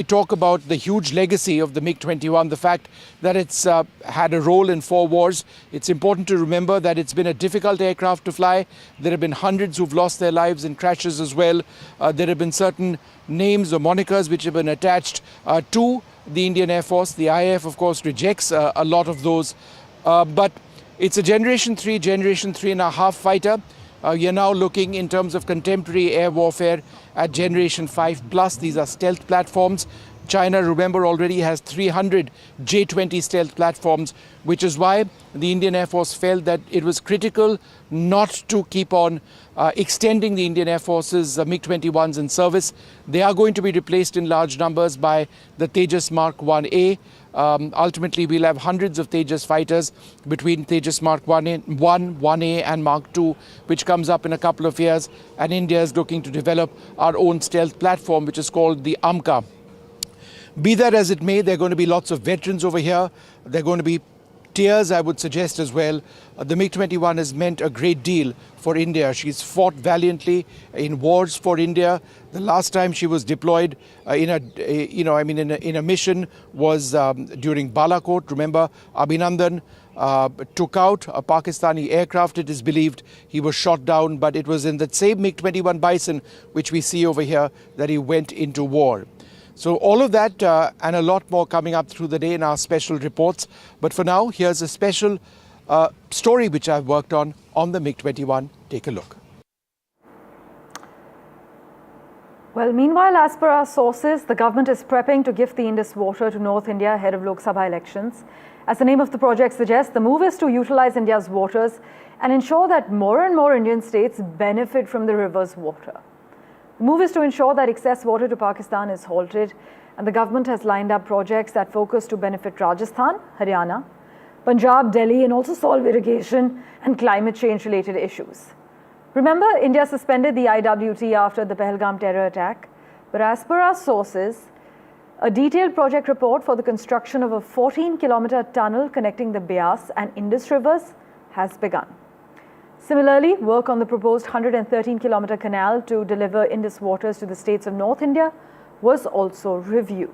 We talk about the huge legacy of the MiG-21, the fact that it's had a role in 4 wars. It's important to remember that it's been a difficult aircraft to fly. There have been hundreds who've lost their lives in crashes as well. There have been certain names or monikers which have been attached to the Indian Air Force. The IAF, of course, rejects a lot of those. But it's a Generation 3.5 fighter. You're now looking in terms of contemporary air warfare at Generation 5+. These are stealth platforms. China, remember, already has 300 J-20 stealth platforms, which is why the Indian Air Force felt that it was critical not to keep on extending the Indian Air Force's MiG-21s in service. They are going to be replaced in large numbers by the Tejas Mark 1A. Ultimately, we'll have hundreds of Tejas fighters between Tejas Mark 1A and Mark 2, which comes up in a couple of years. And India is looking to develop our own stealth platform, which is called the AMCA. Be that as it may, there are going to be lots of veterans over here. There are going to be tears, I would suggest as well. The MiG-21 has meant a great deal for India. She's fought valiantly in wars for India. The last time she was deployed in a mission was during Balakot. Remember, Abhinandan took out a Pakistani aircraft. It is believed he was shot down, but it was in that same MiG-21 Bison, which we see over here, that he went into war. So all of that and a lot more coming up through the day in our special reports. But for now, here's a special story which I've worked on the MiG-21. Take a look. Well, meanwhile, as per our sources, the government is prepping to gift the Indus water to North India ahead of Lok Sabha elections. As the name of the project suggests, the move is to utilize India's waters and ensure that more and more Indian states benefit from the river's water. The move is to ensure that excess water to Pakistan is halted, and the government has lined up projects that focus to benefit Rajasthan, Haryana, Punjab, Delhi, and also solve irrigation and climate change related issues. Remember, India suspended the IWT after the Pahalgam terror attack, but as per our sources, a detailed project report for the construction of a 14-kilometer tunnel connecting the Beas and Indus rivers has begun. Similarly, work on the proposed 113-kilometer canal to deliver Indus waters to the states of North India was also reviewed.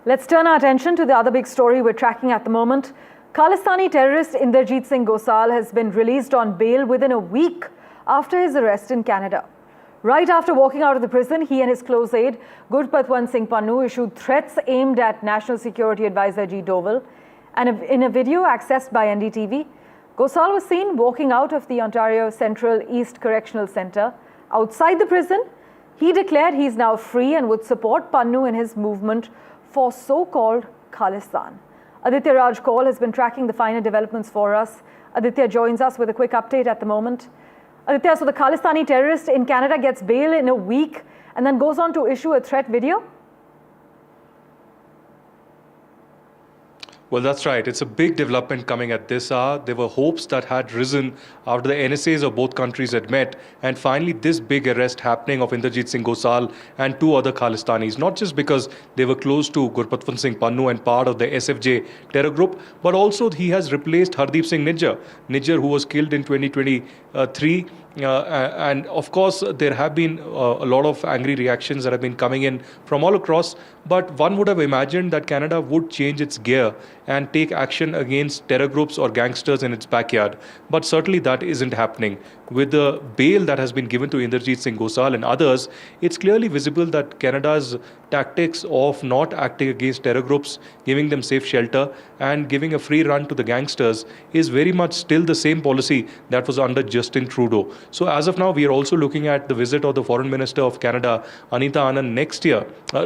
Let's turn our attention to the other big story we're tracking at the moment. Khalistani terrorist Inderjeet Singh Gosal has been released on bail within a week after his arrest in Canada. Right after walking out of the prison, he and his close aide, Gurpatwant Singh Pannu, issued threats aimed at National Security Advisor G. Doval. And in a video accessed by NDTV, Gosal was seen walking out of the Ontario Central East Correctional Centre. Outside the prison, he declared he is now free and would support Pannu in his movement for so-called Khalistan. Aditya Raj Kaul has been tracking the finer developments for us. Aditya joins us with a quick update at the moment. Aditya, so the Khalistani terrorist in Canada gets bail in a week and then goes on to issue a threat video? Well, that's right. It's a big development coming at this hour. There were hopes that had risen after the NSAs of both countries had met. And finally, this big arrest happening of Inderjeet Singh Gosal and 2 other Khalistanis, not just because they were close to Gurpatwant Singh Pannu and part of the SFJ terror group, but also he has replaced Hardeep Singh Nijjar, who was killed in 2023. And of course, there have been a lot of angry reactions that have been coming in from all across. But one would have imagined that Canada would change its gear and take action against terror groups or gangsters in its backyard. But certainly that isn't happening. With the bail that has been given to Inderjeet Singh Gosal and others, it's clearly visible that Canada's tactics of not acting against terror groups, giving them safe shelter and giving a free run to the gangsters is very much still the same policy that was under Justin Trudeau. So as of now, we are also looking at the visit of the Foreign Minister of Canada, Anita Anand,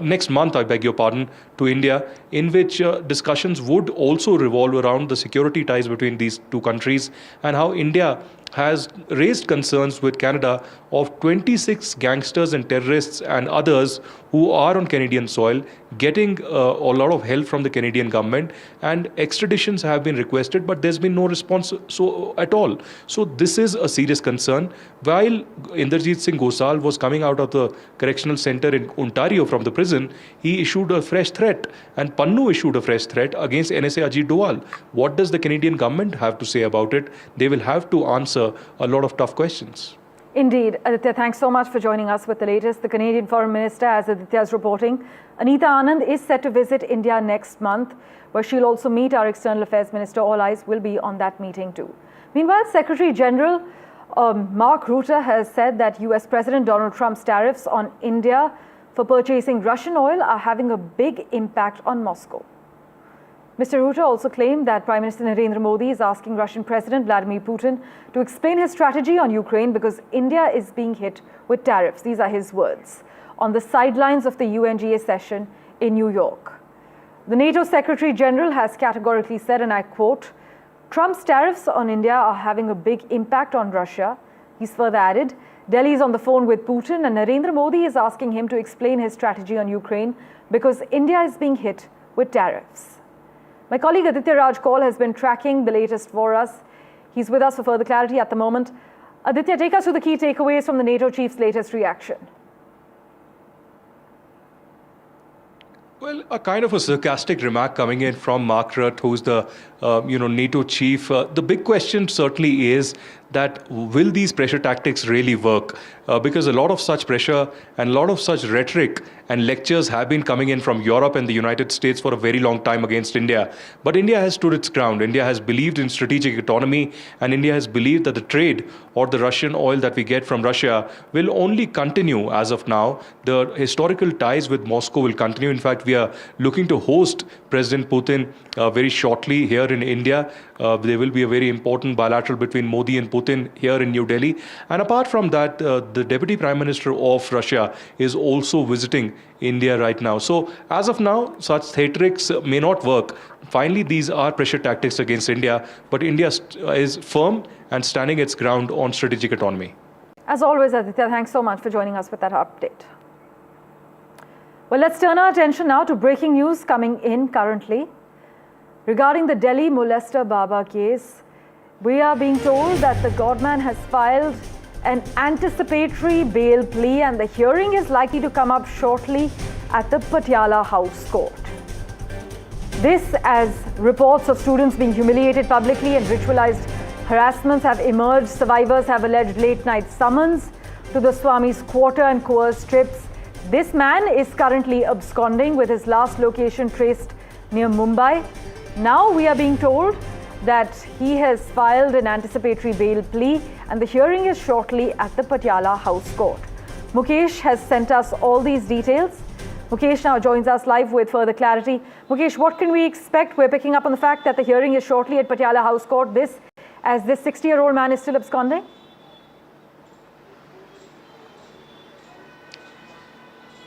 next month, to India, in which discussions would also revolve around the security ties between these 2 countries and how India has raised concerns with Canada of 26 gangsters and terrorists and others who are on Canadian soil getting a lot of help from the Canadian government, and extraditions have been requested, but there's been no response at all. So this is a serious concern. While Inderjeet Singh Gosal was coming out of the correctional center in Ontario from the prison, he issued a fresh threat, and Pannu issued a fresh threat against NSA Ajit Doval. What does the Canadian government have to say about it? They will have to answer a lot of tough questions. Indeed. Aditya, thanks so much for joining us with the latest. The Canadian Foreign Minister, as Aditya is reporting, Anita Anand, is set to visit India next month, where she'll also meet our External Affairs Minister. All eyes will be on that meeting too. Meanwhile, Secretary General Mark Rutte has said that US President Donald Trump's tariffs on India for purchasing Russian oil are having a big impact on Moscow. Mr. Rutte also claimed that Prime Minister Narendra Modi is asking Russian President Vladimir Putin to explain his strategy on Ukraine because India is being hit with tariffs. These are his words on the sidelines of the UNGA session in New York. The NATO Secretary General has categorically said, and I quote, "Trump's tariffs on India are having a big impact on Russia." He's further added, Delhi is on the phone with Putin and Narendra Modi is asking him to explain his strategy on Ukraine because India is being hit with tariffs. My colleague Aditya Raj Kaul has been tracking the latest for us. He's with us for further clarity at the moment. Aditya, take us through the key takeaways from the NATO chief's latest reaction. Well, a kind of a sarcastic remark coming in from Mark Rutte, who's the NATO chief. The big question certainly is that will these pressure tactics really work? Because a lot of such pressure and a lot of such rhetoric and lectures have been coming in from Europe and the United States for a very long time against India. But India has stood its ground. India has believed in strategic autonomy, and India has believed that the trade or the Russian oil that we get from Russia will only continue as of now. The historical ties with Moscow will continue. In fact, we are looking to host President Putin very shortly here in India. There will be a very important bilateral between Modi and Putin here in New Delhi. And apart from that, the Deputy Prime Minister of Russia is also visiting India right now. So as of now, such theatrics may not work. Finally, these are pressure tactics against India, but India is firm and standing its ground on strategic autonomy. As always, Aditya, thanks so much for joining us with that update. Well, let's turn our attention now to breaking news coming in currently. Regarding the Delhi molester Baba case, we are being told that the godman has filed an anticipatory bail plea and the hearing is likely to come up shortly at the Patiala House Court. This as reports of students being humiliated publicly and ritualized harassments have emerged. Survivors have alleged late-night summons to the Swami's quarter and coerced trips. This man is currently absconding with his last location traced near Mumbai. Now we are being told that he has filed an anticipatory bail plea and the hearing is shortly at the Patiala House Court. Mukesh has sent us all these details. Mukesh now joins us live with further clarity. Mukesh, what can we expect? We're picking up on the fact that the hearing is shortly at Patiala House Court. This 60-year-old man is still absconding?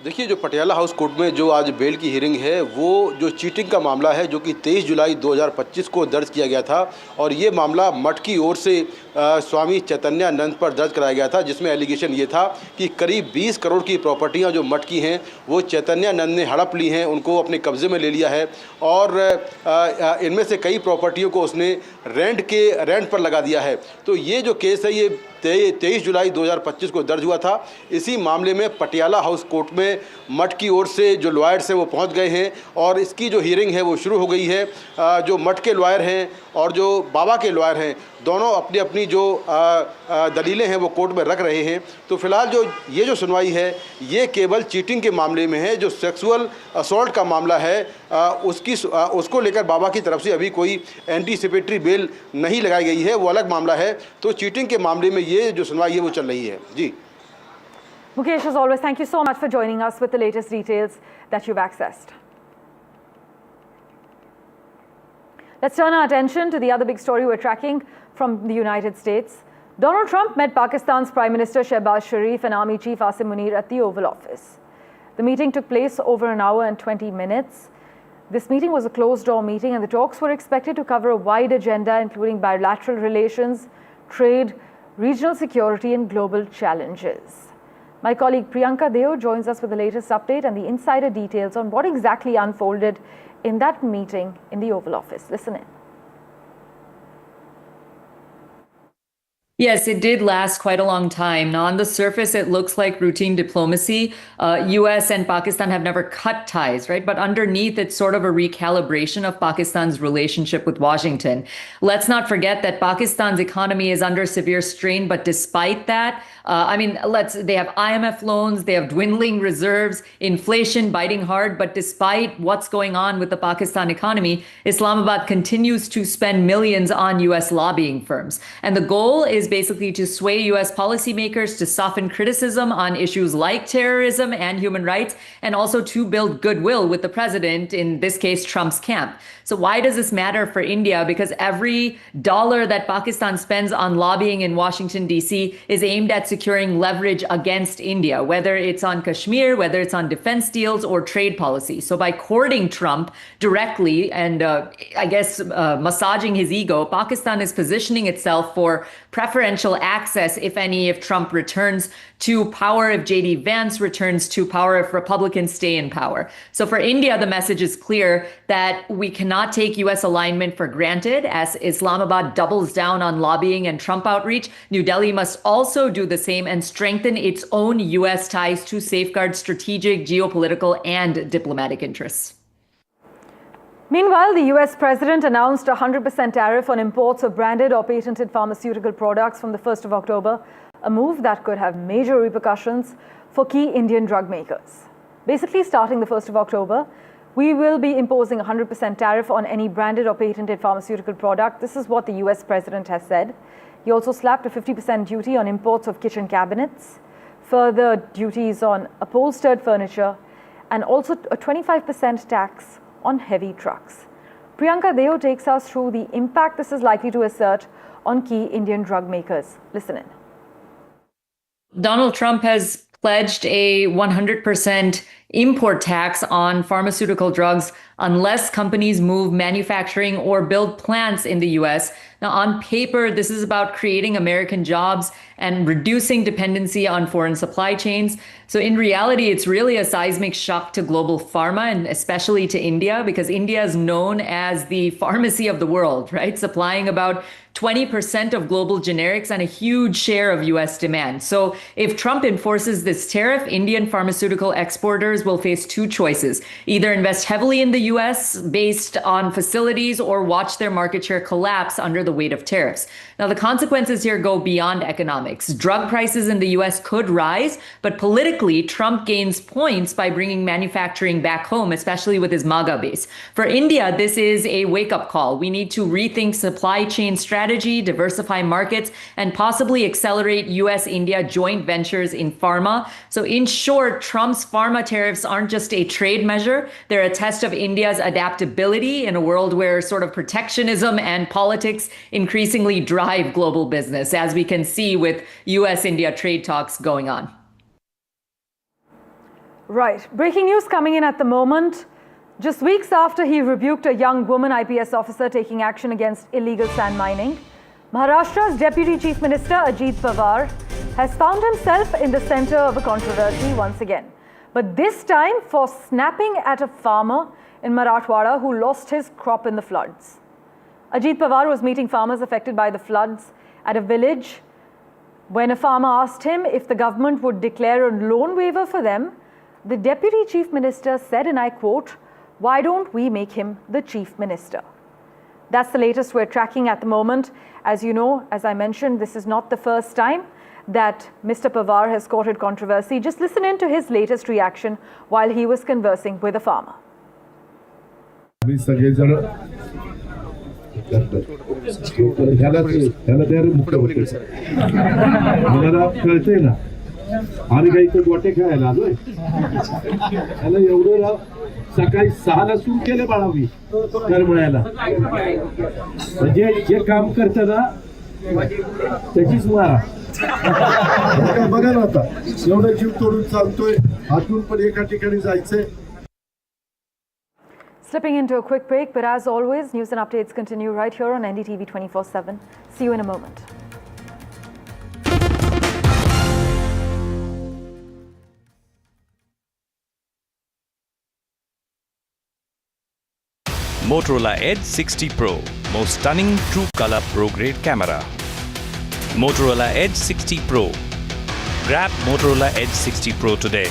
देखिए, जो Patiala house court में जो आज bell की hearing है, वो जो cheating का मामला है जो कि 23 जुलाई 2025 को दर्ज किया गया था और ये मामला मठ की ओर से स्वामी चैतन्यानंद पर दर्ज कराया गया था, जिसमें एलिगेशन ये था कि करीब 20 करोड़ की प्रॉपर्टियां जो मठ की हैं वो चैतन्यानंद ने हड़प ली हैं, उनको अपने कब्जे में ले लिया है और इनमें से कई प्रॉपर्टियों को उसने रेंट पर लगा दिया है। तो ये जो केस है ये 23 जुलाई 2025 को दर्ज हुआ था। इसी मामले में पटियाला हाउस कोर्ट में मठ की ओर से जो लॉयर्स हैं वो पहुंच गए हैं और इसकी जो हियरिंग है वो शुरू हो गई है। जो मठ के लॉयर हैं और जो बाबा के लॉयर हैं, दोनों अपनी अपनी जो दलीलें हैं वो कोर्ट में रख रहे हैं। तो फिलहाल जो सुनवाई है ये केवल चीटिंग के मामले में है। जो सेक्सुअल असॉल्ट का मामला है उसको लेकर बाबा की तरफ से अभी कोई एंटीसिपेटरी बेल नहीं लगाई गई है, वो अलग मामला है। तो चीटिंग के मामले में ये जो सुनवाई है वो चल रही है। जी Mukesh, as always, thank you so much for joining us with the latest details that you've accessed. Let's turn our attention to the other big story we're tracking from the United States. Donald Trump met Pakistan's Prime Minister Shehbaz Sharif and Army Chief Asim Munir at the Oval Office. The meeting took place over an hour and 20 minutes. This meeting was a closed-door meeting and the talks were expected to cover a wide agenda including bilateral relations, trade, regional security and global challenges. My colleague Priyanka Deo joins us with the latest update and the insider details on what exactly unfolded in that meeting in the Oval Office. Listen in. Yes, it did last quite a long time. Now, on the surface, it looks like routine diplomacy. US and Pakistan have never cut ties, right? But underneath, it's sort of a recalibration of Pakistan's relationship with Washington. Let's not forget that Pakistan's economy is under severe strain, but despite that, they have IMF loans, they have dwindling reserves, inflation biting hard, but despite what's going on with the Pakistan economy, Islamabad continues to spend millions on US lobbying firms. And the goal is basically to sway US policymakers to soften criticism on issues like terrorism and human rights, and also to build goodwill with the president, in this case, Trump's camp. So why does this matter for India? Because every dollar that Pakistan spends on lobbying in Washington, D.C. is aimed at securing leverage against India, whether it's on Kashmir, whether it's on defense deals or trade policy. So by courting Trump directly and massaging his ego, Pakistan is positioning itself for preferential access, if any, if Trump returns to power, if J.D. Vance returns to power, if Republicans stay in power. So for India, the message is clear that we cannot take U.S. alignment for granted. As Islamabad doubles down on lobbying and Trump outreach, New Delhi must also do the same and strengthen its own U.S. ties to safeguard strategic, geopolitical, and diplomatic interests. Meanwhile, the US president announced a 100% tariff on imports of branded or patented pharmaceutical products from the 1st of October, a move that could have major repercussions for key Indian drug makers. Basically, starting the 1st of October, we will be imposing a 100% tariff on any branded or patented pharmaceutical product. This is what the US president has said. He also slapped a 50% duty on imports of kitchen cabinets, further duties on upholstered furniture, and also a 25% tax on heavy trucks. Priyanka Deo takes us through the impact this is likely to assert on key Indian drug makers. Listen in. Donald Trump has pledged a 100% import tax on pharmaceutical drugs unless companies move manufacturing or build plants in the US. Now, on paper, this is about creating American jobs and reducing dependency on foreign supply chains. So in reality, it's really a seismic shock to global pharma and especially to India, because India is known as the pharmacy of the world, right? Supplying about 20% of global generics and a huge share of US demand. So if Trump enforces this tariff, Indian pharmaceutical exporters will face two choices: either invest heavily in the US based on facilities or watch their market share collapse under the weight of tariffs. Now, the consequences here go beyond economics. Drug prices in the US could rise, but politically, Trump gains points by bringing manufacturing back home, especially with his MAGA base. For India, this is a wake-up call. We need to rethink supply chain strategy, diversify markets, and possibly accelerate US-India joint ventures in pharma. So in short, Trump's pharma tariffs aren't just a trade measure. They're a test of India's adaptability in a world where sort of protectionism and politics increasingly drive global business, as we can see with US-India trade talks going on. Right. Breaking news coming in at the moment. Just weeks after he rebuked a young woman IPS officer taking action against illegal sand mining, Maharashtra's Deputy Chief Minister Ajit Pawar has found himself in the center of a controversy once again. But this time for snapping at a farmer in Marathwada who lost his crop in the floods. Ajit Pawar was meeting farmers affected by the floods at a village when a farmer asked him if the government would declare a loan waiver for them. The Deputy Chief Minister said, and I quote, "Why don't we make him the Chief Minister?" That's the latest we're tracking at the moment. As you know, as I mentioned, this is not the first time that Mr. Pawar has courted controversy. Just listen in to his latest reaction while he was conversing with a farmer. आम्ही काही तर गोटे खेळायला आलोय त्याला एवढं सकाळी 6ला सुरू केलं बाळावी करमळ्याला म्हणजे जे काम करतं ना त्याचीच मारा बघा ना आता एवढं जीव तोडून चालतोय हातून पण एका ठिकाणी जायचंय. Slipping into a quick break, but as always, news and updates continue right here on NDTV 24/7. See you in a moment. Motorola Edge 60 Pro, most stunning true color Pro grade camera. Motorola Edge 60 Pro. Grab Motorola Edge 60 Pro today.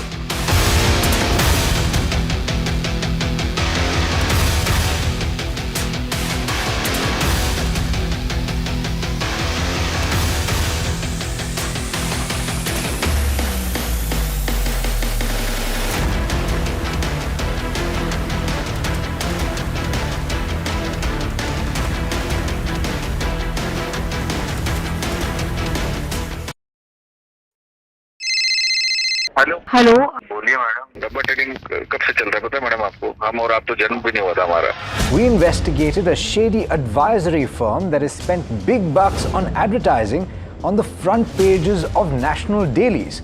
Hello बोलिए madam, डब्बा trading कब से चल रहा है पता है madam आपको? हम और आप तो जन्म भी नहीं हुआ था हमारा. We investigated a shady advisory firm that has spent big bucks on advertising on the front pages of national dailies.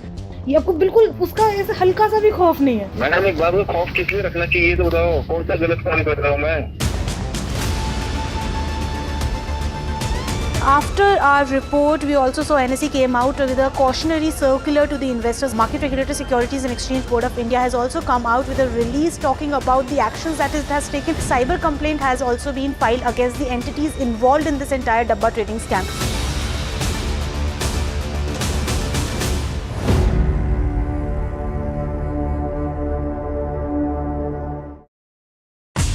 ये आपको बिल्कुल उसका ऐसे हल्का सा भी खौफ नहीं है? मैडम एक बात को खौफ किस लिए रखना चाहिए तो बताओ, कौन सा गलत काम कर रहा हूँ मैं? After our report, we also saw NSE came out with a cautionary circular to the investors. Market Regulator Securities and Exchange Board of India has also come out with a release talking about the actions that it has taken. Cyber complaint has also been filed against the entities involved in this entire Dabba trading scam.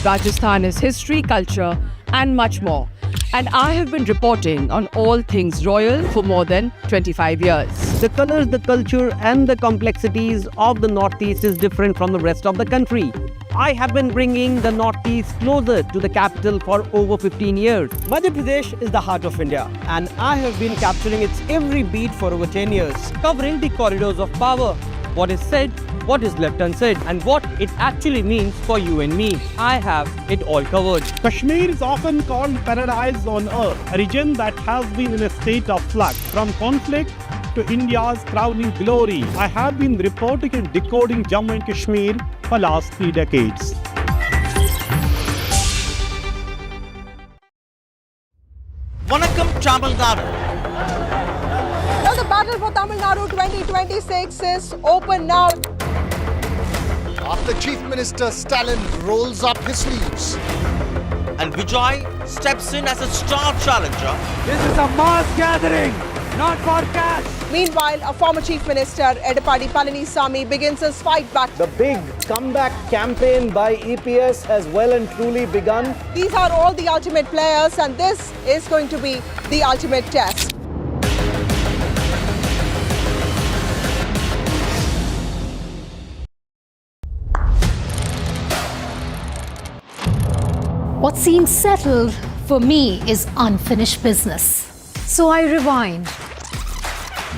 Rajasthan is history, culture, and much more. And I have been reporting on all things royal for more than 25 years. The colors, the culture, and the complexities of the Northeast is different from the rest of the country. I have been bringing the Northeast closer to the capital for over 15 years. Madhya Pradesh is the heart of India, and I have been capturing its every beat for over 10 years, covering the corridors of power, what is said, what is left unsaid, and what it actually means for you and me. I have it all covered. Kashmir is often called paradise on earth, a region that has been in a state of flux from conflict to India's crowning glory. I have been reporting and decoding Jammu and Kashmir for last 3 decades. Vanakkam Tamil Nadu. Now the battle for Tamil Nadu 2026 is open now. After Chief Minister Stalin rolls up his sleeves. And Vijay steps in as a star challenger. This is a mass gathering, not for cash. Meanwhile, a former Chief Minister, Edappadi Palanisamy, begins his fight back. The big comeback campaign by EPS has well and truly begun. These are all the ultimate players, and this is going to be the ultimate test. What seems settled for me is unfinished business. So I rewind,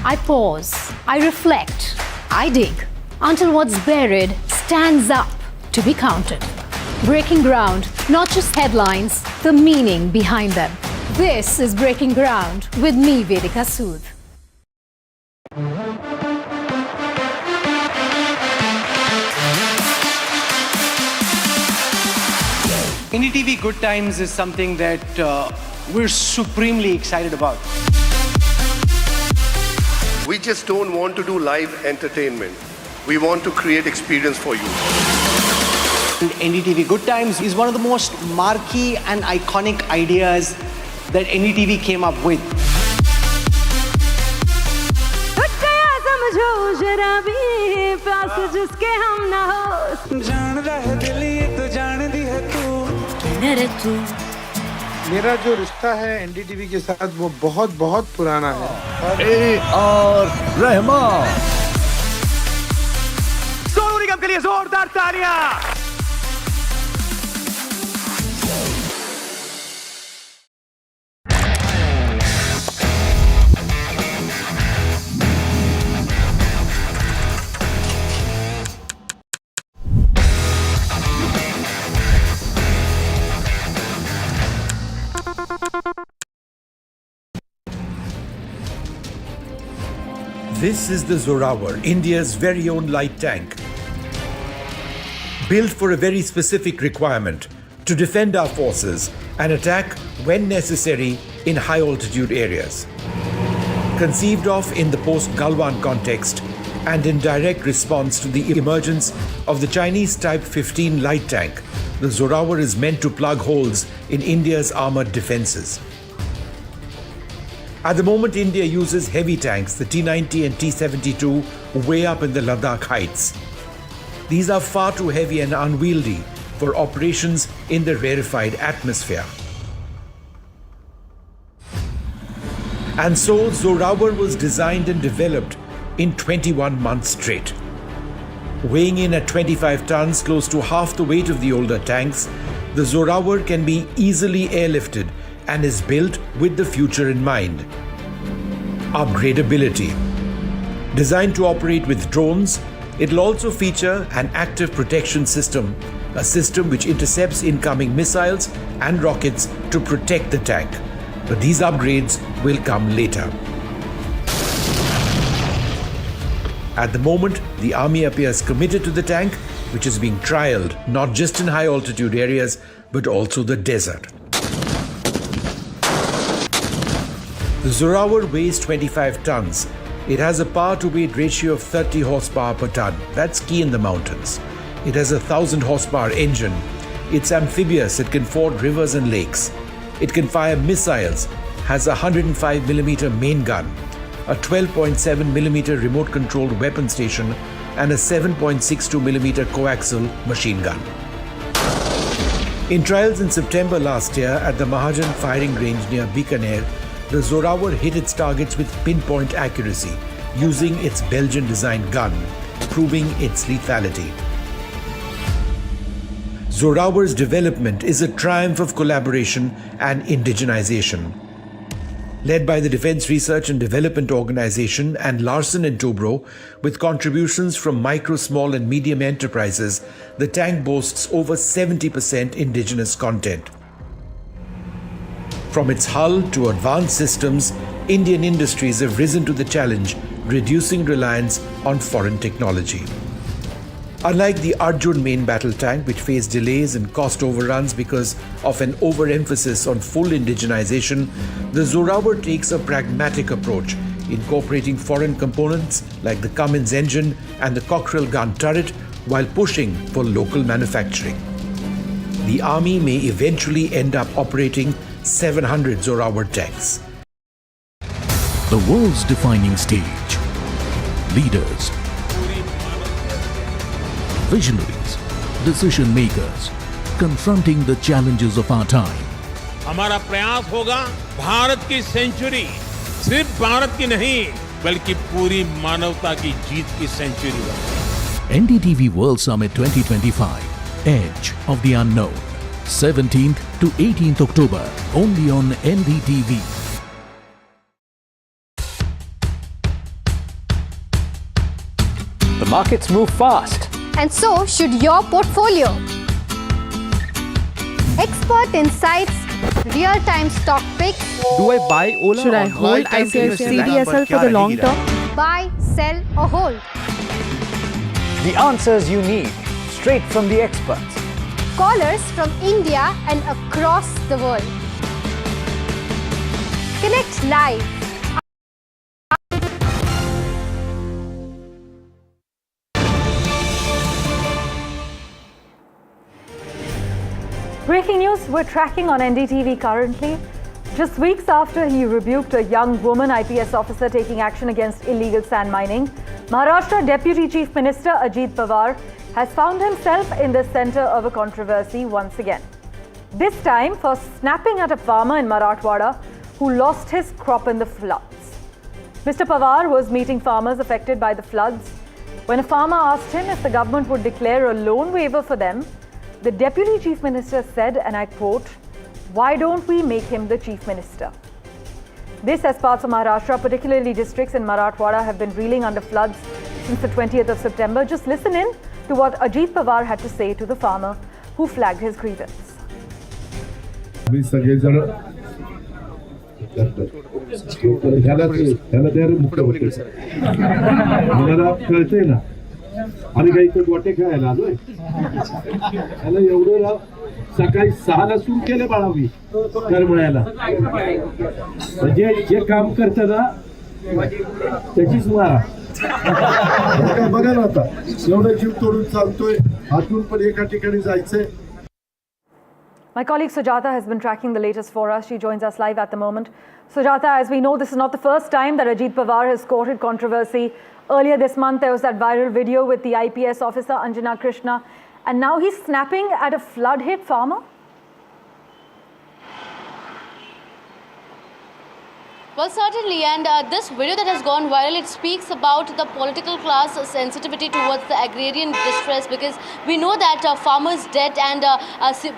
I pause, I reflect, I dig until what's buried stands up to be counted. Breaking ground, not just headlines, the meaning behind them. This is Breaking Ground with me, Vedika Sood. NDTV Good Times is something that we're supremely excited about. We just don't want to do live entertainment. We want to create experience for you. And NDTV Good Times is one of the most marquee and iconic ideas that NDTV came up with. मेरा जो रिश्ता है NDTV के साथ वो बहुत बहुत पुराना है। और रहमान सोनू निगम के लिए जोरदार तालियां। This is the Zorawar, India's very own light tank. Built for a very specific requirement to defend our forces and attack when necessary in high altitude areas. Conceived of in the post-Galwan context and in direct response to the emergence of the Chinese Type 15 light tank, the Zorawar is meant to plug holes in India's armoured defences. At the moment, India uses heavy tanks, the T-90 and T-72, way up in the Ladakh heights. These are far too heavy and unwieldy for operations in the rarefied atmosphere. And so, Zorawar was designed and developed in 21 months straight. Weighing in at 25 tons, close to half the weight of the older tanks, the Zorawar can be easily airlifted and is built with the future in mind. Upgradability. Designed to operate with drones, it will also feature an active protection system, a system which intercepts incoming missiles and rockets to protect the tank. But these upgrades will come later. At the moment, the army appears committed to the tank, which is being trialled not just in high altitude areas, but also the desert. The Zorawar weighs 25 tons. It has a power to weight ratio of 30 horsepower per ton. That's key in the mountains. It has a 1000 horsepower engine. It's amphibious. It can ford rivers and lakes. It can fire missiles, has a 105mm main gun, a 12.7mm remote controlled weapon station, and a 7.62mm coaxial machine gun. In trials in September last year at the Mahajan firing range near Bikaner, the Zorawar hit its targets with pinpoint accuracy using its Belgian-designed gun, proving its lethality. Zorawar's development is a triumph of collaboration and indigenization. Led by the Defence Research and Development Organisation and Larsen & Toubro, with contributions from micro, small and medium enterprises, the tank boasts over 70% indigenous content. From its hull to advanced systems, Indian industries have risen to the challenge, reducing reliance on foreign technology. Unlike the Arjun main battle tank, which faced delays and cost overruns because of an overemphasis on full indigenization, the Zorawar takes a pragmatic approach, incorporating foreign components like the Cummins engine and the Cockerell gun turret while pushing for local manufacturing. The army may eventually end up operating 700 Zorawar tanks. The world's defining stage. Leaders, visionaries, decision makers, confronting the challenges of our time. हमारा प्रयास होगा भारत की century सिर्फ भारत की नहीं बल्कि पूरी मानवता की जीत की सेंचुरी बने। NDTV World Summit 2025, Edge of the Unknown, 17th to 18th October, only on NDTV. The markets move fast. And so should your portfolio. Expert insights, real-time stock picks. Do I buy Ola? Should I hold CDSL for the long term? Buy, sell or hold. The answers you need, straight from the experts. Callers from India and across the world. Connect live. Breaking news we're tracking on NDTV currently. Just weeks after he rebuked a young woman IPS officer taking action against illegal sand mining, Maharashtra Deputy Chief Minister Ajit Pawar has found himself in the centre of a controversy once again. This time for snapping at a farmer in Marathwada who lost his crop in the floods. Mr. Pawar was meeting farmers affected by the floods. When a farmer asked him if the government would declare a loan waiver for them, the Deputy Chief Minister said, and I quote, "Why don't we make him the Chief Minister?" This as parts of Maharashtra, particularly districts in Marathwada, have been reeling under floods since the 20th of September. Just listen in to what Ajit Pawar had to say to the farmer who flagged his grievance. आम्ही काही तर गोटे खेळायला आलोय त्याला एवढं राव सकाळी 6ला सुरू केलं बाळावी करमळ्याला म्हणजे जे काम करत ना त्याचीच मारा बघा ना आता एवढं जीव तोडून चालतोय हातून पण एका ठिकाणी जायचंय My colleague Sujata has been tracking the latest for us. She joins us live at the moment. Sujata, as we know, this is not the first time that Ajit Pawar has courted controversy. Earlier this month, there was that viral video with the IPS officer Anjana Krishna, and now he's snapping at a flood-hit farmer. Well, certainly, and this video that has gone viral, it speaks about the political class sensitivity towards the agrarian distress, because we know that farmers' death and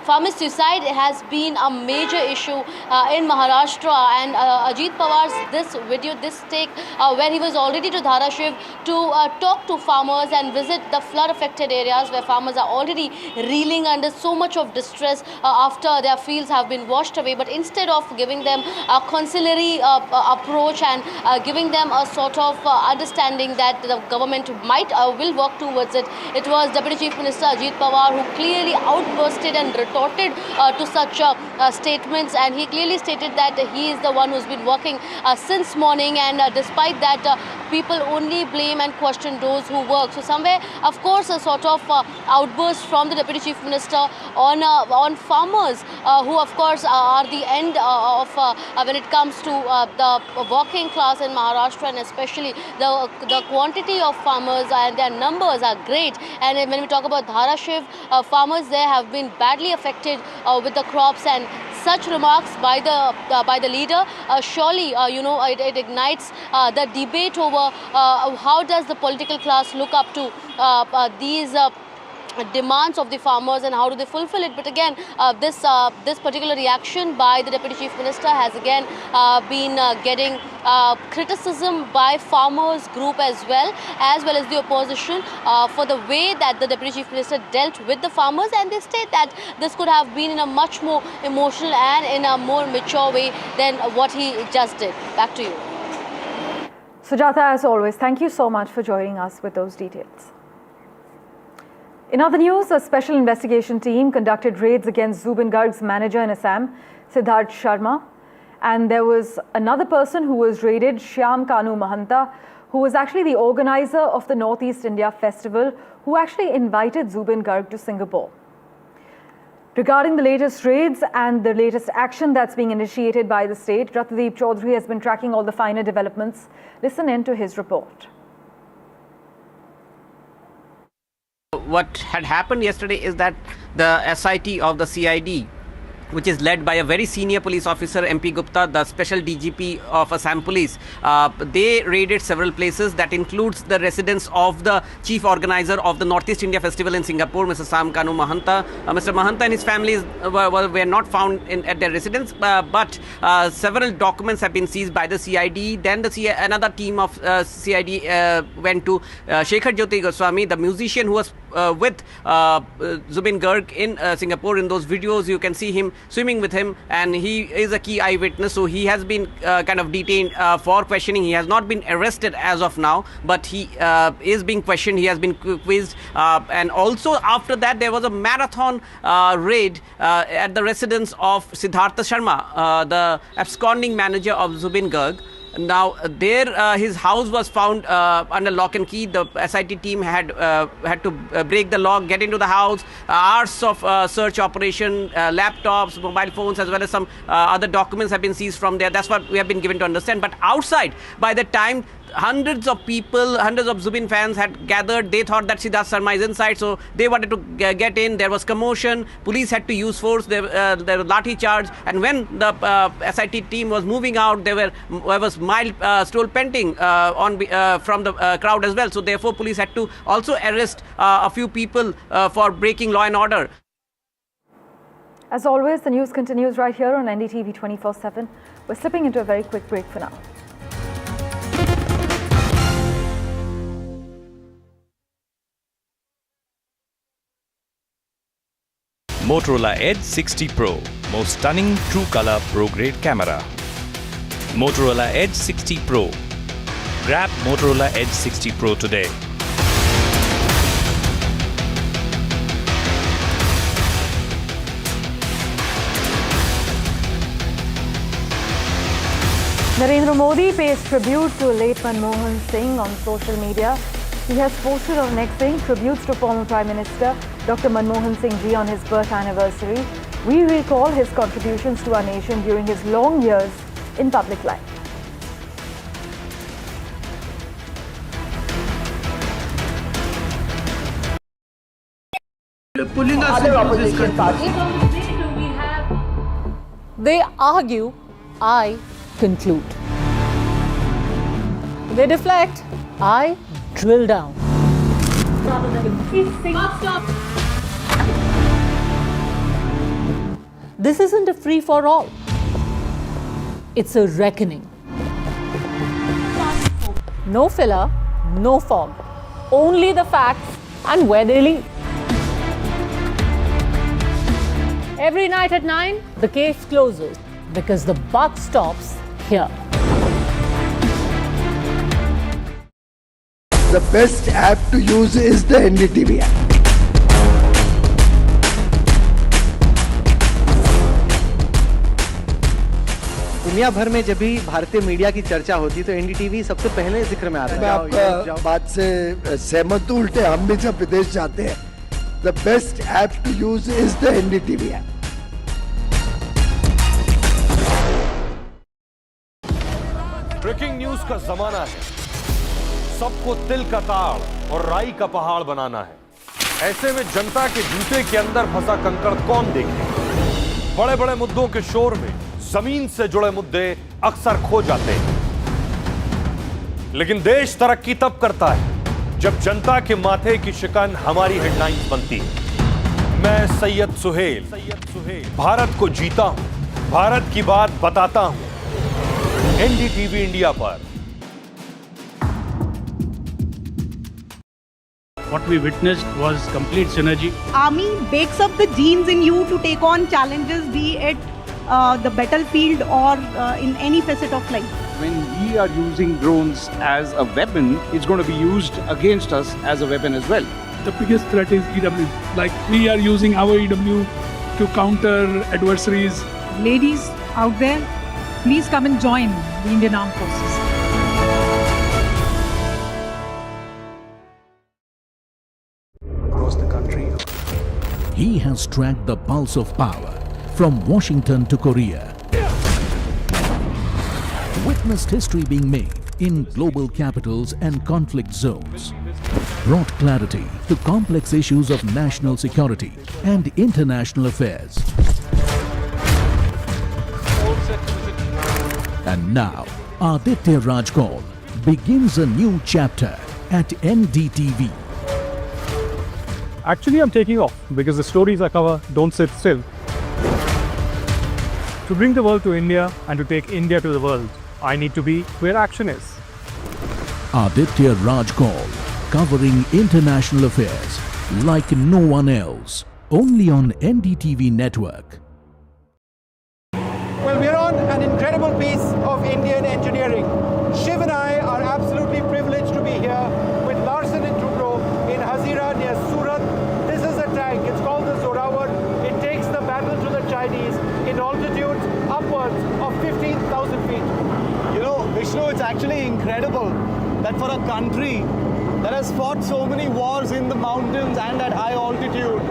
farmers' suicide has been a major issue in Maharashtra. And Ajit Pawar's this video, this take, where he was already to Dharashiv to talk to farmers and visit the flood-affected areas where farmers are already reeling under so much of distress after their fields have been washed away. But instead of giving them a conciliatory approach and giving them a sort of understanding that the government will work towards it, it was Deputy Chief Minister Ajit Pawar who clearly outbursted and retorted to such statements, and he clearly stated that he is the one who's been working since morning, and despite that people only blame and question those who work. So somewhere, of course, a sort of outburst from the Deputy Chief Minister on farmers who of course are the end of when it comes to the working class in Maharashtra, and especially the quantity of farmers and their numbers are great. And when we talk about Dharashiv, farmers there have been badly affected with the crops, and such remarks by the leader surely it ignites the debate over how does the political class look up to these demands of the farmers and how do they fulfill it. But again, this particular reaction by the Deputy Chief Minister has again been getting criticism by farmers group as well as the opposition for the way that the Deputy Chief Minister dealt with the farmers, and they state that this could have been in a much more emotional and in a more mature way than what he just did. Back to you. Sujata, as always, thank you so much for joining us with those details. In other news, a special investigation team conducted raids against Zubeen Garg's manager in Assam, Siddharth Sharma. And there was another person who was raided, Shyam Kanu Mahanta, who was actually the organizer of the Northeast India Festival, who actually invited Zubeen Garg to Singapore. Regarding the latest raids and the latest action that's being initiated by the state, Ratnadeep Chaudhary has been tracking all the finer developments. Listen in to his report. What had happened yesterday is that the SIT of the CID, which is led by a very senior police officer, MP Gupta, the special DGP of Assam Police, they raided several places. That includes the residence of the chief organizer of the Northeast India Festival in Singapore, Mr. Shyam Kanu Mahanta. Mr. Mahanta and his family were not found at their residence, but several documents have been seized by the CID. Then another team of CID went to Shekhar Jyoti Goswami, the musician who was with Zubeen Garg in Singapore. In those videos, you can see him swimming with him, and he is a key eyewitness, so he has been kind of detained for questioning. He has not been arrested as of now, but he is being questioned. He has been quizzed, and also after that there was a marathon raid at the residence of Siddhartha Sharma, the absconding manager of Zubeen Garg. Now, there his house was found under lock and key. The SIT team had to break the lock, get into the house. Hours of search operation, laptops, mobile phones, as well as some other documents have been seized from there. That's what we have been given to understand. But outside, by the time hundreds of people, hundreds of Zubeen fans had gathered, they thought that Siddharth Sharma is inside, so they wanted to get in. There was commotion. Police had to use force. There was lathi charge, and when the SIT team was moving out, there was mild stool painting from the crowd as well. So therefore, police had to also arrest a few people for breaking law and order. As always, the news continues right here on NDTV 24/7. We're slipping into a very quick break for now. Motorola Edge 60 Pro, most stunning true color pro grade camera. Motorola Edge 60 Pro. Grab Motorola Edge 60 Pro today. Narendra Modi pays tribute to late Manmohan Singh on social media. He has posted on Next saying tributes to former Prime Minister Dr. Manmohan Singh ji on his birth anniversary. We recall his contributions to our nation during his long years in public life. Pulling us into this country. They argue, I conclude. They deflect, I drill down. This isn't a free-for-all. It's a reckoning. No filler, no fog. Only the facts and where they lead. Every night at 9, the case closes because the buck stops here. The best app to use is the NDTV app. दुनिया भर में जब भी भारतीय media की चर्चा होती है तो एनडीटीवी सबसे पहले जिक्र में आता है। मैं आपका बात से सहमत हूं। उल्टे हम भी जब विदेश जाते हैं, the best app to use is the NDTV app. Breaking news का जमाना है। सबको तिल का ताड़ और राई का पहाड़ बनाना है। ऐसे में जनता के जूते के अंदर फंसा कंकड़ कौन देखे? बड़े बड़े मुद्दों के शोर में जमीन से जुड़े मुद्दे अक्सर खो जाते हैं। लेकिन देश तरक्की तब करता है जब जनता के माथे की शिकन हमारी हेडलाइंस बनती है। मैं सैयद सुहेल भारत को जीता हूं, भारत की बात बताता हूं। एनडीटीवी इंडिया पर। What we witnessed was complete synergy. Army bakes up the genes in you to take on challenges, be it the battlefield or in any facet of life. When we are using drones as a weapon, it's going to be used against us as a weapon as well. The biggest threat is EW. Like we are using our EW to counter adversaries. Ladies out there, please come and join the Indian Armed Forces. Across the country, he has tracked the pulse of power from Washington to Korea. Witnessed history being made in global capitals and conflict zones. Brought clarity to complex issues of national security and international affairs. And now, Aditya Raj Kaul begins a new chapter at NDTV. Actually, I'm taking off because the stories I cover don't sit still. To bring the world to India and to take India to the world, I need to be where action is. Aditya Raj Kaul, covering international affairs like no one else, only on NDTV network. Well, we're on an incredible piece of Indian engineering. Shiv and I are absolutely privileged to be here with Larsen & Toubro in Hazira near Surat. This is a tank. It's called the Zorawar. It takes the battle to the Chinese in altitudes upwards of 15,000 feet. You know, Vishnu, it's actually incredible that for a country that has fought so many wars in the mountains and at high altitude,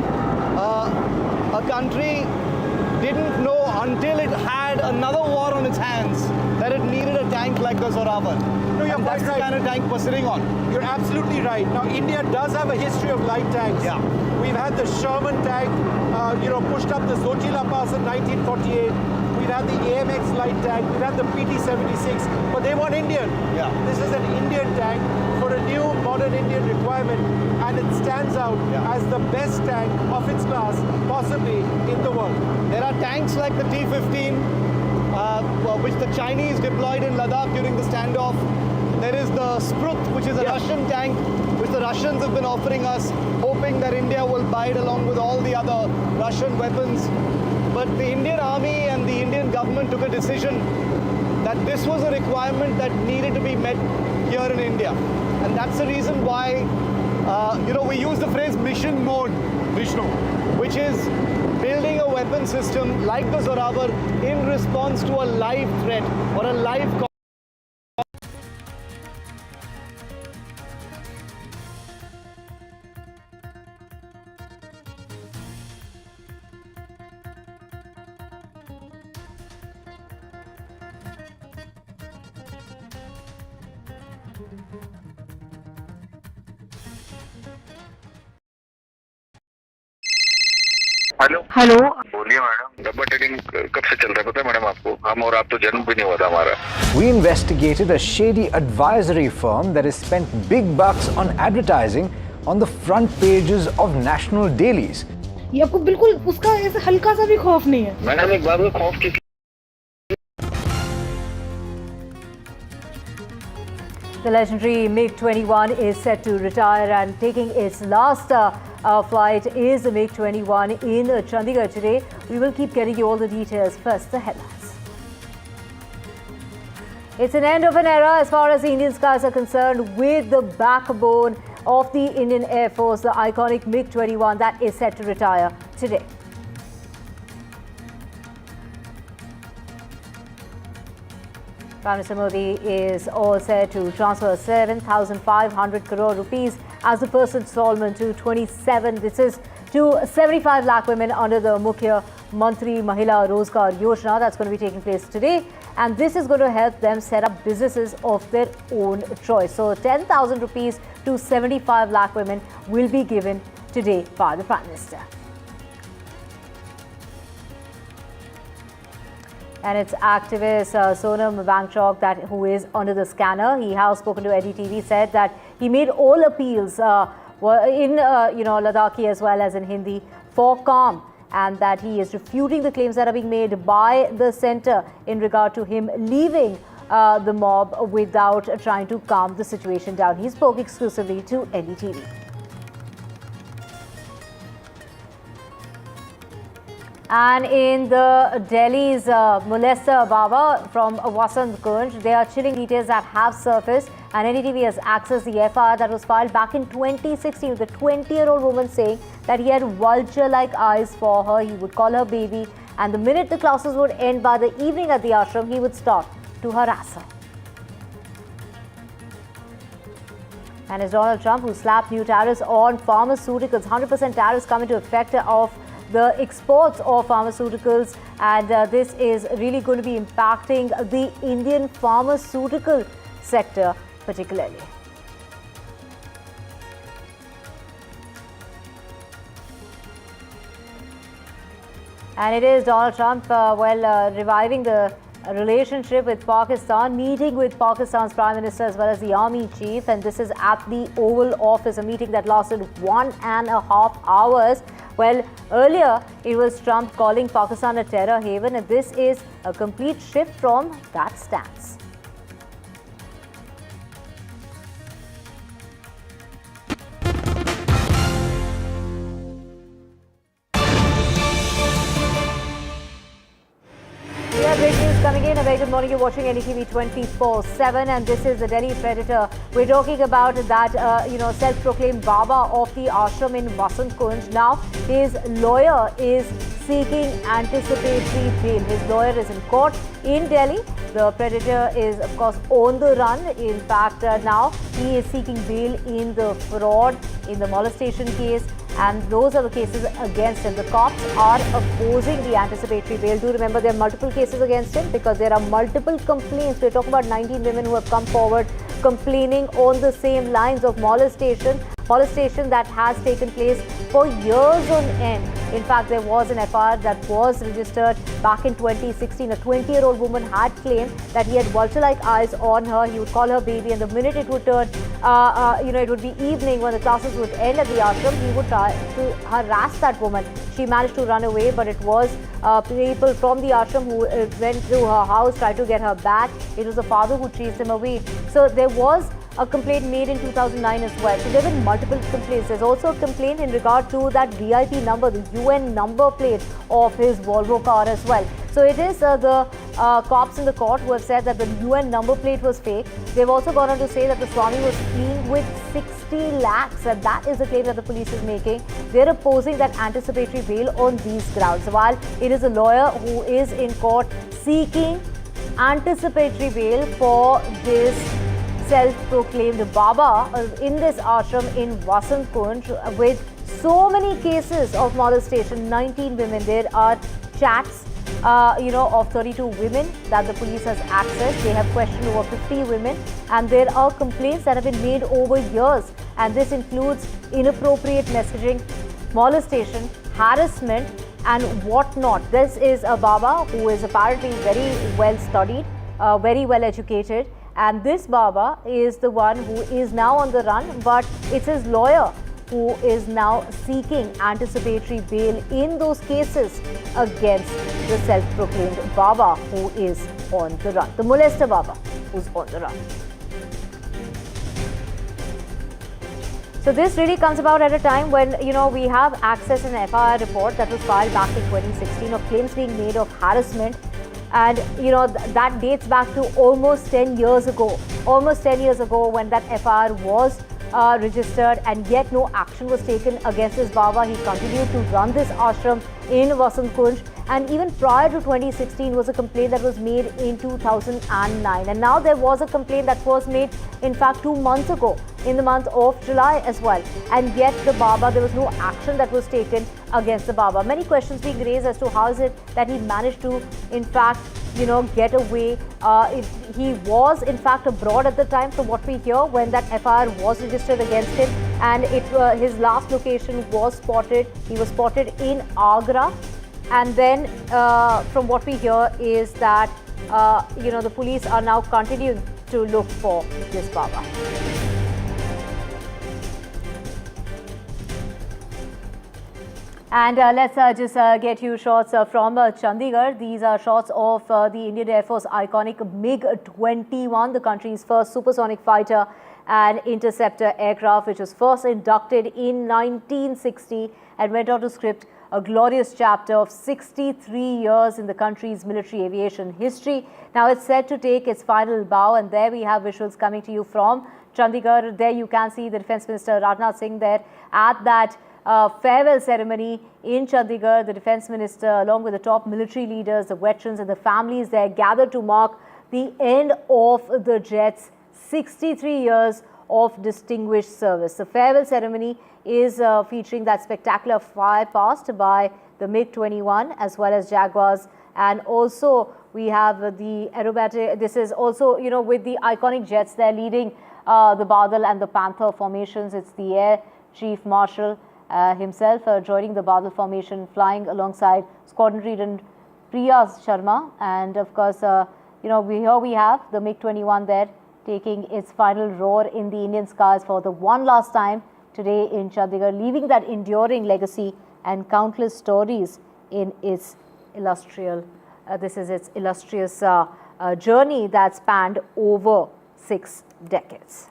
a country didn't know until it had another war on its hands that it needed a tank like the Zorawar. No, you're and that's quite the right. kind of tank we're sitting on. You're absolutely right. Now, India does have a history of light tanks. Yeah. We've had the Sherman tank, pushed up the Zojila Pass in 1948. We've had the AMX light tank. We've had the PT-76, but they want Indian. Yeah. This is an Indian tank for a new modern Indian requirement, and it stands out as the best tank of its class, possibly in the world. There are tanks like the T-15, which the Chinese deployed in Ladakh during the standoff. There is the Sprut, which is a Russian tank, which the Russians have been offering us, hoping that India will buy it along with all the other Russian weapons. But the Indian Army and the Indian government took a decision that this was a requirement that needed to be met here in India. And that's the reason why, we use the phrase mission mode, Vishnu, which is building a weapon system like the Zorawar in response to a live threat or a live hello hello बोलिए madam, डब्बा trading कब से चल रहा है पता है madam आपको? हम और आप तो जन्म भी नहीं हुआ था हमारा। We investigated a shady advisory firm that has spent big bucks on advertising on the front pages of national dailies. ये आपको बिल्कुल उसका ऐसे हल्का सा भी खौफ नहीं है? मैडम एक बात में खौफ की The legendary MiG-21 is set to retire, and taking its last flight is the MiG-21 in Chandigarh today. We will keep getting you all the details. First, the headlines. It's an end of an era as far as the Indian skies are concerned, with the backbone of the Indian Air Force, the iconic MiG-21 that is set to retire today. Prime Minister Modi is all set to transfer 7,500 crore rupees as the first installment to 27. This is to 75 lakh women under the Mukhya Mantri Mahila Rozgar Yojana that's going to be taking place today. And this is going to help them set up businesses of their own choice. So 10,000 rupees to 75 lakh women will be given today by the Prime Minister. And it's activist Sonam Wangchuk who is under the scanner. He has spoken to NDTV, said that he made all appeals in Ladakhi as well as in Hindi for calm, and that he is refuting the claims that are being made by the centre in regard to him leaving the mob without trying to calm the situation down. He spoke exclusively to NDTV. And in the Delhi's molester Baba from Vasant Kunj, there are chilling details that have surfaced, and NDTV has accessed the FIR that was filed back in 2016 with a 20-year-old woman saying that he had vulture-like eyes for her. He would call her baby, and the minute the classes would end by the evening at the ashram, he would start to harass her. And it's Donald Trump who slapped new tariffs on pharmaceuticals. 100% tariffs come into effect of the exports of pharmaceuticals, and this is really going to be impacting the Indian pharmaceutical sector particularly. And it is Donald Trump, reviving the relationship with Pakistan, meeting with Pakistan's Prime Minister as well as the Army Chief, and this is at the Oval Office, a meeting that lasted 1.5 hours. Well, earlier it was Trump calling Pakistan a terror haven, and this is a complete shift from that stance. We have great news coming in. A very good morning. You're watching NDTV 24/7, and this is the Delhi Predator. We're talking about that, self-proclaimed Baba of the ashram in Vasant Kunj. Now, his lawyer is seeking anticipatory bail. His lawyer is in court in Delhi. The Predator is, of course, on the run. In fact, now he is seeking bail in the fraud, in the molestation case, and those are the cases against him. The cops are opposing the anticipatory bail. Do remember there are multiple cases against him because there are multiple complaints. We're talking about 19 women who have come forward complaining on the same lines of molestation that has taken place for years on end. In fact, there was an FIR that was registered back in 2016. A 20-year-old woman had claimed that he had vulture-like eyes on her. He would call her baby, and the minute it would turn, it would be evening when the classes would end at the ashram, he would try to harass that woman. She managed to run away, but it was people from the ashram who went to her house, tried to get her back. It was the father who chased him away. So there was a complaint made in 2009 as well. So there have been multiple complaints. There's also a complaint in regard to that VIP number, the UN number plate of his Volvo car as well. So it is the cops in the court who have said that the UN number plate was fake. They've also gone on to say that the Swami was fleeing with 60 lakhs, and that is the claim that the police is making. They're opposing that anticipatory bail on these grounds. While it is a lawyer who is in court seeking anticipatory bail for this self-proclaimed Baba in this ashram in Vasant Kunj with so many cases of molestation, 19 women. There are chats, of 32 women that the police has accessed. They have questioned over 50 women, and there are complaints that have been made over years, and this includes inappropriate messaging, molestation, harassment, and whatnot. This is a Baba who is apparently very well studied, very well educated, and this Baba is the one who is now on the run, but it's his lawyer who is now seeking anticipatory bail in those cases against the self-proclaimed Baba who is on the run, the molester Baba who's on the run. So this really comes about at a time when, we have access to an FIR report that was filed back in 2016 of claims being made of harassment. And, that dates back to almost 10 years ago. Almost 10 years ago when that FIR was registered, and yet no action was taken against this Baba. He continued to run this ashram in Vasant Kunj, and even prior to 2016 was a complaint that was made in 2009, and now there was a complaint that was made in fact 2 months ago in the month of July as well, and yet the Baba, there was no action that was taken against the Baba. Many questions being raised as to how is it that he managed to in fact get away. He was in fact abroad at the time, from what we hear, when that FIR was registered against him, and his last location was spotted. He was spotted in Agra, and then from what we hear is that the police are now continuing to look for this Baba. And let's just get you shots from Chandigarh. These are shots of the Indian Air Force iconic MiG-21, the country's first supersonic fighter and interceptor aircraft, which was first inducted in 1960 and went on to script a glorious chapter of 63 years in the country's military aviation history. Now it's set to take its final bow, and there we have visuals coming to you from Chandigarh. There you can see the Defence Minister Rajnath Singh there at that farewell ceremony in Chandigarh. The Defence Minister, along with the top military leaders, the veterans and the families there, gathered to mark the end of the jet's 63 years of distinguished service. The farewell ceremony is featuring that spectacular Flypast by the MiG-21 as well as Jaguars, and also we have the aerobatic. This is also, with the iconic jets there leading the Badal and the Panther formations. It's the Air Chief Marshal himself joining the Badal formation, flying alongside Squadron Leader Priya Sharma, and of course, here we have the MiG-21 there taking its final roar in the Indian skies for the one last time today in Chandigarh, leaving that enduring legacy and countless stories in its illustrious journey that spanned over 6 decades.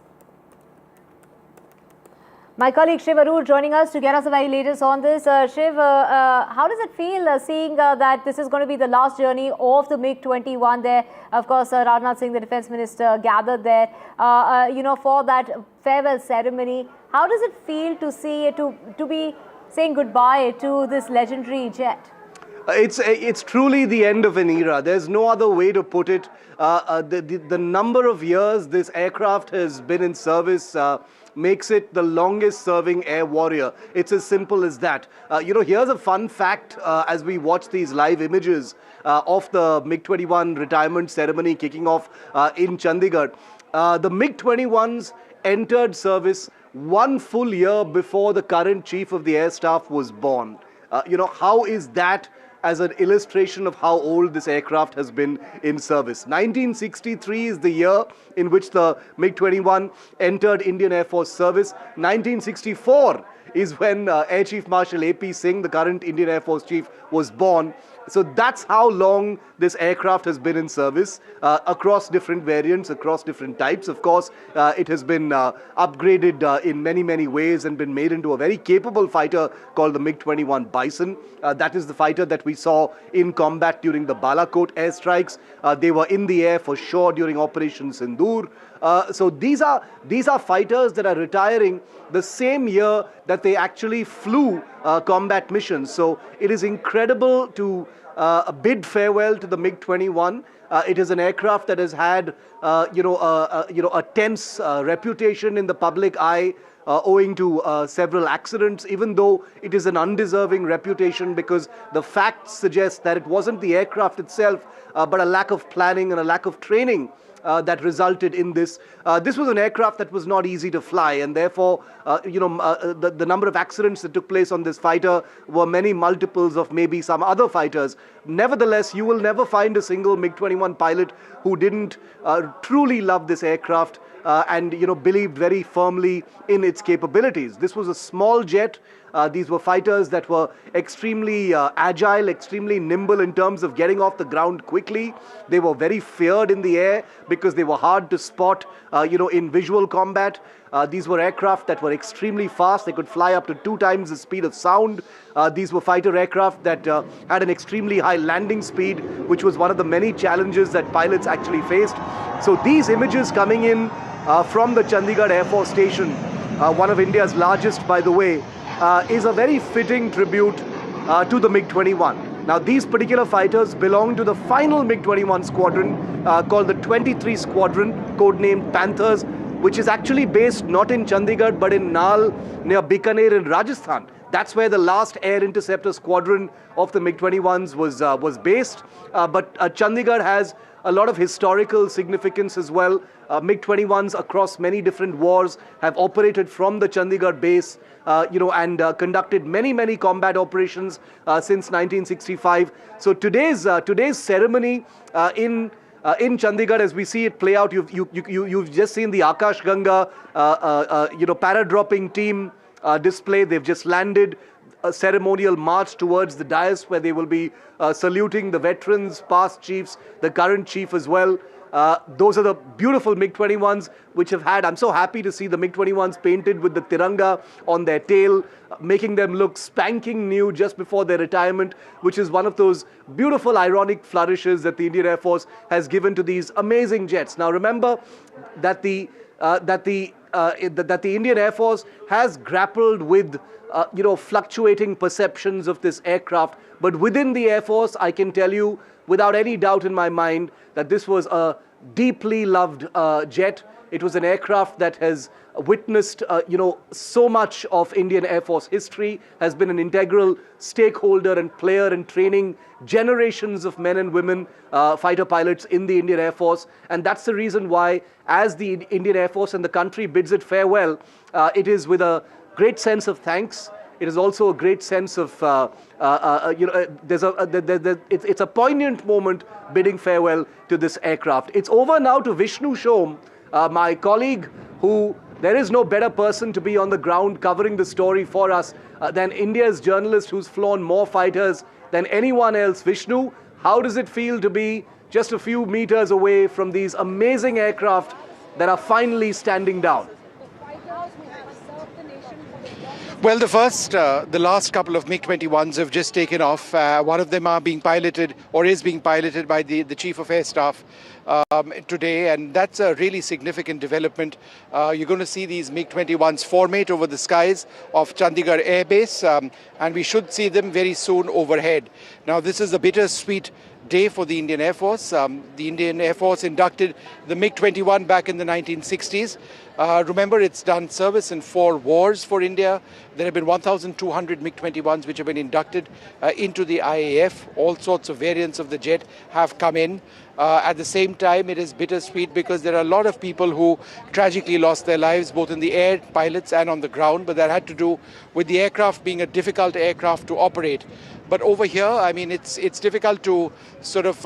My colleague Shiv Arur joining us to get us the very latest on this. Shiv, how does it feel seeing that this is going to be the last journey of the MiG-21 there? Of course, Rajnath Singh, the Defence Minister, gathered there, for that farewell ceremony. How does it feel to see to be saying goodbye to this legendary jet? It's truly the end of an era. There's no other way to put it. The number of years this aircraft has been in service makes it the longest serving air warrior. It's as simple as that. Here's a fun fact as we watch these live images of the MiG-21 retirement ceremony kicking off in Chandigarh. The MiG-21s entered service 1 full year before the current Chief of the Air Staff was born. How is that as an illustration of how old this aircraft has been in service? 1963 is the year in which the MiG-21 entered Indian Air Force service. 1964 is when Air Chief Marshal A.P. Singh, the current Indian Air Force Chief, was born. So that's how long this aircraft has been in service across different variants, across different types. Of course, it has been upgraded in many, many ways and been made into a very capable fighter called the MiG-21 Bison. That is the fighter that we saw in combat during the Balakot airstrikes. They were in the air for sure during Operation Sindoor. So these are fighters that are retiring the same year that they actually flew combat missions. So it is incredible to bid farewell to the MiG-21. It is an aircraft that has had a tense reputation in the public eye owing to several accidents, even though it is an undeserving reputation because the facts suggest that it wasn't the aircraft itself, but a lack of planning and a lack of training that resulted in this. This was an aircraft that was not easy to fly, and therefore, the number of accidents that took place on this fighter were many multiples of maybe some other fighters. Nevertheless, you will never find a single MiG-21 pilot who didn't truly love this aircraft and believed very firmly in its capabilities. This was a small jet. These were fighters that were extremely agile, extremely nimble in terms of getting off the ground quickly. They were very feared in the air because they were hard to spot, in visual combat. These were aircraft that were extremely fast. They could fly up to 2 times the speed of sound. These were fighter aircraft that had an extremely high landing speed, which was one of the many challenges that pilots actually faced. So these images coming in from the Chandigarh Air Force Station, one of India's largest, by the way, is a very fitting tribute to the MiG-21. Now, these particular fighters belong to the final MiG-21 squadron called the 23 Squadron, codenamed Panthers, which is actually based not in Chandigarh but in Nal near Bikaner in Rajasthan. That's where the last air interceptor squadron of the MiG-21s was based. But Chandigarh has a lot of historical significance as well. MiG-21s across many different wars have operated from the Chandigarh base, and conducted many combat operations since 1965. So today's ceremony in Chandigarh, as we see it play out, you've just seen the Akash Ganga, para-dropping team display. They've just landed. A ceremonial march towards the dais where they will be saluting the veterans, past chiefs, the current chief as well. Those are the beautiful MiG-21s which have had, I'm so happy to see the MiG-21s painted with the Tiranga on their tail, making them look spanking new just before their retirement, which is one of those beautiful ironic flourishes that the Indian Air Force has given to these amazing jets. Now remember that the Indian Air Force has grappled with fluctuating perceptions of this aircraft. But within the Air Force, I can tell you without any doubt in my mind that this was a deeply loved jet. It was an aircraft that has witnessed, so much of Indian Air Force history, has been an integral stakeholder and player in training generations of men and women, fighter pilots in the Indian Air Force. And that's the reason why, as the Indian Air Force and the country bids it farewell, it is with a great sense of thanks. It is also a great sense of, it's a poignant moment bidding farewell to this aircraft. It's over now to Vishnu Shom, my colleague, who there is no better person to be on the ground covering the story for us than India's journalist who's flown more fighters than anyone else. Vishnu, how does it feel to be just a few meters away from these amazing aircraft that are finally standing down? Well, the last couple of MiG-21s have just taken off. One of them are being piloted, or is being piloted, by the Chief of Air Staff today, and that's a really significant development. You're going to see these MiG-21s formate over the skies of Chandigarh Air Base, and we should see them very soon overhead. Now, this is a bittersweet day for the Indian Air Force. The Indian Air Force inducted the MiG-21 back in the 1960s. Remember, it's done service in 4 wars for India. There have been 1,200 MiG-21s which have been inducted into the IAF. All sorts of variants of the jet have come in. At the same time, it is bittersweet because there are a lot of people who tragically lost their lives, both in the air, pilots, and on the ground, but that had to do with the aircraft being a difficult aircraft to operate. But over here, I mean, it's difficult to sort of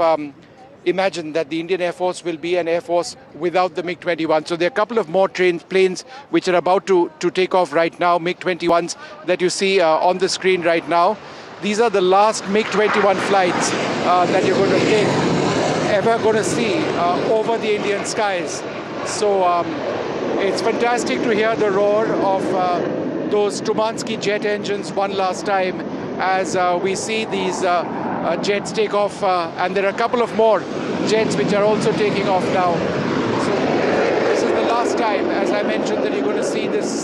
imagine that the Indian Air Force will be an Air Force without the MiG-21. So there are a couple of more planes which are about to take off right now, MiG-21s that you see on the screen right now. These are the last MiG-21 flights that you're going to ever going to see over the Indian skies. So it's fantastic to hear the roar of those Tumansky jet engines one last time as we see these jets take off, and there are a couple of more jets which are also taking off now. So this is the last time, as I mentioned, that you're going to see this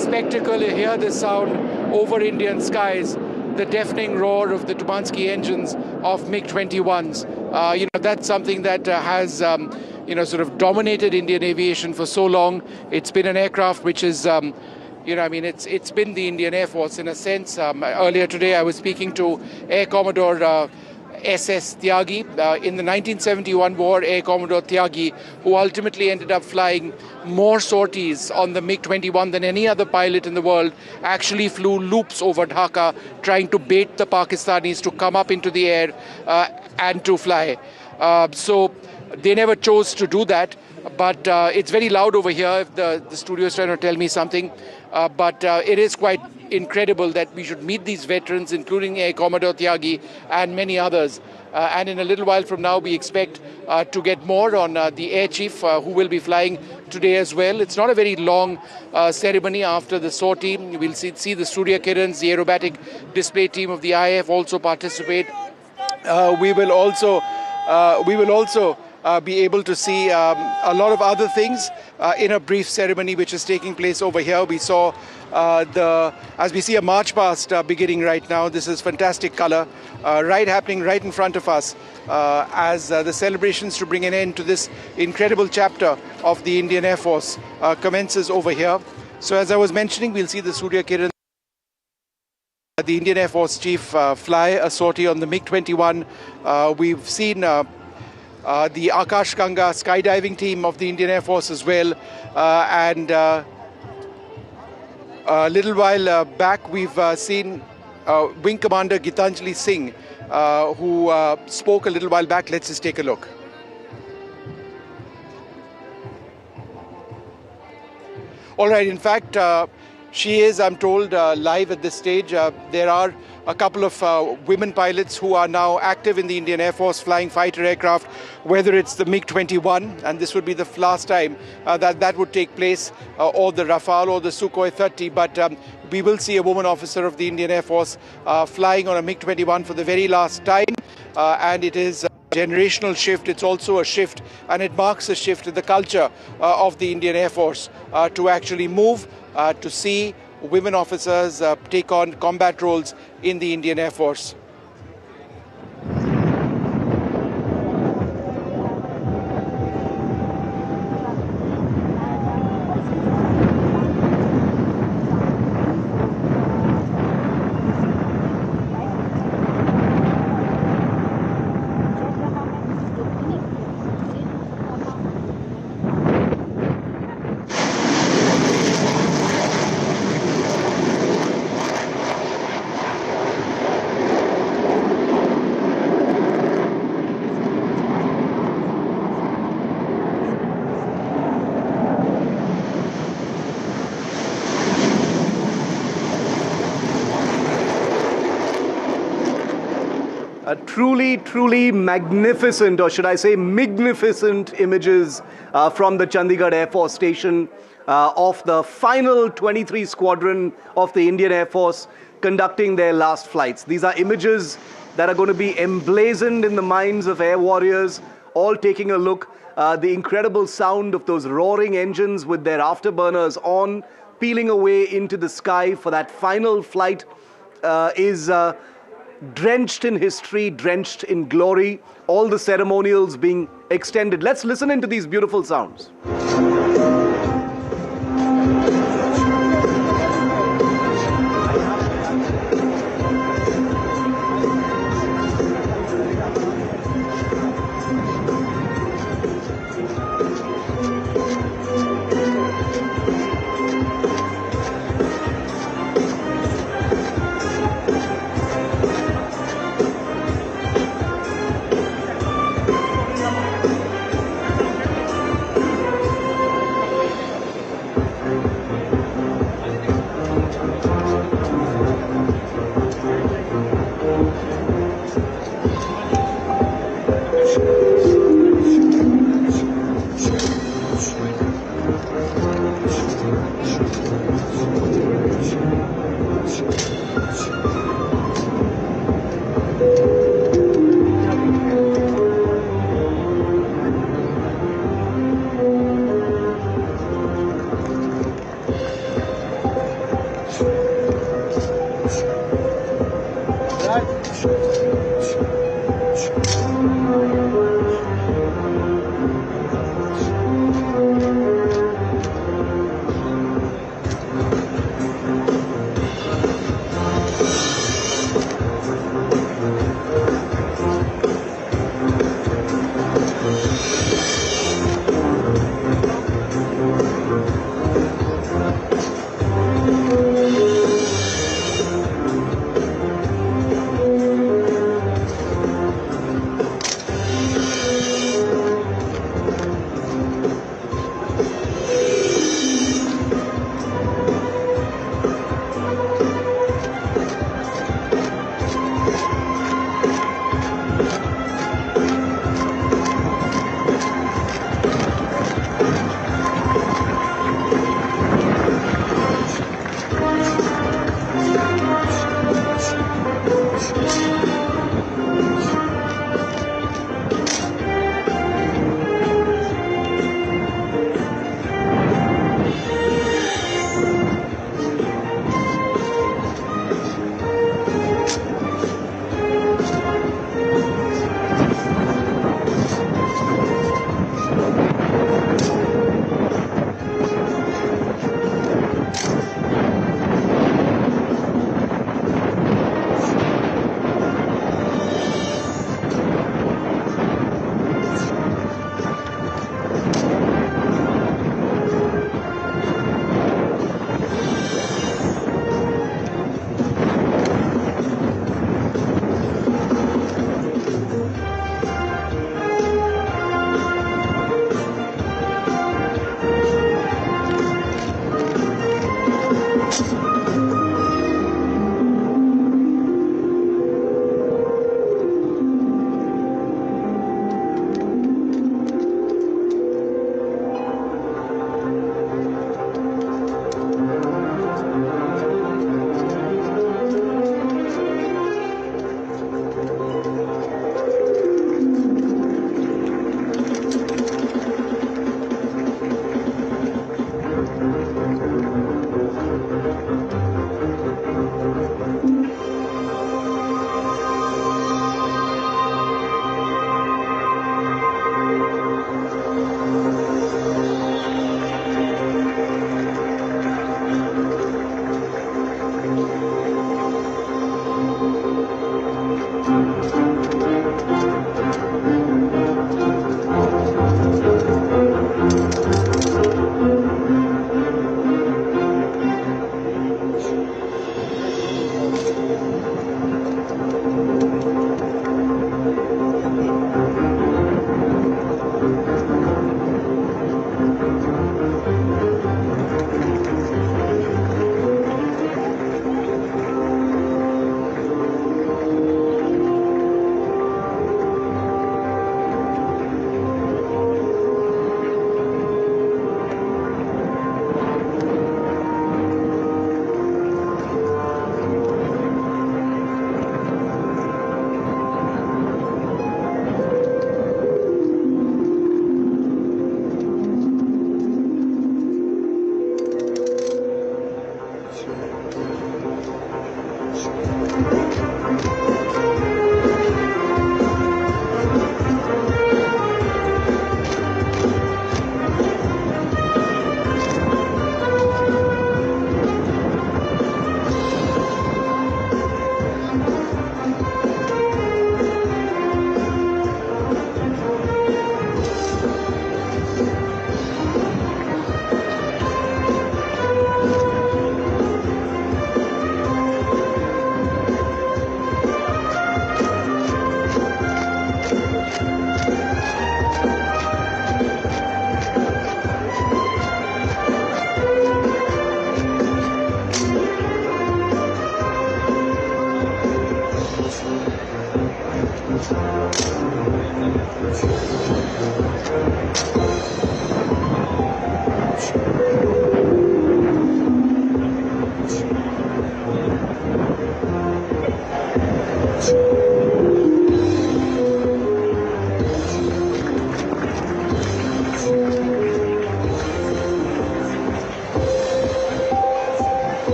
spectacle, hear this sound over Indian skies, the deafening roar of the Tumansky engines of MiG-21s. That's something that has sort of dominated Indian aviation for so long. It's been an aircraft which is it's been the Indian Air Force in a sense. Earlier today I was speaking to Air Commodore SS Tyagi. In the 1971 war, Air Commodore Tyagi, who ultimately ended up flying more sorties on the MiG-21 than any other pilot in the world, actually flew loops over Dhaka, trying to bait the Pakistanis to come up into the air and to fly. So they never chose to do that. But it's very loud over here if the studio is trying to tell me something. But it is quite incredible that we should meet these veterans, including Air Commodore Tyagi and many others. And in a little while from now, we expect to get more on the Air Chief, who will be flying today as well. It's not a very long ceremony after the sortie. We'll see the Surya Kirans, the aerobatic display team of the IAF also participate. We will also be able to see a lot of other things in a brief ceremony which is taking place over here. We saw as we see a march past beginning right now. This is fantastic color, happening right in front of us as the celebrations to bring an end to this incredible chapter of the Indian Air Force commences over here. So as I was mentioning, we'll see the Surya Kiran, the Indian Air Force Chief, fly a sortie on the MiG-21. We've seen the Akash Ganga skydiving team of the Indian Air Force as well. And a little while back, we've seen Wing Commander Gitanjali Singh, who spoke a little while back. Let's just take a look. All right, in fact, she is, I'm told, live at this stage. There are a couple of women pilots who are now active in the Indian Air Force flying fighter aircraft, whether it's the MiG-21, and this would be the last time that would take place, or the Rafale or the Sukhoi 30. But we will see a woman officer of the Indian Air Force flying on a MiG-21 for the very last time. And it is a generational shift. It's also a shift, and it marks a shift in the culture of the Indian Air Force to actually move to see women officers take on combat roles in the Indian Air Force. Truly magnificent, or should I say magnificent images from the Chandigarh Air Force Station of the final 23 Squadron of the Indian Air Force conducting their last flights. These are images that are going to be emblazoned in the minds of air warriors, all taking a look. The incredible sound of those roaring engines with their afterburners on, peeling away into the sky for that final flight is drenched in history, drenched in glory, all the ceremonials being extended. Let's listen into these beautiful sounds.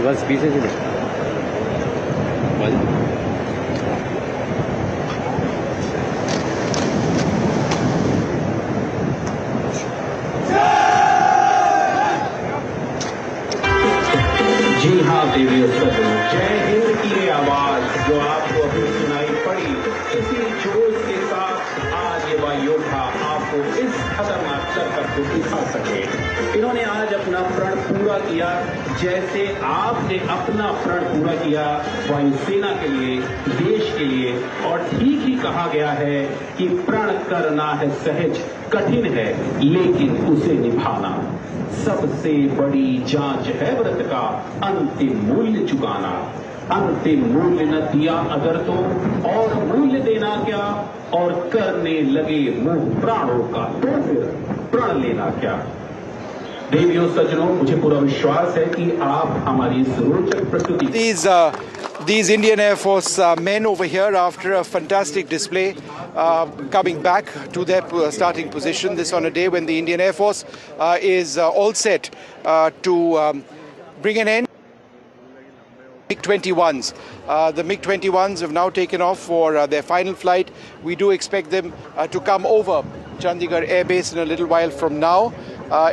बस पीछे से जी हाँ देवी जय हिंद की ये आवाज जो आपको अभी सुनाई पड़ी, इसी जोश के साथ आज ये वायोद्धा आपको इस खतरनाक चक्कर को दिखा सके। इन्होंने आज अपना प्रण पूरा किया, जैसे आपने अपना प्रण पूरा किया वायुसेना के लिए, देश के लिए। और ठीक ही कहा गया है कि प्रण करना है सहज, कठिन है लेकिन उसे निभाना सबसे बड़ी जांच है। व्रत का अंतिम मूल्य चुकाना, अंतिम मूल्य न दिया अगर तो और मूल्य देना क्या, और करने लगे मुंह प्राणों का तो फिर प्रण लेना क्या। देवियों सज्जनों, मुझे पूरा विश्वास है कि आप हमारी इस रोचक प्रस्तुति These Indian Air Force men over here, after a fantastic display, coming back to their starting position. This on a day when the Indian Air Force is all set to bring an end. MiG-21s. The MiG-21s have now taken off for their final flight. We do expect them to come over Chandigarh Air Base in a little while from now.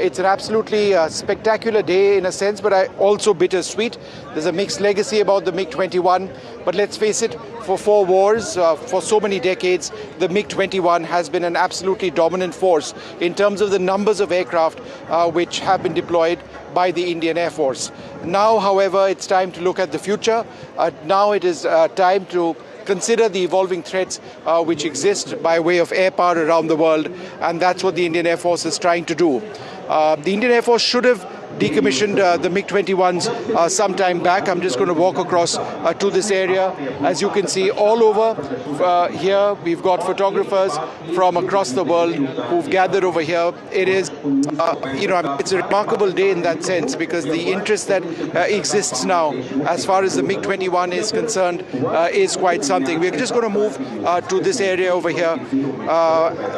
It's an absolutely spectacular day in a sense, but also bittersweet. There's a mixed legacy about the MiG-21, but let's face it, for 4 wars, for so many decades, the MiG-21 has been an absolutely dominant force in terms of the numbers of aircraft which have been deployed by the Indian Air Force. Now, however, it's time to look at the future. Now it is time to consider the evolving threats which exist by way of air power around the world, and that's what the Indian Air Force is trying to do. The Indian Air Force should have decommissioned the MiG-21s some time back. I'm just going to walk across to this area. As you can see, all over here, we've got photographers from across the world who've gathered over here. It is, it's a remarkable day in that sense, because the interest that exists now, as far as the MiG-21 is concerned, is quite something. We're just going to move to this area over here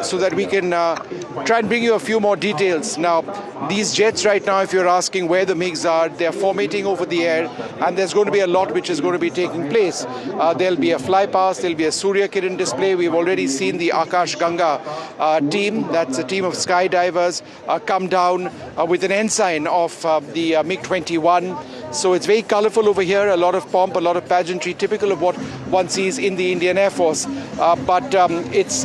so that we can try and bring you a few more details. Now, these jets right now, if you're asking where the MiGs are, they're formating over the air, and there's going to be a lot which is going to be taking place. There'll be a Flypast, there'll be a Surya Kiran display. We've already seen the Akash Ganga team, that's a team of skydivers, come down with an ensign of the MiG-21. So it's very colorful over here, a lot of pomp, a lot of pageantry, typical of what one sees in the Indian Air Force. But it's,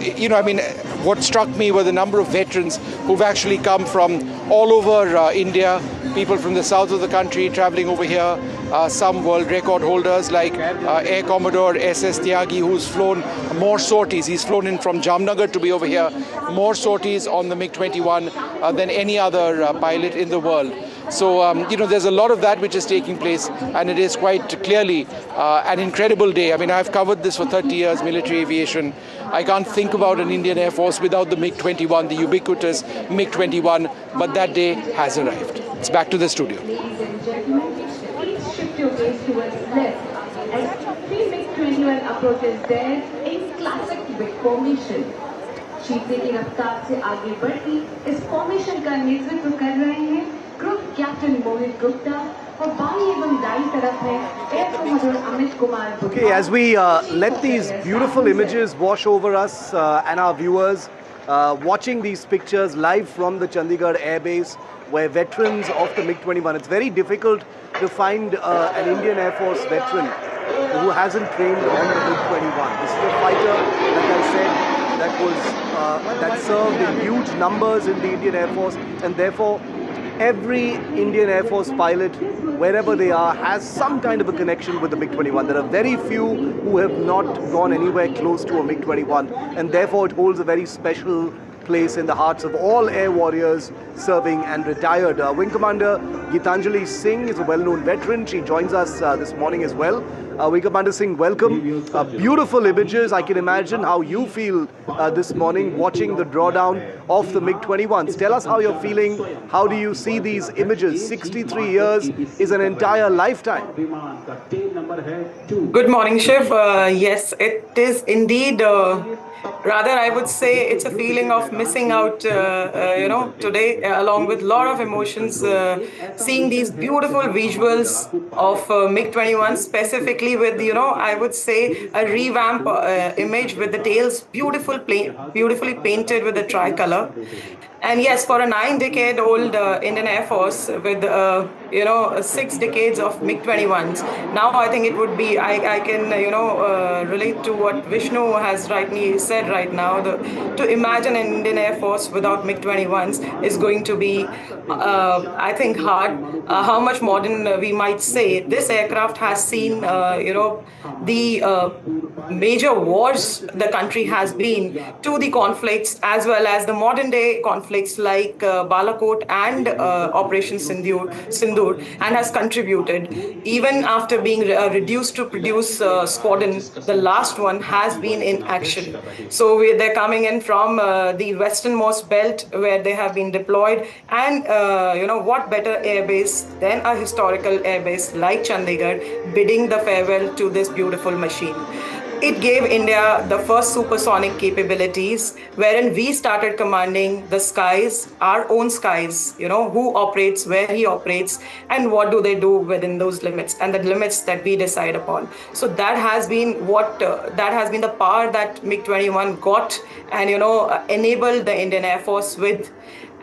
what struck me were the number of veterans who've actually come from all over India, people from the south of the country traveling over here, some world record holders like Air Commodore S.S. Tyagi, who's flown more sorties. He's flown in from Jamnagar to be over here, more sorties on the MiG-21 than any other pilot in the world. So, there's a lot of that which is taking place, and it is quite clearly an incredible day. I mean, I've covered this for 30 years, military aviation. I can't think about an Indian Air Force without the MiG-21, the ubiquitous MiG-21, but that day has arrived. It's back to the studio. Ladies and gentlemen, please shift your gaze towards left as 3 MiG-21 approaches there in classic big formation. शीशे की रफ्तार से आगे बढ़ती इस formation का नेतृत्व कर रहे हैं ग्रुप कैप्टन मोहित गुप्ता और बाई एवं दाई तरफ है air commodore Amit Kumar. Okay, as we let these beautiful images wash over us and our viewers, watching these pictures live from the Chandigarh Air Base, where veterans of the MiG-21, it's very difficult to find an Indian Air Force veteran who hasn't trained on the MiG-21. This is a fighter, like I said, that served in huge numbers in the Indian Air Force, and therefore every Indian Air Force pilot, wherever they are, has some kind of a connection with the MiG-21. There are very few who have not gone anywhere close to a MiG-21, and therefore it holds a very special place in the hearts of all air warriors serving and retired. Wing Commander Gitanjali Singh is a well-known veteran. She joins us this morning as well. Wing Commander Singh, welcome. Beautiful images. I can imagine how you feel this morning watching the drawdown of the MiG-21s. Tell us how you're feeling. How do you see these images? 63 years is an entire lifetime. Good morning, Shiv. Yes, it is indeed. Rather, I would say it's a feeling of missing out, today, along with a lot of emotions, seeing these beautiful visuals of MiG-21, specifically with, I would say a revamp image with the tails beautifully painted with the tricolor. And yes, for a 9-decade-old Indian Air Force with, 6 decades of MiG-21s, now I think it would be, I can, relate to what Vishnu has rightly said right now. To imagine an Indian Air Force without MiG-21s is going to be, I think, hard. How much modern we might say. This aircraft has seen, the major wars the country has been, to the conflicts as well as the modern day conflicts like Balakot and Operation Sindoor, and has contributed. Even after being reduced to produce squadron, the last one has been in action. So they're coming in from the westernmost belt where they have been deployed, and what better airbase than a historical airbase like Chandigarh, bidding the farewell to this beautiful machine. It gave India the first supersonic capabilities, wherein we started commanding the skies, our own skies, who operates, where he operates, and what do they do within those limits, and the limits that we decide upon. So that has been the power that MiG-21 got and, enabled the Indian Air Force with.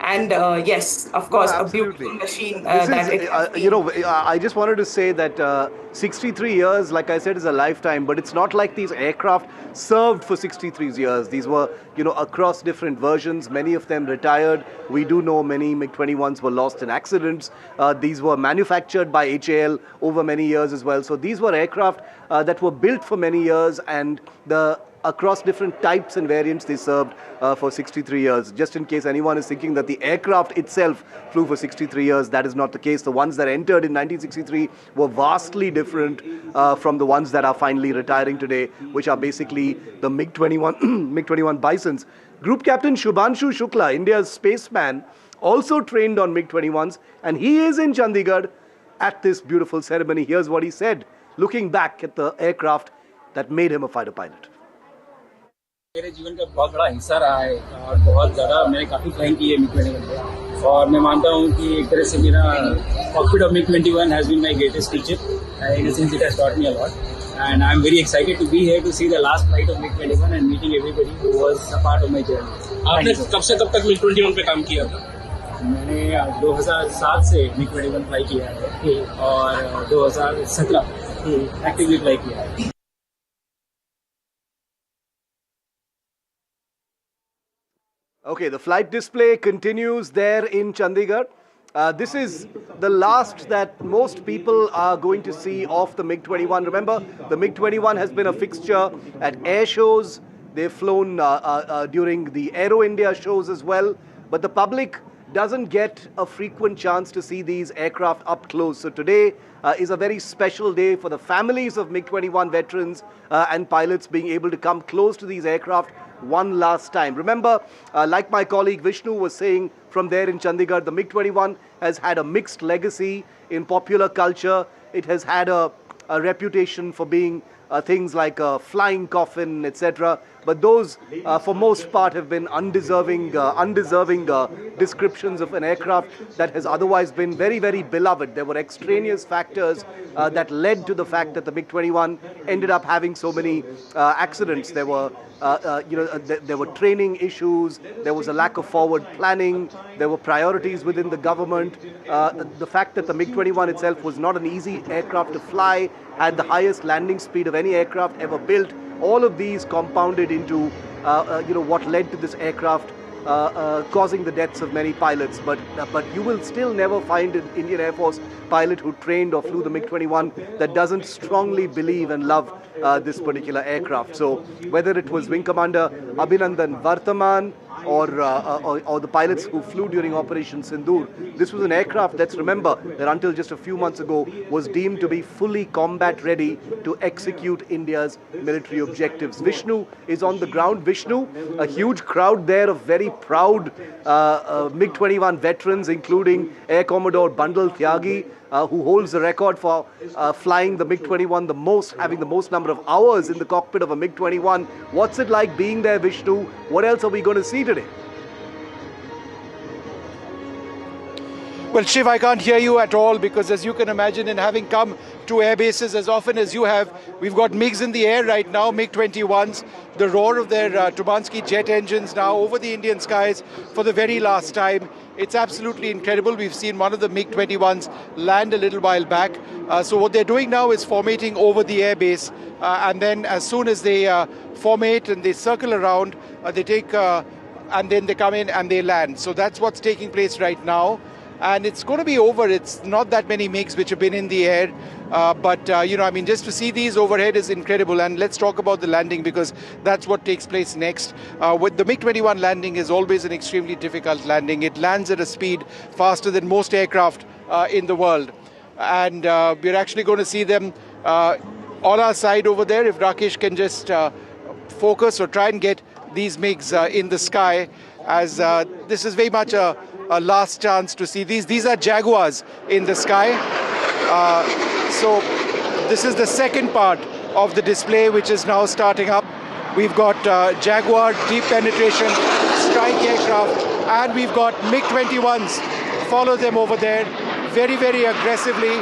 And yes, of course, a beautiful machine. I just wanted to say that 63 years, like I said, is a lifetime, but it's not like these aircraft served for 63 years. These were, across different versions, many of them retired. We do know many MiG-21s were lost in accidents. These were manufactured by HAL over many years as well. So these were aircraft that were built for many years, and across different types and variants they served for 63 years. Just in case anyone is thinking that the aircraft itself flew for 63 years, that is not the case. The ones that entered in 1963 were vastly different from the ones that are finally retiring today, which are basically the MiG-21 Bisons. Group Captain Shubhanshu Shukla, India's spaceman, also trained on MiG-21s, and he is in Chandigarh at this beautiful ceremony. Here's what he said, looking back at the aircraft that made him a fighter pilot. मेरे जीवन का बहुत बड़ा हिस्सा रहा है और बहुत ज़्यादा मैंने काफ़ी फ्लाइंग की है MiG-21 पे, और मैं मानता हूँ कि एक तरह से मेरा cockpit of MiG-21 has been my greatest teacher. In a sense, it has taught me a lot, and I'm very excited to be here to see the last flight of MiG-21 and meeting everybody who was a part of my journey. आपने कब से कब तक MiG-21 पे काम किया था? मैंने 2007 से MiG-21 फ्लाई किया है और 2017 एक्टिवली फ्लाई किया है. Okay, the flight display continues there in Chandigarh. This is the last that most people are going to see of the MiG-21. Remember, the MiG-21 has been a fixture at air shows. They've flown during the Aero India shows as well. But the public doesn't get a frequent chance to see these aircraft up close. So today is a very special day for the families of MiG-21 veterans and pilots being able to come close to these aircraft one last time. Remember, like my colleague Vishnu was saying from there in Chandigarh, the MiG-21 has had a mixed legacy in popular culture. It has had a reputation for being things like a flying coffin, etc. But those, for most part, have been undeserving descriptions of an aircraft that has otherwise been very, very beloved. There were extraneous factors that led to the fact that the MiG-21 ended up having so many accidents. There were, there were training issues. There was a lack of forward planning. There were priorities within the government. The fact that the MiG-21 itself was not an easy aircraft to fly, had the highest landing speed of any aircraft ever built. All of these compounded into, what led to this aircraft causing the deaths of many pilots. But you will still never find an Indian Air Force pilot who trained or flew the MiG-21 that doesn't strongly believe and love this particular aircraft. So whether it was Wing Commander Abhinandan Varthaman, or the pilots who flew during Operation Sindoor. This was an aircraft, let's remember, that until just a few months ago was deemed to be fully combat ready to execute India's military objectives. Vishnu is on the ground. Vishnu, a huge crowd there of very proud MiG-21 veterans, including Air Commodore Bandal Tyagi, who holds the record for flying the MiG-21 the most, having the most number of hours in the cockpit of a MiG-21. What's it like being there, Vishnu? What else are we going to see today? Well, Shiv, I can't hear you at all because, as you can imagine, in having come to air bases as often as you have, we've got MiGs in the air right now, MiG-21s, the roar of their Tubansky jet engines now over the Indian skies for the very last time. It's absolutely incredible. We've seen one of the MiG-21s land a little while back. So what they're doing now is formating over the airbase, and then as soon as they formate and they circle around, they take and then they come in and they land. So that's what's taking place right now. And it's going to be over. It's not that many MiGs which have been in the air. But just to see these overhead is incredible. And let's talk about the landing, because that's what takes place next. With the MiG-21 landing is always an extremely difficult landing. It lands at a speed faster than most aircraft in the world. And we're actually going to see them on our side over there. If Rakesh can just focus or try and get these MiGs in the sky, as this is very much a last chance to see these. These are Jaguars in the sky. So this is the second part of the display, which is now starting up. We've got Jaguar deep penetration strike aircraft, and we've got MiG-21s. Follow them over there very, very aggressively.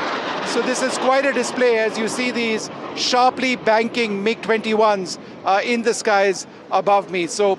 So this is quite a display as you see these sharply banking MiG-21s in the skies above me. So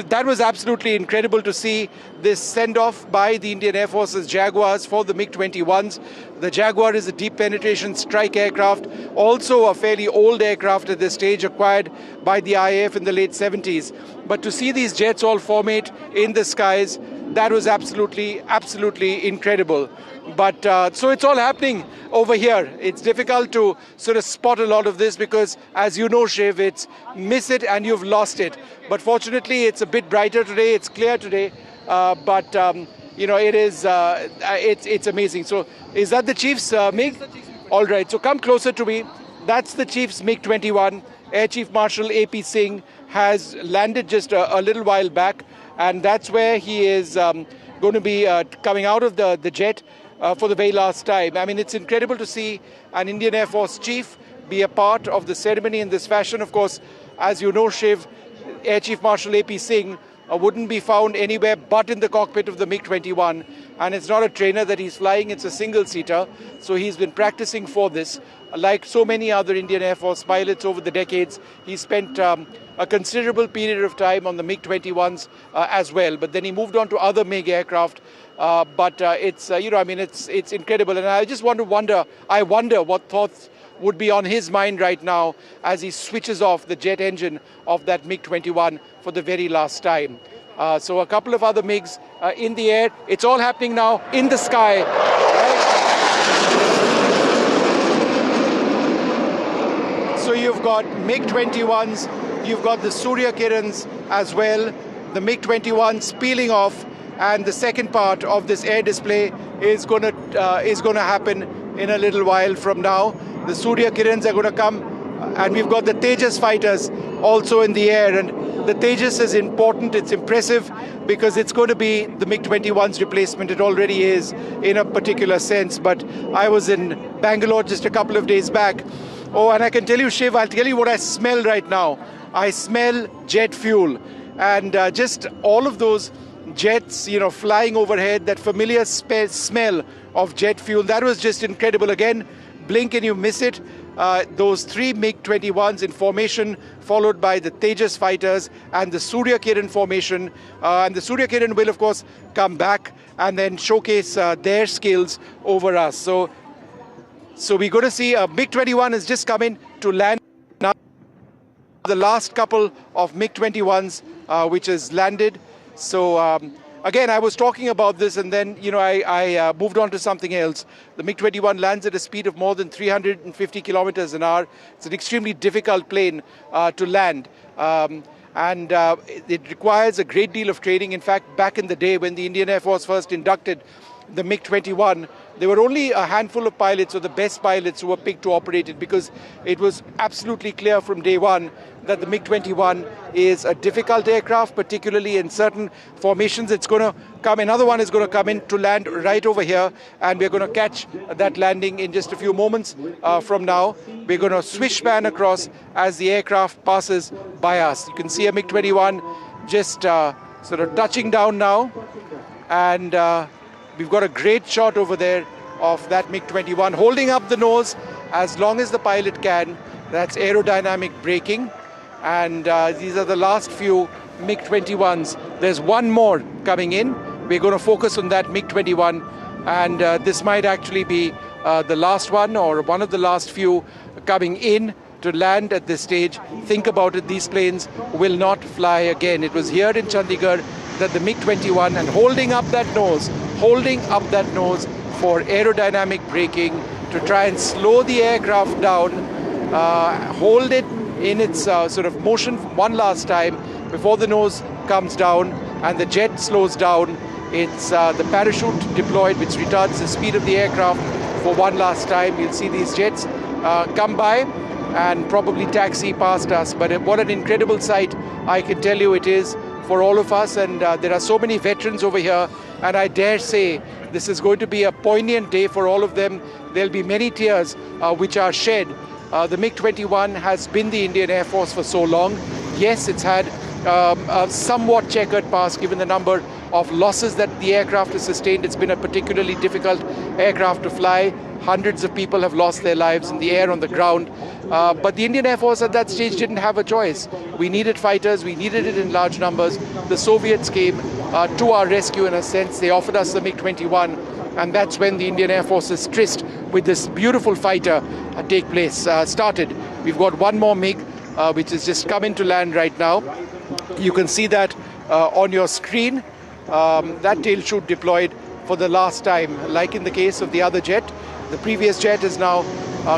that was absolutely incredible to see this send-off by the Indian Air Force's Jaguars for the MiG-21s. The Jaguar is a deep penetration strike aircraft, also a fairly old aircraft at this stage, acquired by the IAF in the late 70s. But to see these jets all formate in the skies, that was absolutely, absolutely incredible. But so it's all happening over here. It's difficult to sort of spot a lot of this because, as you know, Shiv, it's miss it and you've lost it. But fortunately, it's a bit brighter today. It's clear today. It is. It's amazing. So, is that the Chief's MiG? All right. So come closer to me. That's the Chief's MiG-21. Air Chief Marshal A.P. Singh has landed just a little while back, and that's where he is going to be coming out of the jet for the very last time. I mean, it's incredible to see an Indian Air Force chief be a part of the ceremony in this fashion. Of course, as you know, Shiv, Air Chief Marshal A.P. Singh wouldn't be found anywhere but in the cockpit of the MiG-21. And it's not a trainer that he's flying, it's a single-seater. So he's been practicing for this. Like so many other Indian Air Force pilots over the decades, he spent a considerable period of time on the MiG-21s as well. But then he moved on to other MiG aircraft. It's incredible. And I just wonder what thoughts would be on his mind right now as he switches off the jet engine of that MiG-21 for the very last time. So a couple of other MiGs in the air. It's all happening now in the sky. So you've got MiG-21s, you've got the Surya Kirans as well, the MiG-21s peeling off, and the second part of this air display is going to happen in a little while from now. The Surya Kirans are going to come, and we've got the Tejas fighters also in the air. And the Tejas is important, it's impressive, because it's going to be the MiG-21's replacement. It already is in a particular sense. But I was in Bangalore just a couple of days back. Oh, and I can tell you, Shiv, I'll tell you what I smell right now. I smell jet fuel. And just all of those jets, flying overhead, that familiar smell of jet fuel, that was just incredible. Again, blink and you miss it. Those three MiG-21s in formation, followed by the Tejas fighters and the Surya Kiran formation. And the Surya Kiran will, of course, come back and then showcase their skills over us. So we're going to see a MiG-21 has just come in to land now. The last couple of MiG-21s, which has landed. So again, I was talking about this, and then I moved on to something else. The MiG-21 lands at a speed of more than 350 kilometers an hour. It's an extremely difficult plane to land. And it requires a great deal of training. In fact, back in the day when the Indian Air Force first inducted the MiG-21, there were only a handful of pilots, or the best pilots, who were picked to operate it, because it was absolutely clear from day one that the MiG-21 is a difficult aircraft, particularly in certain formations. It's going to come, another one is going to come in to land right over here, and we're going to catch that landing in just a few moments from now. We're going to swish pan across as the aircraft passes by us. You can see a MiG-21 just sort of touching down now, and we've got a great shot over there of that MiG-21 holding up the nose as long as the pilot can. That's aerodynamic braking. And these are the last few MiG-21s. There's one more coming in. We're going to focus on that MiG-21. And this might actually be the last one, or one of the last few coming in to land at this stage. Think about it, these planes will not fly again. It was here in Chandigarh that the MiG-21, and holding up that nose for aerodynamic braking to try and slow the aircraft down, hold it in its sort of motion one last time before the nose comes down and the jet slows down. It's the parachute deployed, which retards the speed of the aircraft for one last time. You'll see these jets come by and probably taxi past us. But what an incredible sight, I can tell you it is for all of us. And there are so many veterans over here, and I dare say this is going to be a poignant day for all of them. There'll be many tears which are shed. The MiG-21 has been the Indian Air Force for so long. Yes, it's had a somewhat checkered past given the number of losses that the aircraft has sustained. It's been a particularly difficult aircraft to fly. Hundreds of people have lost their lives in the air, on the ground. But the Indian Air Force at that stage didn't have a choice. We needed fighters, we needed it in large numbers. The Soviets came to our rescue in a sense. They offered us the MiG-21. And that's when the Indian Air Force's tryst with this beautiful fighter started. We've got one more MiG, which has just come into land right now. You can see that on your screen. That tail chute deployed for the last time, like in the case of the other jet. The previous jet has now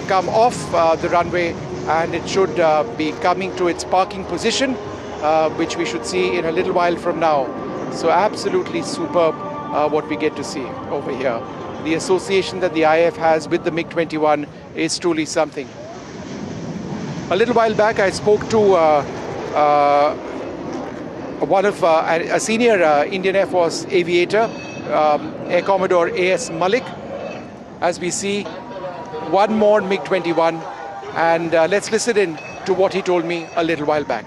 come off the runway, and it should be coming to its parking position, which we should see in a little while from now. So absolutely superb what we get to see over here. The association that the IAF has with the MiG-21 is truly something. A little while back, I spoke to a senior Indian Air Force aviator, Air Commodore A.S. Malik. As we see one more MiG-21, and let's listen in to what he told me a little while back.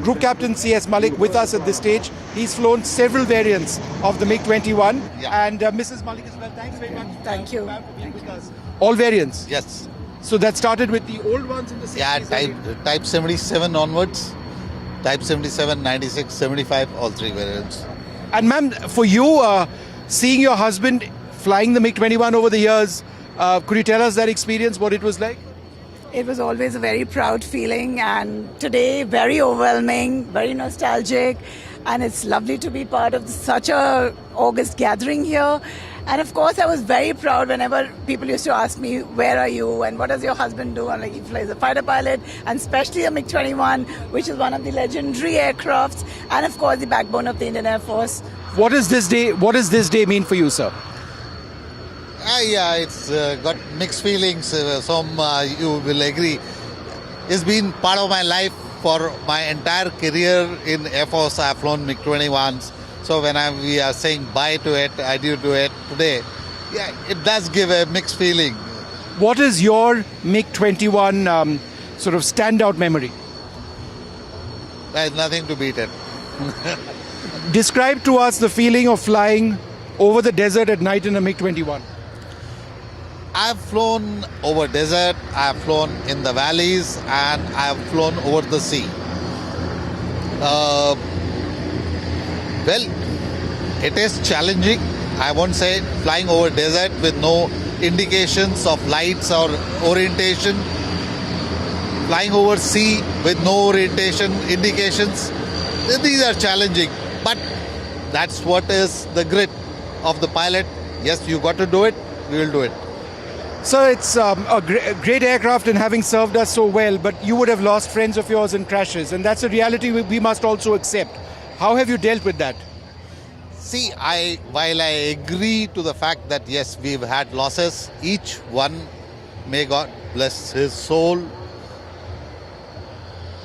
Group Captain C.S. Malik with us at this stage. He's flown several variants of the MiG-21. Yeah. And Mrs. Malik as well, thanks very much. Thank you. For being with us. All variants? Yes. So that started with the old ones in the 60s? Yeah, type 77 onwards. Type 77, 96, 75, all three variants. And ma'am, for you, seeing your husband flying the MiG-21 over the years, could you tell us that experience, what it was like? It was always a very proud feeling, and today very overwhelming, very nostalgic, and it's lovely to be part of such a August gathering here. And of course, I was very proud whenever people used to ask me, where are you and what does your husband do? I'm like, he flies a fighter pilot, and especially a MiG-21, which is one of the legendary aircrafts, and of course the backbone of the Indian Air Force. What does this day mean for you, sir? Yeah, it's got mixed feelings. Some you will agree. It's been part of my life for my entire career in Air Force. I've flown MiG-21s. So when we are saying bye to it, adieu to it today, yeah, it does give a mixed feeling. What is your MiG-21 sort of standout memory? There's nothing to beat it. Describe to us the feeling of flying over the desert at night in a MiG-21. I've flown over desert, I've flown in the valleys, and I've flown over the sea. Well, it is challenging. I won't say flying over desert with no indications of lights or orientation. Flying over sea with no orientation indications. These are challenging, but that's what is the grit of the pilot. Yes, you got to do it, we will do it. So it's a great aircraft and having served us so well, but you would have lost friends of yours in crashes, and that's a reality we must also accept. How have you dealt with that? See, while I agree to the fact that yes, we've had losses, each one, may God bless his soul,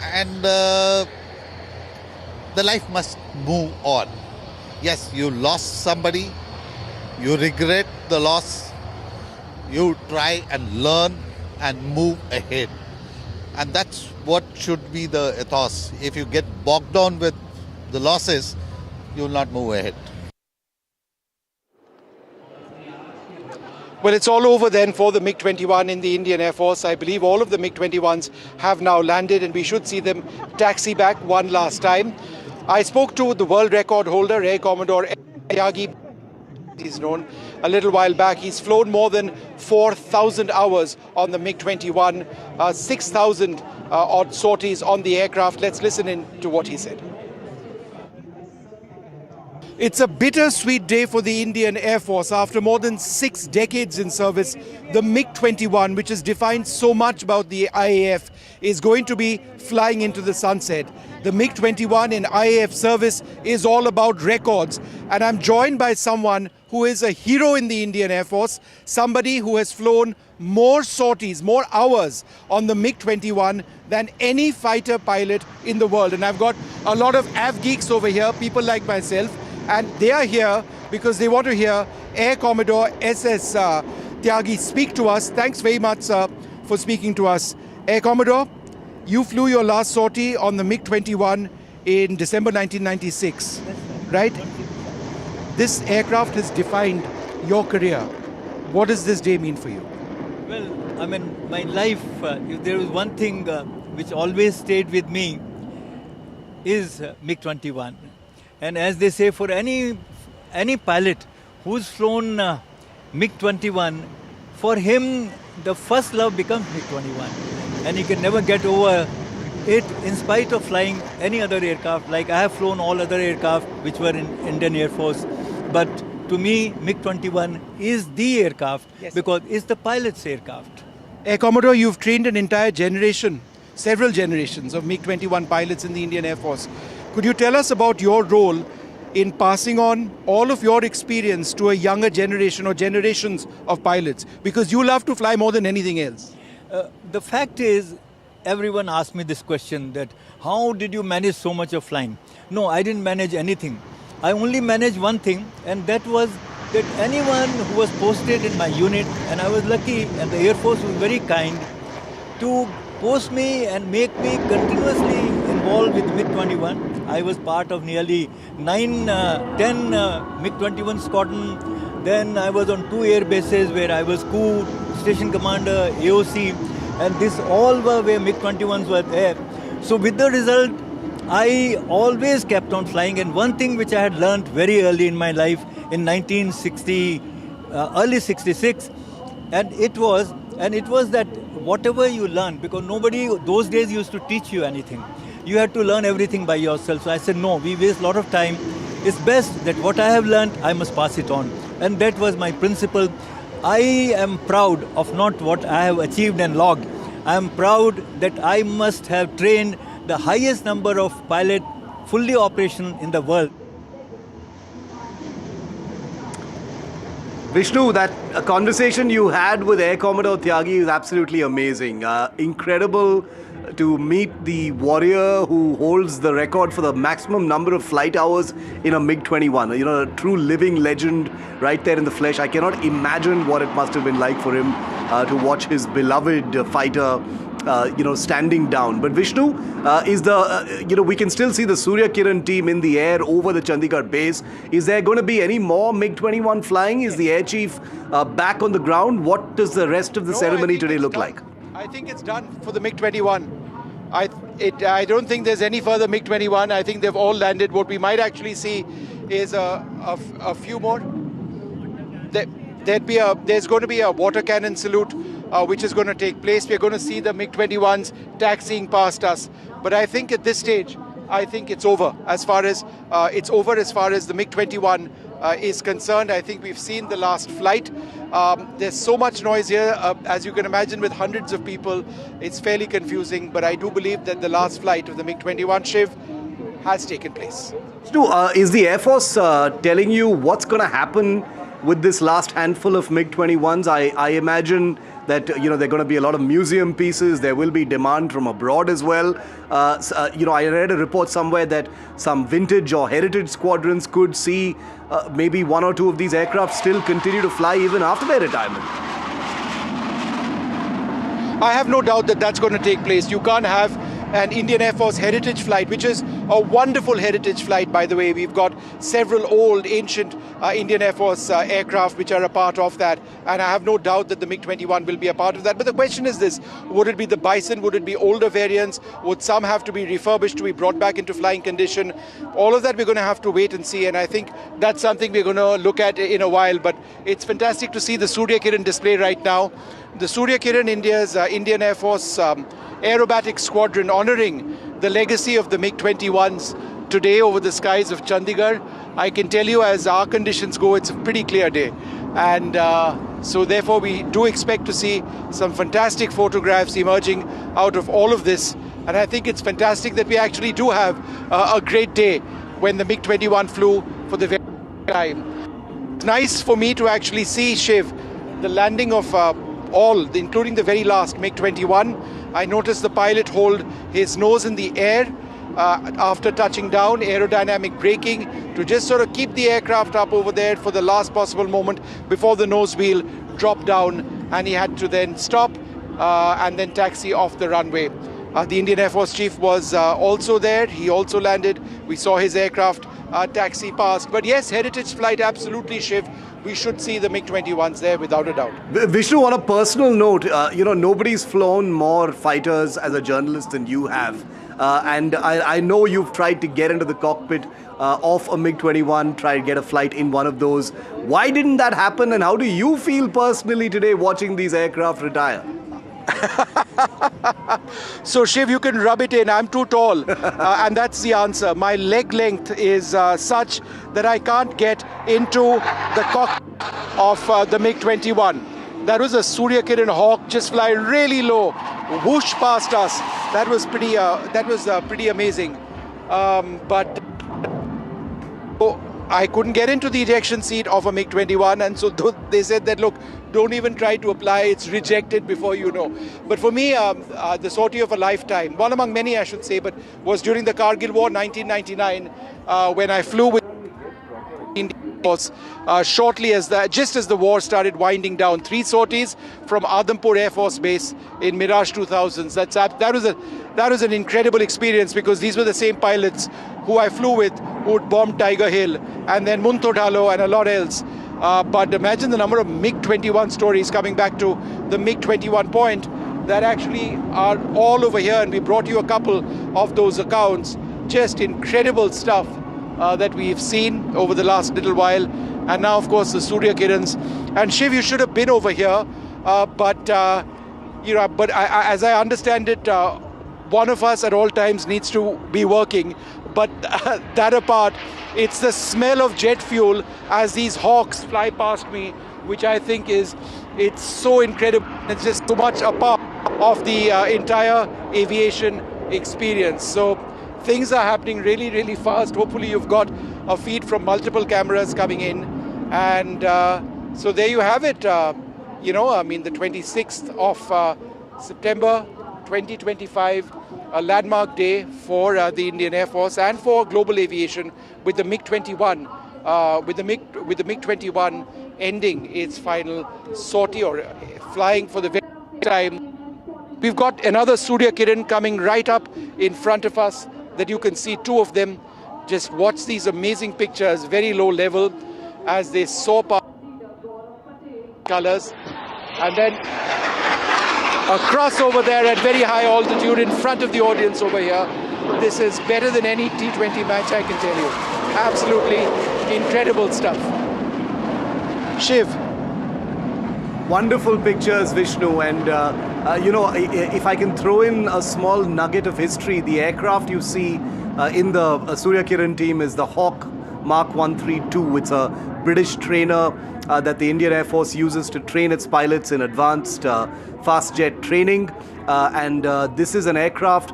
and the life must move on. Yes, you lost somebody, you regret the loss, you try and learn and move ahead. And that's what should be the ethos. If you get bogged down with the losses, you will not move ahead. Well, it's all over then for the MiG-21 in the Indian Air Force. I believe all of the MiG-21s have now landed, and we should see them taxi back one last time. I spoke to the world record holder, Air Commodore Tyagi, he's known, a little while back. He's flown more than 4,000 hours on the MiG-21, 6,000 odd sorties on the aircraft. Let's listen in to what he said. It's a bittersweet day for the Indian Air Force. After more than 6 decades in service, the MiG-21, which has defined so much about the IAF, is going to be flying into the sunset. The MiG-21 in IAF service is all about records. And I'm joined by someone who is a hero in the Indian Air Force, somebody who has flown more sorties, more hours on the MiG-21 than any fighter pilot in the world. And I've got a lot of AV geeks over here, people like myself, and they are here because they want to hear Air Commodore SS Tyagi speak to us. Thanks very much, sir, for speaking to us. Air Commodore, you flew your last sortie on the MiG-21 in December 1996, right? This aircraft has defined your career. What does this day mean for you? Well, I mean, my life, if there was one thing which always stayed with me, is MiG-21. And as they say, for any pilot who's flown MiG-21, for him, the first love becomes MiG-21. And he can never get over it in spite of flying any other aircraft. Like I have flown all other aircraft which were in Indian Air Force. But to me, MiG-21 is the aircraft because it's the pilot's aircraft. Air Commodore, you've trained an entire generation, several generations of MiG-21 pilots in the Indian Air Force. Could you tell us about your role in passing on all of your experience to a younger generation or generations of pilots? Because you love to fly more than anything else. The fact is, everyone asked me this question that how did you manage so much of flying? No, I didn't manage anything. I only managed one thing, and that was that anyone who was posted in my unit, and I was lucky and the Air Force was very kind to post me and make me continuously involved with MiG-21. I was part of nearly 10 MiG-21 squadron. Then I was on 2 air bases where I was crew, station commander, AOC, and this all were where MiG-21s were there. So with the result, I always kept on flying. And one thing which I had learned very early in my life in 1960, early 66, and it was that whatever you learn, because nobody those days used to teach you anything. You had to learn everything by yourself. So I said, no, we waste a lot of time. It's best that what I have learned, I must pass it on. And that was my principle. I am proud of not what I have achieved and logged. I am proud that I must have trained the highest number of pilots fully operational in the world. Vishnu, that conversation you had with Air Commodore Tyagi is absolutely amazing. Incredible to meet the warrior who holds the record for the maximum number of flight hours in a MiG-21. You know, a true living legend right there in the flesh. I cannot imagine what it must have been like for him to watch his beloved fighter standing down. But Vishnu, we can still see the Surya Kiran team in the air over the Chandigarh base. Is there going to be any more MiG-21 flying? Is the air chief back on the ground? What does the rest of the ceremony today look like? I think it's done for the MiG-21. I don't think there's any further MiG-21. I think they've all landed. What we might actually see is a few more. There's going to be a water cannon salute which is going to take place. We're going to see the MiG-21s taxiing past us. But I think at this stage, I think it's over as far as the MiG-21 is concerned. I think we've seen the last flight. There's so much noise here, as you can imagine, with hundreds of people. It's fairly confusing, but I do believe that the last flight of the MiG-21 Shiv has taken place. Is the Air Force telling you what's going to happen with this last handful of MiG-21s? I imagine that there are going to be a lot of museum pieces. There will be demand from abroad as well. I read a report somewhere that some vintage or heritage squadrons could see maybe one or two of these aircraft still continue to fly even after their retirement. I have no doubt that that's going to take place. You can't have an Indian Air Force heritage flight, which is a wonderful heritage flight, by the way. We've got several old, ancient Indian Air Force aircraft which are a part of that, and I have no doubt that the MiG-21 will be a part of that. But the question is this: would it be the Bison? Would it be older variants? Would some have to be refurbished to be brought back into flying condition? All of that we're going to have to wait and see, and I think that's something we're going to look at in a while. But it's fantastic to see the Surya Kiran display right now. The Surya Kiran, India's Indian Air Force aerobatic squadron, honouring the legacy of the MiG-21s today over the skies of Chandigarh. I can tell you, as our conditions go, it's a pretty clear day. And so therefore we do expect to see some fantastic photographs emerging out of all of this. And I think it's fantastic that we actually do have a great day when the MiG-21 flew for the very first time. It's nice for me to actually see, Shiv, the landing of all, including the very last MiG-21. I noticed the pilot hold his nose in the air after touching down, aerodynamic braking, to just sort of keep the aircraft up over there for the last possible moment before the nose wheel dropped down, and he had to then stop and then taxi off the runway. The Indian Air Force Chief was also there. He also landed. We saw his aircraft taxi past. But yes, heritage flight, absolutely, Shiv. We should see the MiG-21s there without a doubt. Vishnu, on a personal note, nobody's flown more fighters as a journalist than you have. And I know you've tried to get into the cockpit of a MiG-21, try to get a flight in one of those. Why didn't that happen, and how do you feel personally today watching these aircraft retire? So Shiv, you can rub it in. I'm too tall, and that's the answer. My leg length is such that I can't get into the cockpit of the MiG-21. That was a Surya Kiran Hawk, just fly really low, whoosh past us. That was pretty amazing. But I couldn't get into the ejection seat of a MiG-21, and so they said that, look, don't even try to apply, it's rejected before you know. But for me, the sortie of a lifetime, one among many I should say, but was during the Kargil War 1999, when I flew with Indian Force shortly just as the war started winding down. 3 sorties from Adampur Air Force Base in Mirage 2000s. That was an incredible experience, because these were the same pilots who I flew with, who would bomb Tiger Hill and then Munto Dhalo and a lot else. But imagine the number of MiG-21 stories, coming back to the MiG-21 point, that actually are all over here, and we brought you a couple of those accounts. Just incredible stuff that we've seen over the last little while. And now, of course, the Surya Kirans. And Shiv, you should have been over here, but as I understand it, one of us at all times needs to be working. But that apart, it's the smell of jet fuel as these Hawks fly past me, which I think it's so incredible. It's just so much a part of the entire aviation experience. So things are happening really, really fast. Hopefully you've got a feed from multiple cameras coming in. And so there you have it. The 26th of September 2025, a landmark day for the Indian Air Force and for global aviation, with the MiG-21, with the MiG-21 ending its final sortie, or flying for the very first time. We've got another Surya Kiran coming right up in front of us, that you can see 2 of them. Just watch these amazing pictures, very low level, as they soar past colors, and then across over there at very high altitude in front of the audience over here. This is better than any T20 match, I can tell you. Absolutely incredible stuff. Shiv. Wonderful pictures, Vishnu. And, if I can throw in a small nugget of history, the aircraft you see in the Surya Kiran team is the Hawk Mark 132. It's a British trainer that the Indian Air Force uses to train its pilots in advanced fast jet training. This is an aircraft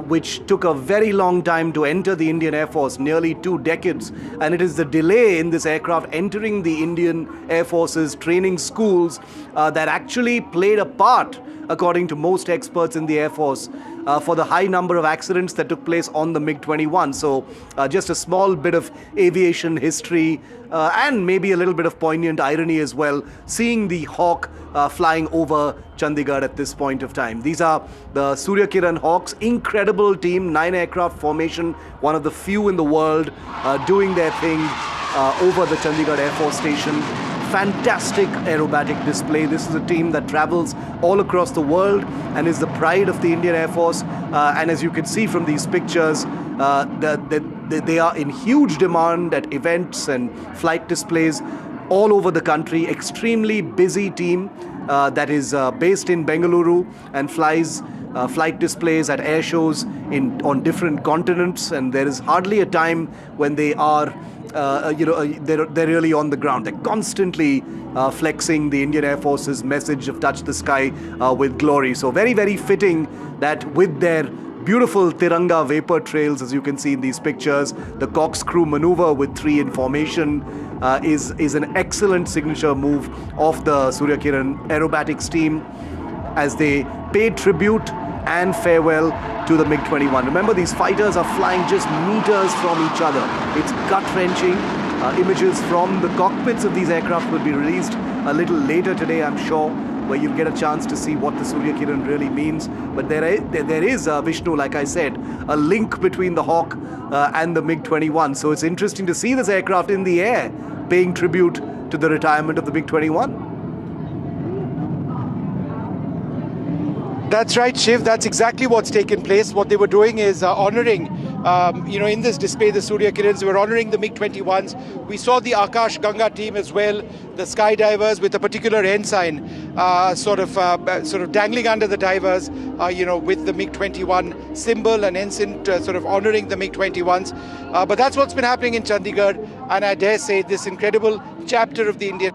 which took a very long time to enter the Indian Air Force, nearly 2 decades. And it is the delay in this aircraft entering the Indian Air Force's training schools that actually played a part, according to most experts in the Air Force, for the high number of accidents that took place on the MiG-21. So just a small bit of aviation history and maybe a little bit of poignant irony as well, seeing the Hawk flying over Chandigarh at this point of time. These are the Surya Kiran Hawks, incredible team, 9 aircraft formation, one of the few in the world doing their thing over the Chandigarh Air Force Station. Fantastic aerobatic display. This is a team that travels all across the world and is the pride of the Indian Air Force. And as you can see from these pictures, they are in huge demand at events and flight displays all over the country. Extremely busy team that is based in Bengaluru and flies flight displays at air shows on different continents. And there is hardly a time when they are they're really on the ground. They're constantly flexing the Indian Air Force's message of touch the sky with glory. So very, very fitting that with their beautiful Tiranga vapor trails, as you can see in these pictures, the corkscrew maneuver with 3 in formation is an excellent signature move of the Surya Kiran aerobatics team as they pay tribute and farewell to the MiG-21. Remember, these fighters are flying just meters from each other. It's gut-wrenching. Images from the cockpits of these aircraft will be released a little later today, I'm sure, where you'll get a chance to see what the Surya Kiran really means. But there is Vishnu, like I said, a link between the Hawk and the MiG-21. So it's interesting to see this aircraft in the air paying tribute to the retirement of the MiG-21. That's right, Shiv. That's exactly what's taken place. What they were doing is honoring, in this display, the Surya Kirans, they were honoring the MiG-21s. We saw the Akash Ganga team as well, the skydivers with a particular ensign, sort of dangling under the divers, with the MiG-21 symbol and ensign, sort of honoring the MiG-21s. But that's what's been happening in Chandigarh, and I dare say this incredible chapter of the Indian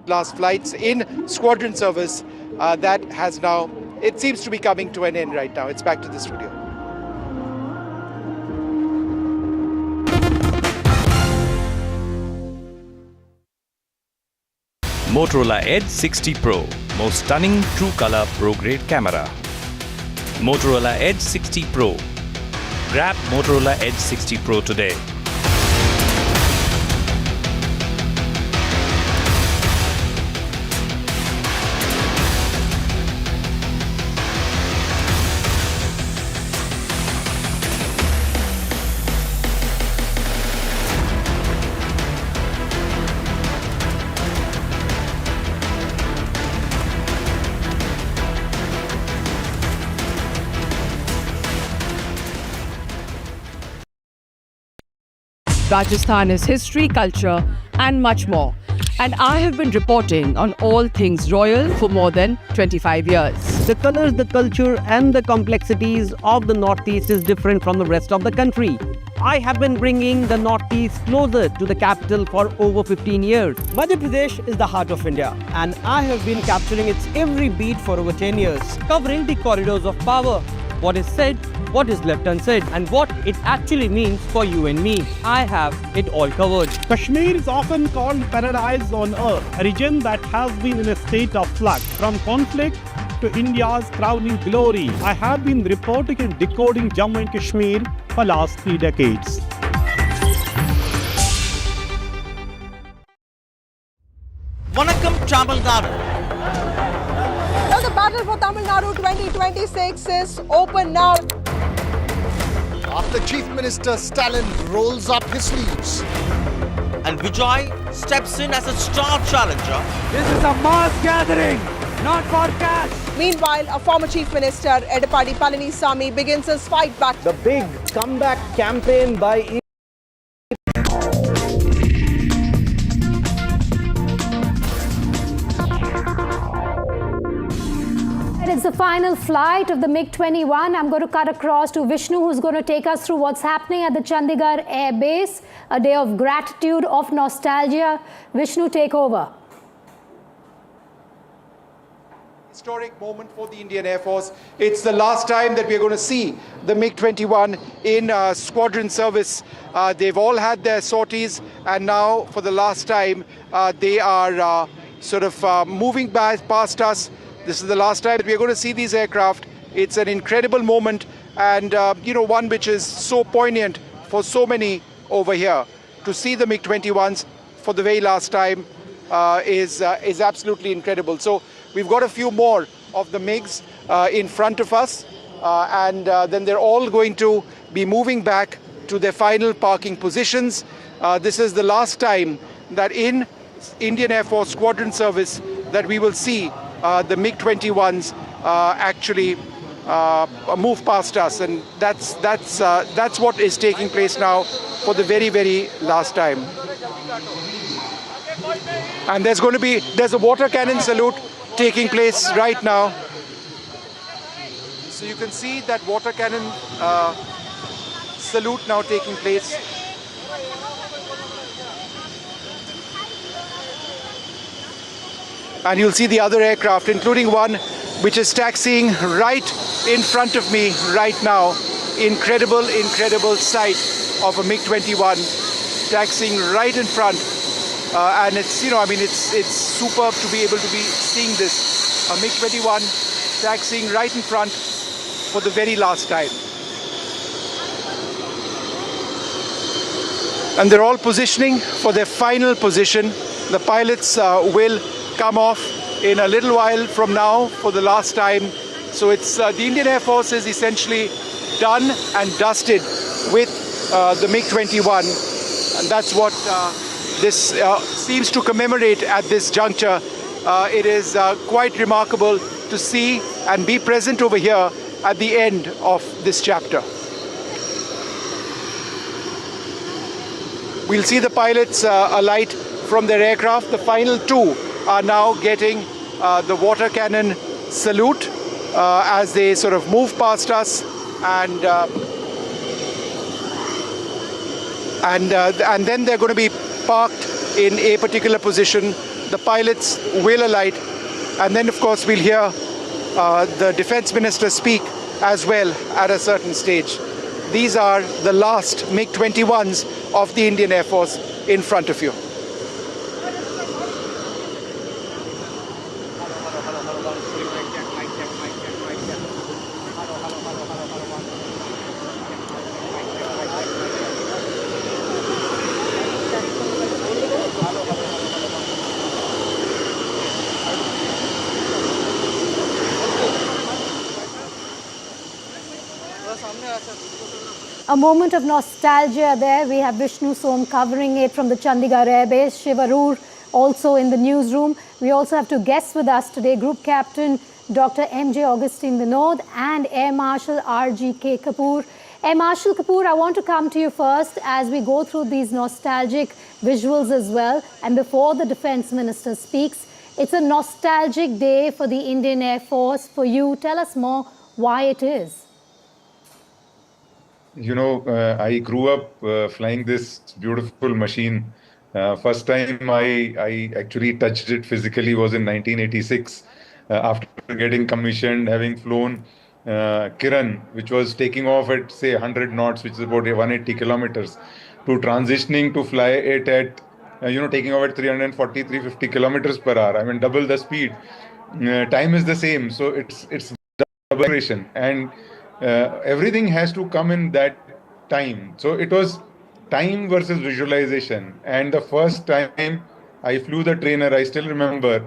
last flights in squadron service. That has now, it seems to be coming to an end right now. It's back to the studio. Motorola Edge 60 Pro, most stunning true color pro grade camera. Motorola Edge 60 Pro. Grab Motorola Edge 60 Pro today. Rajasthan is history, culture, and much more. And I have been reporting on all things royal for more than 25 years. The colors, the culture, and the complexities of the Northeast is different from the rest of the country. I have been bringing the Northeast closer to the capital for over 15 years. Madhya Pradesh is the heart of India, and I have been capturing its every beat for over 10 years, covering the corridors of power, what is said, what is left unsaid, and what it actually means for you and me. I have it all covered. Kashmir is often called paradise on earth, a region that has been in a state of flux. From conflict to India's crowning glory, I have been reporting and decoding Jammu and Kashmir for last 3 decades. Vanakkam Tamil Nadu. Now the battle for Tamil Nadu 2026 is open now. After Chief Minister Stalin rolls up his sleeves and Vijay steps in as a star challenger. This is a mass gathering, not for cash. Meanwhile, a former Chief Minister, Edappadi Palanisamy, begins his fight back. The big comeback campaign by It's the the final flight of the MiG-21. I'm going to cut across to Vishnu, who's going to take us through what's happening at the Chandigarh Air Base, a day of gratitude, of nostalgia. Vishnu, take over. Historic moment for the Indian Air Force. It's the last time that we're going to see the MiG-21 in squadron service. They've all had their sorties, and now for the last time they are moving past us. This is the last time that we're going to see these aircraft. It's an incredible moment, and one which is so poignant for so many over here. To see the MiG-21s for the very last time is absolutely incredible. So we've got a few more of the MiGs in front of us, and then they're all going to be moving back to their final parking positions. This is the last time that in Indian Air Force squadron service that we will see the MiG-21s actually move past us, and that's what is taking place now for the very, very last time. And there's a water cannon salute taking place right now. So you can see that water cannon salute now taking place. And you'll see the other aircraft, including one which is taxiing right in front of me right now. Incredible, incredible sight of a MiG-21 taxiing right in front. And it's, it's superb to be able to be seeing this. A MiG-21 taxiing right in front for the very last time. And they're all positioning for their final position. The pilots will come off in a little while from now for the last time. So it's the Indian Air Force is essentially done and dusted with the MiG-21. And that's what this seems to commemorate at this juncture. It is quite remarkable to see and be present over here at the end of this chapter. We'll see the pilots alight from their aircraft. The final two are now getting the water cannon salute as they sort of move past us, and then they're going to be parked in a particular position. The pilots will alight, and then of course we'll hear the Defence Minister speak as well at a certain stage. These are the last MiG-21s of the Indian Air Force in front of you. A moment of nostalgia there. We have Vishnu Som covering it from the Chandigarh Air Base. Shivarur also in the newsroom. We also have two guests with us today, Group Captain Dr. M.J. Augustine Vinod and Air Marshal R.G.K. Kapoor. Air Marshal Kapoor, I want to come to you first as we go through these nostalgic visuals as well. And before the Defence Minister speaks, it's a nostalgic day for the Indian Air Force. For you, tell us more why it is. I grew up flying this beautiful machine. First time I actually touched it physically was in 1986. After getting commissioned, having flown Kiran, which was taking off at say 100 knots, which is about 180 kilometers, to transitioning to fly it at, taking off at 340, 350 kilometers per hour. I mean, double the speed. Time is the same, so it's double acceleration, and everything has to come in that time. So it was time versus visualization. And the first time I flew the trainer, I still remember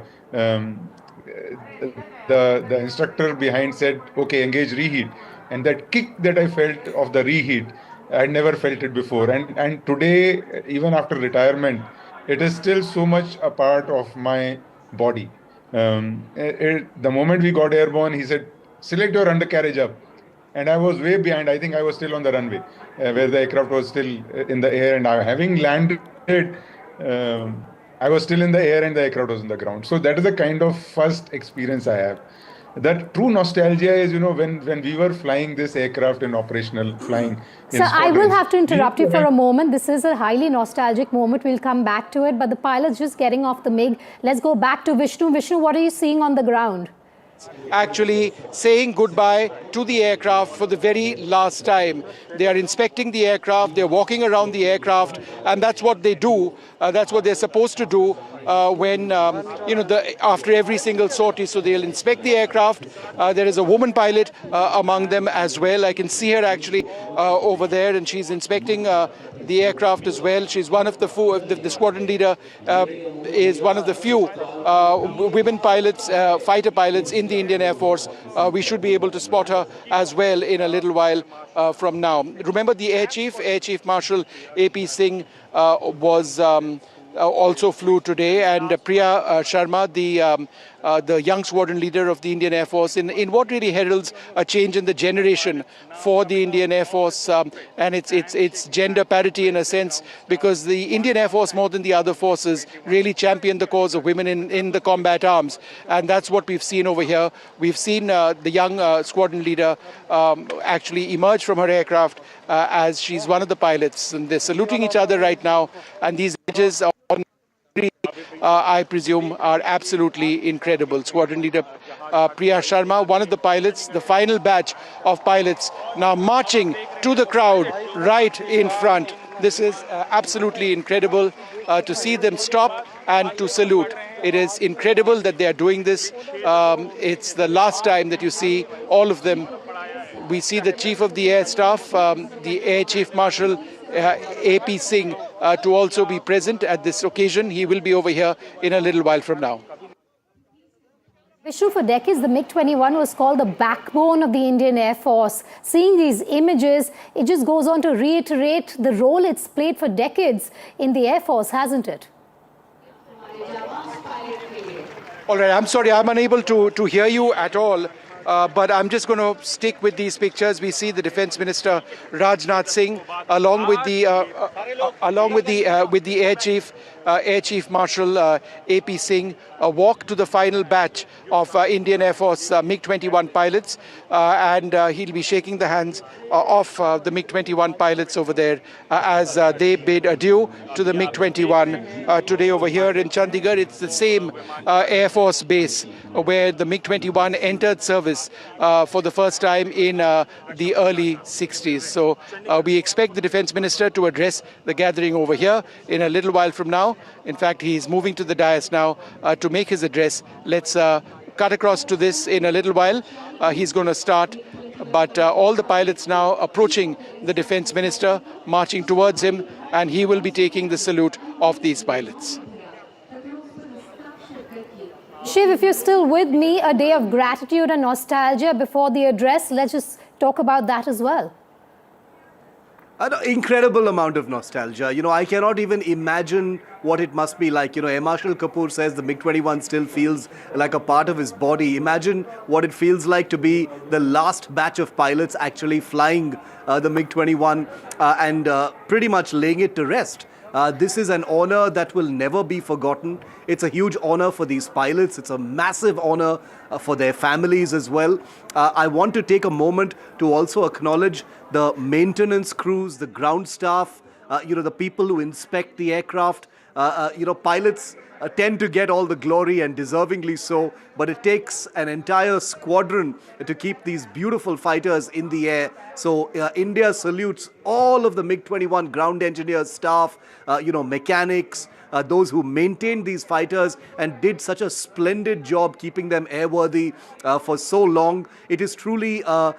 the instructor behind said, okay, engage reheat. And that kick that I felt of the reheat, I'd never felt it before. And today, even after retirement, it is still so much a part of my body. The moment we got airborne, he said, select your undercarriage up. And I was way behind. I think I was still on the runway where the aircraft was still in the air, and having landed, I was still in the air and the aircraft was on the ground. So that is the kind of first experience I have. that true nostalgia is, when we were flying this aircraft in operational flying. So I will have to interrupt you for a moment. This is a highly nostalgic moment. We'll come back to it. But the pilot's just getting off the MiG. Let's go back to Vishnu. Vishnu, what are you seeing on the ground? Actually saying goodbye to the aircraft for the very last time. They are inspecting the aircraft, they're walking around the aircraft, and that's what they do. That's what they're supposed to do when, after every single sortie. So they'll inspect the aircraft. There is a woman pilot among them as well. I can see her actually over there, and she's inspecting the aircraft as well. She's one of the squadron leader is one of the few women pilots, fighter pilots in the Indian Air Force. We should be able to spot her as well in a little while from now. Remember the Air Chief Marshal AP Singh was also flew today, and Priya Sharma, the young squadron leader of the Indian Air Force, in what really heralds a change in the generation for the Indian Air Force, and it's gender parity in a sense, because the Indian Air Force, more than the other forces, really championed the cause of women in the combat arms, and that's what we've seen over here. We've seen the young squadron leader actually emerge from her aircraft as she's one of the pilots, and they're saluting each other right now, and these images I presume are absolutely incredible. Squadron leader Priya Sharma, one of the pilots, the final batch of pilots, now marching to the crowd right in front. This is absolutely incredible to see them stop and to salute. It is incredible that they are doing this. It's the last time that you see all of them. We see the Chief of the Air Staff, the Air Chief Marshal AP Singh, to also be present at this occasion. He will be over here in a little while from now. Vishnu, for decades, the MiG-21 was called the backbone of the Indian Air Force. Seeing these images, it just goes on to reiterate the role it's played for decades in the Air Force, hasn't it? All right, I'm sorry, I'm unable to hear you at all. But I'm just going to stick with these pictures. We see the Defence Minister Rajnath Singh, along with the Air Chief Marshal AP Singh, walk to the final batch of Indian Air Force MiG-21 pilots, and he'll be shaking the hands of the MiG-21 pilots over there as they bid adieu to the MiG-21 today over here in Chandigarh. It's the same Air Force base where the MiG-21 entered service for the first time in the early 60s. So we expect the Defence Minister to address the gathering over here in a little while from now. In fact, he's moving to the dais now to make his address. Let's cut across to this in a little while. He's going to start. But all the pilots now approaching the Defence Minister, marching towards him, and he will be taking the salute of these pilots. Shiv, if you're still with me, a day of gratitude and nostalgia before the address. Let's just talk about that as well. An incredible amount of nostalgia. I cannot even imagine what it must be like. Air Marshal Kapoor says the MiG-21 still feels like a part of his body. Imagine what it feels like to be the last batch of pilots actually flying the MiG-21 and pretty much laying it to rest. This is an honor that will never be forgotten. It's a huge honor for these pilots. It's a massive honor for their families as well. I want to take a moment to also acknowledge the maintenance crews, the ground staff, the people who inspect the aircraft. Pilots tend to get all the glory, and deservingly so, but it takes an entire squadron to keep these beautiful fighters in the air. So India salutes all of the MiG-21 ground engineers, staff, mechanics, those who maintained these fighters and did such a splendid job keeping them airworthy for so long. It is truly a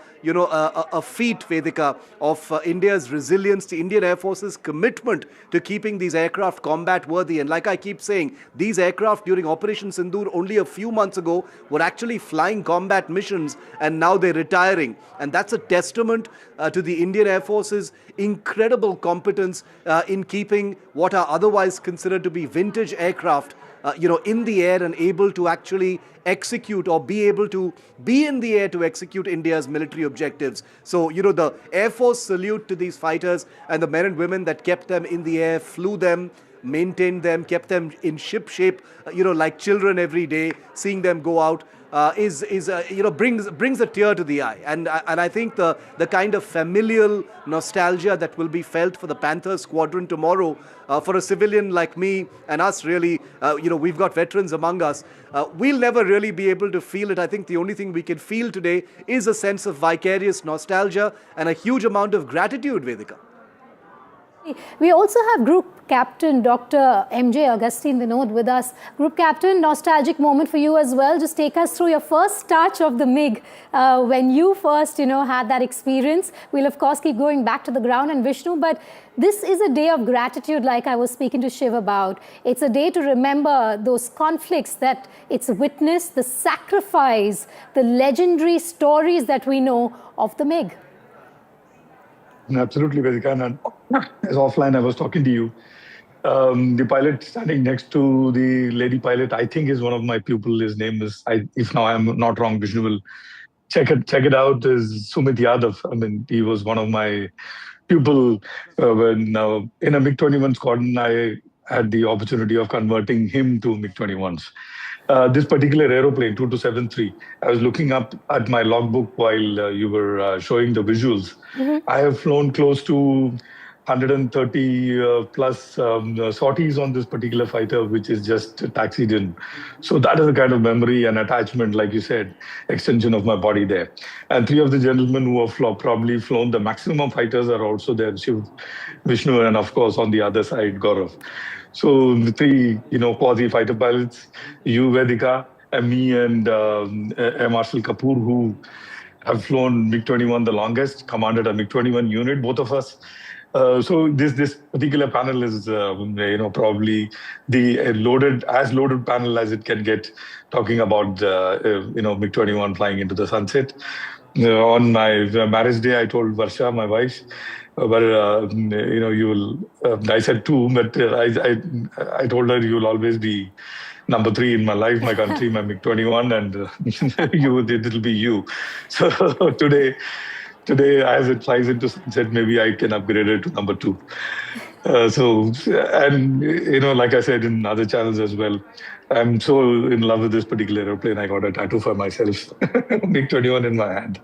feat, Vedika, of India's resilience, the Indian Air Force's commitment to keeping these aircraft combat worthy. And like I keep saying, these aircraft during Operation Sindoor only a few months ago were actually flying combat missions, and now they're retiring. And that's a testament to the Indian Air Force's incredible competence in keeping what are otherwise considered to be vintage aircraft in the air and able to actually execute or be able to be in the air to execute India's military objectives. So, the Air Force salute to these fighters and the men and women that kept them in the air, flew them, maintained them, kept them in ship shape, like children every day, seeing them go out. Brings a tear to the eye, and I think the kind of familial nostalgia that will be felt for the Panther Squadron tomorrow, for a civilian like me and us, really, we've got veterans among us. We'll never really be able to feel it. I think the only thing we can feel today is a sense of vicarious nostalgia and a huge amount of gratitude, Vedika. We also have Group Captain Dr. M.J. Augustine Vinod with us. Group Captain, nostalgic moment for you as well. Just take us through your first touch of the MiG when you first, had that experience. We'll, of course, keep going back to the ground and Vishnu, but this is a day of gratitude like I was speaking to Shiv about. It's a day to remember those conflicts that it's witnessed, the sacrifice, the legendary stories that we know of the MiG. Absolutely, Vedika. And as offline, I was talking to you. The pilot standing next to the lady pilot, I think, is one of my pupils. His name is, if now I'm not wrong, Vishnu will check it out, is Sumit Yadav. I mean, he was one of my pupils when in a MiG-21 squadron, I had the opportunity of converting him to MiG-21s. This particular aeroplane, 2273, I was looking up at my logbook while you were showing the visuals. I have flown close to 130 plus sorties on this particular fighter, which is just taxied in. So that is a kind of memory and attachment, like you said, extension of my body there. And three of the gentlemen who have probably flown the maximum fighters are also there, Shiv, Vishnu, and of course on the other side, Gaurav. So the three, quasi fighter pilots, you, Vedika, and me, and Air Marshal Kapoor, who have flown MiG-21 the longest, commanded a MiG-21 unit, both of us. So this particular panel is, probably the loaded panel as it can get, talking about, MiG-21 flying into the sunset. On my marriage day, I told Varsha, my wife, but you will. I said two, but I told her you will always be number 3 in my life, my country, my MiG-21, and it'll be you. So today, as it flies into sunset, maybe I can upgrade it to number 2. Like I said in other channels as well, I'm so in love with this particular airplane. I got a tattoo for myself, MiG-21 in my hand,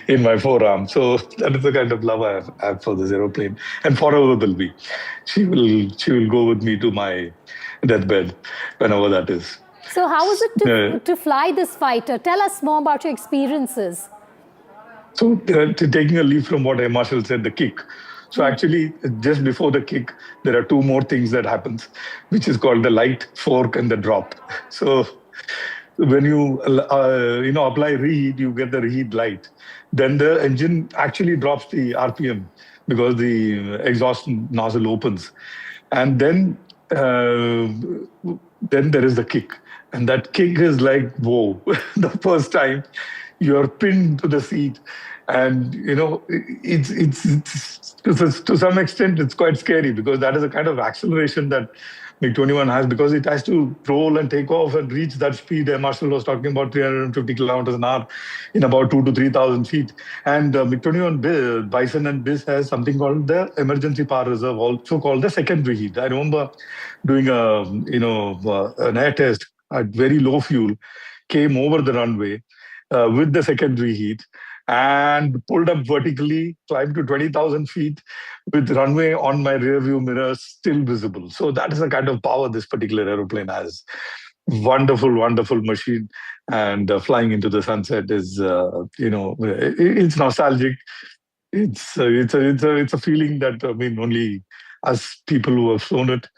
in my forearm. So that is the kind of love I have for this airplane, and forever will be. She will go with me to my deathbed, whenever that is. So how was it to fly this fighter? Tell us more about your experiences. So taking a leaf from what Air Marshal said, the kick. So actually, just before the kick, there are 2 more things that happens, which is called the light, fork, and the drop. So when you apply reheat, you get the reheat light. Then the engine actually drops the RPM because the exhaust nozzle opens, and then there is the kick, and that kick is like, whoa! The first time you're pinned to the seat, and it's to some extent it's quite scary, because that is a kind of acceleration that MiG-21 has, because it has to roll and take off and reach that speed. Air Marshal was talking about 350 kilometers an hour in about 2,000 to 3,000 feet. And MiG-21 Bison and BIS has something called the emergency power reserve, also called the secondary heat. I remember doing an air test at very low fuel, came over the runway with the secondary heat, and pulled up vertically, climbed to 20,000 feet with runway on my rear view mirror still visible. So that is the kind of power this particular aeroplane has. Wonderful, wonderful machine. And flying into the sunset is, it's nostalgic. It's a feeling that, only us people who have flown it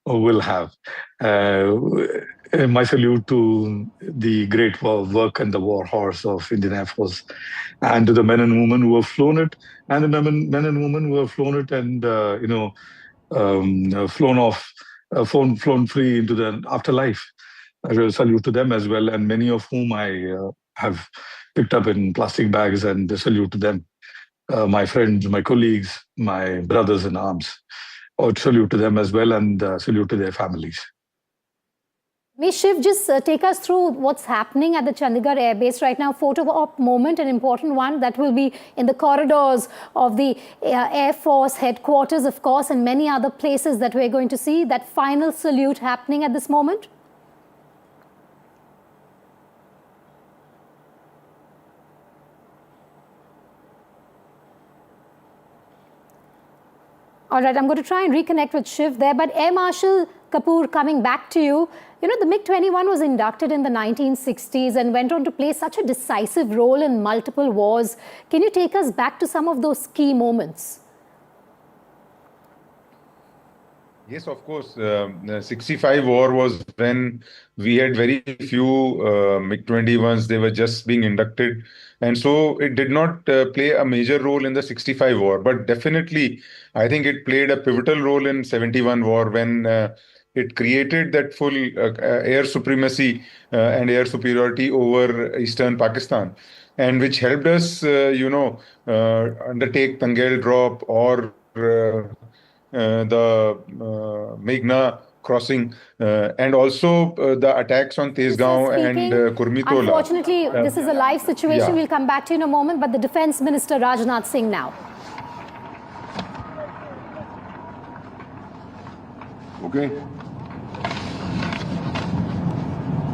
will have. My salute to the great work and the warhorse of Indian Air Force, and to the men and women who have flown it, and the men and women who have flown it and flown free into the afterlife. I will salute to them as well, and many of whom I have picked up in plastic bags, and salute to them. My friends, my colleagues, my brothers in arms. I salute to them as well, and salute to their families. May Shiv just take us through what's happening at the Chandigarh Air Base right now? Photo op moment, an important one that will be in the corridors of the Air Force headquarters, of course, and many other places that we're going to see. That final salute happening at this moment. All right, I'm going to try and reconnect with Shiv there, but Air Marshal Kapoor, coming back to you, you know, the MiG-21 was inducted in the 1960s and went on to play such a decisive role in multiple wars. Can you take us back to some of those key moments? Yes, of course. The 65 war was when we had very few MiG-21s. They were just being inducted. And so it did not play a major role in the 65 war. But definitely, I think it played a pivotal role in 71 war when it created that full air supremacy and air superiority over eastern Pakistan, and which helped us, undertake Tangail drop or the Meghna crossing, and also the attacks on Tezgaon and Kurmitola. Unfortunately, this is a live situation. Yeah. We'll come back to you in a moment, but the Defence Minister Rajnath Singh now. Okay.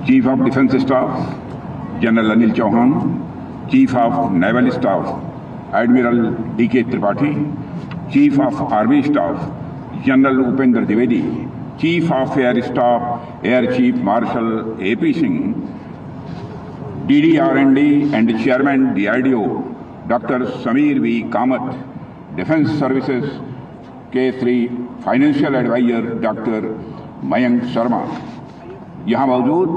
Chief of Defence Staff, General Anil Chauhan, Chief of Naval Staff, Admiral D.K. Tripathi, Chief of Army Staff, General Upendra Dwivedi, Chief of Air Staff, Air Chief Marshal A.P. Singh, DDR&D and Chairman DRDO, Dr. Samir V. Kamath, Defence Services K3 Financial Advisor Dr. Mayank Sharma, यहाँ मौजूद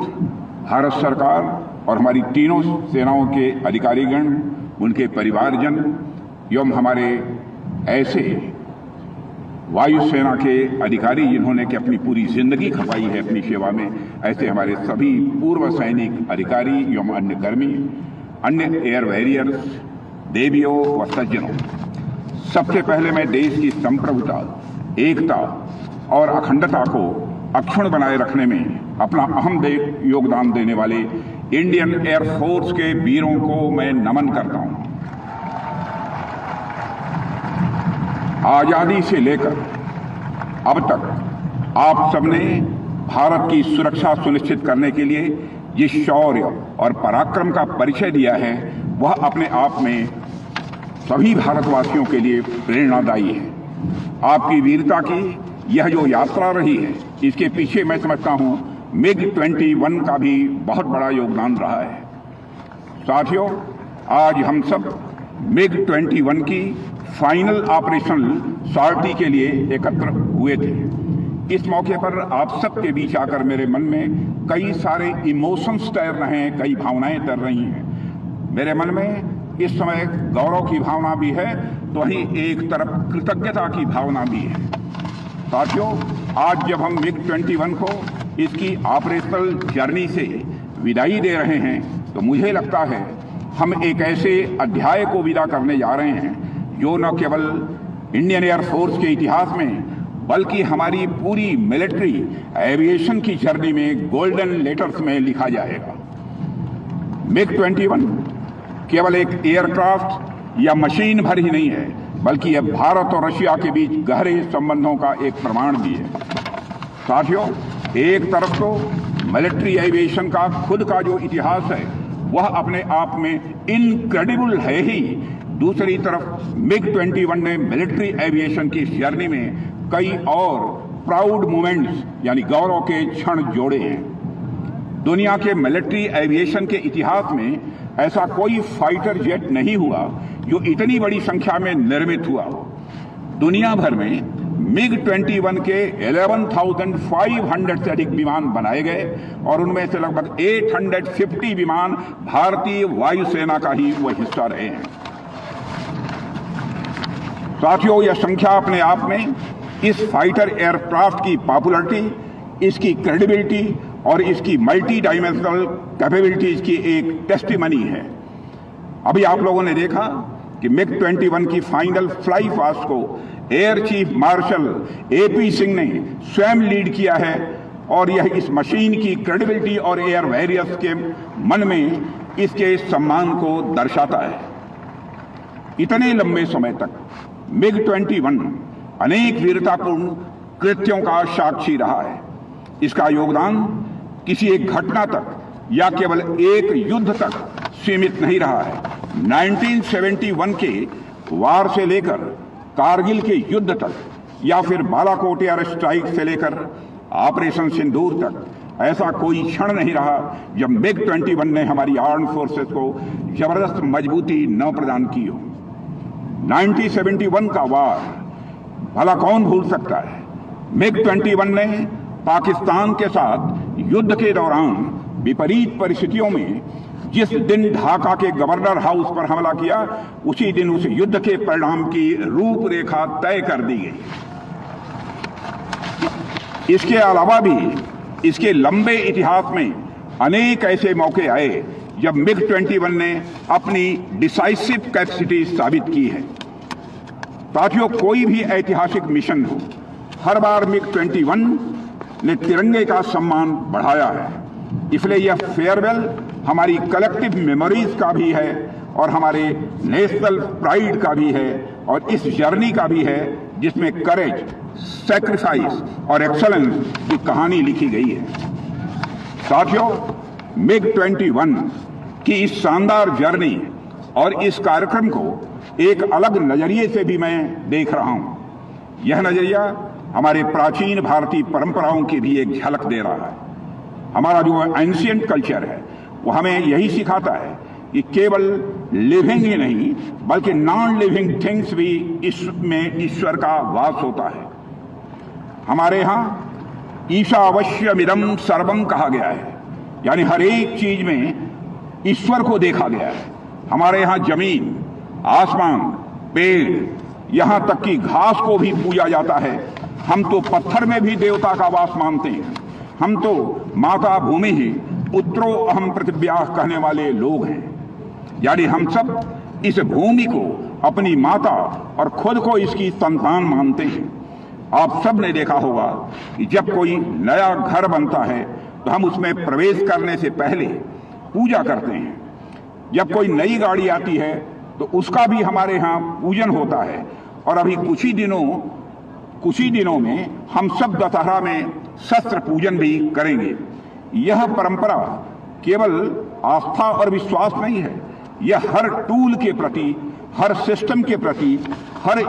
भारत सरकार और हमारी तीनों सेनाओं के अधिकारीगण, उनके परिवारजन एवं हमारे ऐसे वायुसेना के अधिकारी जिन्होंने कि अपनी पूरी जिंदगी खपाई है अपनी सेवा में, ऐसे हमारे सभी पूर्व सैनिक अधिकारी एवं अन्य कर्मी, अन्य एयर वॉरियर्स, देवियों व सज्जनों, सबसे पहले मैं देश की संप्रभुता, एकता और अखंडता को अक्षुण्ण बनाए रखने में अपना अहम योगदान देने वाले इंडियन एयर फोर्स के वीरों को मैं नमन करता हूं। आजादी से लेकर अब तक आप सबने भारत की सुरक्षा सुनिश्चित करने के लिए जिस शौर्य और पराक्रम का परिचय दिया है, वह अपने आप में सभी भारतवासियों के लिए प्रेरणादायी है। आपकी वीरता की यह जो यात्रा रही है, इसके पीछे मैं समझता हूं MiG-21 का भी बहुत बड़ा योगदान रहा है। साथियों, आज हम सब MiG-21 की फाइनल ऑपरेशनल सॉर्टी के लिए एकत्र हुए थे। इस मौके पर आप सबके बीच आकर मेरे मन में कई सारे इमोशंस तैर रहे हैं, कई भावनाएं तैर रही हैं। मेरे मन में इस समय गौरव की भावना भी है, तो वहीं एक तरफ कृतज्ञता की भावना भी है। साथियों, आज जब हम MiG-21 को इसकी ऑपरेशनल जर्नी से विदाई दे रहे हैं, तो मुझे लगता है हम एक ऐसे अध्याय को विदा करने जा रहे हैं जो न केवल इंडियन एयर फोर्स के इतिहास में, बल्कि हमारी पूरी मिलिट्री एविएशन की जर्नी में गोल्डन लेटर्स में लिखा जाएगा। MiG-21 केवल एक एयरक्राफ्ट या मशीन भर ही नहीं है, बल्कि यह भारत और रशिया के बीच गहरे संबंधों का एक प्रमाण भी है। साथियों, एक तरफ तो मिलिट्री एविएशन का खुद का जो इतिहास है वह अपने आप में इनक्रेडिबल है ही, दूसरी तरफ MiG-21 ने मिलिट्री एविएशन की जर्नी में कई और प्राउड मोमेंट्स यानी गौरव के क्षण जोड़े हैं। दुनिया के मिलिट्री एविएशन के इतिहास में ऐसा कोई फाइटर जेट नहीं हुआ जो इतनी बड़ी संख्या में निर्मित हुआ हो। दुनिया भर में MiG-21 के 11,500 से अधिक विमान बनाए गए और उनमें से लगभग 850 विमान भारतीय वायुसेना का ही वह हिस्सा रहे हैं। साथियों, यह संख्या अपने आप में इस फाइटर एयरक्राफ्ट की पॉपुलैरिटी, इसकी क्रेडिबिलिटी और इसकी मल्टी डायमेंशनल कैपेबिलिटीज की एक टेस्टिमनी है। अभी आप लोगों ने देखा कि MiG-21 की फाइनल फ्लाई पास्ट को air chief marshal A.P. Singh ने स्वयं लीड किया है और यह इस मशीन की क्रेडिबिलिटी और एयर वॉरियर्स के मन में इसके सम्मान को दर्शाता है। इतने लंबे समय तक MiG-21 अनेक वीरतापूर्ण कृत्यों का साक्षी रहा है। इसका योगदान किसी एक घटना तक या केवल एक युद्ध तक सीमित नहीं रहा है। 1971 के वार से लेकर कारगिल के युद्ध तक या फिर बालाकोट एयर स्ट्राइक से लेकर ऑपरेशन सिंदूर तक ऐसा कोई क्षण नहीं रहा जब MiG-21 ने हमारी आर्म्ड फोर्सेस को जबरदस्त मजबूती न प्रदान की हो। 1971 का वार भला कौन भूल सकता है। MiG-21 ने पाकिस्तान के साथ युद्ध के दौरान विपरीत परिस्थितियों में जिस दिन ढाका के गवर्नर हाउस पर हमला किया, उसी दिन उस युद्ध के परिणाम की रूपरेखा तय कर दी गई। इसके अलावा भी इसके लंबे इतिहास में अनेक ऐसे मौके आए जब MiG-21 ने अपनी डिसाइसिव कैपेसिटी साबित की है। साथियों, कोई भी ऐतिहासिक मिशन हो, हर बार MiG-21 ने तिरंगे का सम्मान बढ़ाया है। इसलिए यह फेयरवेल हमारी कलेक्टिव मेमोरीज का भी है और हमारे नेशनल प्राइड का भी है और इस जर्नी का भी है जिसमें करेज, सैक्रिफाइस और एक्सेलेंस की कहानी लिखी गई है। साथियों, MiG-21 की इस शानदार जर्नी और इस कार्यक्रम को एक अलग नजरिए से भी मैं देख रहा हूं। यह नजरिया हमारे प्राचीन भारतीय परंपराओं की भी एक झलक दे रहा है। हमारा जो एंशिएंट कल्चर है वो हमें यही सिखाता है कि केवल लिविंग ही नहीं बल्कि नॉन लिविंग थिंग्स भी इसमें ईश्वर का वास होता है। हमारे यहाँ ईशावास्यमिदं सर्वम कहा गया है, यानी हर एक चीज में ईश्वर को देखा गया है। हमारे यहाँ जमीन, आसमान, पेड़, यहाँ तक कि घास को भी पूजा जाता है। हम तो पत्थर में भी देवता का वास मानते हैं। हम तो माता भूमि ही पुत्रो अहम पृथिव्याः कहने वाले लोग हैं, यानी हम सब इस भूमि को अपनी माता और खुद को इसकी संतान मानते हैं। आप सब ने देखा होगा कि जब कोई नया घर बनता है तो हम उसमें प्रवेश करने से पहले पूजा करते हैं। जब कोई नई गाड़ी आती है तो उसका भी हमारे यहाँ पूजन होता है। और अभी कुछ ही दिनों में हम सब दशहरा में शस्त्र पूजन भी करेंगे। यह परंपरा केवल आस्था और विश्वास नहीं है, यह हर टूल के प्रति, हर सिस्टम के प्रति, हर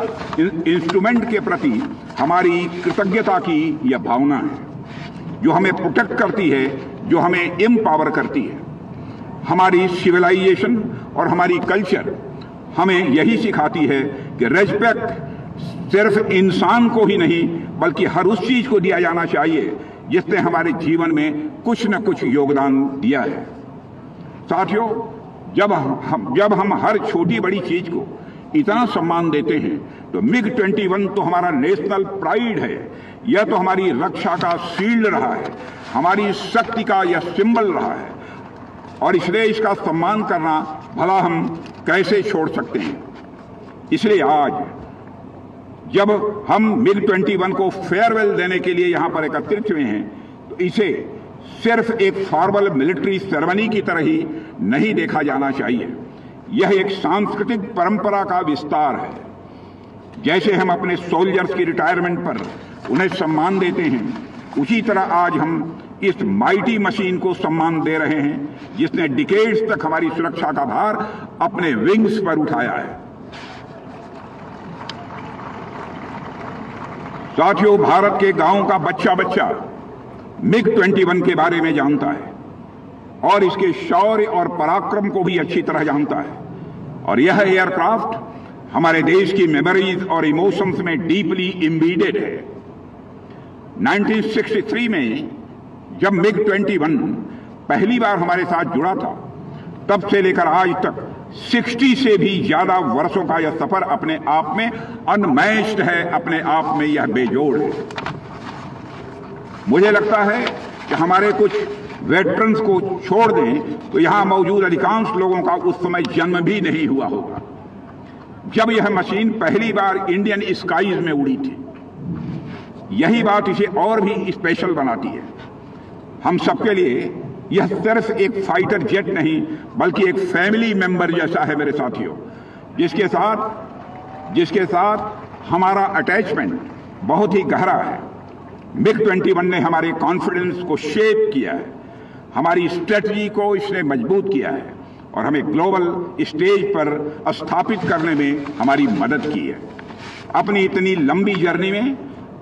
इंस्ट्रूमेंट के प्रति हमारी कृतज्ञता की यह भावना है जो हमें प्रोटेक्ट करती है, जो हमें एम्पावर करती है। हमारी सिविलाइजेशन और हमारी कल्चर हमें यही सिखाती है कि रेस्पेक्ट सिर्फ इंसान को ही नहीं बल्कि हर उस चीज को दिया जाना चाहिए जिसने हमारे जीवन में कुछ न कुछ योगदान दिया है। साथियों, जब हम हर छोटी बड़ी चीज को इतना सम्मान देते हैं तो MiG-21 तो हमारा नेशनल प्राइड है। यह तो हमारी रक्षा का शील्ड रहा है, हमारी शक्ति का यह सिंबल रहा है और इसलिए इसका सम्मान करना भला हम कैसे छोड़ सकते हैं। इसलिए आज जब हम MiG-21 को फेयरवेल देने के लिए यहाँ पर एकत्रित हुए हैं तो इसे सिर्फ एक फॉर्मल मिलिट्री सेरेमनी की तरह ही नहीं देखा जाना चाहिए। यह एक सांस्कृतिक परंपरा का विस्तार है। जैसे हम अपने सोल्जर्स की रिटायरमेंट पर उन्हें सम्मान देते हैं, उसी तरह आज हम इस माइटी मशीन को सम्मान दे रहे हैं जिसने डिकेड्स तक हमारी सुरक्षा का भार अपने विंग्स पर उठाया है। साथियों, भारत के गांव का बच्चा MiG-21 के बारे में जानता है और इसके शौर्य और पराक्रम को भी अच्छी तरह जानता है और यह एयरक्राफ्ट हमारे देश की मेमोरीज और इमोशंस में डीपली इम्बीडेड है। 1963 में जब MiG-21 पहली बार हमारे साथ जुड़ा था, तब से लेकर आज तक 60 से भी ज्यादा वर्षों का यह सफर अपने आप में अनमैच्ड है, अपने आप में यह बेजोड़ है। मुझे लगता है कि हमारे कुछ वेटरन्स को छोड़ दें तो यहां मौजूद अधिकांश लोगों का उस समय जन्म भी नहीं हुआ होगा जब यह मशीन पहली बार इंडियन स्काईज में उड़ी थी। यही बात इसे और भी स्पेशल बनाती है। हम सबके लिए यह सिर्फ एक फाइटर जेट नहीं बल्कि एक फैमिली मेंबर जैसा है मेरे साथियों, जिसके साथ हमारा अटैचमेंट बहुत ही गहरा है। MiG-21 ने हमारे कॉन्फिडेंस को शेप किया है, हमारी स्ट्रेटजी को इसने मजबूत किया है और हमें ग्लोबल स्टेज पर स्थापित करने में हमारी मदद की है। अपनी इतनी लंबी जर्नी में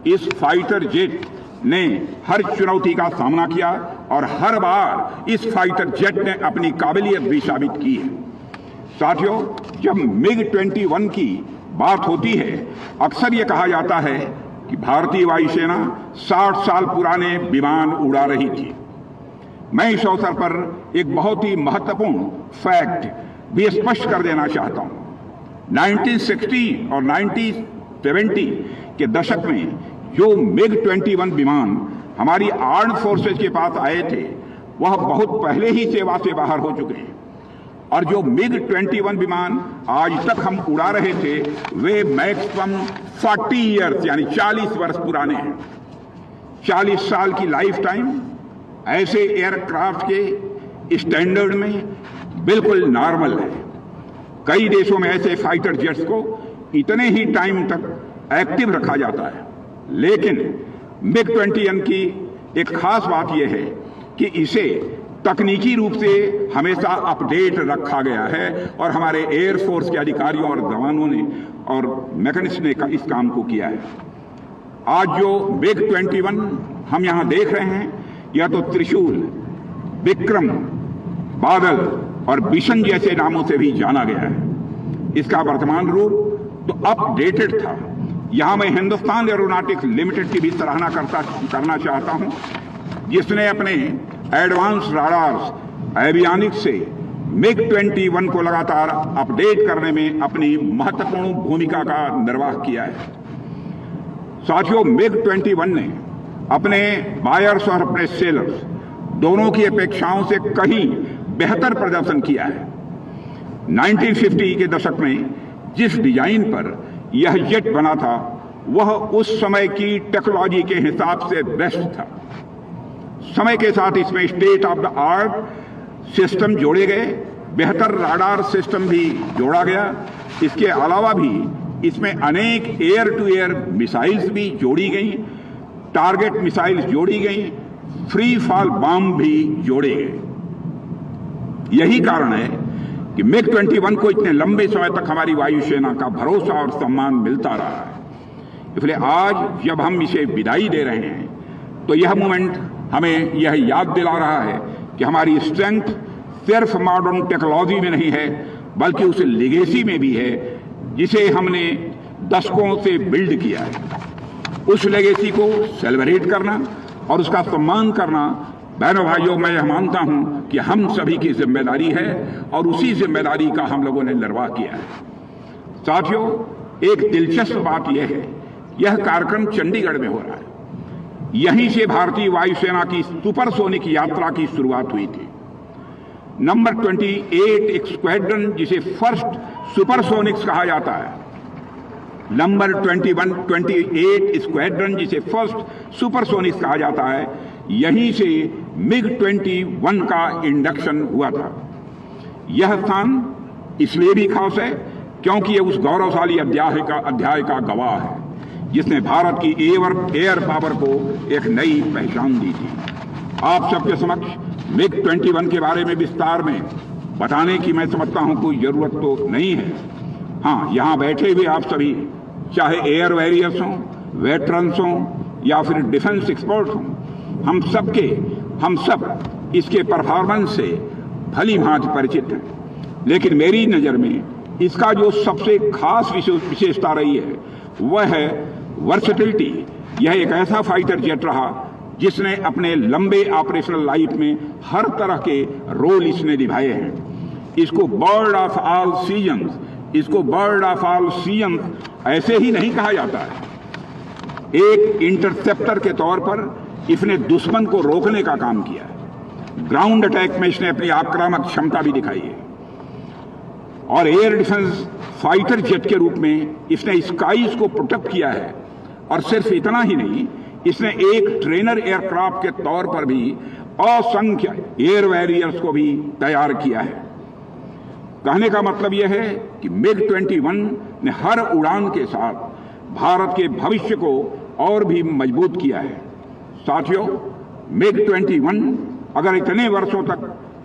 इस फाइटर जेट ने हर चुनौती का सामना किया और हर बार इस फाइटर जेट ने अपनी काबिलियत भी साबित की है। साथियों, जब MiG-21 की बात होती है, अक्सर ये कहा जाता है कि भारतीय वायुसेना 60 साल पुराने विमान उड़ा रही थी। मैं इस अवसर पर एक बहुत ही महत्वपूर्ण फैक्ट भी स्पष्ट कर देना चाहता हूं। 1960 और 1970 के दशक में जो MiG-21 विमान हमारी आर्म्ड फोर्सेज के पास आए थे, वह बहुत पहले ही सेवा से बाहर हो चुके हैं और जो MiG-21 विमान आज तक हम उड़ा रहे थे, वे मैक्सिमम 40 ईयर्स यानी 40 वर्ष पुराने हैं। 40 साल की लाइफ टाइम ऐसे एयरक्राफ्ट के स्टैंडर्ड में बिल्कुल नॉर्मल है। कई देशों में ऐसे फाइटर जेट्स को इतने ही टाइम तक एक्टिव रखा जाता है, लेकिन MiG-21 की एक खास बात यह है कि इसे तकनीकी रूप से हमेशा अपडेट रखा गया है और हमारे एयरफोर्स के अधिकारियों और जवानों ने और मैकेनिस्ट ने इस काम को किया है। आज जो MiG-21 हम यहाँ देख रहे हैं, यह तो त्रिशूल, विक्रम, बादल और बिशन जैसे नामों से भी जाना गया है। इसका वर्तमान रूप तो अपडेटेड था। यहाँ मैं हिंदुस्तान एरोनॉटिक्स लिमिटेड की भी सराहना करना चाहता हूँ, जिसने अपने एडवांस राडार्स एवियोनिक्स से MiG-21 को लगातार अपडेट करने में अपनी महत्वपूर्ण भूमिका का निर्वाह किया है। साथियों, MiG-21 ने अपने बायर्स और अपने सेलर्स दोनों की अपेक्षाओं से कहीं बेहतर प्रदर्शन किया है। 1950 के दशक में जिस डिजाइन पर यह जेट बना था, वह उस समय की टेक्नोलॉजी के हिसाब से बेस्ट था। समय के साथ इसमें state of the art system जोड़े गए, बेहतर राडार सिस्टम भी जोड़ा गया। इसके अलावा भी इसमें अनेक एयर टू एयर मिसाइल्स भी जोड़ी गई, टारगेट मिसाइल्स जोड़ी गई, फ्री फॉल बम भी जोड़े गए। यही कारण है कि MiG-21 को इतने लंबे समय तक हमारी वायुसेना का भरोसा और सम्मान मिलता रहा है। इसलिए आज जब हम इसे विदाई दे रहे हैं, तो यह मोमेंट हमें यह याद दिला रहा है कि हमारी स्ट्रेंथ सिर्फ मॉडर्न टेक्नोलॉजी में नहीं है, बल्कि उस लेगेसी में भी है जिसे हमने दशकों से बिल्ड किया है। उस लेगेसी को सेलिब्रेट करना और उसका सम्मान करना, बहनों भाइयों, मैं यह मानता हूं कि हम सभी की जिम्मेदारी है और उसी जिम्मेदारी का हम लोगों ने निर्वाह किया है। साथियों, एक दिलचस्प बात यह है, यह कार्यक्रम चंडीगढ़ में हो रहा है। यहीं से भारतीय वायुसेना की सुपरसोनिक यात्रा की शुरुआत हुई थी। नंबर 28 स्क्वाड्रन, जिसे फर्स्ट सुपरसोनिक्स कहा जाता है, नंबर 28 स्क्वाड्रन, जिसे फर्स्ट सुपरसोनिक्स कहा जाता है, यहीं से MiG-21 का इंडक्शन हुआ था। यह स्थान इसलिए भी खास है क्योंकि यह उस गौरवशाली अध्याय का गवाह है जिसने भारत की एयर पावर को एक नई पहचान दी थी। आप सबके समक्ष MiG-21 के बारे में विस्तार में बताने की मैं समझता हूं कोई जरूरत तो नहीं है। हाँ, यहाँ बैठे हुए आप सभी, चाहे एयर वॉरियर्स हों, वेटरन्स हों या फिर डिफेंस एक्सपर्ट हों, हम सब इसके परफॉर्मेंस से भली भांति परिचित हैं। लेकिन मेरी नज़र में इसका जो सबसे खास विशेषता रही है, वह है वर्सेटिलिटी। यह एक ऐसा फाइटर जेट रहा जिसने अपने लंबे ऑपरेशनल लाइफ में हर तरह के रोल इसने निभाए हैं। इसको बर्ड ऑफ ऑल सीजन्स ऐसे ही नहीं कहा जाता है। एक इंटरसेप्टर के तौर पर इसने दुश्मन को रोकने का काम किया है। ग्राउंड अटैक में इसने अपनी आक्रामक क्षमता भी दिखाई है और एयर डिफेंस फाइटर जेट के रूप में इसने स्काईज को प्रोटेक्ट किया है। और सिर्फ इतना ही नहीं, इसने एक ट्रेनर एयरक्राफ्ट के तौर पर भी असंख्य एयर वॉरियर्स को भी तैयार किया है। कहने का मतलब यह है कि MiG-21 ने हर उड़ान के साथ भारत के भविष्य को और भी मजबूत किया है। साथियों, MiG-21 अगर इतने वर्षों तक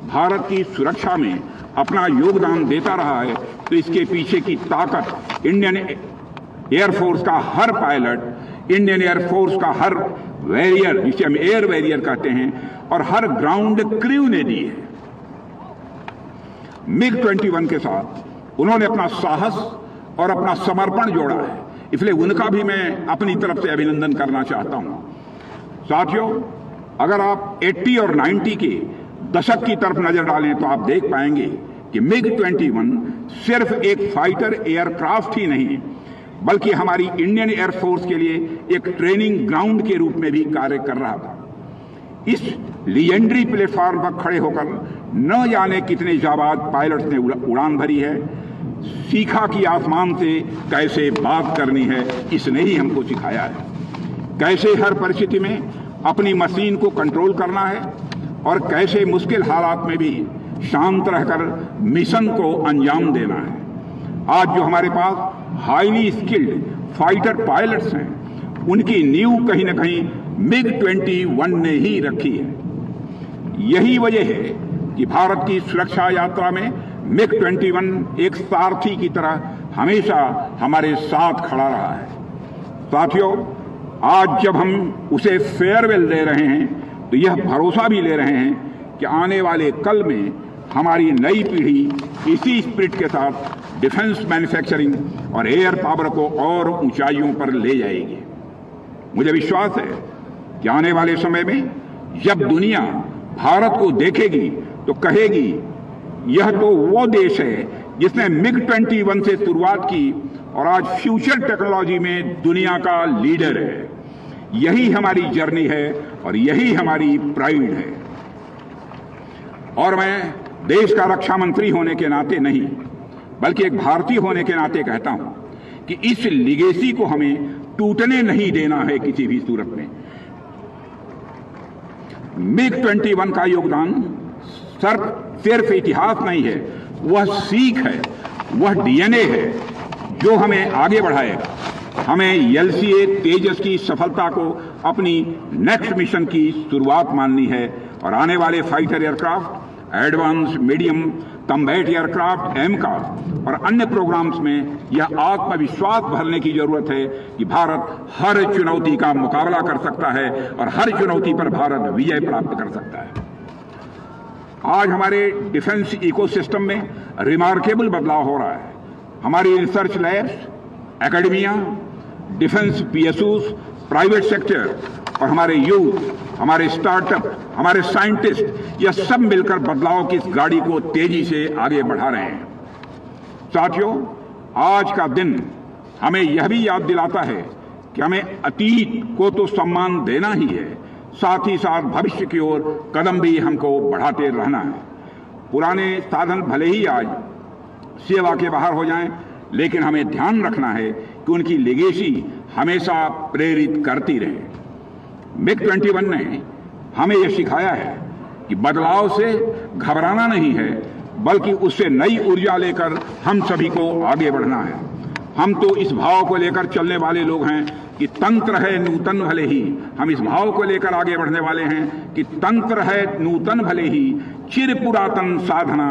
भारत की सुरक्षा में अपना योगदान देता रहा है तो इसके पीछे की ताकत इंडियन एयरफोर्स का हर पायलट, इंडियन एयरफोर्स का हर वॉरियर, जिसे हम एयर वॉरियर कहते हैं, और हर ग्राउंड क्रू ने दी है। MiG-21 के साथ उन्होंने अपना साहस और अपना समर्पण जोड़ा है, इसलिए उनका भी मैं अपनी तरफ से अभिनंदन करना चाहता हूं। साथियों, अगर आप 80 और 90 के दशक की तरफ नजर डालें तो आप देख पाएंगे कि MiG-21 सिर्फ एक फाइटर एयरक्राफ्ट ही नहीं बल्कि हमारी इंडियन एयरफोर्स के लिए एक ट्रेनिंग ग्राउंड के रूप में भी कार्य कर रहा था। इस लीजेंडरी प्लेटफॉर्म पर खड़े होकर न जाने कितने जाबाज पायलट्स ने उड़ान भरी है। सीखा कि आसमान से कैसे बात करनी है, इसने ही हमको सिखाया है। कैसे हर परिस्थिति में अपनी मशीन को कंट्रोल करना है और कैसे मुश्किल हालात में भी शांत रहकर मिशन को अंजाम देना है। आज जो हमारे पास हाईली स्किल्ड फाइटर पायलट्स हैं, उनकी नींव कहीं न कहीं MiG-21 ने ही रखी है। यही वजह है कि भारत की सुरक्षा यात्रा में MiG-21 एक सारथी की तरह हमेशा हमारे साथ खड़ा रहा है। साथियों, आज जब हम उसे फेयरवेल दे रहे हैं तो यह भरोसा भी ले रहे हैं कि आने वाले कल में हमारी नई पीढ़ी इसी स्पिरिट के साथ डिफेंस मैन्युफैक्चरिंग और एयर पावर को और ऊंचाइयों पर ले जाएगी। मुझे विश्वास है कि आने वाले समय में जब दुनिया भारत को देखेगी तो कहेगी यह तो वो देश है जिसने MiG-21 से शुरुआत की और आज फ्यूचर टेक्नोलॉजी में दुनिया का लीडर है। यही हमारी जर्नी है और यही हमारी प्राइड है। और मैं देश का रक्षा मंत्री होने के नाते नहीं बल्कि एक भारतीय होने के नाते कहता हूं कि इस लिगेसी को हमें टूटने नहीं देना है किसी भी सूरत में। MiG-21 का योगदान सिर्फ इतिहास नहीं है, वह सीख है, वह DNA है जो हमें आगे बढ़ाएगा। हमें LCA तेजस की सफलता को अपनी नेक्स्ट मिशन की शुरुआत माननी है और आने वाले fighter aircraft, advance medium combat aircraft, MCAS और अन्य प्रोग्राम्स में यह आत्मविश्वास भरने की जरूरत है कि भारत हर चुनौती का मुकाबला कर सकता है और हर चुनौती पर भारत विजय प्राप्त कर सकता है। आज हमारे डिफेंस इकोसिस्टम में रिमार्केबल बदलाव हो रहा है। हमारी research labs, academia, defence PSUs, private sector और हमारे यूथ, हमारे स्टार्टअप, हमारे साइंटिस्ट, यह सब मिलकर बदलाव की इस गाड़ी को तेजी से आगे बढ़ा रहे हैं। साथियों, आज का दिन हमें यह भी याद दिलाता है कि हमें अतीत को तो सम्मान देना ही है, साथ ही साथ भविष्य की ओर कदम भी हमको बढ़ाते रहना है। पुराने साधन भले ही आज सेवा के बाहर हो जाएं, लेकिन हमें ध्यान रखना है कि उनकी लेगेसी हमेशा प्रेरित करती रहे। MiG-21 ने हमें यह सिखाया है कि बदलाव से घबराना नहीं है बल्कि उससे नई ऊर्जा लेकर हम सभी को आगे बढ़ना है। हम तो इस भाव को लेकर चलने वाले लोग हैं कि तंत्र है नूतन भले ही। हम इस भाव को लेकर आगे बढ़ने वाले हैं कि तंत्र है नूतन भले ही, चिर पुरातन साधना,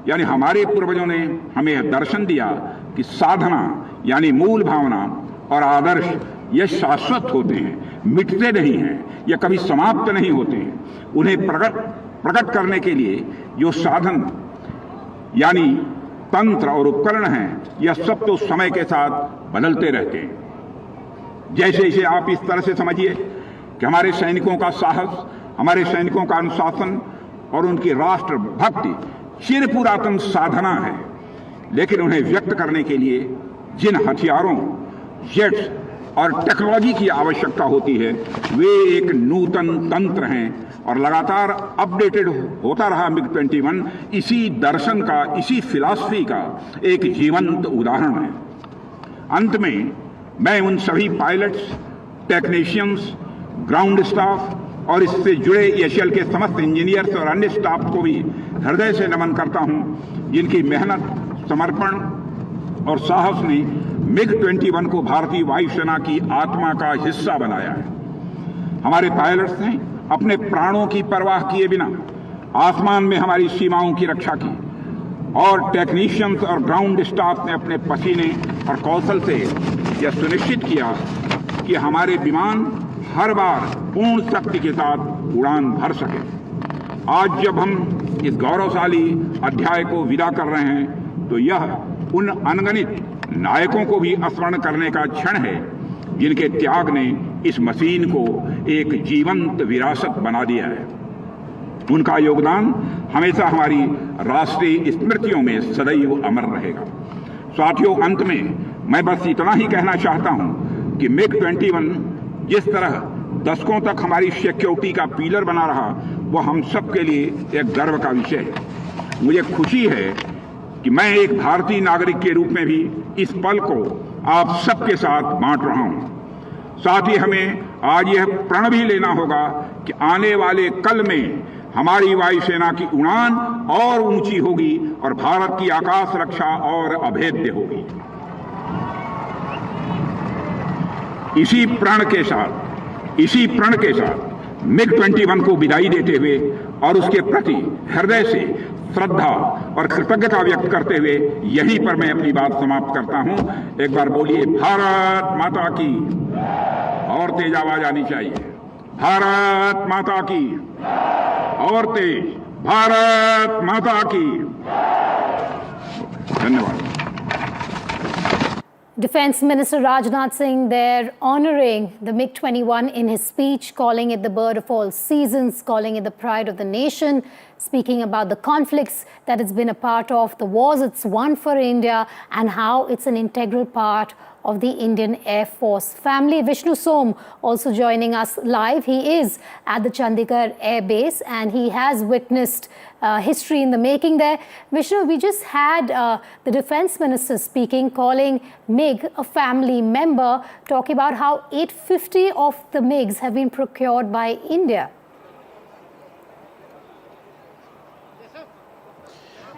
यानी हमारे पूर्वजों ने हमें यह दर्शन दिया कि साधना यानी मूल भावना और आदर्श ये शाश्वत होते हैं, मिटते नहीं हैं, ये कभी समाप्त नहीं होते हैं। उन्हें प्रकट करने के लिए जो साधन यानी तंत्र और उपकरण हैं, यह सब तो समय के साथ बदलते रहते हैं। जैसे इसे आप इस तरह से समझिए कि हमारे सैनिकों का साहस, हमारे सैनिकों का अनुशासन और उनकी राष्ट्र भक्ति चिर पुरातन साधना है, लेकिन उन्हें व्यक्त करने के लिए जिन हथियारों, जेट्स और टेक्नोलॉजी की आवश्यकता होती है वे एक नूतन तंत्र हैं और लगातार अपडेटेड होता रहा MiG-21 इसी दर्शन का, इसी फिलॉसफी का एक जीवंत उदाहरण है। अंत में मैं उन सभी पायलट्स, टेक्नीशियंस, ग्राउंड स्टाफ, और इससे जुड़े एशियल के समस्त इंजीनियर्स और अन्य स्टाफ को भी हृदय से नमन करता हूं, जिनकी मेहनत, समर्पण और साहस ने MiG-21 को भारतीय वायुसेना की आत्मा का हिस्सा बनाया है। हमारे पायलट्स ने अपने प्राणों की परवाह किए बिना आसमान में हमारी सीमाओं की रक्षा की और टेक्नीशियंस और ग्राउंड स्टाफ ने अपने पसीने और कौशल से यह सुनिश्चित किया कि हमारे विमान हर बार पूर्ण शक्ति के साथ उड़ान भर सके। आज जब हम इस गौरवशाली अध्याय को विदा कर रहे हैं तो यह उन अनगिनत नायकों को भी स्मरण करने का क्षण है जिनके त्याग ने इस मशीन को एक जीवंत विरासत बना दिया है। उनका योगदान हमेशा हमारी राष्ट्रीय स्मृतियों में सदैव अमर रहेगा। साथियों, अंत में मैं बस इतना ही कहना चाहता हूं कि MiG-21 जिस तरह दशकों तक हमारी सिक्योरिटी का पिलर बना रहा, वो हम सब के लिए एक गर्व का विषय है। मुझे खुशी है कि मैं एक भारतीय नागरिक के रूप में भी इस पल को आप सबके साथ बांट रहा हूं। साथ ही हमें आज यह प्रण भी लेना होगा कि आने वाले कल में हमारी वायुसेना की उड़ान और ऊंची होगी और भारत की आकाश रक्षा और अभेद्य होगी। इसी प्रण के साथ MiG-21 को विदाई देते हुए और उसके प्रति हृदय से श्रद्धा और कृतज्ञता व्यक्त करते हुए यहीं पर मैं अपनी बात समाप्त करता हूं। एक बार बोलिए भारत माता की, और तेज आवाज आनी चाहिए, भारत माता की, और तेज, भारत माता की। धन्यवाद। Defence Minister Rajnath Singh there honoring the MiG-21 in his speech, calling it the bird of all seasons, calling it the pride of the nation, speaking about the conflicts that it's been a part of, the wars it's won for India, and how it's an integral part of the Indian Air Force family. Vishnu Som also joining us live. He is at the Chandigarh Air Base and he has witnessed history in the making there. Vishnu, we just had the Defence Minister speaking, calling MiG a family member, talking about how 850 of the MiGs have been procured by India.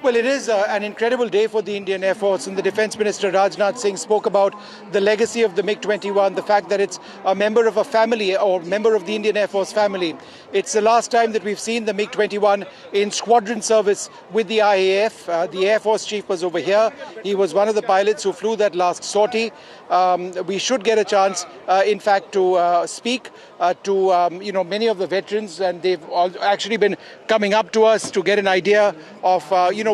Well, it is an incredible day for the Indian Air Force, and the Defence Minister Rajnath Singh spoke about the legacy of the MiG-21, the fact that it's a member of a family or member of the Indian Air Force family. It's the last time that we've seen the MiG-21 in squadron service with the IAF. The Air Force Chief was over here. He was one of the pilots who flew that last sortie. We should get a chance, in fact, to speak to many of the veterans, and they've all actually been coming up to us to get an idea of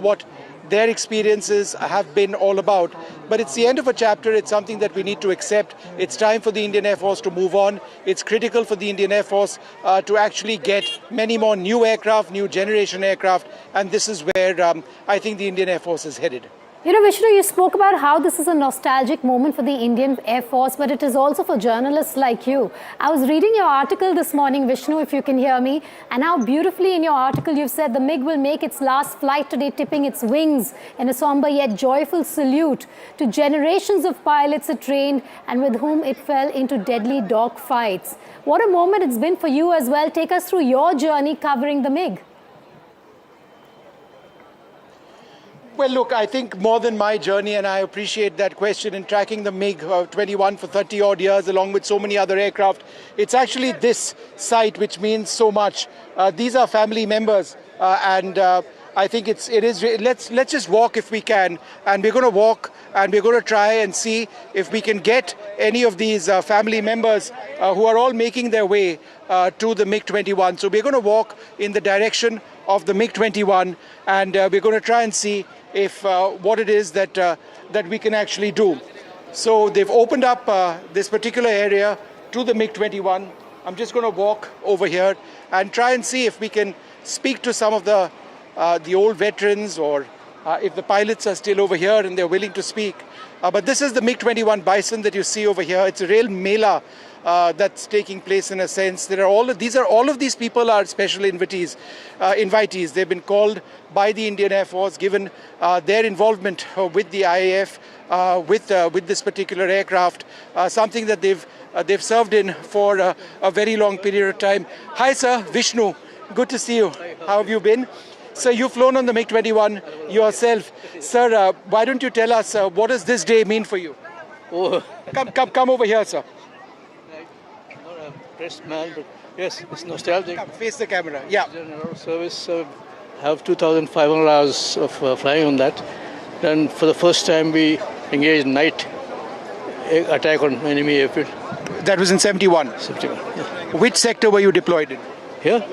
what their experiences have been all about. But it's the end of a chapter. It's something that we need to accept. It's time for the Indian Air Force to move on. It's critical for the Indian Air Force to actually get many more new aircraft, new generation aircraft, and this is where I think the Indian Air Force is headed. You know, Vishnu, you spoke about how this is a nostalgic moment for the Indian Air Force, but it is also for journalists like you. I was reading your article this morning, Vishnu, if you can hear me, and how beautifully in your article you've said the MiG will make its last flight today, tipping its wings in a somber yet joyful salute to generations of pilots it trained and with whom it fell into deadly dogfights. What a moment it's been for you as well. Take us through your journey covering the MiG. Well, look, I think more than my journey, and I appreciate that question, in tracking the MiG-21 for 30 odd years along with so many other aircraft, it's actually this site which means so much. These are family members, and I think it is. Let's just walk if we can, and we're going to walk and we're going to try and see if we can get any of these family members who are all making their way to the MiG-21. So we're going to walk in the direction of the MiG-21, and we're going to try and see if what it is that we can actually do. So they've opened up this particular area to the MiG-21. I'm just going to walk over here and try and see if we can speak to some of the old veterans, or if the pilots are still over here and they're willing to speak. But this is the MiG-21 Bison that you see over here. It's a real mela that's taking place in a sense. All of these people are special invitees. They've been called by the Indian Air Force, given their involvement with the IAF, with this particular aircraft, something that they've they've served in for a very long period of time. Hi, sir. Vishnu. Good to see you. How have you been? Sir, you've flown on the MiG-21 yourself. Sir, why don't you tell us what does this day mean for you? Oh. Come over here, sir. Not a pressed man, but yes, it's nostalgic. Come, face the camera. Yeah. Service, have 2,500 hours of flying on that. Then for the first time we engaged night attack on enemy airfield. That was in 71? 71, yeah. Which sector were you deployed in? Here.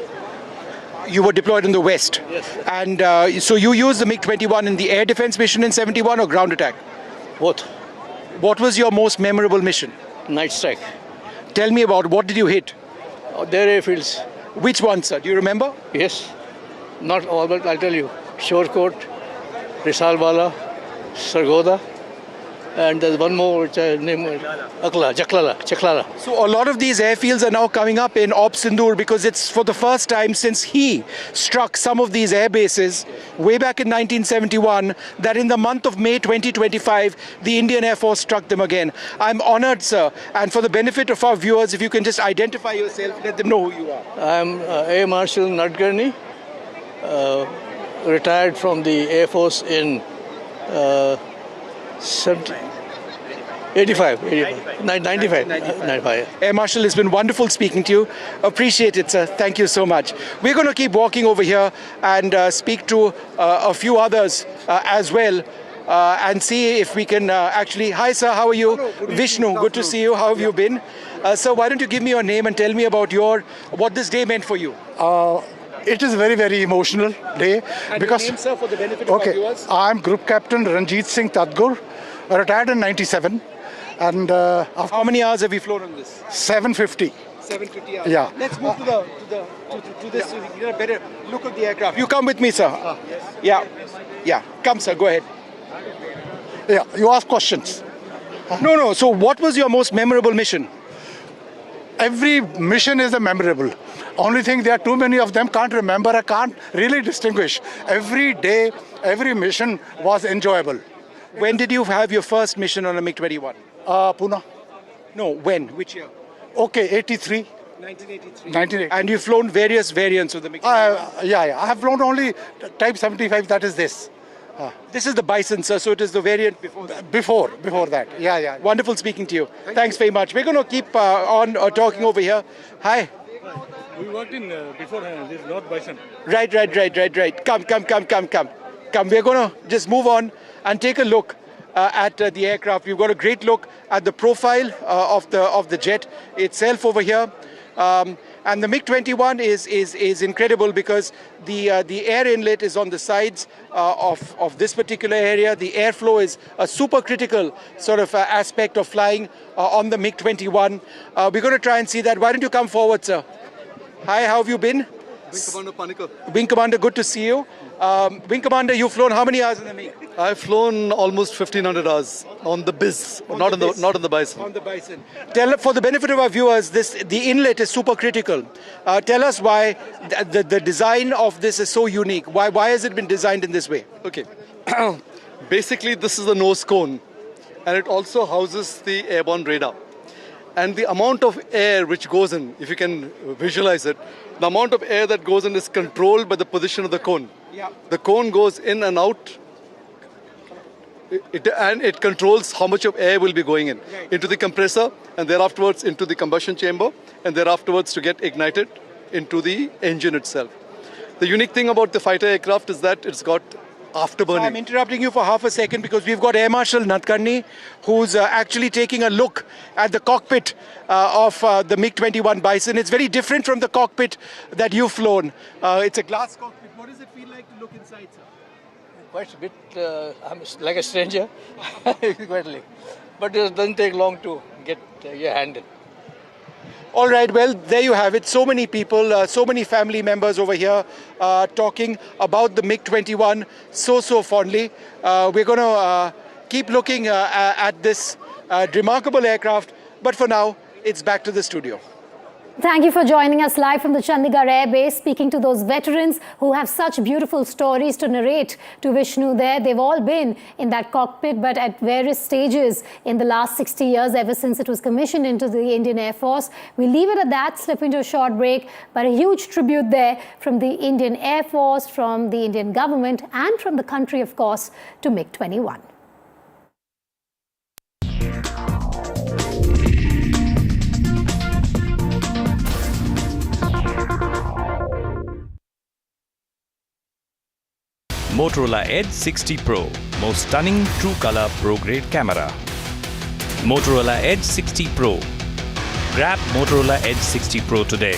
You were deployed in the west? Yes. And so you used the MiG-21 in the air defense mission in 71 or ground attack? Both. What was your most memorable mission? Night strike. Tell me about what did you hit? Their airfields. Which one, sir? Do you remember? Yes. Not all, but I'll tell you. Shorecourt, Risalwala, Sargoda, and there's one more which I name Chaklala. So a lot of these airfields are now coming up in Op Sindoor because it's for the first time since he struck some of these air bases way back in 1971 that in the month of May 2025 the Indian Air Force struck them again. I'm honored, sir, and for the benefit of our viewers, if you can just identify yourself, let them know who you are. I'm Air Marshal Nadkarni, retired from the Air Force in 95. Air Marshal, it's been wonderful speaking to you. Appreciate it, sir. Thank you so much. We're going to keep walking over here and speak to a few others as well and see if we can actually... Hi, sir. How are you? Vishnu, good to see you. How have you been? Sir, why don't you give me your name and tell me about what this day meant for you? It is a very, very emotional day. And because your name, sir, for the benefit of our viewers? I'm Group Captain Ranjit Singh Tadgur, retired in 97. And how many hours have you flown on this? 750. 750 hours. Yeah. Let's move to this so we can get a better look at the aircraft. You come with me, sir. Yes. Yeah. Come, sir. Go ahead. Yeah. You ask questions. No. So what was your most memorable mission? Every mission is a memorable. Only thing, there are too many of them, can't remember, I can't really distinguish. Every day, every mission was enjoyable. When did you have your first mission on a MiG-21? Pune. No, when? Which year? Okay, 83. 1983. And you've flown various variants of the MiG-21? Yeah. I have flown only Type 75, that is this. This is the Bison, sir, so it is the variant before that. Before that. Yeah. Wonderful speaking to you. Thanks very much. We're going to keep on talking over here. Hi. We worked in before this North Bison. Right. Come. We're going to just move on and take a look at the aircraft. We've got a great look at the profile of the jet itself over here. And the MiG-21 is incredible because the air inlet is on the sides of this particular area. The airflow is a super critical sort of aspect of flying on the MiG-21. We're going to try and see that. Why don't you come forward, sir? Hi, how have you been? Wing Commander Panikar. Wing Commander, good to see you. Wing Commander, you've flown how many hours in the MiG? I've flown almost 1,500 hours on the Biz, not on the Bison. On the Bison. For the benefit of our viewers, the inlet is super critical. Tell us why the design of this is so unique. Why has it been designed in this way? Okay. Basically, this is the nose cone, and it also houses the airborne radar. And the amount of air which goes in, if you can visualize it, the amount of air that goes in is controlled by the position of the cone. Yeah. The cone goes in and out, and it controls how much of air will be going in into the compressor, and thereafterwards into the combustion chamber, and thereafterwards to get ignited into the engine itself. The unique thing about the fighter aircraft is that it's got afterburning. I'm interrupting you for half a second because we've got Air Marshal Nadkarni, who's actually taking a look at the cockpit of the MiG-21 Bison. It's very different from the cockpit that you've flown. It's a glass cockpit. What does it feel like to look inside, sir? Quite a bit. I'm like a stranger, but it doesn't take long to get your hand in. All right, well, there you have it. So many people, so many family members over here talking about the MiG-21 so fondly. We're going to keep looking at this remarkable aircraft, but for now, it's back to the studio. Thank you for joining us live from the Chandigarh Air Base, speaking to those veterans who have such beautiful stories to narrate to Vishnu there. They've all been in that cockpit, but at various stages in the last 60 years, ever since it was commissioned into the Indian Air Force. We'll leave it at that, slip into a short break, but a huge tribute there from the Indian Air Force, from the Indian government, and from the country, of course, to MiG-21. Motorola Edge 60 Pro, most stunning true color pro grade camera. Motorola Edge 60 Pro. Grab Motorola Edge 60 Pro today.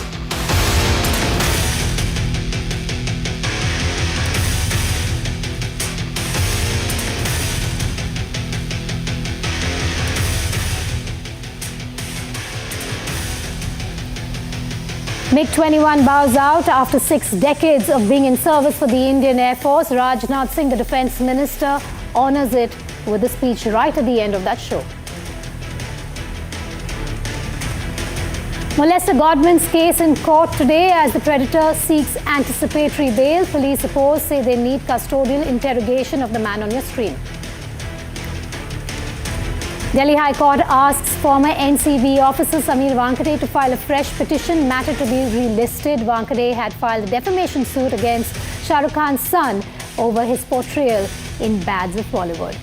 MiG-21 bows out after 6 decades of being in service for the Indian Air Force. Rajnath Singh, the Defence Minister, honours it with a speech right at the end of that show. Molester Godman's case in court today as the predator seeks anticipatory bail. Police reports say they need custodial interrogation of the man on your screen. Delhi High Court asks former NCV officer Samir Wankhede to file a fresh petition, matter to be relisted. Wankhede had filed a defamation suit against Shah Rukh Khan's son over his portrayal in Bads of Bollywood.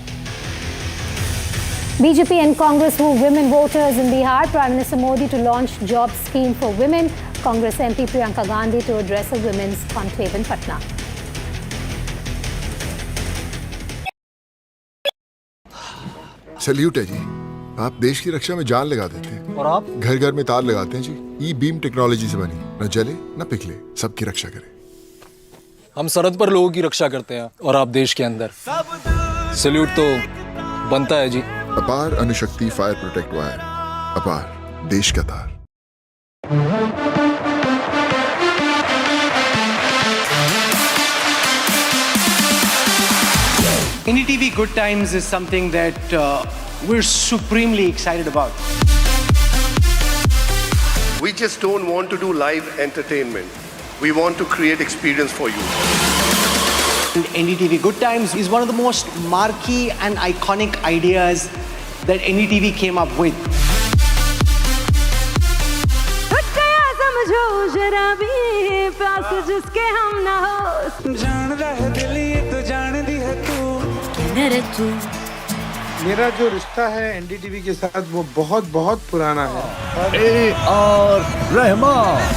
BJP and Congress woo women voters in Bihar. Prime Minister Modi to launch job scheme for women. Congress MP Priyanka Gandhi to address a women's conclave in Patna. Salute है जी, आप देश की रक्षा में जान लगा देते हैं और आप घर घर में तार लगाते हैं जी। ई बीम टेक्नोलॉजी से बनी, न जले न पिघले, सबकी रक्षा करे। हम सरहद पर लोगों की रक्षा करते हैं और आप देश के अंदर। सैल्यूट तो बनता है जी। अपार अणुशक्ति फायर प्रोटेक्ट वायर, अपार देश का तार। NDTV Good Times is something that we're supremely excited about. We just don't want to do live entertainment. We want to create experience for you. And NDTV Good Times is one of the most marquee and iconic ideas that NDTV came up with. मेरा जो रिश्ता है NDTV के साथ वो बहुत बहुत पुराना है। और रहमान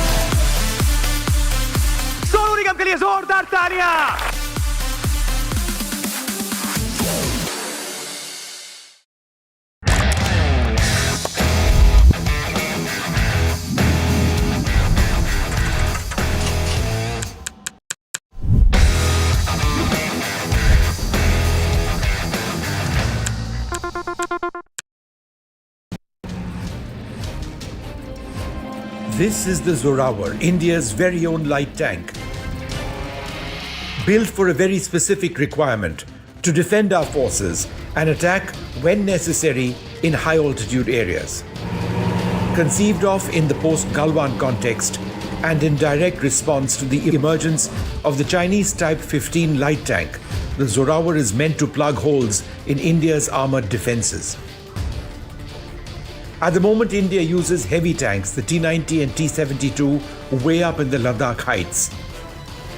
सोनू निगम के लिए जोरदार तालियां। This is the Zorawar, India's very own light tank. Built for a very specific requirement, to defend our forces and attack when necessary in high altitude areas. Conceived of in the post-Galwan context and in direct response to the emergence of the Chinese Type 15 light tank, the Zorawar is meant to plug holes in India's armoured defences. At the moment, India uses heavy tanks, the T-90 and T-72, way up in the Ladakh heights.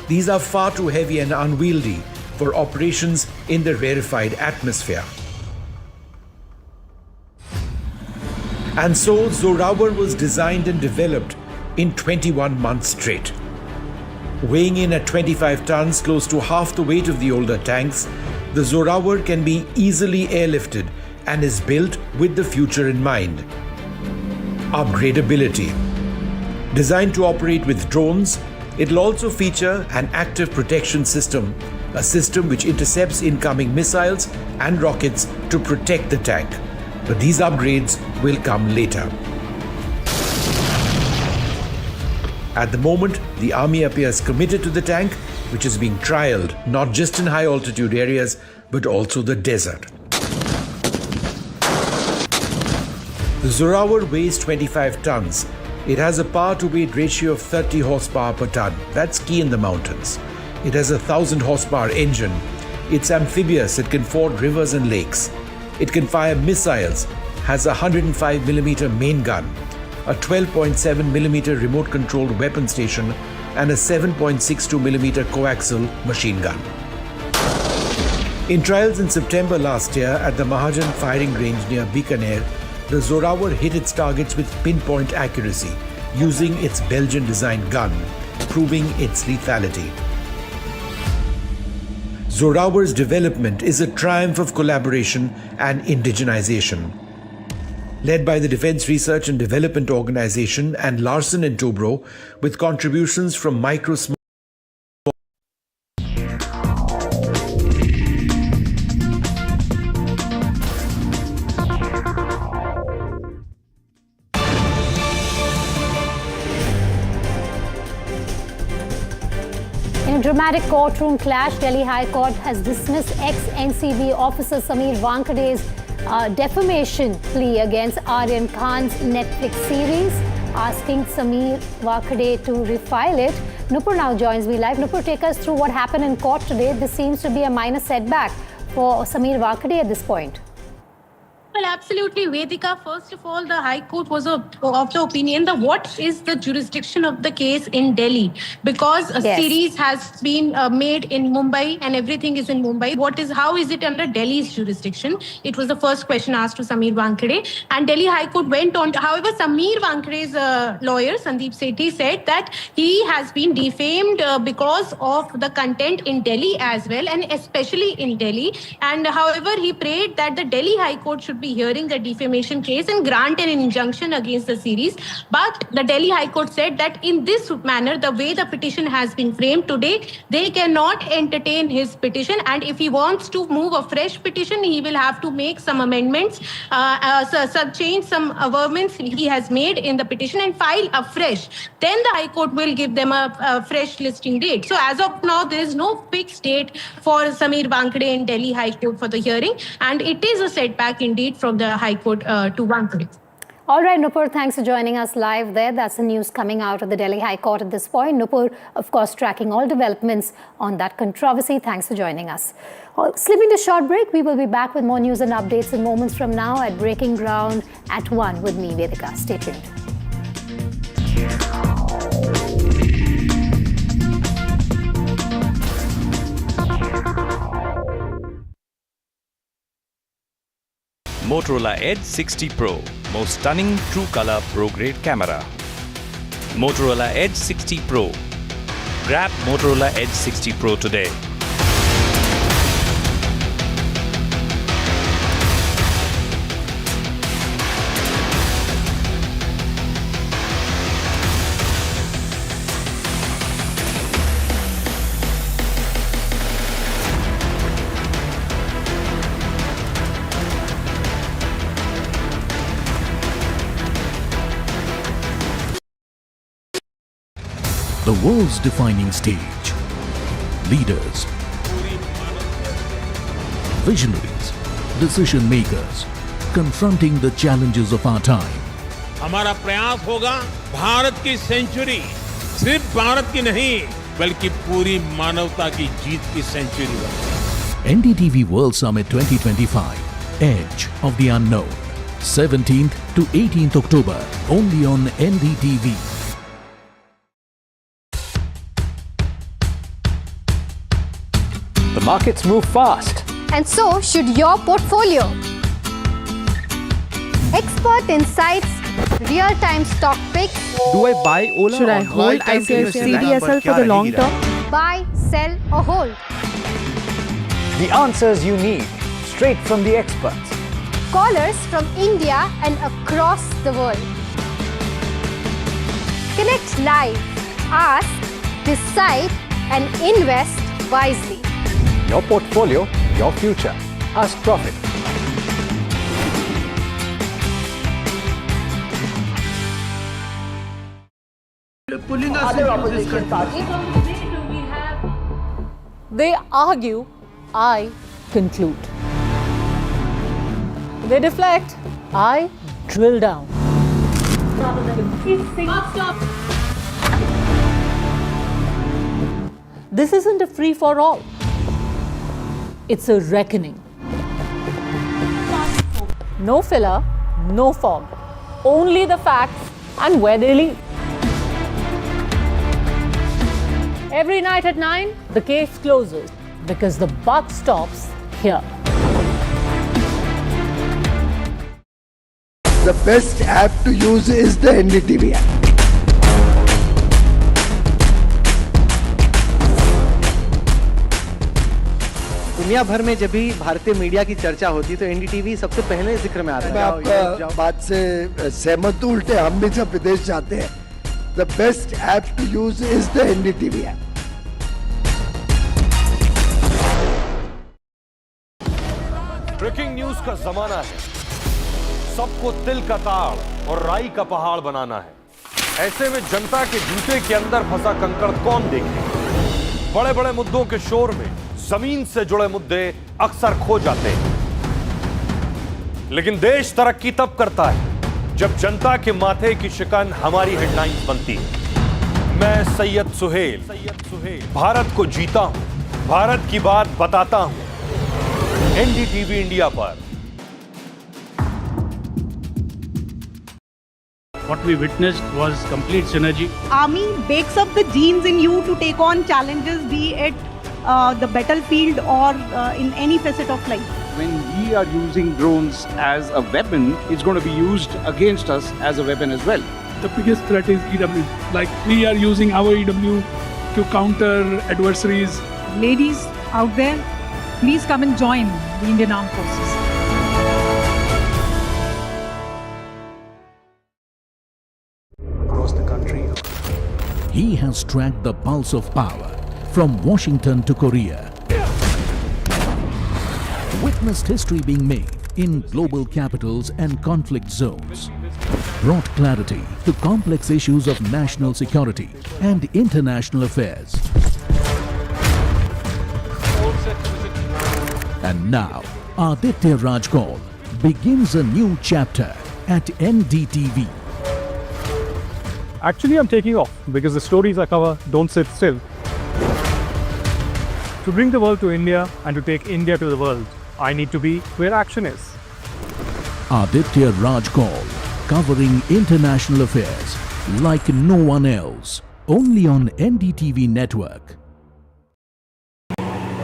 These are far too heavy and unwieldy for operations in the rarefied atmosphere. And so, Zorawar was designed and developed in 21 months straight. Weighing in at 25 tons, close to half the weight of the older tanks, the Zorawar can be easily airlifted and is built with the future in mind. Upgradability. Designed to operate with drones, it will also feature an active protection system, a system which intercepts incoming missiles and rockets to protect the tank. But these upgrades will come later. At the moment, the Army appears committed to the tank, which is being trialled not just in high altitude areas, but also the desert. The Zorawar weighs 25 tons It has a power-to-weight ratio of 30 horsepower per ton. That's key in the mountains. It has a 1,000 horsepower engine. It's amphibious. It can ford rivers and lakes. It can fire missiles. Has a 105mm main gun, a 12.7mm remote-controlled weapon station, and a 7.62mm coaxial machine gun. In trials in September last year at the Mahajan firing range near Bikaner, the Zorawar hit its targets with pinpoint accuracy, using its Belgian-designed gun, proving its lethality. Zorawar's development is a triumph of collaboration and indigenization. Led by the Defense Research and Development Organization and Larsen & Toubro, with contributions from micro, small, In a dramatic courtroom clash, Delhi High Court has dismissed ex-NCB officer Samir Wankhede's defamation plea against Aryan Khan's Netflix series, asking Samir Wankhede to refile it. Nupur now joins me live. Nupur, take us through what happened in court today. This seems to be a minor setback for Samir Wankhede at this point. Well, absolutely, Vedika. First of all, the High Court was of the opinion that what is the jurisdiction of the case in Delhi? Because a series has been made in Mumbai and everything is in Mumbai. How is it under Delhi's jurisdiction? It was the first question asked to Samir Wankhede. And Delhi High Court went on. However, Samir Wankhede's lawyer, Sandeep Sethi, said that he has been defamed because of the content in Delhi as well, and especially in Delhi. And however, he prayed that the Delhi High Court should be hearing the defamation case and grant an injunction against the series. But the Delhi High Court said that in this manner, the way the petition has been framed today, they cannot entertain his petition. And if he wants to move a fresh petition, he will have to make some amendments, change some amendments he has made in the petition and file afresh. Then the High Court will give them a fresh listing date. So as of now, there is no fixed date for Samir Wankhede in Delhi High Court for the hearing. And it is a setback indeed from the High Court to Wankhede. All right, Nupur, thanks for joining us live there. That's the news coming out of the Delhi High Court at this point. Nupur, of course, tracking all developments on that controversy. Thanks for joining us. Slipping to short break, we will be back with more news and updates in moments from now at Breaking Ground at 1 with me, Vedika. Stay tuned. Motorola Edge 60 Pro, most stunning true color pro grade camera. Motorola Edge 60 Pro. Grab Motorola Edge 60 Pro today. The world's defining stage. Leaders, visionaries, decision makers, confronting the challenges of our time. हमारा प्रयास होगा भारत की century सिर्फ भारत की नहीं बल्कि पूरी मानवता की जीत की सेंचुरी बने। NDTV World Summit 2025, Edge of the Unknown, 17th to 18th October, only on NDTV. The markets move fast. And so should your portfolio. Expert insights, real-time stock picks. Do I buy Ola? Should I or hold CDSL for the long term? Buy, sell or hold. The answers you need, straight from the experts. Callers from India and across the world. Connect live, ask, decide and invest wisely. Your portfolio, your future. Ask Profit. Pulling us into this country. They argue, I conclude. They deflect, I drill down. This isn't a free-for-all. It's a reckoning. No filler, no fog. Only the facts and where they lead. Every night at 9, the case closes because the buck stops here. The best app to use is the NDTV app. दुनिया भर में जब भी भारतीय media की चर्चा होती तो एनडीटीवी सबसे पहले जिक्र में आता है। मैं आपका बात से सहमत हूं, उल्टे हम भी जब विदेश जाते हैं, the best app to use is the NDTV app. Breaking news का जमाना है, सबको तिल का ताड़ और राई का पहाड़ बनाना है। ऐसे में जनता के जूते के अंदर फंसा कंकड़ कौन देखे? बड़े बड़े मुद्दों के शोर में जमीन से जुड़े मुद्दे अक्सर खो जाते हैं। लेकिन देश तरक्की तब करता है जब जनता के माथे की शिकन हमारी हेडलाइंस बनती है। मैं सैयद सुहेल भारत को जीता हूं, भारत की बात बताता हूं। एनडीटीवी इंडिया पर। What we witnessed was complete synergy. Army bakes up the genes in you to take on challenges, be it the battlefield or in any facet of life. When we are using drones as a weapon, it's going to be used against us as a weapon as well. The biggest threat is EW. Like we are using our EW to counter adversaries. Ladies out there, please come and join the Indian Armed Forces. Across the country. He has tracked the pulse of power from Washington to Korea. Witnessed history being made in global capitals and conflict zones. Brought clarity to complex issues of national security and international affairs. And now, Aditya Raj Kaul begins a new chapter at NDTV. Actually, I'm taking off because the stories I cover don't sit still. To bring the world to India and to take India to the world, I need to be where action is. Aditya Raj Kaul, covering international affairs like no one else. Only on NDTV network.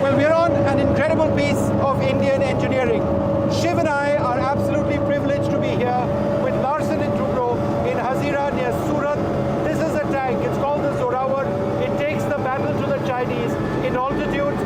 Well, we're on an incredible piece of Indian engineering. Shiv and I are absolutely privileged to be here with Larsen & Toubro in Hazira near Surat. This is a tank. It's called the Zorawar. It takes the battle to the Chinese in altitude.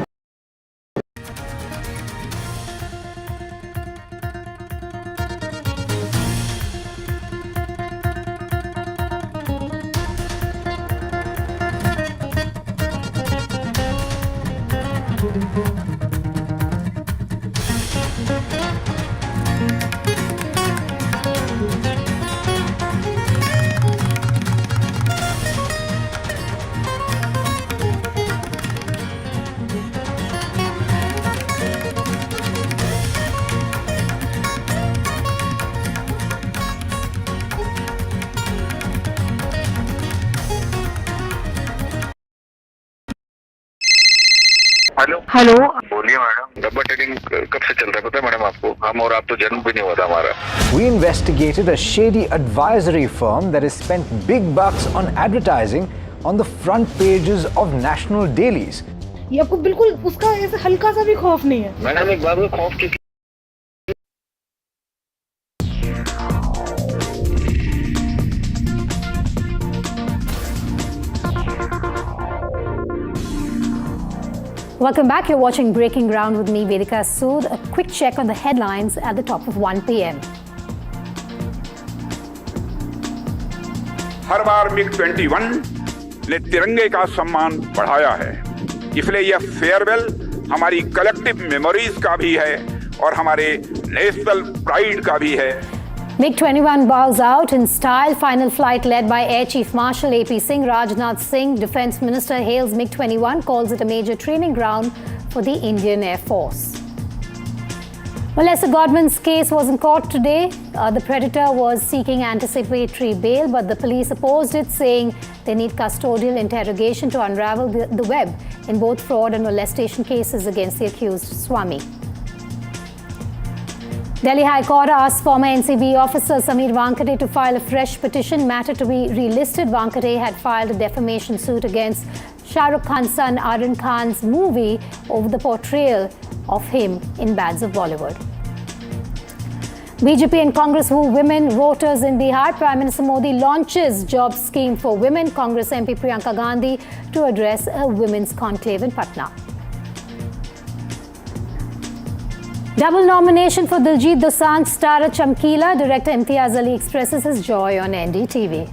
Hello बोलिए madam, डब्बा trading कब से चल रहा है पता है madam आपको? हम और आप तो जन्म भी नहीं हुआ था हमारा। We investigated a shady advisory firm that has spent big bucks on advertising on the front pages of national dailies. ये आपको बिल्कुल उसका ऐसे हल्का सा भी खौफ नहीं है। मैडम एक बात में खौफ की Welcome back. You're watching Breaking Ground with me, Vedika Sood. A quick check on the headlines at the top of 1 p.m. Her bar MiG-21 ने तिरंगे का सम्मान बढ़ाया है, इसलिए यह फेयरवेल हमारी कलेक्टिव मेमोरीज का भी है और हमारे नेशनल प्राइड का भी है। MiG-21 bows out in style. Final flight led by Air Chief Marshal AP Singh. Rajnath Singh, Defence Minister, hails MiG-21, calls it a major training ground for the Indian Air Force. Well, Esther Godwin's case was in court today. The predator was seeking anticipatory bail, but the police opposed it, saying they need custodial interrogation to unravel the web in both fraud and molestation cases against the accused Swami. Delhi High Court asked former NCB officer Samir Wankhede to file a fresh petition, matter to be relisted. Wankhede had filed a defamation suit against Shah Rukh Khan's son Aryan Khan's movie over the portrayal of him in Bads of Bollywood. BJP and Congress woo women voters in Bihar. Prime Minister Modi launches job scheme for women. Congress MP Priyanka Gandhi to address a women's conclave in Patna. Double nomination for Diljit Dosanjh's star Chamkila. Director Imtiaz Ali expresses his joy on NDTV.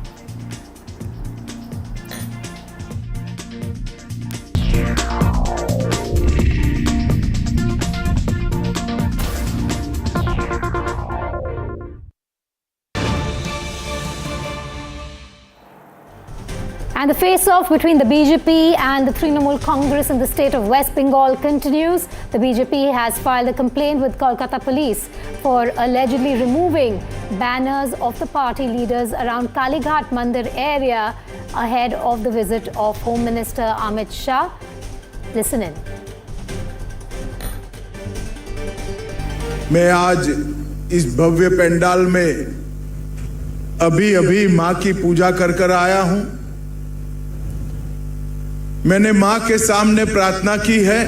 And the face-off between the BJP and the Trinamool Congress in the state of West Bengal continues. The BJP has filed a complaint with Kolkata police for allegedly removing banners of the party leaders around Kalighat Mandir area ahead of the visit of Home Minister Amit Shah. Listen in. मैं आज इस भव्य पंडाल में अभी मां की पूजा कर आया हूं। मैंने मां के सामने प्रार्थना की है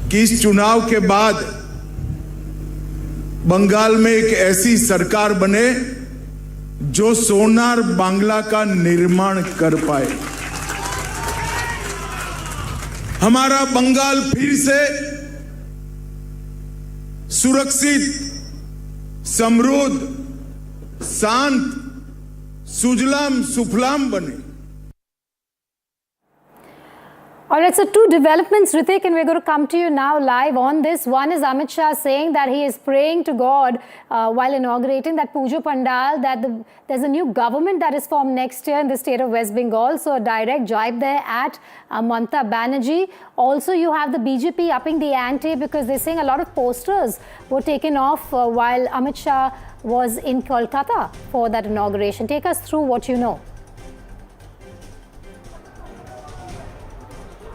कि इस चुनाव के बाद बंगाल में एक ऐसी सरकार बने जो सोनार बांग्ला का निर्माण कर पाए। हमारा बंगाल फिर से सुरक्षित, समृद्ध, शांत, सुजलाम सुफलाम बने। All right, so two developments, Ritik, and we're going to come to you now live on this. One is Amit Shah saying that he is praying to God while inaugurating that Pujo Pandal, that there's a new government that is formed next year in the state of West Bengal. So a direct jibe there at Mamata Banerjee. Also, you have the BJP upping the ante because they're saying a lot of posters were taken off while Amit Shah was in Kolkata for that inauguration. Take us through what you know.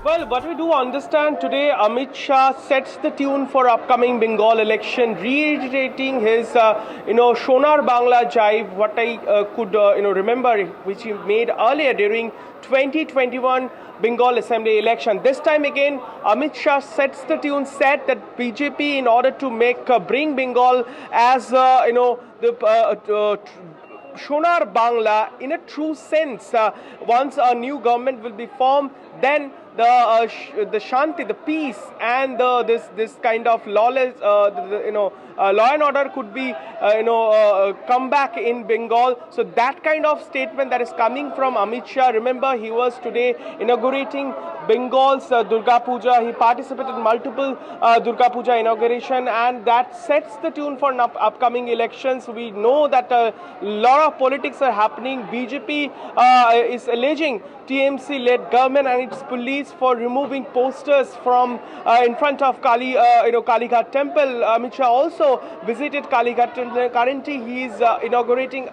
Well, what we do understand today, Amit Shah sets the tune for upcoming Bengal election, reiterating his, Shonar Bangla jive, what I could, remember, which he made earlier during 2021 Bengal Assembly election. This time again, Amit Shah sets the tune, said that BJP, in order to bring Bengal as, Shonar Bangla in a true sense, once a new government will be formed, then the shanti, the peace, and this kind of lawless, law and order could be, come back in Bengal. So that kind of statement that is coming from Amit Shah. Remember, he was today inaugurating Bengal's Durga Puja. He participated in multiple Durga Puja inauguration, and that sets the tune for upcoming elections. We know that a lot of politics are happening. BJP is alleging TMC-led government and its police for removing posters from in front of Kalighat Temple. Amit Shah also visited Kalighat Temple. Currently, he is inaugurating,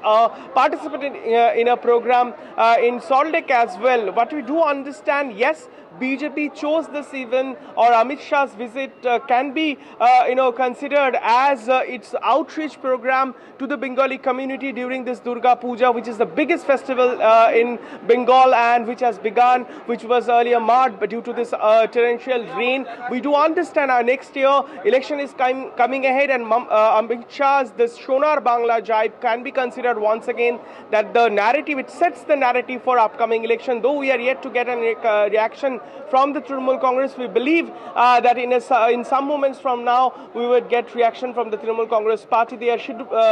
participating in a program in Salt Lake as well. What we do understand, yes, BJP chose this event, or Amit Shah's visit can be, considered as its outreach program to the Bengali community during this Durga Puja, which is the biggest festival in Bengal and which has begun, which was earlier marred, but due to this torrential rain. We do understand our next year election is coming ahead, and Amit Shah's this Shonar Bangla jibe can be considered once again that the narrative, it sets the narrative for upcoming election. Though we are yet to get a reaction from the Trinamool Congress, we believe that in some moments from now we would get reaction from the Trinamool Congress party. They are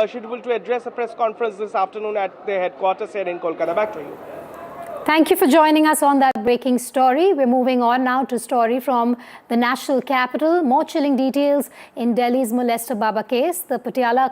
scheduled to address a press conference this afternoon at their headquarters here in Kolkata. Back to you. Thank you for joining us on that breaking story. We're moving on now to a story from the national capital. More chilling details in Delhi's molester Baba case. The Patiala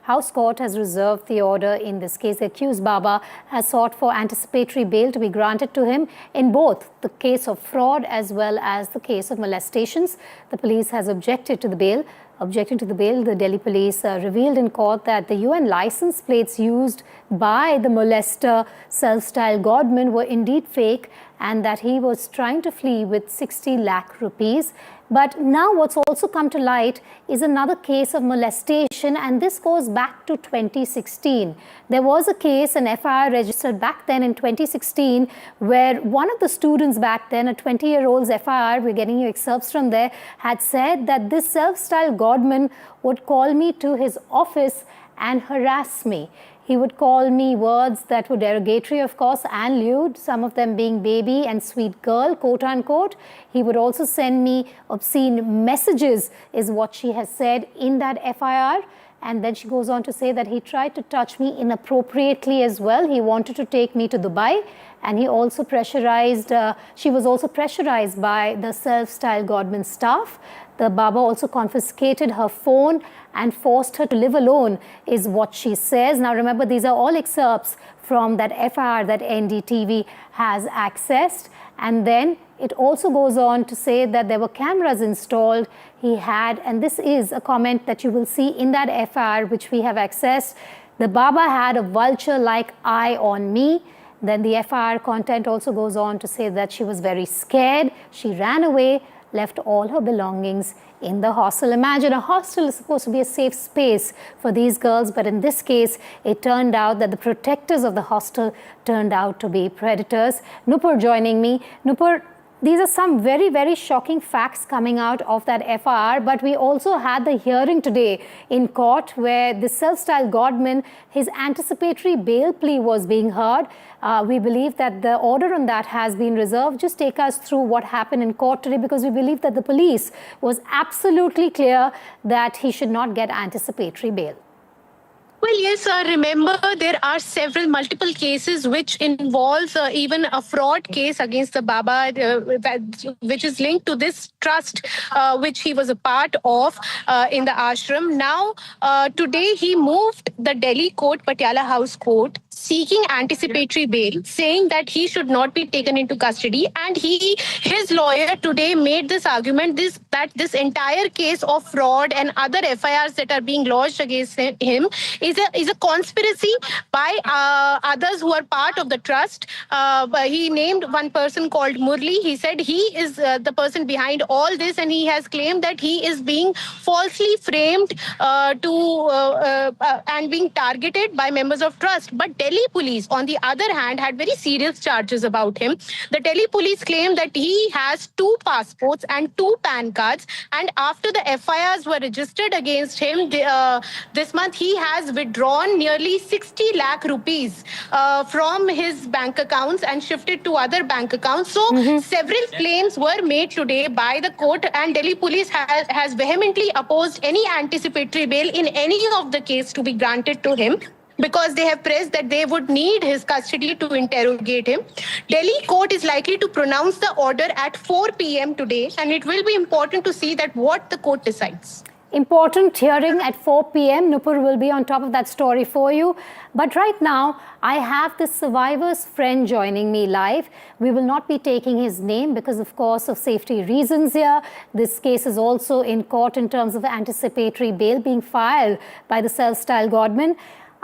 House Court has reserved the order in this case. The accused Baba has sought for anticipatory bail to be granted to him in both the case of fraud as well as the case of molestations. The police has objected to the bail. Objecting to the bail, the Delhi police revealed in court that the UN license plates used by the molester self-styled godman were indeed fake and that he was trying to flee with 60 lakh rupees. But now what's also come to light is another case of molestation, and this goes back to 2016. There was a case, an FIR registered back then in 2016, where one of the students back then, a 20-year-old's FIR, we're getting you excerpts from there, had said that this self-styled godman would call me to his office and harass me. He would call me words that were derogatory, of course, and lewd, some of them being baby and sweet girl, quote unquote. He would also send me obscene messages, is what she has said in that FIR. And then she goes on to say that he tried to touch me inappropriately as well. He wanted to take me to Dubai. And he also pressurized, she was also pressurized by the self-styled godman staff. The Baba also confiscated her phone and forced her to live alone, is what she says. Now remember, these are all excerpts from that FIR that NDTV has accessed. And then it also goes on to say that there were cameras installed. He had, and this is a comment that you will see in that FIR which we have accessed, the Baba had a vulture-like eye on me. Then the FIR content also goes on to say that she was very scared. She ran away, left all her belongings in the hostel. Imagine, a hostel is supposed to be a safe space for these girls, but in this case, it turned out that the protectors of the hostel turned out to be predators. Nupur joining me. Nupur, these are some very, very shocking facts coming out of that FIR, but we also had the hearing today in court where the self-styled godman, his anticipatory bail plea was being heard. We believe that the order on that has been reserved. Just take us through what happened in court today, because we believe that the police was absolutely clear that he should not get anticipatory bail. Well, yes, remember there are multiple cases which involve even a fraud case against the Baba, which is linked to this trust which he was a part of in the ashram. Now, today he moved the Delhi court, Patiala House Court, seeking anticipatory bail, saying that he should not be taken into custody. And his lawyer today made this argument that this entire case of fraud and other FIRs that are being lodged against him is a conspiracy by others who are part of the trust. He named one person called Murli. He said he is the person behind all this, and he has claimed that he is being falsely framed and being targeted by members of trust. But Delhi police, on the other hand, had very serious charges about him. The Delhi police claimed that he has 2 passports and 2 PAN cards, and after the FIRs were registered against him this month, he has withdrawn nearly 60 lakh rupees from his bank accounts and shifted to other bank accounts. So several claims were made today by the court, and Delhi police has vehemently opposed any anticipatory bail in any of the case to be granted to him, because they have pressed that they would need his custody to interrogate him. Delhi court is likely to pronounce the order at 4 p.m. today, and it will be important to see that what the court decides. Important hearing at 4 p.m. Nupur will be on top of that story for you. But right now, I have the survivor's friend joining me live. We will not be taking his name because, of course, of safety reasons here. This case is also in court in terms of anticipatory bail being filed by the self-styled godman.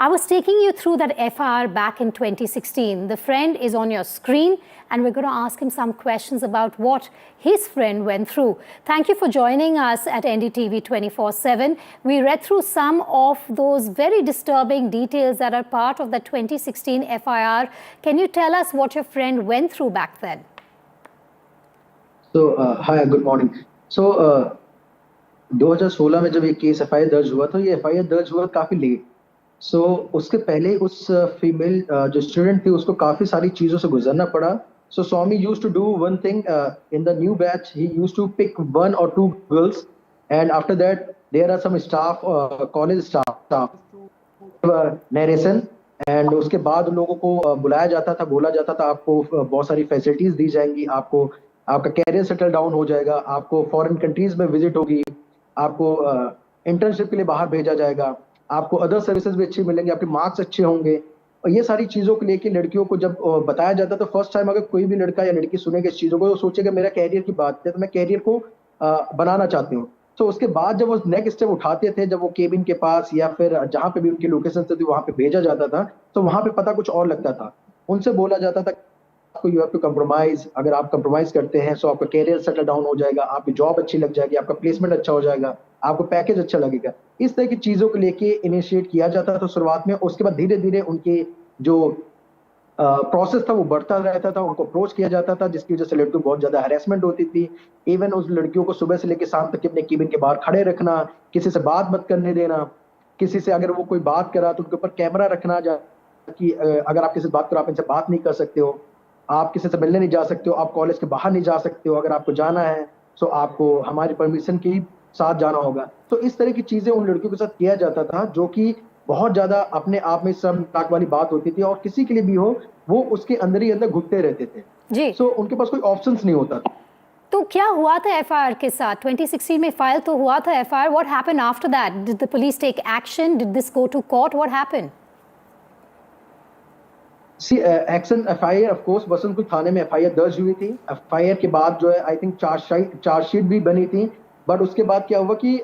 I was taking you through that FIR back in 2016. The friend is on your screen, and we're going to ask him some questions about what his friend went through. Thank you for joining us at NDTV 24/7. We read through some of those very disturbing details that are part of the 2016 FIR. Can you tell us what your friend went through back then? So, hi, good morning. So, 2016 में जब ये case FIR दर्ज हुआ था, ये FIR दर्ज हुआ काफी लेट. So, उसके पहले उस फीमेल जो स्टूडेंट थी उसको काफी सारी चीजों से गुजरना पड़ा. So Swami used to do one thing in the new batch. He used to pick 1 or 2 girls, and after that there are some staff, college staff, narration, and उसके बाद उन लोगों को बुलाया जाता था, बोला जाता था आपको बहुत सारी फैसिलिटीज दी जाएंगी, आपको आपका कैरियर सेटल डाउन हो जाएगा, आपको फॉरेन कंट्रीज में विजिट होगी, आपको इंटर्नशिप के लिए बाहर भेजा जाएगा, आपको अदर सर्विसेज भी अच्छी मिलेंगी, आपके मार्क्स अच्छे होंगे। और ये सारी चीज़ों को लेके लड़कियों को जब बताया जाता तो फर्स्ट टाइम अगर कोई भी लड़का या लड़की सुनेगा इस चीज़ों को तो सोचेगा मेरा कैरियर की बात है, तो मैं कैरियर को बनाना चाहती हूँ। तो उसके बाद जब वो नेक्स्ट स्टेप उठाते थे, जब वो केबिन के पास या फिर जहाँ पे भी उनकी लोकेशन थी वहाँ पे भेजा जाता था, तो वहाँ पे पता कुछ और लगता था। उनसे बोला जाता था आपको यू हैव टू कंप्रोमाइज, अगर आप कंप्रोमाइज करते हैं तो आपका कैरियर सेटल डाउन हो जाएगा, आपकी जॉब अच्छी लग जाएगी, आपका प्लेसमेंट अच्छा हो जाएगा, आपको पैकेज अच्छा लगेगा। इस तरह की चीज़ों को लेके इनिशिएट किया जाता था शुरुआत में। उसके बाद धीरे धीरे उनके जो प्रोसेस था वो बढ़ता रहता था, उनको अप्रोच किया जाता था, जिसकी वजह से लड़कियों को बहुत ज्यादा हैरेसमेंट होती थी। इवन उस लड़कियों को सुबह से लेकर शाम तक अपने केबिन के बाहर खड़े रखना, किसी से बात मत करने देना, किसी से अगर वो कोई बात करा तो उनके ऊपर कैमरा रखना कि अगर आप किसी से बात करो आप इनसे बात नहीं कर सकते हो, आप किसी से मिलने नहीं जा सकते हो, आप कॉलेज के बाहर नहीं जा सकते हो, अगर आपको जाना है तो आपको हमारी परमिशन के साथ जाना होगा। तो इस तरह की चीजें उन लड़कियों के साथ किया जाता था, जो कि बहुत ज्यादा अपने आप में शर्मनाक वाली बात होती थी, और किसी के लिए भी हो वो उसके अंदर ही अंदर घुटते रहते थे जी। सो उनके पास कोई ऑप्शंस नहीं होता था। तो क्या हुआ था एफआईआर के साथ? 2016 में फाइल तो हुआ था FIR, what happened after that? Did the police take action? Did this go to court? What happened? See action FIR of course Basantpur थाने में एफआईआर दर्ज हुई थी। एफआईआर के बाद जो है आई थिंक चार्जशीट भी बनी थी, बट उसके बाद क्या हुआ कि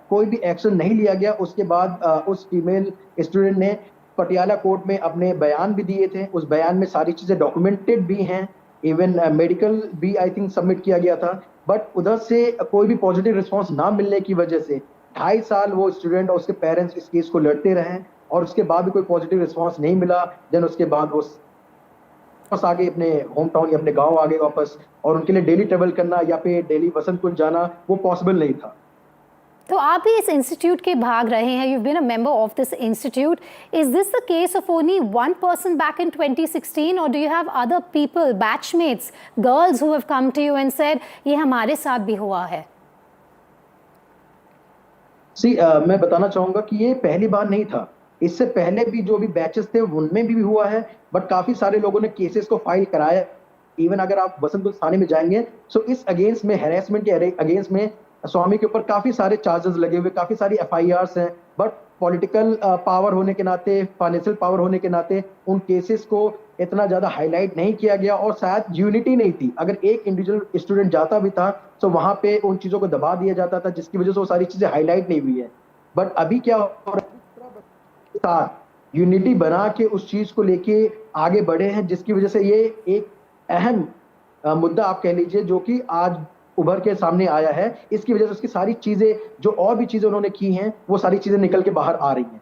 कोई भी एक्शन नहीं लिया गया। उसके बाद उस फीमेल स्टूडेंट ने पटियाला कोर्ट में अपने बयान भी दिए थे, उस बयान में सारी चीज़ें डॉक्यूमेंटेड भी हैं, इवन मेडिकल भी आई थिंक सबमिट किया गया था। बट उधर से कोई भी पॉजिटिव रिस्पांस ना मिलने की वजह से 2.5 साल वो स्टूडेंट और उसके पेरेंट्स इस केस को लड़ते रहे, और उसके बाद भी कोई पॉजिटिव रिस्पांस नहीं मिला। देन उसके बाद वो वापस आ गए अपने होम टाउन या अपने गांव आ गए वापस, और उनके लिए डेली ट्रेवल करना या फिर डेली बसंतपुर जाना वो पॉसिबल नहीं था। तो आप भी इस इंस्टीट्यूट के भाग रहे हैं, you've been a member of this institute. Is this the case of only one person back in 2016, or do you have other people, batchmates, girls who have come to you and said ये हमारे साथ भी हुआ है? मैं बताना चाहूंगा कि ये पहली बार नहीं था, इससे पहले भी जो भी बैचेस थे उनमें भी हुआ है, बट काफी सारे लोगों ने केसेस को फाइल कराया। इवन अगर आप बसंतपुर थाने में जाएंगे तो इस अगेंस्ट में हैरेसमेंट के अगेंस्ट में स्वामी के ऊपर काफी सारे चार्जेस लगे हुए, काफी सारी एफआईआर्स हैं, बट पॉलिटिकल पावर होने के नाते, फाइनेंशियल पावर होने के नाते उन केसेस को इतना ज्यादा हाईलाइट नहीं किया गया, और शायद यूनिटी नहीं थी। अगर एक इंडिविजुअल स्टूडेंट जाता भी था तो वहां पे उन चीजों को दबा दिया जाता था, जिसकी वजह से वो सारी चीजें हाईलाइट नहीं हुई है। बट अभी क्या हो रहा है, यूनिटी बना के उस चीज को लेके आगे बढ़े हैं, जिसकी वजह से ये एक अहम मुद्दा आप कह लीजिए जो कि आज उभर के सामने आया है। इसकी वजह से उसकी सारी चीजें जो और भी चीजें उन्होंने की हैं वो सारी चीजें निकल के बाहर आ रही हैं।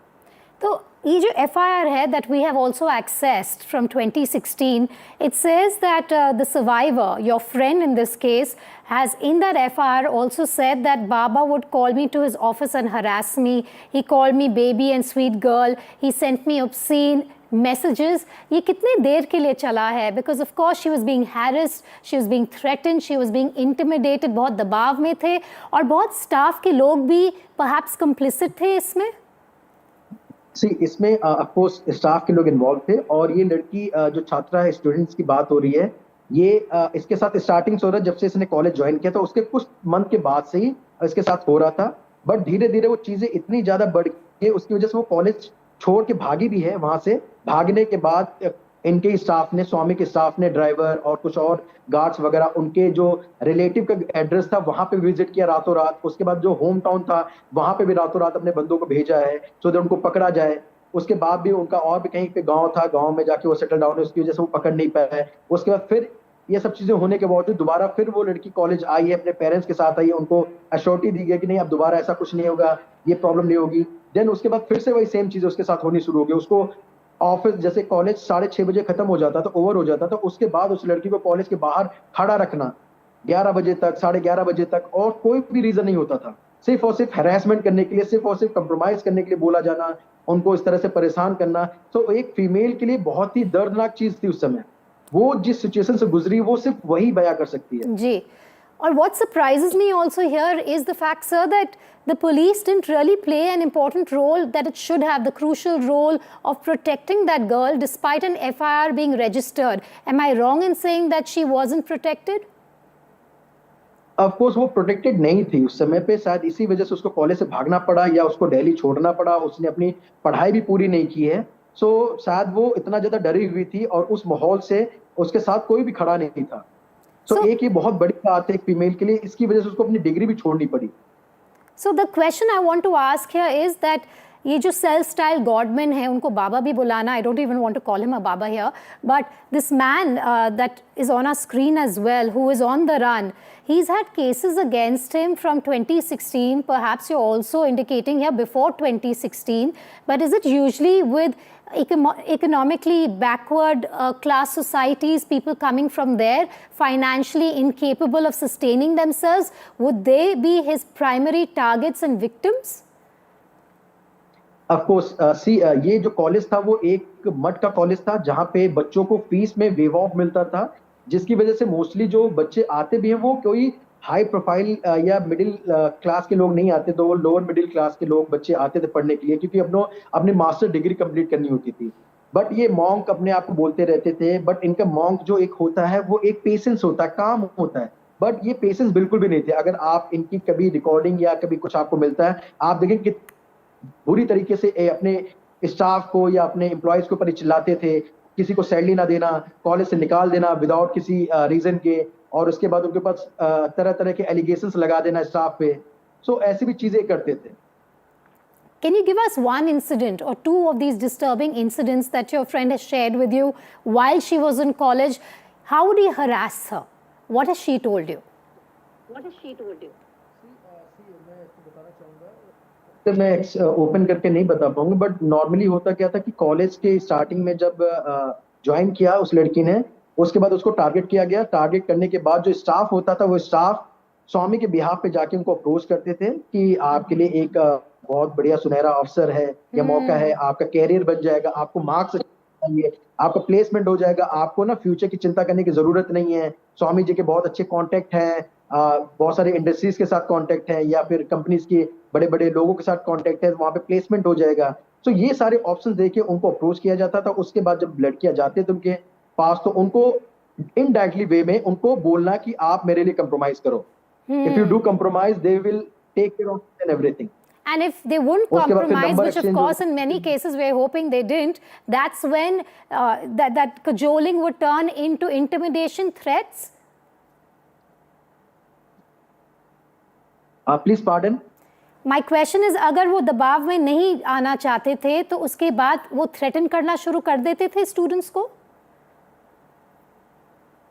तो ये जो एफआईआर है that we have also accessed from 2016, it says that the survivor, your friend in this case, has in that FIR also said that Baba would call me to his office and harass me. He called me baby and sweet girl. He sent me obscene messages. ये कितने देर के लिए चला है? Because of course she was being harassed, she was being threatened, she was being intimidated. बहुत दबाव में थे, और बहुत स्टाफ के लोग भी perhaps complicit थे इसमें। इसमें ऑफकोर्स स्टाफ के लोग इन्वॉल्व थे, और ये लड़की जो छात्रा है, स्टूडेंट्स की बात हो रही है, ये इसके साथ स्टार्टिंग से हो रहा है जब से इसने कॉलेज ज्वाइन किया था, उसके कुछ मंथ के बाद से ही इसके साथ हो रहा था। बट धीरे धीरे वो चीजें इतनी ज्यादा बढ़ गई, उसकी वजह से वो कॉलेज छोड़ के भागी भी है। वहां से भागने के बाद इनके स्टाफ ने, स्वामी के स्टाफ ने, ड्राइवर और कुछ और गार्ड्स वगैरह, उनके जो रिलेटिव का एड्रेस था वहां पे विजिट किया रातों रात। उसके बाद जो होम टाउन था वहां पे भी रातों रात अपने बंदों को भेजा है सो दैट उनको पकड़ा जाए। उसके बाद भी उनका और भी कहीं पे गांव था, गांव में जाके वो सेटल डाउन है, उसकी वजह से वो पकड़ नहीं पाया। उसके बाद फिर ये सब चीजें होने के बावजूद दोबारा फिर वो लड़की कॉलेज आई है, अपने पेरेंट्स के साथ आई है, उनको अश्योरिटी दी गई कि नहीं अब दोबारा ऐसा कुछ नहीं होगा, ये प्रॉब्लम नहीं होगी। देन उसके बाद फिर से वही सेम चीजें उसके साथ होनी शुरू हो गई। उसको ऑफिस, जैसे कॉलेज 6:30 बजे खत्म हो जाता था, ओवर हो जाता था, उसके बाद उस लड़की को कॉलेज के बाहर खड़ा रखना 11 बजे तक, 11:30 बजे तक, और कोई भी रीजन नहीं होता था, सिर्फ और सिर्फ हैरेसमेंट करने के लिए, सिर्फ और सिर्फ कंप्रोमाइज करने के लिए बोला जाना, उनको इस तरह से परेशान करना। तो एक फीमेल के लिए बहुत ही दर्दनाक चीज थी उस समय। वो जिस सिचुएशन से गुजरी वो सिर्फ वही बयां कर सकती है। जी, Or what surprises me also here is the fact, sir, that the police didn't really play an important role that it should have, the crucial role of protecting that girl despite an FIR being registered. Am I wrong in saying that she wasn't protected? Of course वो protected नहीं थी उस समय पे, शायद इसी वजह से उसको कॉलेज से भागना पड़ा या उसको दिल्ली छोड़ना पड़ा। उसने अपनी पढ़ाई भी पूरी नहीं की है, सो शायद वो इतना ज्यादा डरी हुई थी और उस माहौल से उसके साथ कोई भी खड़ा नहीं था। सो एक ये बहुत बड़ी बात है एक फीमेल के लिए, इसकी वजह से उसको अपनी डिग्री भी छोड़नी पड़ी। So the question I want to ask here is that ये जो सेल्फ स्टाइल गॉडमैन है, उनको बाबा भी बुलाना, I don't even want to call him a baba here, but this man that is on our screen as well, who is on the run, he's had cases against him from 2016, perhaps you're also indicating here before 2016, but is it usually with economically backward class societies, people coming from there, financially incapable of sustaining themselves? Would they be his primary targets and victims? Of course, ये जो college था वो एक मठ का college था जहाँ पे बच्चों को फीस में वेव ऑफ मिलता था, जिसकी वजह से मोस्टली जो बच्चे आते भी हैं वो कोई हाई प्रोफाइल या मिडिल क्लास के लोग नहीं आते, तो वो लोअर मिडिल क्लास के लोग बच्चे आते थे पढ़ने के लिए, क्योंकि अपनी मास्टर डिग्री कंप्लीट करनी होती थी। बट ये मॉन्क अपने आप को बोलते रहते थे, बट इनका मॉन्क जो एक होता है वो एक पेशेंस होता है, काम होता है, बट ये पेशेंस बिल्कुल भी नहीं थे। अगर आप इनकी कभी रिकॉर्डिंग या कभी कुछ आपको मिलता है, आप देखें कि बुरी तरीके से अपने स्टाफ को या अपने एम्प्लॉयज के ऊपर चिल्लाते थे, किसी को सैलरी ना देना, कॉलेज से निकाल देना विदाउट किसी रीजन के, और उसके बाद उनके पास तरह तरह के एलिगेशंस लगा देना स्टाफ पे। सो ऐसी भी चीजें करते थे। Can you give us one incident or two of these disturbing incidents that your friend has shared with you while she was in college? How would he harass her? What has she told you? तो मैं open करके नहीं बता पाऊंगा, but normally होता क्या था कि कॉलेज के स्टार्टिंग में जब ज्वाइन किया उस लड़की ने, उसके बाद उसको टारगेट किया गया। टारगेट करने के बाद जो स्टाफ होता था वो स्टाफ स्वामी के बिहाफ पे जाके उनको अप्रोच करते थे कि आपके लिए एक बहुत बढ़िया सुनहरा अवसर है या मौका है, आपका कैरियर बन जाएगा, आपको मार्क्स चाहिए, आपका प्लेसमेंट हो जाएगा, आपको ना फ्यूचर की चिंता करने की जरूरत नहीं है। स्वामी जी के बहुत अच्छे कॉन्टेक्ट हैं, बहुत सारे इंडस्ट्रीज के साथ कॉन्टेक्ट है या फिर कंपनीज के बड़े बड़े लोगों के साथ कॉन्टेक्ट है, वहां पे प्लेसमेंट हो जाएगा। तो ये सारे ऑप्शन देके उनको अप्रोच किया जाता था। उसके बाद जब लड़कियां जाते थे उनके पास, तो उनको इनडायरेक्टली वे में उनको बोलना कि आप मेरे लिए कंप्रोमाइज करो। If you do compromise they will take care of everything. And if they wouldn't compromise, which of course in many cases we're hoping they didn't, that's when that cajoling would turn into intimidation, threats? Please pardon? My question is, अगर वो दबाव में नहीं आना चाहते थे तो उसके बाद वो थ्रेटन करना शुरू कर देते थे स्टूडेंट्स को?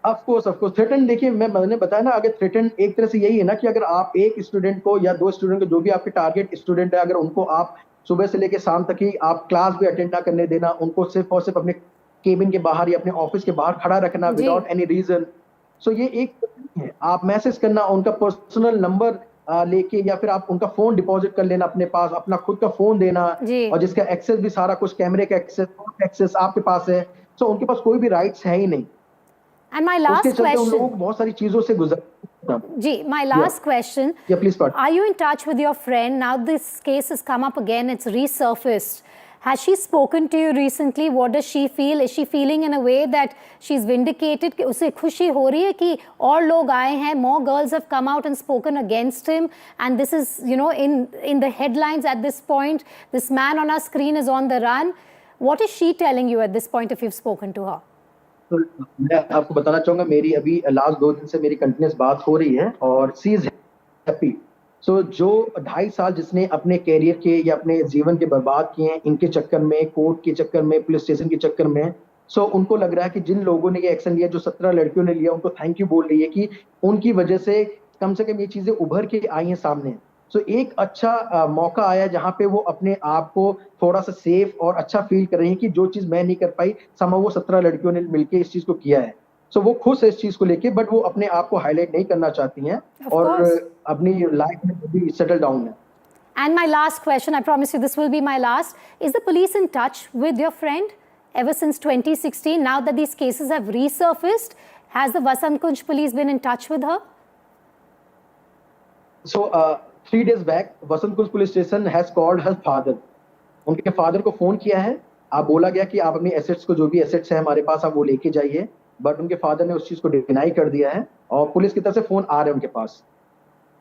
ऑफ कोर्स थ्रेटन, देखिए मैंने बताया ना, अगर थ्रेटन एक तरह से यही है ना कि अगर आप एक स्टूडेंट को या दो स्टूडेंट को, जो भी आपके टारगेट स्टूडेंट है, अगर उनको आप सुबह से लेकर शाम तक ही आप क्लास भी अटेंड ना करने देना, उनको सिर्फ और सिर्फ अपने केबिन के बाहर या अपने ऑफिस के बाहर खड़ा रखना विदाउट एनी रीजन, सो ये एक है। आप मैसेज करना, उनका पर्सनल नंबर लेके या फिर आप उनका फोन डिपॉजिट कर लेना अपने पास, अपना खुद का फोन देना, और जिसका एक्सेस भी सारा कुछ, कैमरे का एक्सेस आपके पास है, सो उनके पास कोई भी राइट्स है ही नहीं। And my last question, बहुत सारी चीजों से गुजर जी, my last question, please pardon. Are you in touch with your friend? Now this case has come up again, it's resurfaced. Has she spoken to you recently? What does she feel? Is she feeling in a way that she's vindicated? कि उसे खुशी हो रही है कि और लोग आए हैं, more girls have come out and spoken against him, and this is, you know, in the headlines at this point. This man on our screen is on the run. What is she telling you at this point if you've spoken to her? तो मैं आपको बताना चाहूंगा, मेरी अभी last 2 दिन से मेरी कंटिन्यूस बात हो रही है और शी इज हैप्पी। सो जो 2.5 साल जिसने अपने कैरियर के या अपने जीवन के बर्बाद किए हैं इनके चक्कर में, कोर्ट के चक्कर में, पुलिस स्टेशन के चक्कर में, सो उनको लग रहा है कि जिन लोगों ने ये एक्शन लिया, जो 17 लड़कियों ने लिया, उनको थैंक यू बोल रही है कि उनकी वजह से कम ये चीजें उभर के आई हैं सामने। सो एक अच्छा मौका आया जहां पे वो अपने आप को थोड़ा सा सेफ और अच्छा फील कर रही है कि जो चीज मैं नहीं कर पाई, समझो वो 17 लड़कियों ने मिलके इस चीज को किया है। सो वो खुश है इस चीज को लेके, बट वो अपने आप को हाईलाइट नहीं करना चाहती हैं और अपनी लाइफ में भी सेटल डाउन है। And my last question, I promise you this will be my last. Is the police in touch with your friend ever since 2016? Now that these cases have resurfaced, has the Vasant Kunj police been in touch with her? So 3 days back, Vasant Kunj police station has called her father. उनके father को phone किया है, आप बोला गया कि आप अपनी एसेट्स को, जो भी एसेट्स है हमारे पास, आप वो लेके जाइए, बट उनके फादर ने उस चीज को डिनाई कर दिया है और पुलिस की तरफ से फोन आ रहे हैं उनके पास.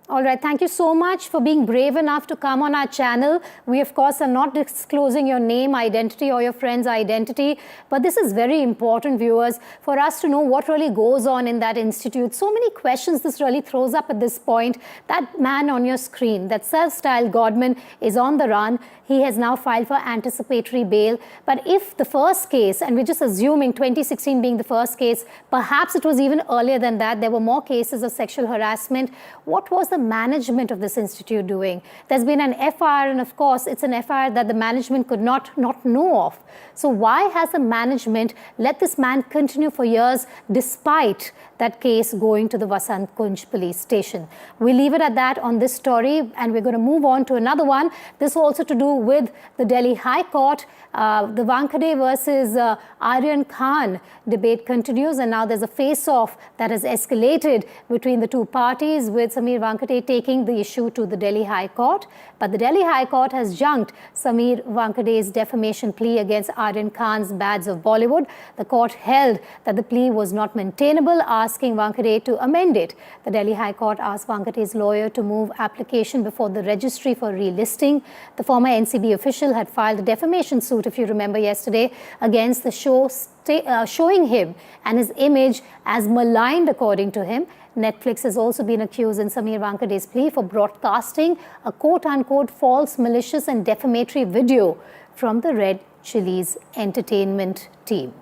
All right, thank you so much for being brave enough to come on our channel. We, of course, are not disclosing your name, identity or your friend's identity, but this is very important, viewers, for us to know what really goes on in that institute. So many questions this really throws up at this point. That man on your screen, that self-styled Godman, is on the run. He has now filed for anticipatory bail. But if the first case, and we're just assuming 2016 being the first case, perhaps it was even earlier than that, there were more cases of sexual harassment. What was the management of this institute doing? There's been an FIR, and of course, it's an FIR that the management could not know of. So why has the management let this man continue for years despite that case going to the Vasant Kunj police station? We'll leave it at that on this story, and we're going to move on to another one. This also to do with the Delhi High Court. The Wankhede versus Aryan Khan debate continues, and now there's a face-off that has escalated between the two parties, with Samir Wankhede taking the issue to the Delhi High Court. But the Delhi High Court has junked Samir Wankhede's defamation plea against Aryan Khan's Bads of Bollywood. The court held that the plea was not maintainable, asking Wankhede to amend it. The Delhi High Court asked Wankhede's lawyer to move application before the registry for relisting. The former NCB official had filed a defamation suit, if you remember yesterday, against the show, showing him and his image as maligned, according to him. Netflix has also been accused in Samir Wankhede's plea for broadcasting a quote-unquote false, malicious and defamatory video from the Red Chillies entertainment team.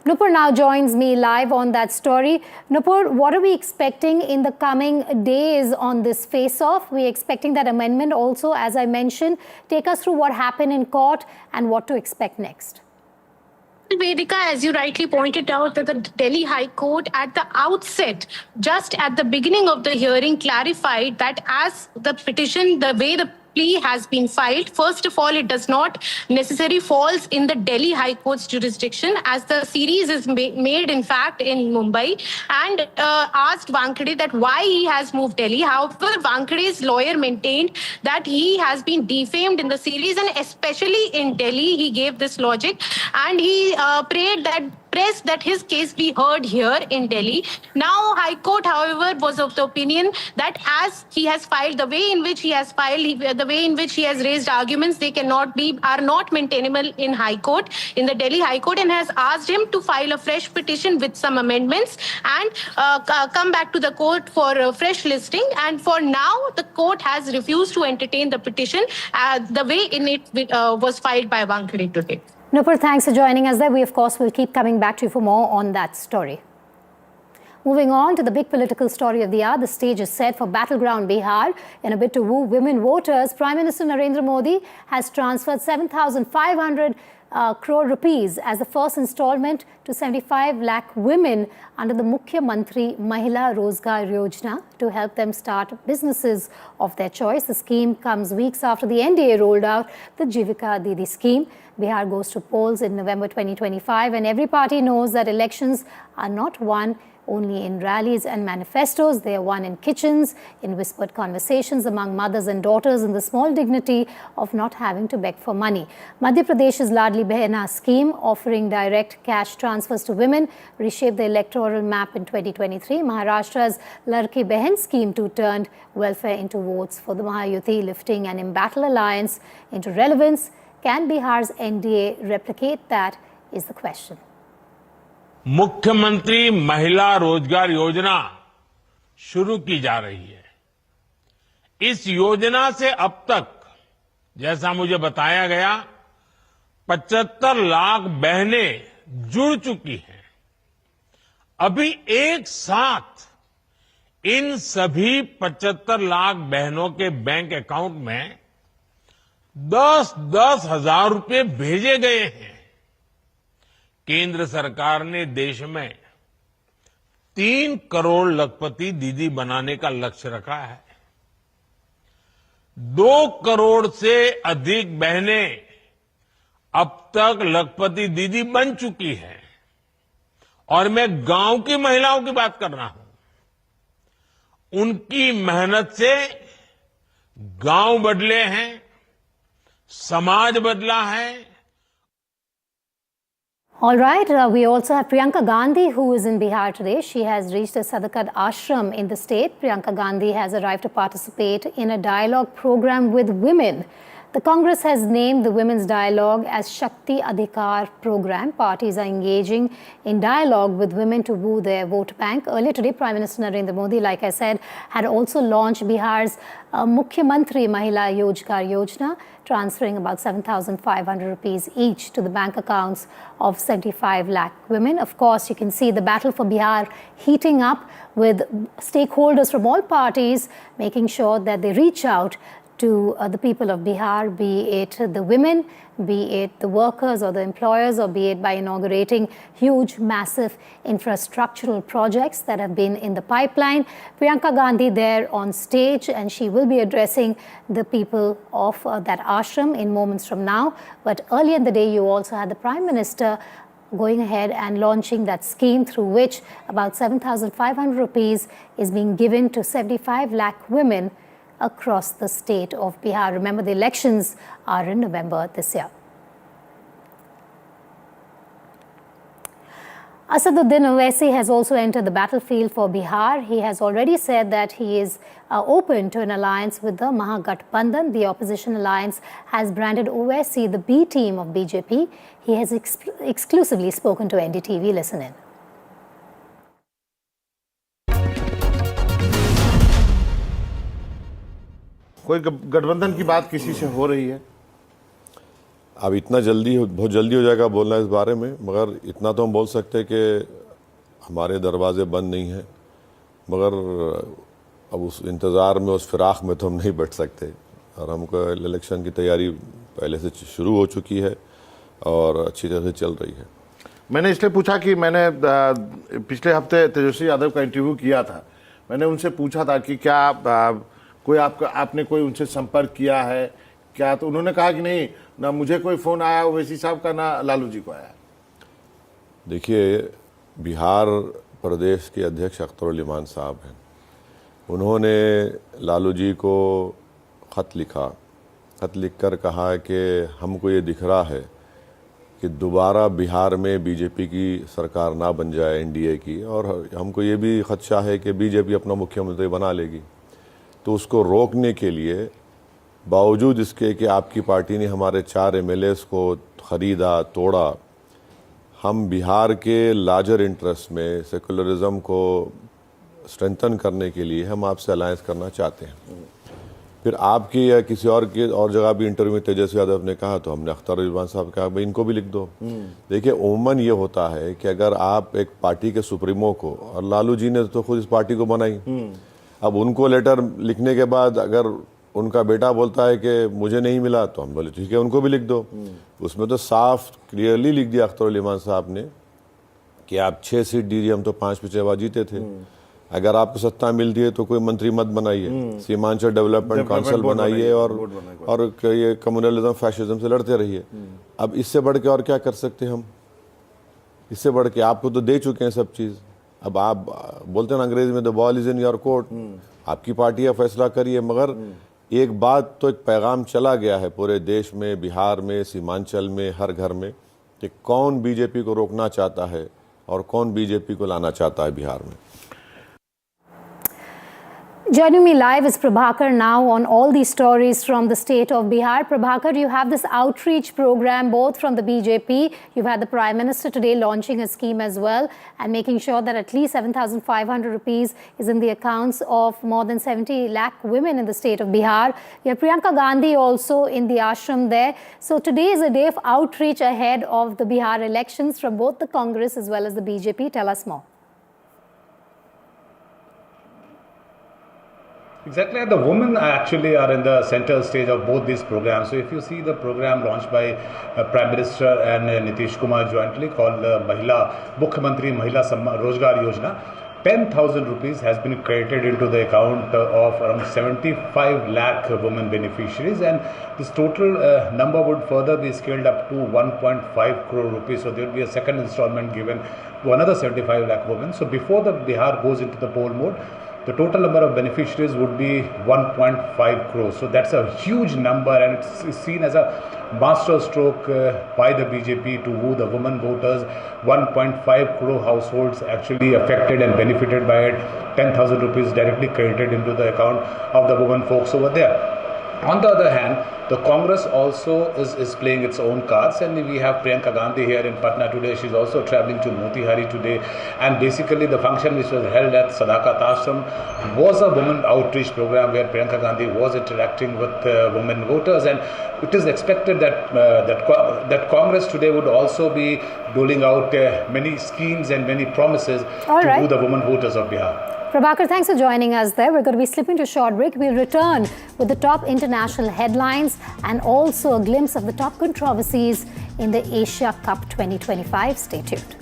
Nupur now joins me live on that story. Nupur, what are we expecting in the coming days on this face-off? We're expecting that amendment also, as I mentioned. Take us through what happened in court and what to expect next. Vedika, as you rightly pointed out, that the Delhi High Court at the outset, just at the beginning of the hearing, clarified that as the petition, the way the plea has been filed, first of all, it does not necessarily falls in the Delhi High Court's jurisdiction, as the series is made, in fact, in Mumbai, and asked Wankhede that why he has moved Delhi. However, Wankhede's lawyer maintained that he has been defamed in the series, and especially in Delhi, he gave this logic, and he pressed that his case be heard here in Delhi. Now, High Court, however, was of the opinion that as he has filed, the way in which he has filed, the way in which he has raised arguments, they are not maintainable in High Court, in the Delhi High Court, and has asked him to file a fresh petition with some amendments and come back to the court for a fresh listing. And for now, the court has refused to entertain the petition the way in it was filed by Wankhede today. Nupur, thanks for joining us there. We, of course, will keep coming back to you for more on that story. Moving on to the big political story of the hour, the stage is set for battleground Bihar. In a bid to woo women voters, Prime Minister Narendra Modi has transferred 7,500 crore rupees as the first installment to 75 lakh women under the Mukhya Mantri Mahila Rozgar Yojana to help them start businesses of their choice. The scheme comes weeks after the NDA rolled out the Jivika Didi scheme. Bihar goes to polls in November 2025, and every party knows that elections are not won only in rallies and manifestos. They are won in kitchens, in whispered conversations among mothers and daughters, in the small dignity of not having to beg for money. Madhya Pradesh's Ladli Behna scheme, offering direct cash transfers to women, reshaped the electoral map in 2023. Maharashtra's Ladki Behan scheme too turned welfare into votes for the Mahayuti, lifting an embattled alliance into relevance. Can Bihar's NDA replicate that, is the question. मुख्यमंत्री महिला रोजगार योजना शुरू की जा रही है। इस योजना से अब तक, जैसा मुझे बताया गया, 75 लाख बहनें जुड़ चुकी हैं। अभी एक साथ इन सभी 75 लाख बहनों के बैंक अकाउंट में 10-10 हजार रुपए भेजे गए हैं। केंद्र सरकार ने देश में 3 करोड़ लखपति दीदी बनाने का लक्ष्य रखा है। 2 करोड़ से अधिक बहनें अब तक लखपति दीदी बन चुकी हैं, और मैं गांव की महिलाओं की बात कर रहा हूं। उनकी मेहनत से गांव बदले हैं, समाज बदला है. All right, we also have Priyanka Gandhi, who is in Bihar today. She has reached a Sadaqat ashram in the state. Priyanka Gandhi has arrived to participate in a dialogue program with women. The Congress has named the Women's Dialogue as Shakti Adhikar program. Parties are engaging in dialogue with women to woo their vote bank. Earlier today, Prime Minister Narendra Modi, like I said, had also launched Bihar's Mukhyamantri Mahila Yojgar Yojana, transferring about 7,500 rupees each to the bank accounts of 75 lakh women. Of course, you can see the battle for Bihar heating up with stakeholders from all parties making sure that they reach out to the people of Bihar, be it the women, be it the workers or the employers, or be it by inaugurating huge, massive infrastructural projects that have been in the pipeline. Priyanka Gandhi there on stage, and she will be addressing the people of that ashram in moments from now. But earlier in the day, you also had the Prime Minister going ahead and launching that scheme through which about 7,500 rupees is being given to 75 lakh women across the state of Bihar. Remember, the elections are in November this year. Asaduddin Owaisi has also entered the battlefield for Bihar. He has already said that he is open to an alliance with the Mahagathbandhan. The opposition alliance has branded Owaisi the B team of BJP. He has exclusively spoken to NDTV. Listen in. कोई गठबंधन की बात किसी से हो रही है? अब इतना जल्दी बहुत जल्दी हो जाएगा बोलना इस बारे में, मगर इतना तो हम बोल सकते हैं कि हमारे दरवाजे बंद नहीं हैं, मगर अब उस इंतज़ार में, उस फिराक में तो हम नहीं बैठ सकते. और हमको इलेक्शन की तैयारी पहले से शुरू हो चुकी है और अच्छी तरह से चल रही है. मैंने इसलिए पूछा कि मैंने पिछले हफ्ते तेजस्वी यादव का इंटरव्यू किया था. मैंने उनसे पूछा था कि क्या कोई आपने कोई उनसे संपर्क किया है क्या, तो उन्होंने कहा कि नहीं, ना मुझे कोई फ़ोन आया ओवैसी साहब का, ना लालू जी को आया. देखिए, बिहार प्रदेश के अध्यक्ष अख्तर उल इमान साहब हैं. उन्होंने लालू जी को ख़त लिखा. ख़त लिखकर कहा कि हमको ये दिख रहा है कि दोबारा बिहार में बीजेपी की सरकार ना बन जाए, एनडीए की, और हमको ये भी खदशा है कि बीजेपी अपना मुख्यमंत्री बना लेगी. तो उसको रोकने के लिए, बावजूद इसके कि आपकी पार्टी ने हमारे 4 एमएलएस को ख़रीदा, तोड़ा, हम बिहार के लार्जर इंटरेस्ट में सेकुलरिज्म को स्ट्रेंथन करने के लिए हम आपसे अलायंस करना चाहते हैं. फिर आपकी या किसी और के और जगह भी इंटरव्यू में तेजस्वी यादव ने कहा, तो हमने अख्तर उल इमान साहब कहा भाई इनको भी लिख दो. देखिए, उमूमन ये होता है कि अगर आप एक पार्टी के सुप्रीमो को, और लालू जी ने तो खुद इस पार्टी को बनाई, अब उनको लेटर लिखने के बाद अगर उनका बेटा बोलता है कि मुझे नहीं मिला, तो हम बोले ठीक है, उनको भी लिख दो. उसमें तो साफ क्लियरली लिख दिया अख्तर उल इमान साहब ने कि आप 6 सीट दीजिए, हम तो 5 पिछले बार जीते थे. अगर आपको सत्ता मिलती है तो कोई मंत्री मत बनाइए, सीमांचल डेवलपमेंट काउंसिल बनाइए और ये कम्युनलिज्म, फैशिज्म से लड़ते रहिए. अब इससे बढ़ के और क्या कर सकते हम? इससे बढ़ के आपको तो दे चुके हैं सब चीज़. अब आप बोलते हैं ना अंग्रेजी में, the ball is in your court. आपकी पार्टी का फैसला करिए. मगर एक बात तो, एक पैगाम चला गया है पूरे देश में, बिहार में, सीमांचल में, हर घर में, कि कौन बीजेपी को रोकना चाहता है और कौन बीजेपी को लाना चाहता है बिहार में. Joining me live is Prabhakar now on all these stories from the state of Bihar. Prabhakar, you have this outreach program both from the BJP. You've had the Prime Minister today launching a scheme as well and making sure that at least 7,500 rupees is in the accounts of more than 70 lakh women in the state of Bihar. You have Priyanka Gandhi also in the ashram there. So today is a day of outreach ahead of the Bihar elections from both the Congress as well as the BJP. Tell us more. Exactly, the women actually are in the central stage of both these programs. So if you see the program launched by Prime Minister and Nitish Kumar jointly called Mukhyamantri Mahila Rozgar Yojana, 10,000 rupees has been credited into the account of around 75 lakh women beneficiaries, and this total number would further be scaled up to 1.5 crore rupees. So there will be a second installment given to another 75 lakh women. So before the Bihar goes into the poll mode, the total number of beneficiaries would be 1.5 crores. So that's a huge number, and it's seen as a master stroke by the BJP to woo the women voters. 1.5 crore households actually affected and benefited by it. 10,000 rupees directly credited into the account of the women folks over there. On the other hand, the Congress also is playing its own cards, and we have Priyanka Gandhi here in Patna today. She's also traveling to Motihari today, and basically the function which was held at Sadakat Ashram was a women outreach program where Priyanka Gandhi was interacting with women voters, and it is expected that that Congress today would also be doling out many schemes and many promises to woo the women voters of Bihar. Prabhakar, thanks for joining us there. We're going to be slipping to a short break. We'll return with the top international headlines and also a glimpse of the top controversies in the Asia Cup 2025. Stay tuned.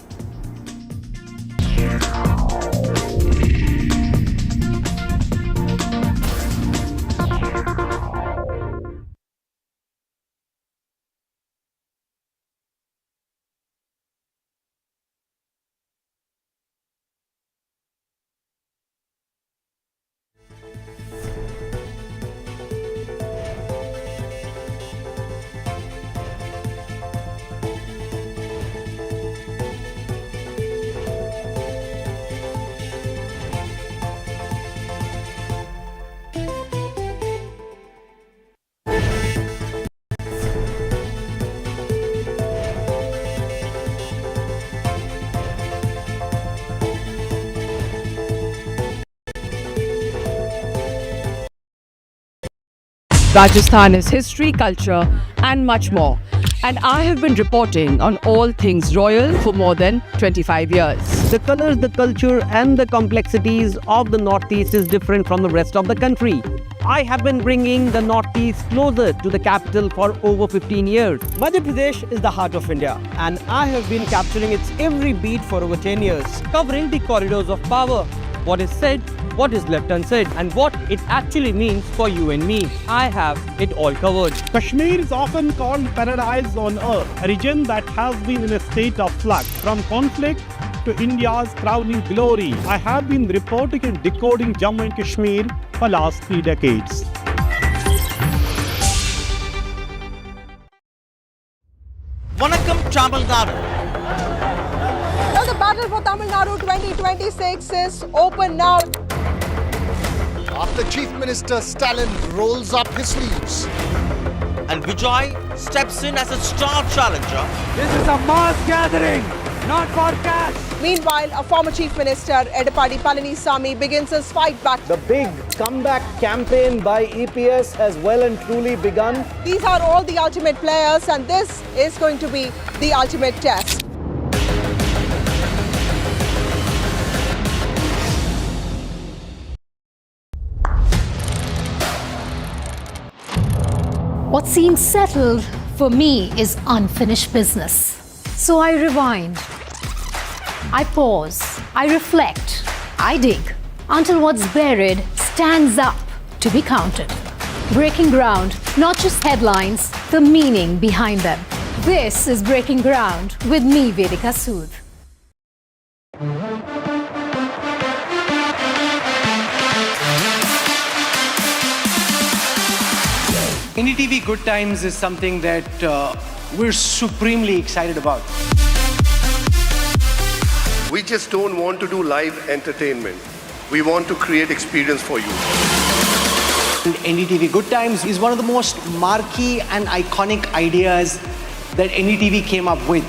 Rajasthan is history, culture and much more. And I have been reporting on all things royal for more than 25 years. The colors, the culture and the complexities of the Northeast is different from the rest of the country. I have been bringing the Northeast closer to the capital for over 15 years. Madhya Pradesh is the heart of India, and I have been capturing its every beat for over 10 years, covering the corridors of power, what is said, what is left unsaid, and what it actually means for you and me. I have it all covered. Kashmir is often called paradise on earth, a region that has been in a state of flux from conflict to India's crowning glory. I have been reporting and decoding Jammu and Kashmir for last 3 decades. Vanakkam Tamil Nadu. Well, the battle for Tamil Nadu 2026 is open now. After Chief Minister Stalin rolls up his sleeves and Vijay steps in as a star challenger. This is a mass gathering, not for cash. Meanwhile, a former Chief Minister, Edappadi Palanisamy, begins his fight back. The big comeback campaign by EPS has well and truly begun. These are all the ultimate players, and this is going to be the ultimate test. What seems settled for me is unfinished business. So I rewind, I pause, I reflect, I dig until what's buried stands up to be counted. Breaking ground, not just headlines, the meaning behind them. This is Breaking Ground with me, Vedika Sood. NDTV Good Times is something that we're supremely excited about. We just don't want to do live entertainment. We want to create experience for you. NDTV Good Times is one of the most marquee and iconic ideas that NDTV came up with.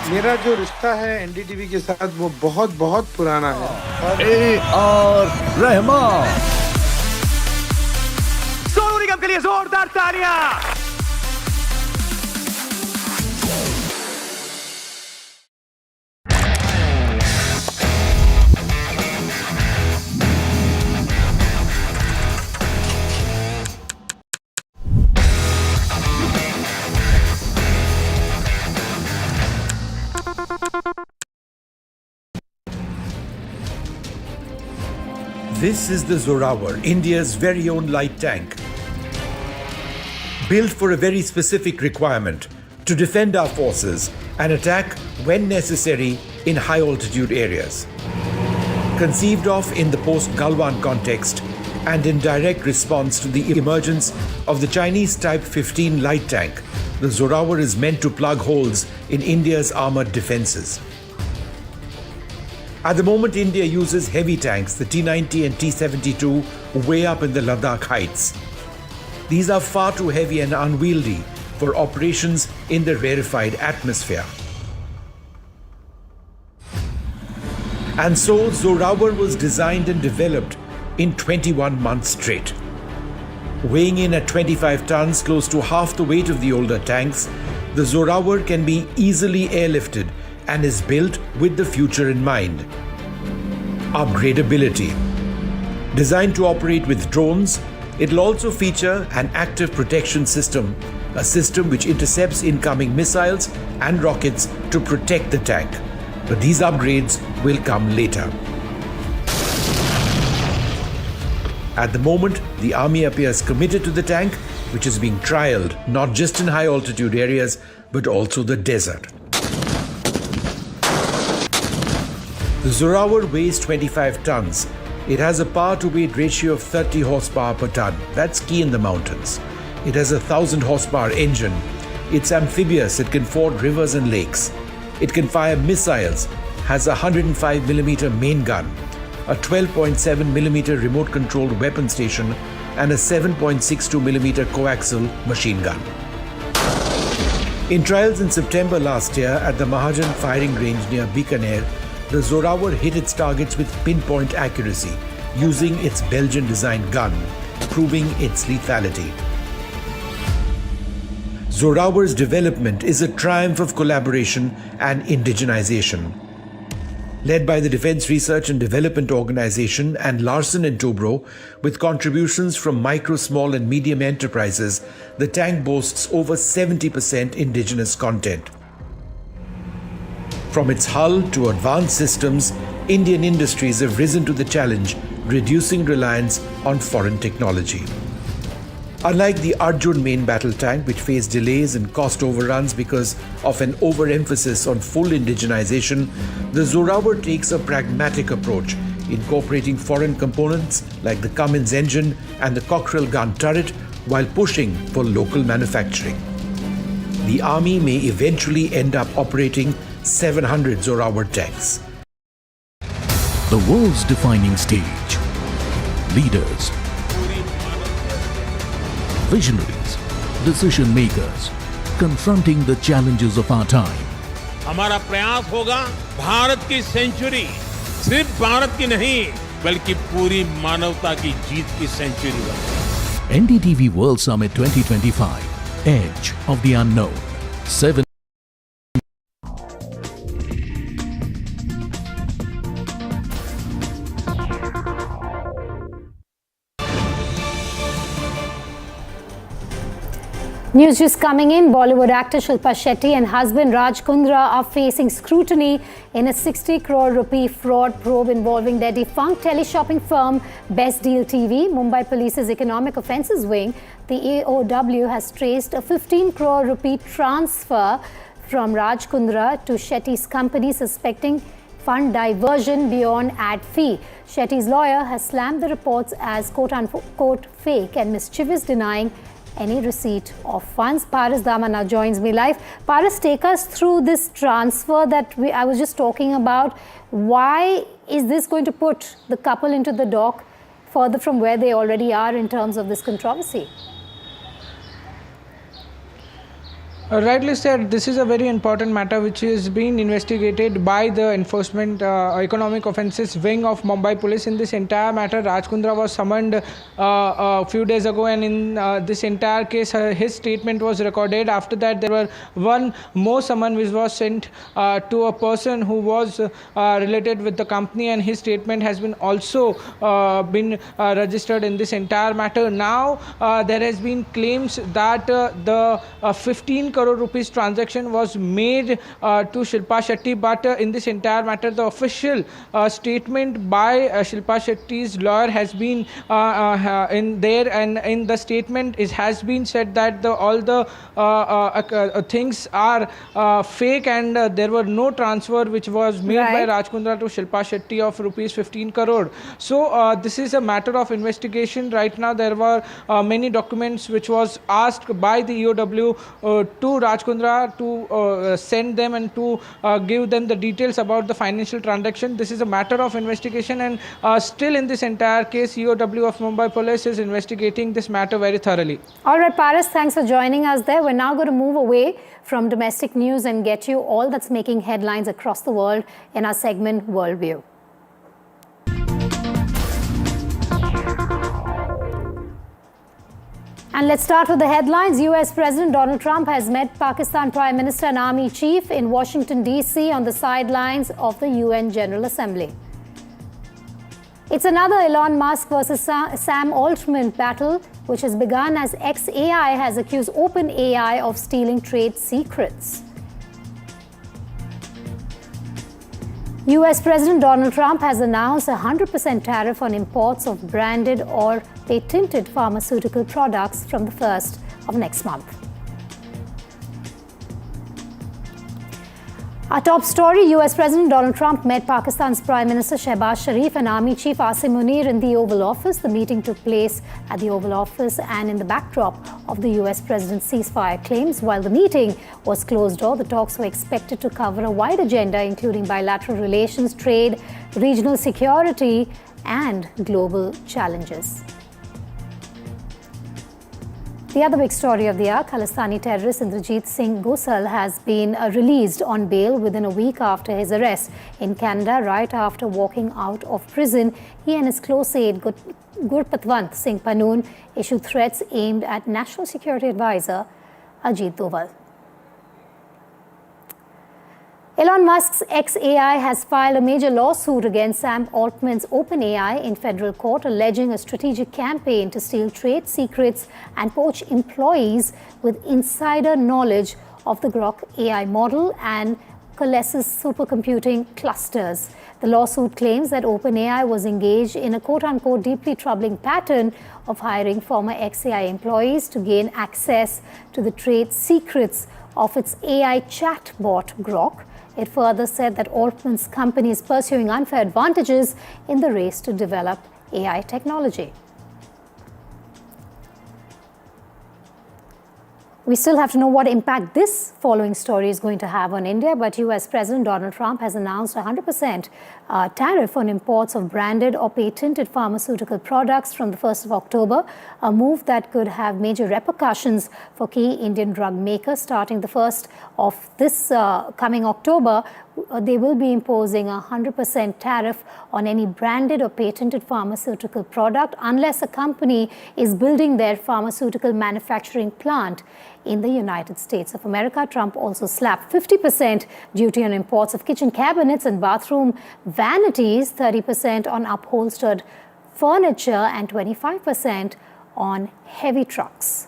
मेरा जो रिश्ता है NDTV के साथ वो बहुत बहुत पुराना है। रहमान सोनू निगम के लिए जोरदार तालियां। This is the Zorawar, India's very own light tank. built for a very specific requirement to defend our forces and attack when necessary in high altitude areas. Conceived of in the post-Galwan context and in direct response to the emergence of the Chinese Type 15 light tank, the Zorawar is meant to plug holes in India's armoured defences. At the moment, India uses heavy tanks, the T-90 and T-72, way up in the Ladakh heights. These are far too heavy and unwieldy for operations in the rarefied atmosphere. And so, Zorawar was designed and developed in 21 months straight. Weighing in at 25 tons, close to half the weight of the older tanks, the Zorawar can be easily airlifted and is built with the future in mind. Upgradability. Designed to operate with drones, it'll also feature an active protection system, a system which intercepts incoming missiles and rockets to protect the tank. But these upgrades will come later. At the moment, the army appears committed to the tank, which is being trialled not just in high altitude areas, but also the desert. The Zorawar weighs 25 tons. It has a power to weight ratio of 30 horsepower per ton. That's key in the mountains. It has a 1,000 horsepower engine. It's amphibious. It can ford rivers and lakes. It can fire missiles, has a 105mm main gun, a 12.7mm remote controlled weapon station, and a 7.62mm coaxial machine gun. In trials in September last year at the Mahajan firing range near Bikaner, the Zorawar hit its targets with pinpoint accuracy using its Belgian-designed gun, proving its lethality. Zorawar's development is a triumph of collaboration and indigenization. Led by the Defence Research and Development Organisation and Larsen & Toubro, with contributions from micro, small and medium enterprises, the tank boasts over 70% indigenous content. From its hull to advanced systems, Indian industries have risen to the challenge, reducing reliance on foreign technology. Unlike the Arjun main battle tank, which faced delays and cost overruns because of an overemphasis on full indigenization, the Zorawar takes a pragmatic approach, incorporating foreign components like the Cummins engine and the Cockerell gun turret while pushing for local manufacturing. The army may eventually end up operating 700 Zorawar tanks. The world's defining stage. Leaders, visionaries, decision makers, confronting the challenges of our time. हमारा प्रयास होगा भारत की century सिर्फ भारत की नहीं बल्कि पूरी मानवता की जीत की सेंचुरी बने। NDTV World Summit 2025, Edge of the Unknown. 7 News just coming in. Bollywood actor Shilpa Shetty and husband Raj Kundra are facing scrutiny in a 60 crore rupee fraud probe involving their defunct teleshopping firm Best Deal TV. Mumbai Police's Economic Offences Wing, the AOW, has traced a 15 crore rupee transfer from Raj Kundra to Shetty's company, suspecting fund diversion beyond ad fee. Shetty's lawyer has slammed the reports as quote-unquote fake and mischievous, denying any receipt of funds. Paras Dama now joins me live. Paras, take us through this transfer that I was just talking about. Why is this going to put the couple into the dock further from where they already are in terms of this controversy? Rightly said, this is a very important matter which is being investigated by the Enforcement Economic Offences Wing of Mumbai Police. In this entire matter, Raj Kundra was summoned a few days ago, and in this entire case, his statement was recorded. After that, there were one more summon which was sent to a person who was related with the company, and his statement has been also been registered in this entire matter. Now, there has been claims that the 15 crore rupees transaction was made to Shilpa Shetty, but in this entire matter, the official statement by Shilpa Shetty's lawyer has been in there, and in the statement it has been said that all the things are fake, and there were no transfer which was made by Rajkundra to Shilpa Shetty of rupees 15 crore. So this is a matter of investigation. Right now there were many documents which was asked by the EOW to Rajkundra to send them and to give them the details about the financial transaction. This is a matter of investigation, and still in this entire case, EOW of Mumbai Police is investigating this matter very thoroughly. All right, Paris, thanks for joining us there. We're now going to move away from domestic news and get you all that's making headlines across the world in our segment Worldview. And let's start with the headlines. US President Donald Trump has met Pakistan Prime Minister and Army Chief in Washington, D.C. on the sidelines of the UN General Assembly. It's another Elon Musk versus Sam Altman battle, which has begun as XAI has accused OpenAI of stealing trade secrets. US President Donald Trump has announced a 100% tariff on imports of branded or patented pharmaceutical products from the 1st of next month. Our top story, US President Donald Trump met Pakistan's Prime Minister Shehbaz Sharif and Army Chief Asim Munir in the Oval Office. The meeting took place at the Oval Office and in the backdrop of the US President's ceasefire claims. While the meeting was closed door, the talks were expected to cover a wide agenda, including bilateral relations, trade, regional security, and global challenges. The other big story of the hour, Khalistani terrorist Indrajit Singh Gosal has been released on bail within a week after his arrest in Canada. Right after walking out of prison, he and his close aide Gurpatwant Singh Panoon issued threats aimed at National Security Advisor Ajit Pawar. Elon Musk's XAI has filed a major lawsuit against Sam Altman's OpenAI in federal court, alleging a strategic campaign to steal trade secrets and poach employees with insider knowledge of the Grok AI model and coalesces supercomputing clusters. The lawsuit claims that OpenAI was engaged in a quote-unquote deeply troubling pattern of hiring former XAI employees to gain access to the trade secrets of its AI chatbot Grok. It further said that Altman's company is pursuing unfair advantages in the race to develop AI technology. We still have to know what impact this following story is going to have on India, but US President Donald Trump has announced a 100% tariff on imports of branded or patented pharmaceutical products from the 1st of October, a move that could have major repercussions for key Indian drug makers. Starting the 1st of this coming October, they will be imposing a 100% tariff on any branded or patented pharmaceutical product unless a company is building their pharmaceutical manufacturing plant in the United States of America. Trump also slapped 50% duty on imports of kitchen cabinets and bathroom vanities, 30% on upholstered furniture, and 25% on heavy trucks.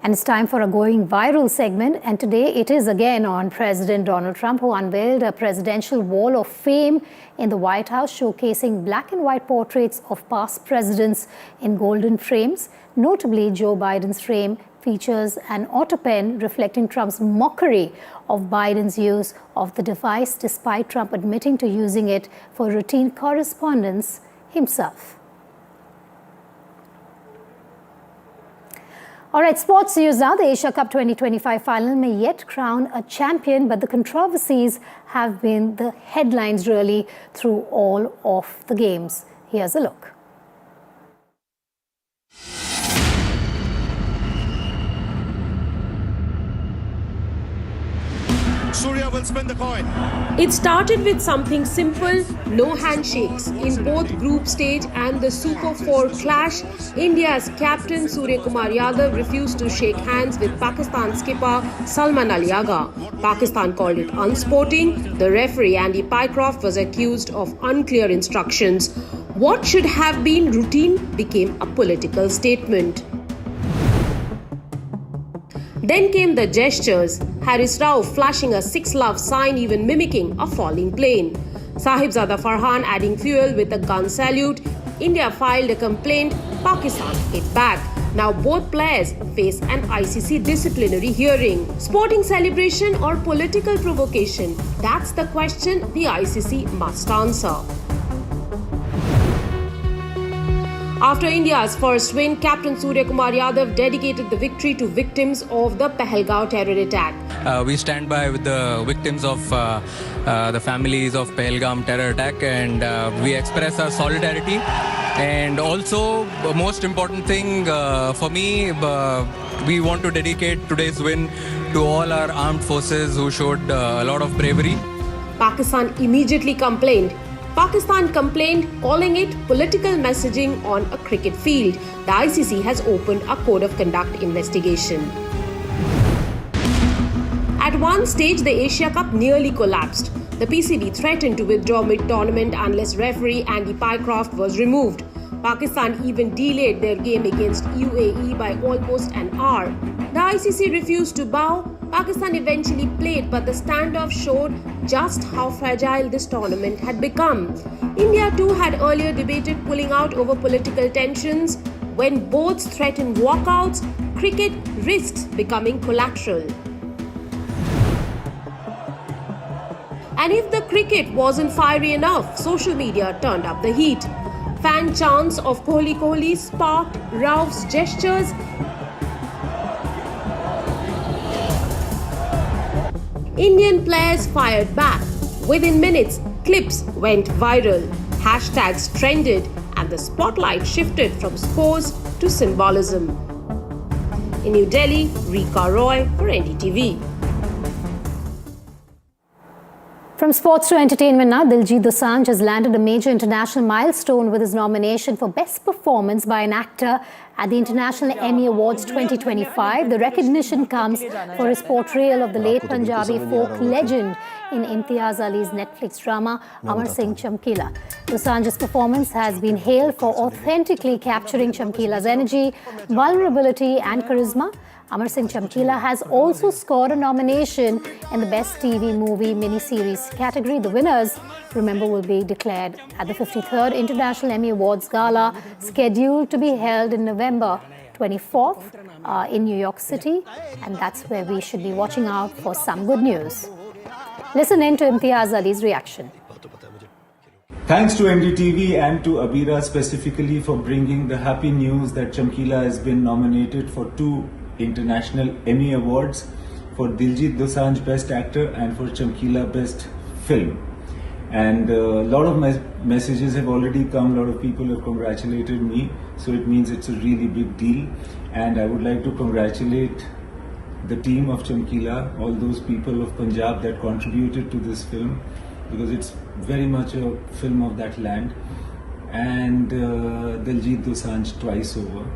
And it's time for a going viral segment. And today it is again on President Donald Trump, who unveiled a presidential wall of fame in the White House, showcasing black and white portraits of past presidents in golden frames. Notably, Joe Biden's frame features an auto pen reflecting Trump's mockery of Biden's use of the device, despite Trump admitting to using it for routine correspondence himself. All right, sports news now. The Asia Cup 2025 final may yet crown a champion, but the controversies have been the headlines really through all of the games. Here's a look. Surya will spin the coin. It started with something simple, no handshakes. In both group stage and the Super 4 clash, India's captain Surya Kumar Yadav refused to shake hands with Pakistan skipper Salman Ali Agha. Pakistan called it unsporting. The referee Andy Pycroft was accused of unclear instructions. What should have been routine became a political statement. Then came the gestures, Haris Rao flashing a 6-love sign, even mimicking a falling plane. Sahibzada Farhan adding fuel with a gun salute. India filed a complaint, Pakistan hit back. Now both players face an ICC disciplinary hearing. Sporting celebration or political provocation? That's the question the ICC must answer. After India's first win, Captain Surya Kumar Yadav dedicated the victory to victims of the Pahalgaon terror attack. We stand by with the victims of the families of Pahalgaon terror attack, and we express our solidarity. And also, the most important thing for me, we want to dedicate today's win to all our armed forces who showed a lot of bravery. Pakistan immediately complained. Pakistan complained, calling it political messaging on a cricket field. The ICC has opened a code of conduct investigation. At one stage, the Asia Cup nearly collapsed. The PCB threatened to withdraw mid-tournament unless referee Andy Pycroft was removed. Pakistan even delayed their game against UAE by almost an hour. The ICC refused to bow. Pakistan eventually played, but the standoff showed just how fragile this tournament had become. India too had earlier debated pulling out over political tensions. When both threatened walkouts, cricket risks becoming collateral. And if the cricket wasn't fiery enough, social media turned up the heat. Fan chants of Kohli Kohli sparked Rauf's gestures. Indian players fired back. Within minutes, clips went viral. Hashtags trended and the spotlight shifted from scores to symbolism. In New Delhi, Rika Roy for NDTV. From sports to entertainment now, Diljit Dosanjh has landed a major international milestone with his nomination for Best Performance by an Actor at the International Emmy Awards 2025. The recognition comes for his portrayal of the late Punjabi folk legend in Imtiaz Ali's Netflix drama Amar Singh Chamkila. Dosanjh's performance has been hailed for authentically capturing Chamkila's energy, vulnerability and charisma. Amar Singh Chamkila has also scored a nomination in the Best TV Movie Miniseries category. The winners, remember, will be declared at the 53rd International Emmy Awards Gala, scheduled to be held in November 24th in New York City. And that's where we should be watching out for some good news. Listen in to Imtiaz Ali's reaction. Thanks to NDTV and to Abira specifically for bringing the happy news that Chamkila has been nominated for 2 International Emmy Awards, for Diljit Dosanjh Best Actor and for Chamkila Best Film. And a lot of messages have already come, a lot of people have congratulated me, so it means it's a really big deal. And I would like to congratulate the team of Chamkila, all those people of Punjab that contributed to this film, because it's very much a film of that land, and Diljit Dosanjh twice over.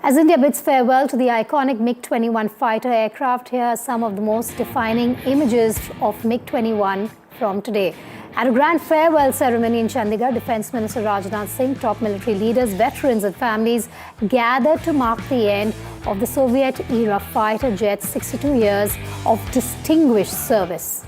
As India bids farewell to the iconic MiG-21 fighter aircraft, here are some of the most defining images of MiG-21 from today. At a grand farewell ceremony in Chandigarh, Defence Minister Rajnath Singh, top military leaders, veterans and families gathered to mark the end of the Soviet-era fighter jet's 62 years of distinguished service.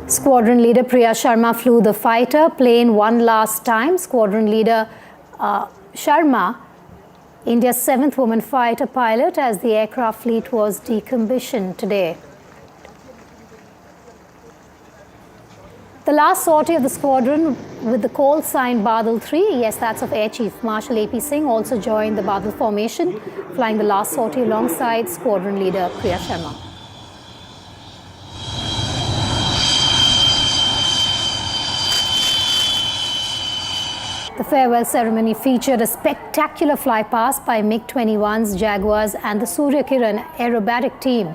Squadron leader Priya Sharma flew the fighter plane one last time. Squadron leader Sharma, India's 7th woman fighter pilot, as the aircraft fleet was decommissioned today. The last sortie of the squadron with the call sign Badal 3, yes, that's of Air Chief Marshal A.P. Singh, also joined the Badal formation, flying the last sortie alongside squadron leader Priya Sharma. The farewell ceremony featured a spectacular flypast by MiG-21s, Jaguars and the Surya Kiran aerobatic team,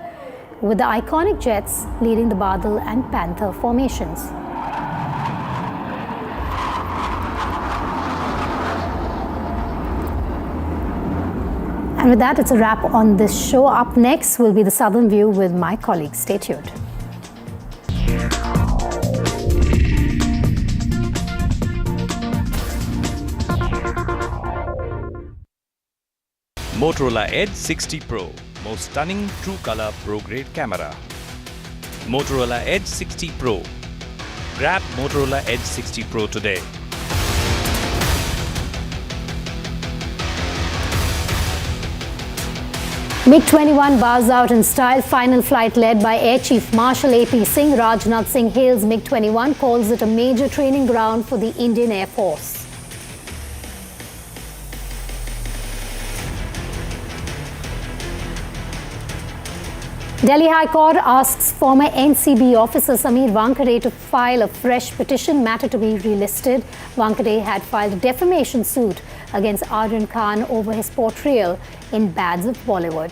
with the iconic jets leading the Badal and Panther formations. And with that, it's a wrap on this show. Up next will be the Southern View with my colleagues. Stay tuned. Motorola Edge 60 Pro, most stunning true color pro grade camera. Motorola Edge 60 Pro. Grab Motorola Edge 60 Pro today. MiG-21 bars out in style. Final flight led by Air Chief Marshal AP Singh. Rajnath Singh hails MiG-21, calls it a major training ground for the Indian Air Force. Delhi High Court asks former NCB officer Samir Wankhede to file a fresh petition, matter to be relisted. Wankhede had filed a defamation suit against Aryan Khan over his portrayal in Bads of Bollywood.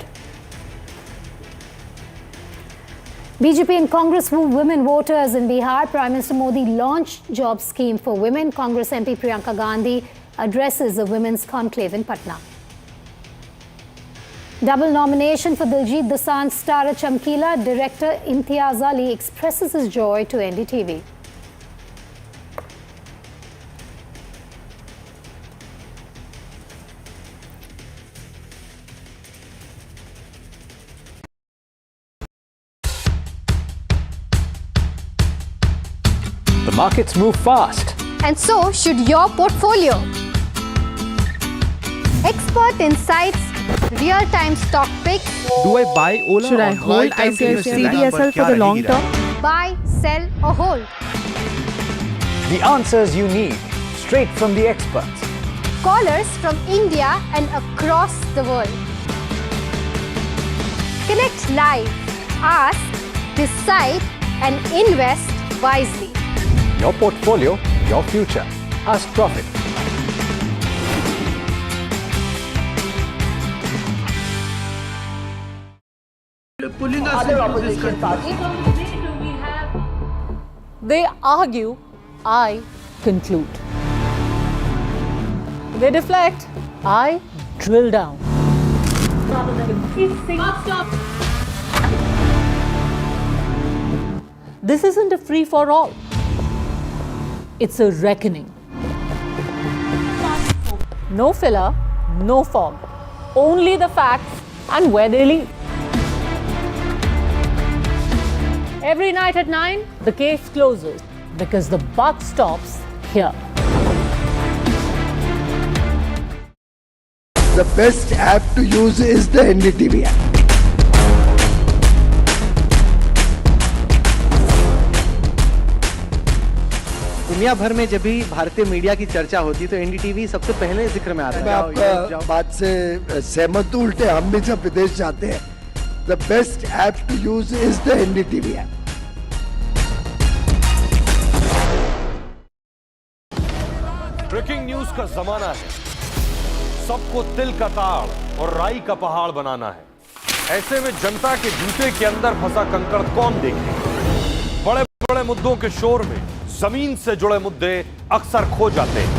BJP and Congress woo women voters in Bihar. Prime Minister Modi launched job scheme for women. Congress MP Priyanka Gandhi addresses a women's conclave in Patna. Double nomination for Diljit Dosanjh's star Chamkila. Director Imtiaz Ali expresses his joy to NDTV. The markets move fast. And so should your portfolio. Expert insights, real-time stock picks. Do I buy Ola? Should I or hold buy time CDSL for the long term? Buy, sell or hold. The answers you need, straight from the experts. Callers from India and across the world. Connect live, ask, decide and invest wisely. Your portfolio, your future. Ask Profit. Pulling us into this country. They argue, I conclude. They deflect, I drill down. Stop. This isn't a free-for-all. It's a reckoning. No filler, no fog. Only the facts and where they lead. Every night at 9, the case closes because the buck stops here. The best app to use is the NDTV app. दुनिया भर में जब भी भारतीय media की चर्चा होती तो एनडीटीवी सबसे पहले जिक्र में आता है। मैं आपका बात से सहमत हूं, उल्टे हम भी जब विदेश जाते हैं, the best app to use is the NDTV app. Breaking news का जमाना है, सबको तिल का ताड़ और राई का पहाड़ बनाना है। ऐसे में जनता के जूते के अंदर फंसा कंकड़ कौन देखे? बड़े बड़े मुद्दों के शोर में जमीन से जुड़े मुद्दे अक्सर खो जाते हैं,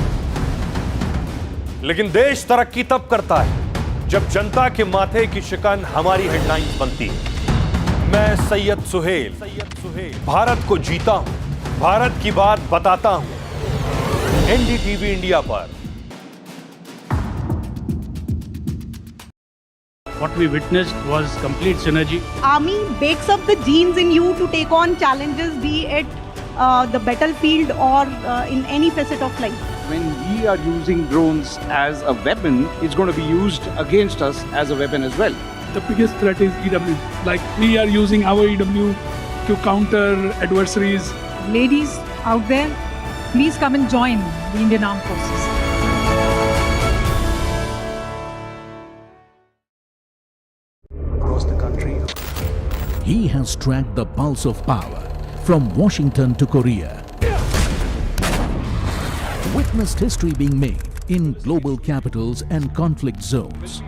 लेकिन देश तरक्की तब करता है जब जनता के माथे की शिकन हमारी हेडलाइंस बनती है। मैं सैयद सुहेल भारत को जीता हूं, भारत की बात बताता हूं एनडीटीवी इंडिया पर। What we witnessed was complete synergy. Army bakes up the genes in you to take on challenges, be it the battlefield or in any facet of life. When we are using drones as a weapon, it's going to be used against us as a weapon as well. The biggest threat is EW. Like we are using our EW to counter adversaries. Ladies out there, please come and join the Indian Armed Forces. Across the country, he has tracked the pulse of power from Washington to Korea. witnessed history being made in global capitals and conflict zones,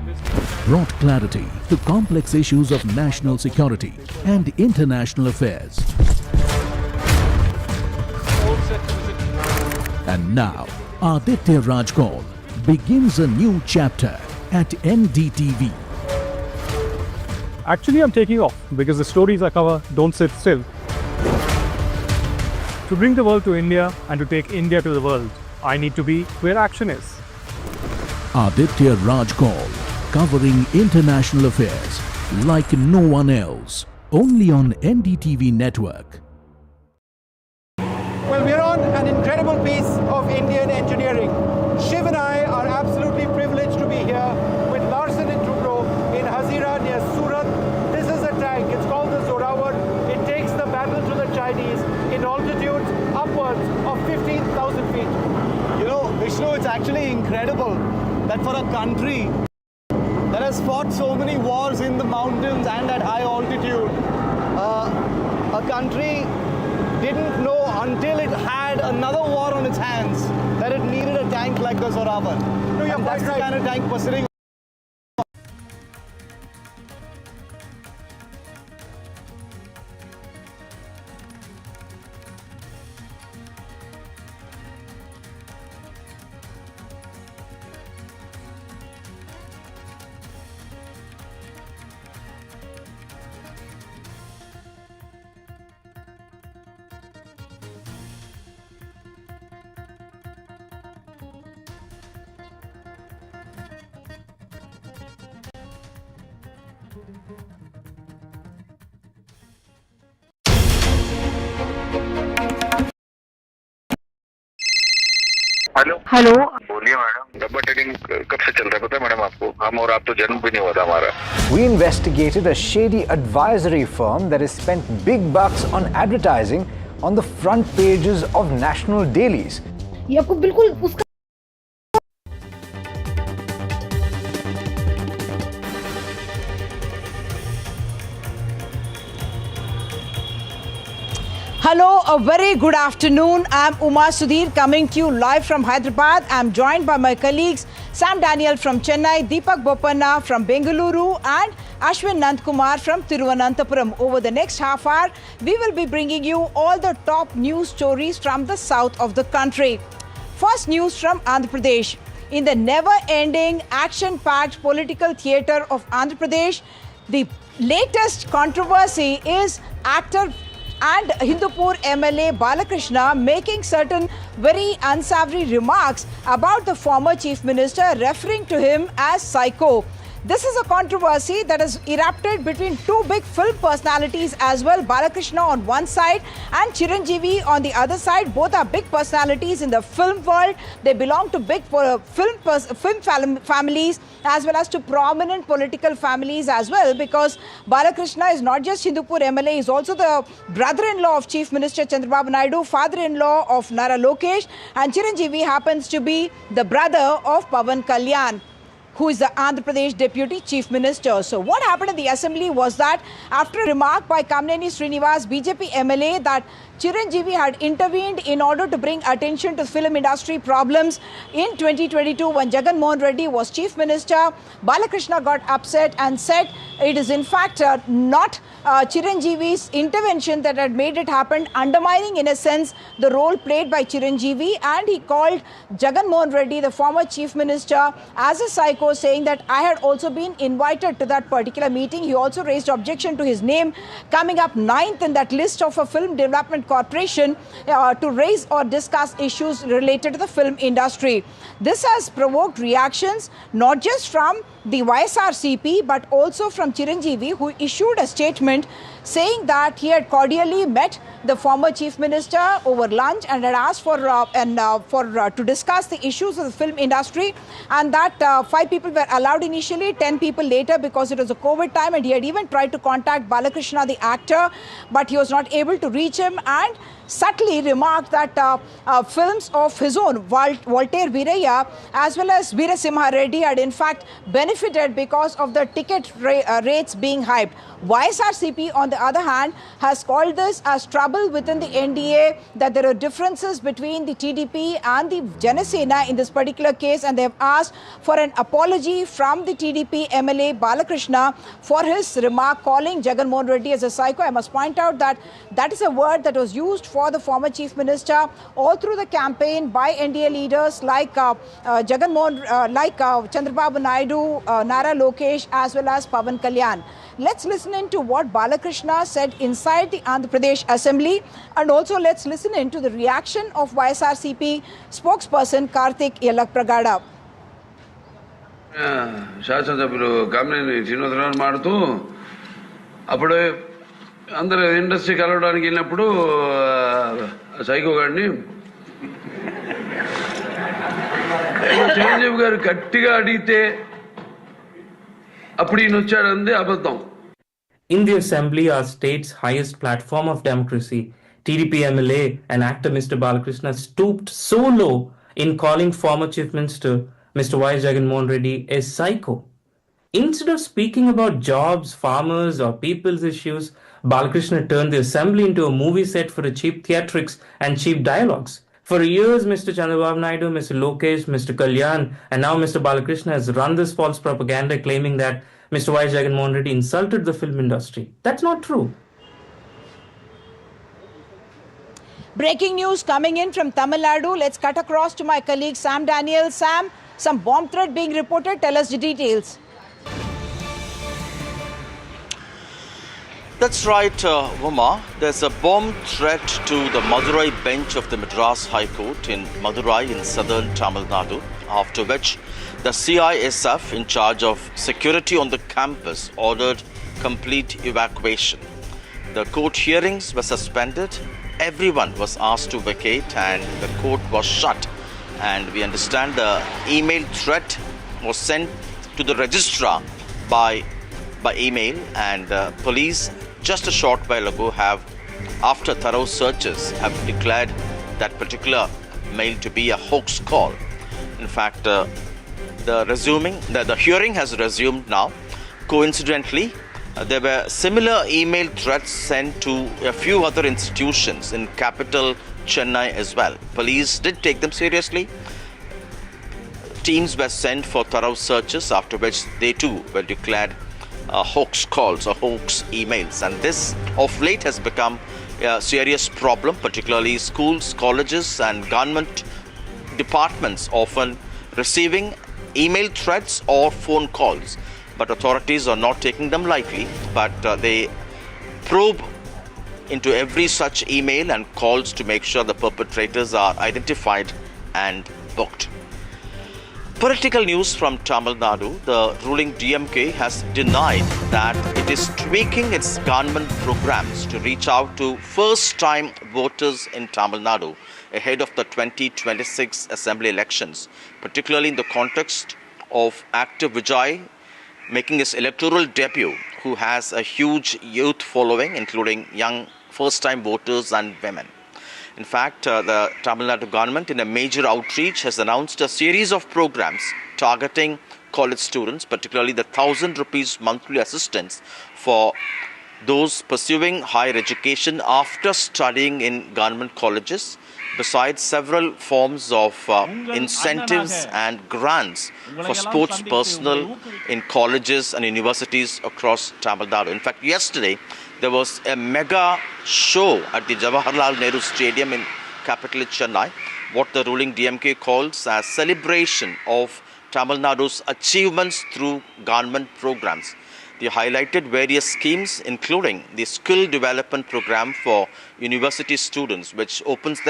brought clarity to complex issues of national security and international affairs. And now, Aditya Raj Kaul begins a new chapter at NDTV. Actually, I'm taking off because the stories I cover don't sit still. To bring the world to India and to take India to the world, I need to be where action is. Aditya Raj Kaul, covering international affairs like no one else, only on NDTV network. Well, we're on an incredible piece of Indian engineering. Shiv and I are absolutely privileged to be here with Larsen & Toubro in Hazira near Surat. This is a tank. It's called the Zorawar. It takes the battle to the Chinese in altitudes upwards of 15,000 feet. You know, Vishnu, it's actually incredible that for a country that has fought so many wars in the mountains and at high altitude, a country didn't know until it had another war on its hands that it needed a tank like the Zorawar. No, you're and that's quite the right. kind of tank we're sitting on. Hello बोलिए madam, डब्बा trading कब से चल रहा है पता है madam आपको? हम और आप तो जन्म भी नहीं हुआ था हमारा. We investigated a shady advisory firm that has spent big bucks on advertising on the front pages of national dailies. ये आपको बिल्कुल उसका Hello, a very good afternoon. I'm Uma Sudhir coming to you live from Hyderabad. I'm joined by my colleagues Sam Daniel from Chennai, Deepak Bopanna from Bengaluru and Ashwin Nandkumar from Thiruvananthapuram. Over the next half hour, we will be bringing you all the top news stories from the south of the country. First news from Andhra Pradesh. In the never-ending, action-packed political theatre of Andhra Pradesh, the latest controversy is actor and Hindupur MLA Balakrishna making certain very unsavory remarks about the former Chief Minister, referring to him as psycho. This is a controversy that has erupted between two big film personalities as well, Balakrishna on one side and Chiranjeevi on the other side. Both are big personalities in the film world. They belong to big film families as well as to prominent political families as well, because Balakrishna is not just Hindupur MLA, he is also the brother-in-law of Chief Minister Chandrababu Naidu, father-in-law of Nara Lokesh, and Chiranjeevi happens to be the brother of Pawan Kalyan, who is the Andhra Pradesh Deputy Chief Minister. So what happened in the assembly was that after a remark by Kamneni Srinivas, BJP MLA, that Chiranjeevi had intervened in order to bring attention to film industry problems in 2022 when Jagan Mohan Reddy was Chief Minister, Balakrishna got upset and said it is in fact not Chiranjeevi's intervention that had made it happen, undermining in a sense the role played by Chiranjeevi, and he called Jagan Mohan Reddy, the former Chief Minister, as a psycho, saying that I had also been invited to that particular meeting. He also raised objection to his name coming up 9th in that list of a film development corporation to raise or discuss issues related to the film industry. This has provoked reactions not just from the YSRCP but also from Chiranjeevi, who issued a statement saying that he had cordially met the former Chief Minister over lunch and had asked to discuss the issues of the film industry, and that 5 people were allowed initially, 10 people later because it was a COVID time, and he had even tried to contact Balakrishna, the actor, but he was not able to reach him, and subtly remarked that films of his own, Voltaire Veerayya as well as Veerasimha Reddy, had in fact benefited because of the ticket rates being hyped. YSRCP, on the other hand, has called this as trouble within the NDA, that there are differences between the TDP and the Janasena in this particular case, and they have asked for an apology from the TDP MLA Balakrishna for his remark calling Jagan Mohan Reddy as a psycho. I must point out that that is a word that was used for the former Chief Minister all through the campaign by NDA leaders like Jagan Mohan, Chandrababu Naidu, Nara Lokesh as well as Pawan Kalyan. Let's listen into what Balakrishna said inside the Andhra Pradesh Assembly, and also let's listen into the reaction of YSRCP spokesperson Karthik Yellappragada. శాసనసభ్యులు కామినేని శ్రీనివాసరావు మాడుతూ అప్పుడు అందరూ industry కలవడానికి వెళ్ళినప్పుడు psycho గారిని చిరంజీవి గారు గట్టిగా అడిగితే అప్పుడు ఈయన వచ్చాడంది అబద్ధం. In the assembly, our state's highest platform of democracy, TDP MLA and actor Mr. Balakrishna stooped so low in calling former Chief Minister Mr. Y. Jagan Mohan Reddy a psycho. Instead of speaking about jobs, farmers or people's issues, Balakrishna turned the assembly into a movie set for a cheap theatrics and cheap dialogues. For years, Mr. Chandrababu Naidu, Mr. Lokesh, Mr. Kalyan, and now Mr. Balakrishna has run this false propaganda claiming that Mr. Y. Jagan Mohan Reddy insulted the film industry. That's not true. Breaking news coming in from Tamil Nadu. Let's cut across to my colleague Sam Daniel. Sam, some bomb threat being reported. Tell us the details. That's right, Uma. There's a bomb threat to the Madurai bench of the Madras High Court in Madurai in southern Tamil Nadu, after which the CISF in charge of security on the campus ordered complete evacuation. The court hearings were suspended, everyone was asked to vacate and the court was shut. And we understand the email threat was sent to the registrar by email, and police just a short while ago have, after thorough searches, have declared that particular mail to be a hoax call. In fact, the hearing has resumed now. Coincidentally, there were similar email threats sent to a few other institutions in capital Chennai as well. Police did take them seriously. Teams were sent for thorough searches, after which they too were declared hoax calls or hoax emails. And this of late has become a serious problem, particularly schools, colleges and government departments often receiving email threats or phone calls. But authorities are not taking them lightly, but they probe into every such email and calls to make sure the perpetrators are identified and booked. Political news from Tamil Nadu. The ruling DMK has denied that it is tweaking its government programs to reach out to first-time voters in Tamil Nadu ahead of the 2026 assembly elections, particularly in the context of actor Vijay making his electoral debut, who has a huge youth following, including young first-time voters and women. In fact, the Tamil Nadu government, in a major outreach, has announced a series of programs targeting college students, particularly the 1,000 rupees monthly assistance for those pursuing higher education after studying in government colleges, besides several forms of incentives and grants for sports personnel in colleges and universities across Tamil Nadu. In fact, yesterday, there was a mega show at the Jawaharlal Nehru Stadium in capital Chennai, what the ruling DMK calls as celebration of Tamil Nadu's achievements through government programs. They highlighted various schemes, including the skill development program for university students, which opens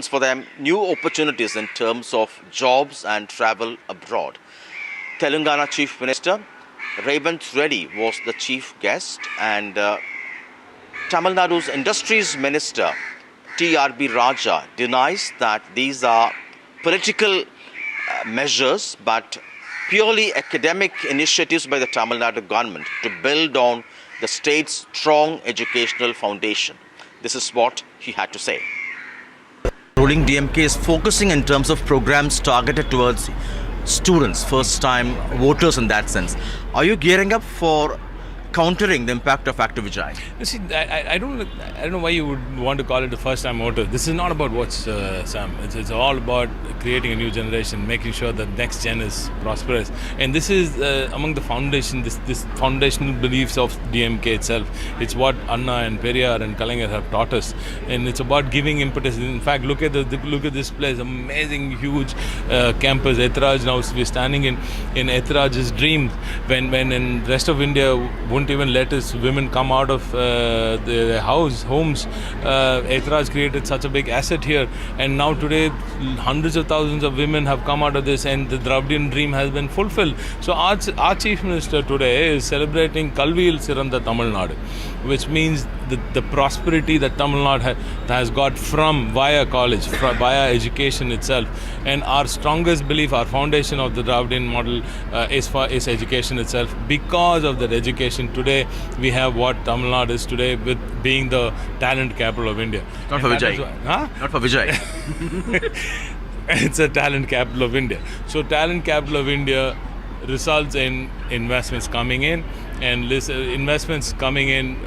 for them new opportunities in terms of jobs and travel abroad. Telangana Chief Minister Rajnath Reddy was the chief guest, and Tamil Nadu's Industries Minister TRB Raja denies that these are political measures but purely academic initiatives by the Tamil Nadu government to build on the state's strong educational foundation. This is what he had to say. Ruling DMK is focusing in terms of programs targeted towards students, first-time voters in that sense. Are you gearing up for countering the impact of Active Vijay? You see, I don't know why you would want to call it the first-time voter. This is not about votes, Sam. It's all about creating a new generation, making sure that next gen is prosperous. And this is among the foundation, this foundational beliefs of DMK itself. It's what Anna and Periyar and Kalaignar have taught us, and it's about giving impetus. In fact, look at this place, amazing, huge campus. Ethraj, now we're standing in Ethraj's dream when in rest of India wouldn't even let his women come out of their homes. Ethraj created such a big asset here, and now today hundreds of thousands of women have come out of this, and the Dravidian dream has been fulfilled. So our Chief Minister today is celebrating Kalviyil Siranda Tamil Nadu, which means the prosperity that Tamil Nadu has got via college, via education itself. And our strongest belief, our foundation of the Dravidian model is education itself. Because of that education, today we have what Tamil Nadu is today, with being the talent capital of India. Not for Vijay. Not for Vijay. It's a talent capital of India. So talent capital of India results in investments coming in, and this investments coming in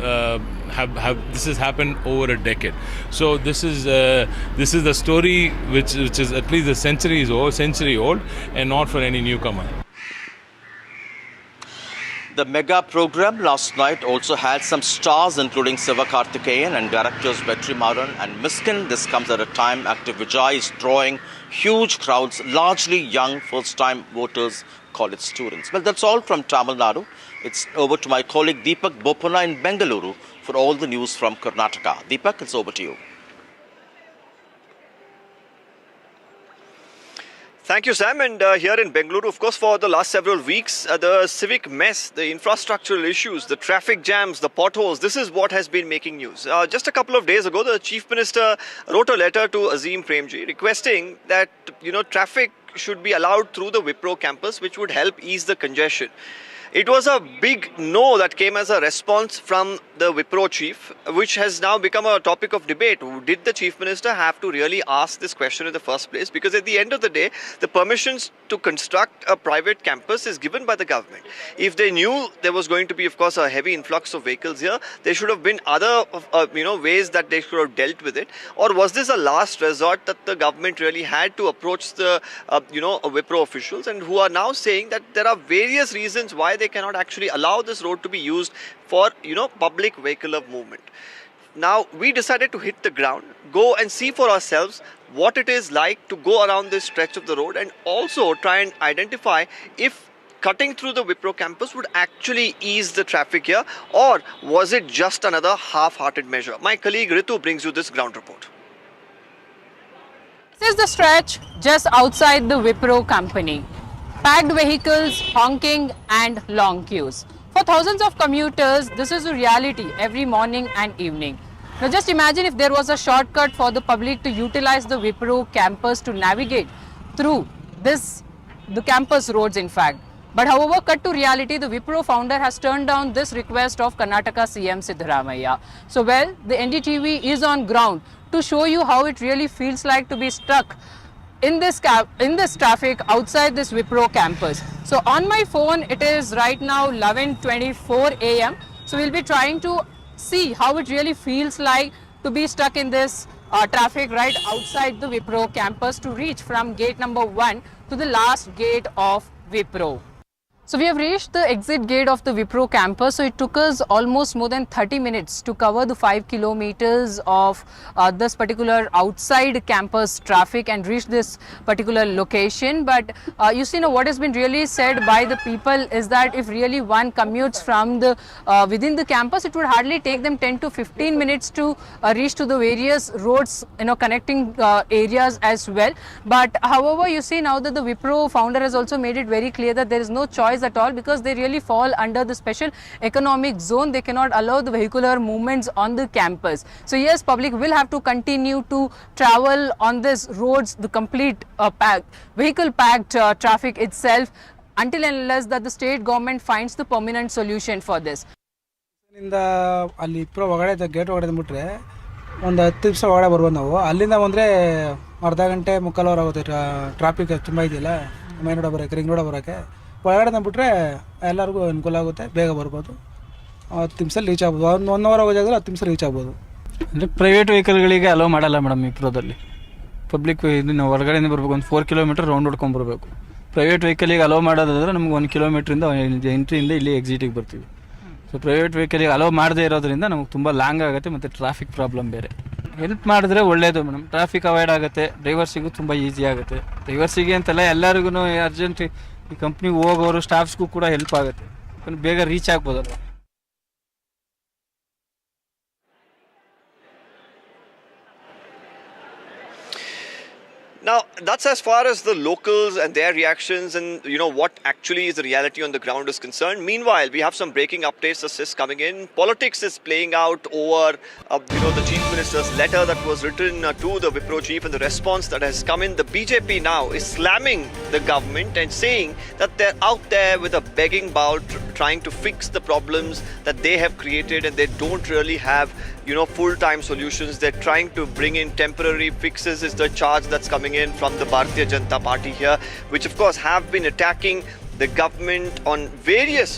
this has happened over a decade. So this is the story which is at least a century old, and not for any newcomer. The mega program last night also had some stars, including Sivakarthikeyan and directors Vetri Maran and Miskin. This comes at a time Active Vijay is drawing huge crowds, largely young first-time voters, college students. Well, that's all from Tamil Nadu. It's over to my colleague Deepak Bopanna in Bengaluru for all the news from Karnataka. Deepak, it's over to you. Thank you, Sam. And here in Bengaluru, of course, for the last several weeks, the civic mess, the infrastructural issues, the traffic jams, the potholes, this is what has been making news. Just a couple of days ago, the Chief Minister wrote a letter to Azim Premji requesting that, traffic should be allowed through the Wipro campus, which would help ease the congestion. It was a big no that came as a response from the Wipro chief, which has now become a topic of debate. Did the Chief Minister have to really ask this question in the first place? Because at the end of the day, the permissions to construct a private campus is given by the government. If they knew there was going to be, of course, a heavy influx of vehicles here, there should have been other, ways that they should have dealt with it. Or was this a last resort that the government really had to approach the, Wipro officials, and who are now saying that there are various reasons why they cannot actually allow this road to be used for, public vehicular movement. Now, we decided to hit the ground, go and see for ourselves what it is like to go around this stretch of the road, and also try and identify if cutting through the Wipro campus would actually ease the traffic here, or was it just another half-hearted measure? My colleague Ritu brings you this ground report. This is the stretch just outside the Wipro company. Packed vehicles, honking and long queues. For thousands of commuters, this is a reality every morning and evening. Now just imagine if there was a shortcut for the public to utilize the Wipro campus to navigate through the campus roads in fact. But however, cut to reality, the Wipro founder has turned down this request of Karnataka CM Siddaramaiah. So well, the NDTV is on ground to show you how it really feels like to be stuck in this traffic outside this Wipro campus. So on my phone, it is right now 11:24 a.m. So we'll be trying to see how it really feels like to be stuck in this traffic right outside the Wipro campus to reach from gate number 1 to the last gate of Wipro. So we have reached the exit gate of the Wipro campus. So it took us almost more than 30 minutes to cover the 5 kilometers of this particular outside campus traffic and reach this particular location. But you see now what has been really said by the people is that if really one commutes from the within the campus, it would hardly take them 10 to 15 minutes to reach to the various roads, connecting areas as well. But however, you see now that the Wipro founder has also made it very clear that there is no choice at all, because they really fall under the special economic zone. They cannot allow the vehicular movements on the campus. So yes, public will have to continue to travel on these roads, the complete vehicle packed traffic itself, until and unless that the state government finds the permanent solution for this. ಅಲ್ಲಿ ಇಪ್ರೋ ಒಳಗಡೆ gate ಒಳಗಡೆ ಮುಟ್ರೆ ಒಂದು 10 ನಿಮಿಷ ಒಳಗಡೆ ಬರ್ಬೋದು ನಾವು. ಅಲ್ಲಿಂದ ಬಂದರೆ ಅರ್ಧ ಗಂಟೆ ಮುಕ್ಕಾಲು ಅವರ್ ಆಗುತ್ತೆ. ಟ್ರಾಫಿಕ್ ತುಂಬ ಇದೆಯಲ್ಲ ಮೈನ್ ರೋಡ್ ಬರೋಕ್ಕೆ, ರಿಂಗ್ ರೋಡ್ ಬರೋಕ್ಕೆ. ಒಳಗಡೆ ಬಿಟ್ಟರೆ ಎಲ್ಲರಿಗೂ ಅನುಕೂಲ ಆಗುತ್ತೆ, ಬೇಗ ಬರ್ಬೋದು. 10 ನಿಮಿಷ ರೀಚ್ ಆಗ್ಬೋದು. 1 ಅವರ್ ಹೋಗೋದಾದ್ರೆ 10 ನಿಮಿಷ ರೀಚ್ ಆಗ್ಬೋದು. ಅಂದರೆ ಪ್ರೈವೇಟ್ ವೆಹಿಕಲ್ಗಳಿಗೆ ಅಲೋ ಮಾಡಲ್ಲ ಮೇಡಮ್ ವಿಪ್ರೋದಲ್ಲಿ. ಪಬ್ಲಿಕ್ ಇದನ್ನು ಹೊರಗಡೆಯಿಂದ ಬರಬೇಕು, ಒಂದು 4 ಕಿಲೋಮೀಟರ್ ರೌಂಡ್ ಹೊಡ್ಕೊಂಬರ್ಬೇಕು. ಪ್ರೈವೇಟ್ ವೆಹಿಕಲಿಗೆ ಅಲೋ ಮಾಡೋದಾದ್ರೆ ನಮ್ಗೆ 1 ಕಿಲೋಮೀಟ್ರಿಂದ ಎಂಟ್ರಿಯಿಂದ ಇಲ್ಲಿ ಎಕ್ಸಿಟಿಗೆ ಬರ್ತೀವಿ. ಸೊ ಪ್ರೈವೇಟ್ ವೆಹಿಕಲಿಗೆ ಅಲೋ ಮಾಡದೇ ಇರೋದ್ರಿಂದ ನಮಗೆ ತುಂಬ ಲಾಂಗ್ ಆಗುತ್ತೆ ಮತ್ತು ಟ್ರಾಫಿಕ್ ಪ್ರಾಬ್ಲಮ್ ಬೇರೆ. ಹೆಲ್ಪ್ ಮಾಡಿದ್ರೆ ಒಳ್ಳೆಯದು ಮೇಡಮ್. ಟ್ರಾಫಿಕ್ ಅವಾಯ್ಡ್ ಆಗುತ್ತೆ, ಡ್ರೈವರ್ಸಿಗೂ ತುಂಬ ಈಸಿ ಆಗುತ್ತೆ. ಡ್ರೈವರ್ಸಿಗೆ ಅಂತಲ್ಲ, ಎಲ್ಲರಿಗೂ ಅರ್ಜೆಂಟ್ ಈ ಕಂಪ್ನಿಗೆ ಹೋಗೋರು ಸ್ಟಾಫ್ಸ್ಗೂ ಕೂಡ ಹೆಲ್ಪ್ ಆಗುತ್ತೆ, ಬೇಗ reach ಆಗ್ಬೋದಲ್ವ. Now, that's as far as the locals and their reactions and, what actually is the reality on the ground is concerned. Meanwhile, we have some breaking updates coming in. Politics is playing out over, the Chief Minister's letter that was written to the Wipro chief and the response that has come in. The BJP now is slamming the government and saying that they're out there with a begging bowl trying to fix the problems that they have created, and they don't really have full-time solutions. They're trying to bring in temporary fixes is the charge that's coming in from the Bharatiya Janata Party here, which of course have been attacking the government on various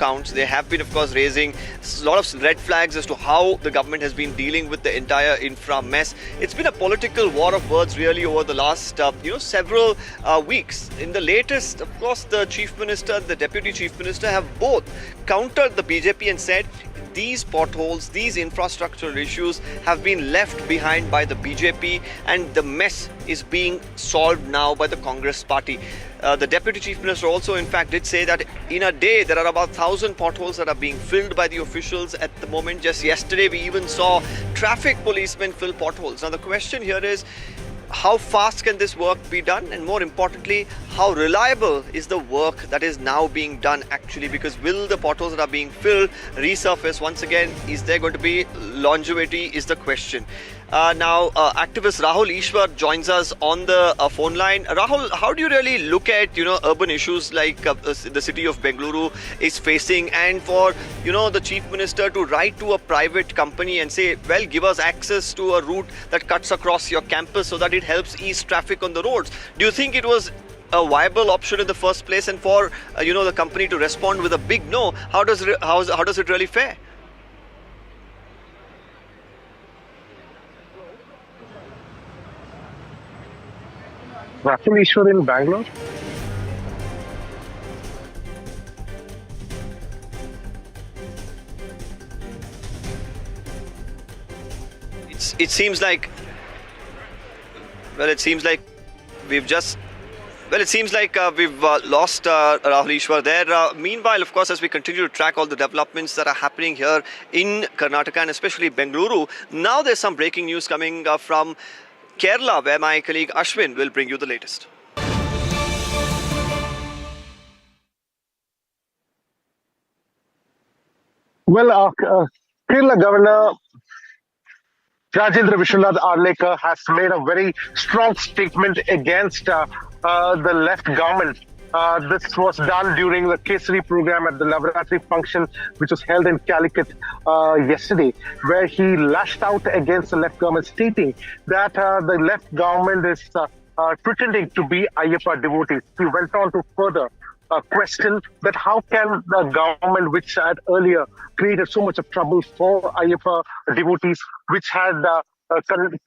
counts. They have been of course raising a lot of red flags as to how the government has been dealing with the entire infra mess. It's been a political war of words really over the last several weeks. In the latest, of course, the Chief Minister, the Deputy Chief Minister have both countered the BJP and said these potholes, these infrastructural issues have been left behind by the BJP, and the mess is being solved now by the Congress party. The Deputy Chief Minister also in fact did say that in a day there are about 1,000 potholes that are being filled by the officials at the moment. Just yesterday we even saw traffic policemen fill potholes. Now the question here is, how fast can this work be done, and more importantly, how reliable is the work that is now being done actually? Because will the potholes that are being filled resurface once again? Is there going to be longevity is the question. Now activist Rahul Ishwar joins us on the phone line. Rahul, how do you really look at urban issues like the city of Bengaluru is facing, and for the Chief Minister to write to a private company and say, well, give us access to a route that cuts across your campus so that it helps ease traffic on the roads? Do you think it was a viable option in the first place, and for the company to respond with a big no, how does it really fare? Rahul Ishwar in Bangalore. It seems like we've lost Rahul Ishwar there. Meanwhile, of course, as we continue to track all the developments that are happening here in Karnataka and especially Bengaluru, now there's some breaking news coming from Kerala, where my colleague Ashwin will bring you the latest. Well, Kerala Governor Rajendra Vishwanath Arlekar has made a very strong statement against the left government. This was done during the Kesari program at the Navaratri function, which was held in Calicut yesterday, where he lashed out against the left government, stating that the left government is pretending to be Ayyappa devotees. He went on to further question that how can the government, which had earlier created so much of trouble for Ayyappa devotees, which had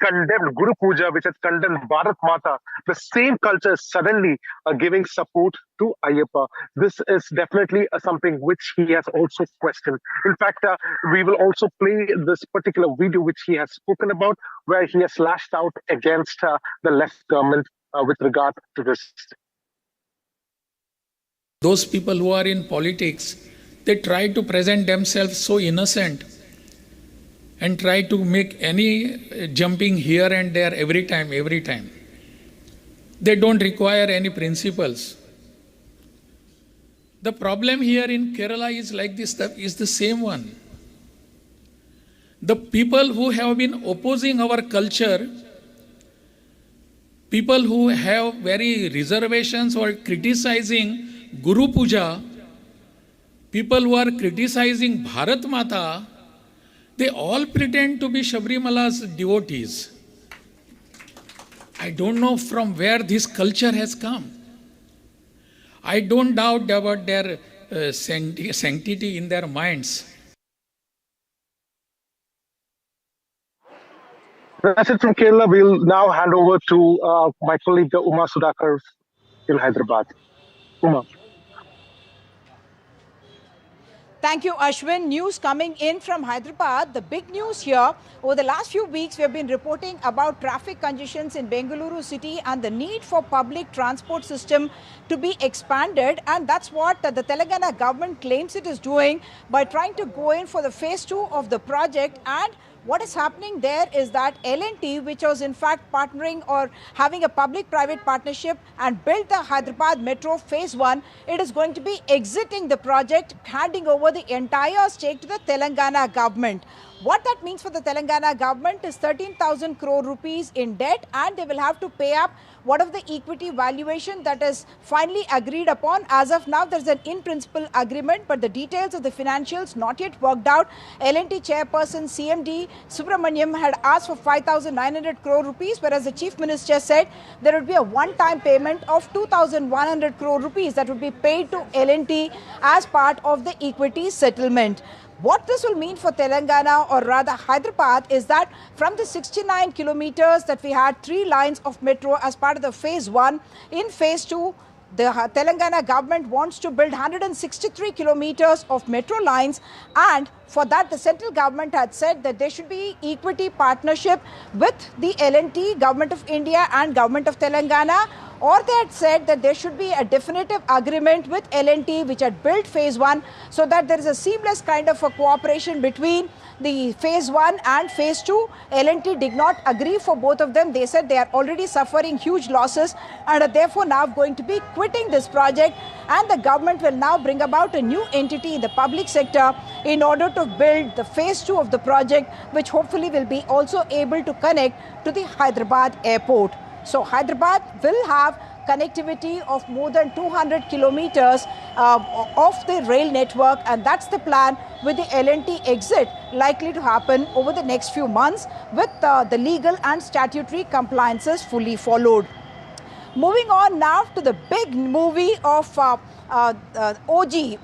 condemned Guru Puja, which had condemned Bharat Mata, the same culture is suddenly giving support to Ayyappa. This is definitely something which he has also questioned. In fact, we will also play this particular video which he has spoken about, where he has lashed out against the left government with regard to this. Those people who are in politics, they try to present themselves so innocent and try to make any jumping here and there every time. They don't require any principles. The problem here in Kerala is like this, is the same one. The people who have been opposing our culture, people who have very reservations or criticizing Guru Puja, people who are criticizing Bharat Mata, They all pretend to be Sabrimala's devotees. I don't know from where this culture has come. I don't doubt about their sanctity in their minds. That's it from Kerala. We'll now hand over to my colleague Uma Sudhakar in Hyderabad. Uma. Thank you, Ashwin. News coming in from Hyderabad. The big news here, over the last few weeks, we have been reporting about traffic congestions in Bengaluru city and the need for public transport system to be expanded. And that's what the Telangana government claims it is doing by trying to go in for the phase 2 of the project. And what is happening there is that L&T, which was in fact partnering or having a public-private partnership and built the Hyderabad Metro Phase 1, it is going to be exiting the project, handing over the entire stake to the Telangana government. What that means for the Telangana government is 13,000 crore rupees in debt, and they will have to pay up whatever the equity valuation that is finally agreed upon. As of now, there is an in-principle agreement, but the details of the financials not yet worked out. L&T chairperson CMD Subramaniam had asked for 5,900 crore rupees, whereas the chief minister said there would be a one-time payment of 2,100 crore rupees that would be paid to L&T as part of the equity settlement. What this will mean for Telangana, or rather Hyderabad, is that from the 69 kilometers that we had 3 lines of metro as part of the phase 1, in phase 2, the Telangana government wants to build 163 kilometers of metro lines, and for that the central government had said that there should be equity partnership with the L&T, Government of India and Government of Telangana, or they had said that there should be a definitive agreement with L&T which had built phase 1, so that there is a seamless kind of a cooperation between the phase 1 and phase 2. L&T did not agree for both of them. They said they are already suffering huge losses and are therefore now going to be quitting this project, and the government will now bring about a new entity in the public sector in order to build the phase 2 of the project, which hopefully will be also able to connect to the Hyderabad airport. So Hyderabad will have connectivity of more than 200 kilometers of the rail network, and that's the plan with the L&T exit likely to happen over the next few months with the legal and statutory compliances fully followed. Moving on now to the big movie of OG.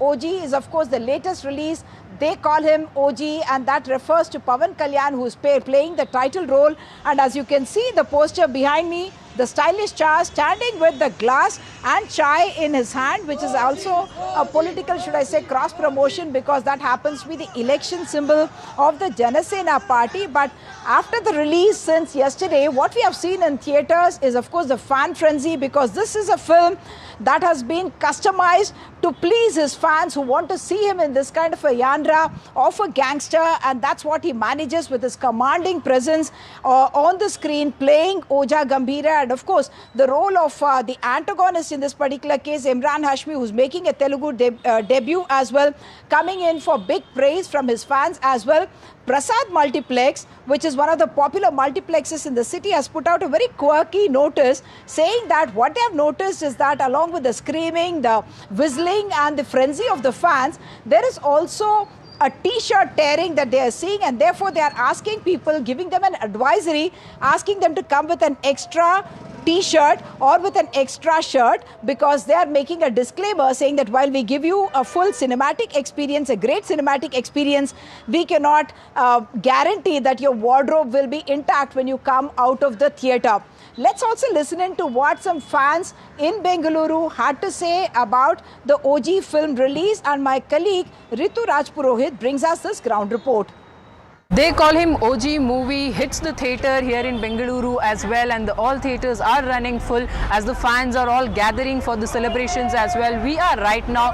OG is of course the latest release. They call him OG, and that refers to Pawan Kalyan, who is playing the title role. And as you can see the poster behind me, the stylish Char standing with the glass and chai in his hand, which is also a political, should I say, cross promotion, because that happens to be the election symbol of the Janasena party. But after the release since yesterday, what we have seen in theatres is of course the fan frenzy, because this is a film that has been customized to please his fans who want to see him in this kind of a yandra of a gangster, and that's what he manages with his commanding presence on the screen, playing Oja Gambhira. And of course the role of the antagonist in this particular case, Imran Hashmi, who's making a Telugu debut as well, coming in for big praise from his fans as well. Prasad Multiplex, which is one of the popular multiplexes in the city, has put out a very quirky notice saying that what they have noticed is that along with the screaming, the whistling and the frenzy of the fans, there is also a t-shirt tearing that they are seeing, and therefore they are asking people, giving them an advisory, asking them to come with an extra t-shirt or with an extra shirt, because they are making a disclaimer saying that while we give you a full cinematic experience, a great cinematic experience, we cannot guarantee that your wardrobe will be intact when you come out of the theatre. Let's also listen in to what some fans in Bengaluru had to say about the OG film release, and my colleague Ritu Rajpurohit brings us this ground report. They call him OG movie, hits the theatre here in Bengaluru as well, and all theatres are running full as the fans are all gathering for the celebrations as well. We are right now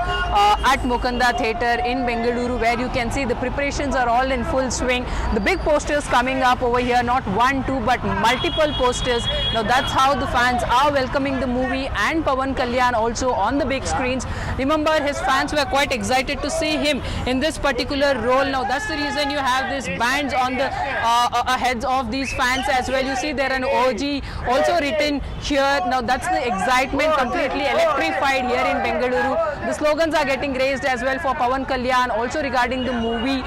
at Mukunda Theatre in Bengaluru, where you can see the preparations are all in full swing. The big posters coming up over here, not 1, 2 but multiple posters. Now that's how the fans are welcoming the movie, and Pawan Kalyan also on the big screens. Remember, his fans were quite excited to see him in this particular role. Now that's the reason you have this bands on the heads of these fans as well. You see there an OG also written here. Now that's the excitement, completely electrified here in Bengaluru. The slogans are getting raised as well for Pawan Kalyan, also regarding the movie.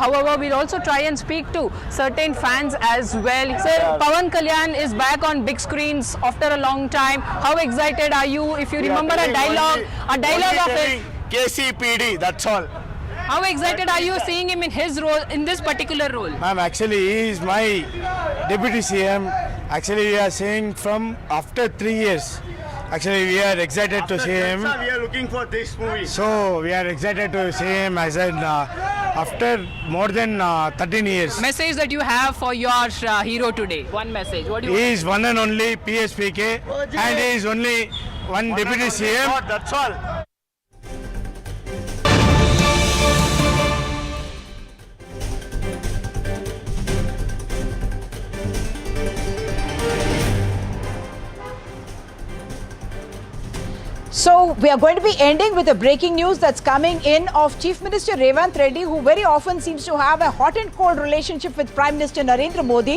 However, we'll also try and speak to certain fans as well. Sir, Pawan Kalyan is back on big screens after a long time. How excited are you? If you remember a dialogue of his. KCPD, that's all. How excited are you seeing him in his role, in this particular role? Ma'am, actually, he is my deputy CM. Actually, we are seeing from after 3 years. Actually, we are excited to see him. We are looking for this movie. So, we are excited to see him as an after more than 13 years. Message that you have for your hero today. One message. What do you He want? is one and only PSPK and he is only one deputy CM. That's all. So we are going to be ending with a breaking news that's coming in of Chief Minister Revanth Reddy, who very often seems to have a hot and cold relationship with Prime Minister Narendra Modi.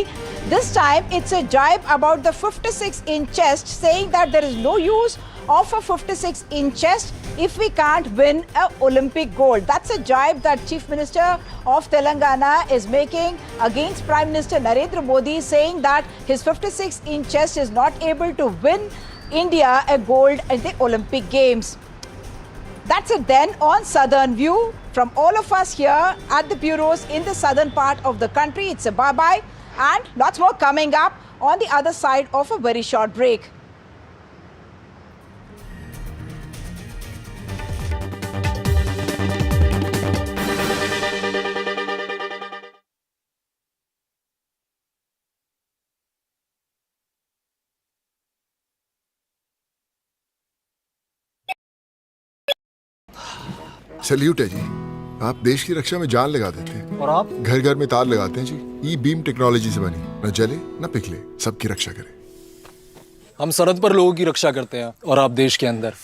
This time it's a jibe about the 56-inch chest, saying that there is no use of a 56-inch chest if we can't win an Olympic gold. That's a jibe that Chief Minister of Telangana is making against Prime Minister Narendra Modi, saying that his 56-inch chest is not able to win India a gold at the Olympic Games. That's it then on Southern View. From all of us here at the bureaus in the southern part of the country, it's a bye-bye and lots more coming up on the other side of a very short break. Salute है जी, आप देश की रक्षा में जान लगा देते हैं और आप घर घर में तार लगाते हैं जी। ई बीम टेक्नोलॉजी से बनी, न जले न पिघले, सबकी रक्षा करे। हम सरहद पर लोगों की रक्षा करते हैं और आप देश के अंदर।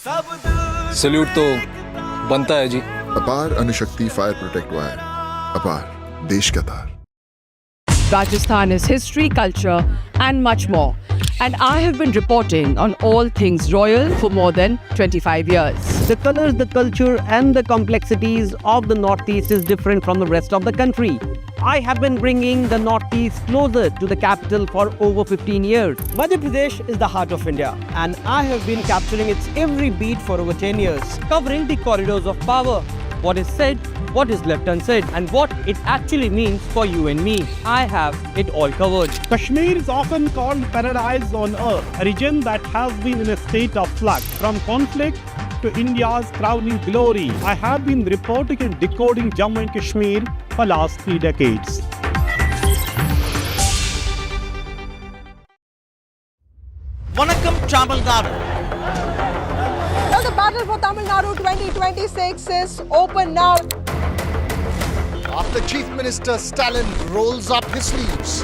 सल्यूट तो बनता है जी। अपार अणुशक्ति फायर प्रोटेक्ट वायर, अपार देश का तार। Rajasthan is history, culture and much more. And I have been reporting on all things royal for more than 25 years. The colors, the culture and the complexities of the Northeast is different from the rest of the country. I have been bringing the Northeast closer to the capital for over 15 years. Madhya Pradesh is the heart of India and I have been capturing its every beat for over 10 years, covering the corridors of power. What is said, what is left unsaid, and what it actually means for you and me. I have it all covered. Kashmir is often called paradise on earth, a region that has been in a state of flux from conflict to India's crowning glory. I have been reporting and decoding Jammu and Kashmir for last 3 decades. Vanakkam Tamil Nadu. Now the battle for Tamil Nadu 2026 is open now. After Chief Minister Stalin rolls up his sleeves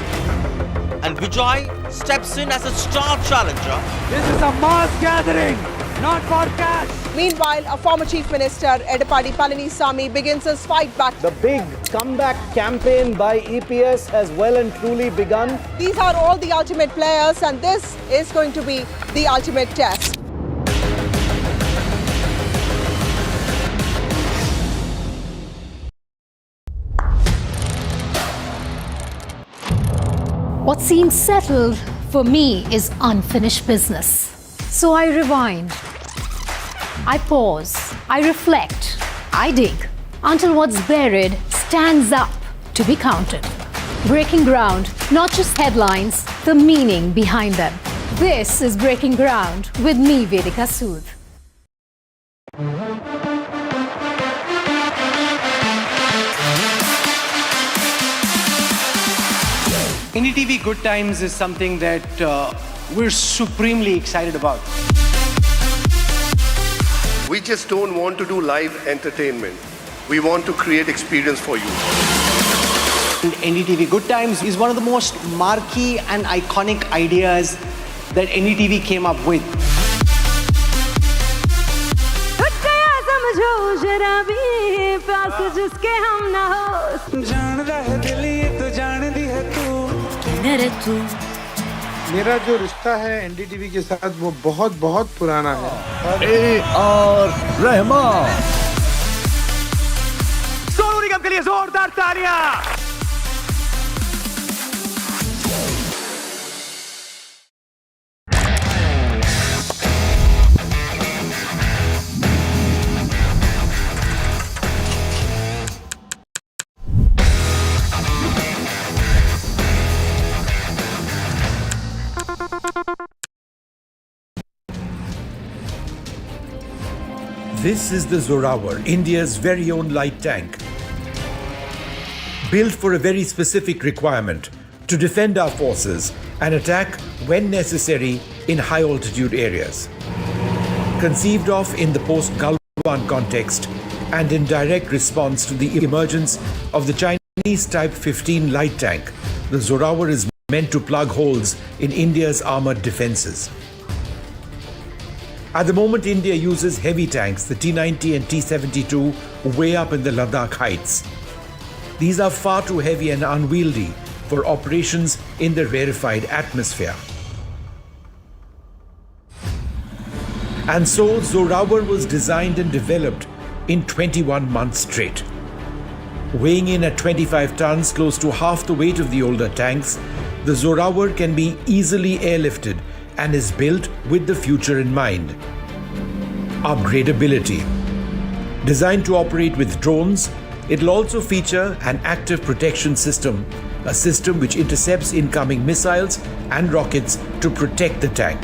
and Vijay steps in as a star challenger. This is a mass gathering, not for cash. Meanwhile, a former Chief Minister, Edapadi Palanisamy, begins his fight back. The big comeback campaign by EPS has well and truly begun. These are all the ultimate players and this is going to be the ultimate test. What seems settled for me is unfinished business. So I rewind, I pause, I reflect, I dig until what's buried stands up to be counted. Breaking ground, not just headlines, the meaning behind them. This is Breaking Ground with me, Vedika Sood. NDTV Good Times is something that we're supremely excited about. We just don't want to do live entertainment. We want to create experience for you. And NDTV Good Times is one of the most marquee and iconic ideas that NDTV came up with. शराबी प्यास जिसके हम ना हो जान रहे दिल ये तो tenere tu. मेरा जो रिश्ता है एनडीटीवी के साथ वो बहुत बहुत पुराना है. A.R. रहमान. सोनू निगम के लिए जोरदार तालियां. This is the Zorawar, India's very own light tank. Built for a very specific requirement, to defend our forces and attack when necessary in high altitude areas. Conceived of in the post-Gulf War context and in direct response to the emergence of the Chinese Type 15 light tank, the Zorawar is meant to plug holes in India's armored defenses. At the moment, India uses heavy tanks, the T-90 and T-72, way up in the Ladakh heights. These are far too heavy and unwieldy for operations in the rarefied atmosphere. And so, Zorawar was designed and developed in 21 months straight. Weighing in at 25 tons, close to half the weight of the older tanks, the Zorawar can be easily airlifted and is built with the future in mind. Upgradability. Designed to operate with drones, it will also feature an active protection system, a system which intercepts incoming missiles and rockets to protect the tank.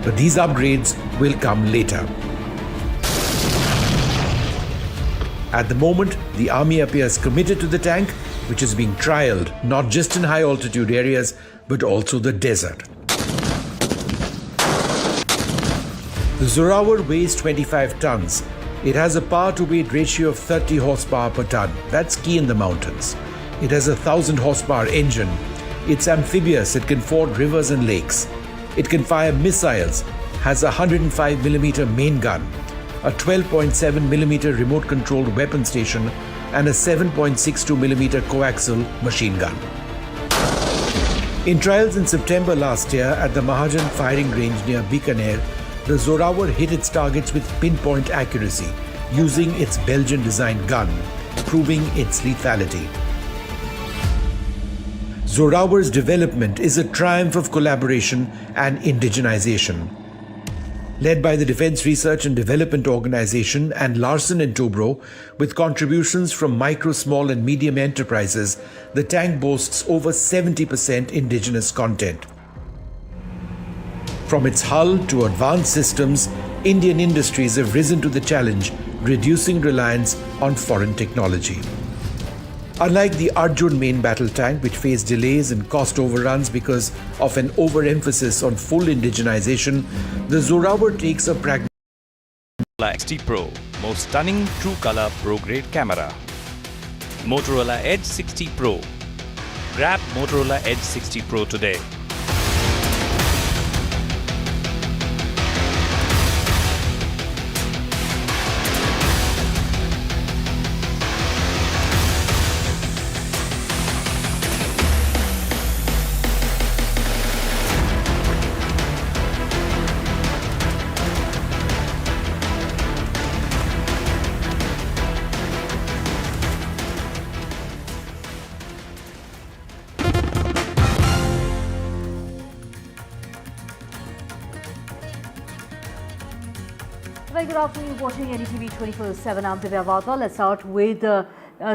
But these upgrades will come later. At the moment, the army appears committed to the tank, which is being trialled not just in high altitude areas but also the desert. The Zorawar weighs 25 tons. It has a power-to-weight ratio of 30 horsepower per ton. That's key in the mountains. It has a 1,000 horsepower engine. It's amphibious. It can ford rivers and lakes. It can fire missiles, has a 105mm main gun, a 12.7mm remote-controlled weapon station, and a 7.62mm coaxial machine gun. In trials in September last year at the Mahajan firing range near Bikaner, the Zorawar hit its targets with pinpoint accuracy, using its Belgian-designed gun, proving its lethality. Zorawar's development is a triumph of collaboration and indigenization. Led by the Defence Research and Development Organisation and Larsen & Toubro, with contributions from micro, small and medium enterprises, the tank boasts over 70% indigenous content. From its hull to advanced systems, Indian industries have risen to the challenge, reducing reliance on foreign technology. Unlike the Arjun main battle tank, which faced delays and cost overruns because of an overemphasis on full indigenization, the Zorawar takes a pragmatic XT Pro, most stunning true color pro-grade camera. Motorola Edge 60 Pro. Grab Motorola Edge 60 Pro today. Very good afternoon, watching NDTV 24/7. I'm Divya Vatwa. Let's start with a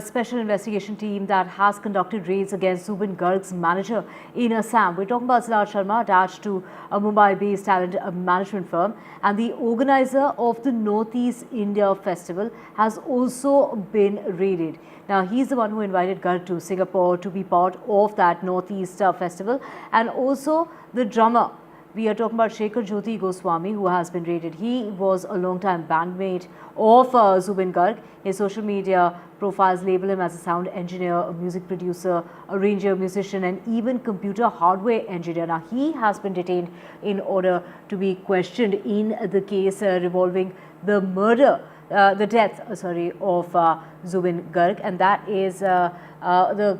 special investigation team that has conducted raids against Zubeen Garg's manager in Assam. We're talking about Siddharth Sharma, attached to a Mumbai-based talent management firm, and the organizer of the Northeast India Festival has also been raided. Now, he's the one who invited Garg to Singapore to be part of that Northeast Festival, and also the drummer. We are talking about Shekhar Jyoti Goswami, who has been raided. He was a long-time bandmate of Zubeen Garg. His social media profiles label him as a sound engineer, a music producer, arranger, musician, and even computer hardware engineer. Now, he has been detained in order to be questioned in the case revolving the murder the death, of Zubeen Garg, and that is the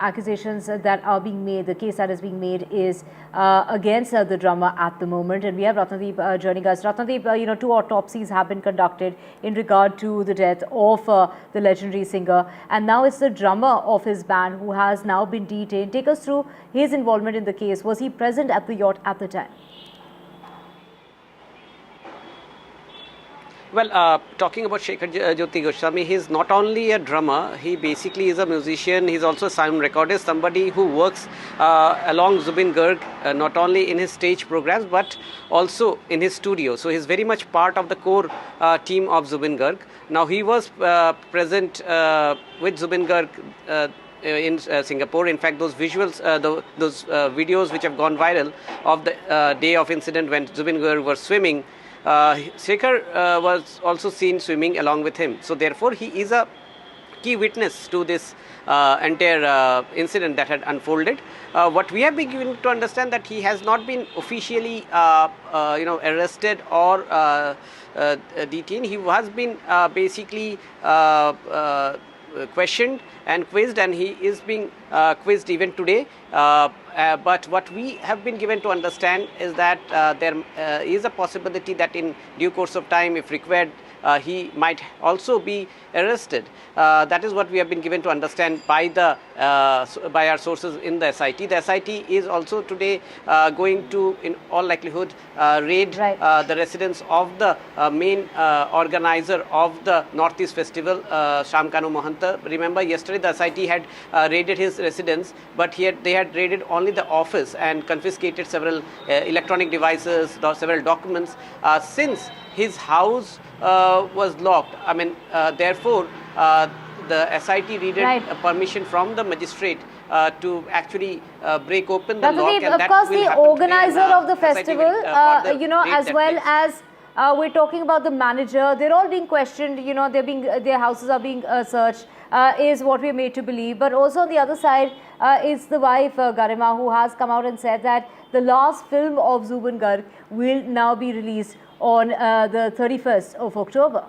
accusations that are being made. The case that is being made is against the drummer at the moment, and we have Ratnadeep joining us. Ratnadeep, 2 autopsies have been conducted in regard to the death of the legendary singer, and now it's the drummer of his band who has now been detained. Take us through his involvement in the case. Was he present at the yacht at the time? Well, talking about Shekhar Jyoti Goswami, he's not only a drummer, he basically is a musician, he's also a sound recordist, somebody who works along Zubeen Garg, not only in his stage programs, but also in his studio. So he's very much part of the core team of Zubeen Garg. Now, he was present with Zubeen Garg in Singapore. In fact, those visuals, those videos which have gone viral of the day of incident when Zubeen Garg was swimming, Shekhar was also seen swimming along with him. So therefore, he is a key witness to this entire incident that had unfolded. What we have been given to understand that he has not been officially, arrested or detained. He has been basically questioned and quizzed, and he is being quizzed even today. But what we have been given to understand is that there is a possibility that in due course of time, if required, he might also be arrested. That is what we have been given to understand by the by our sources in the SIT. The SIT is also today going to, in all likelihood, raid the residence of the main organizer of the Northeast Festival, Shamkanu Mahanta. Remember, yesterday the SIT had raided his residence, but they had raided only the office and confiscated several electronic devices, several documents, since his house was locked. I mean, therefore, the SIT needed permission from the magistrate to actually break open the lock. And of course, the organizer of the festival, as well as we're talking about the manager, they're all being questioned. Their houses are being searched, is what we're made to believe. But also on the other side is the wife, Garima, who has come out and said that the last film of Zubeen Garg will now be released on the 31st of October.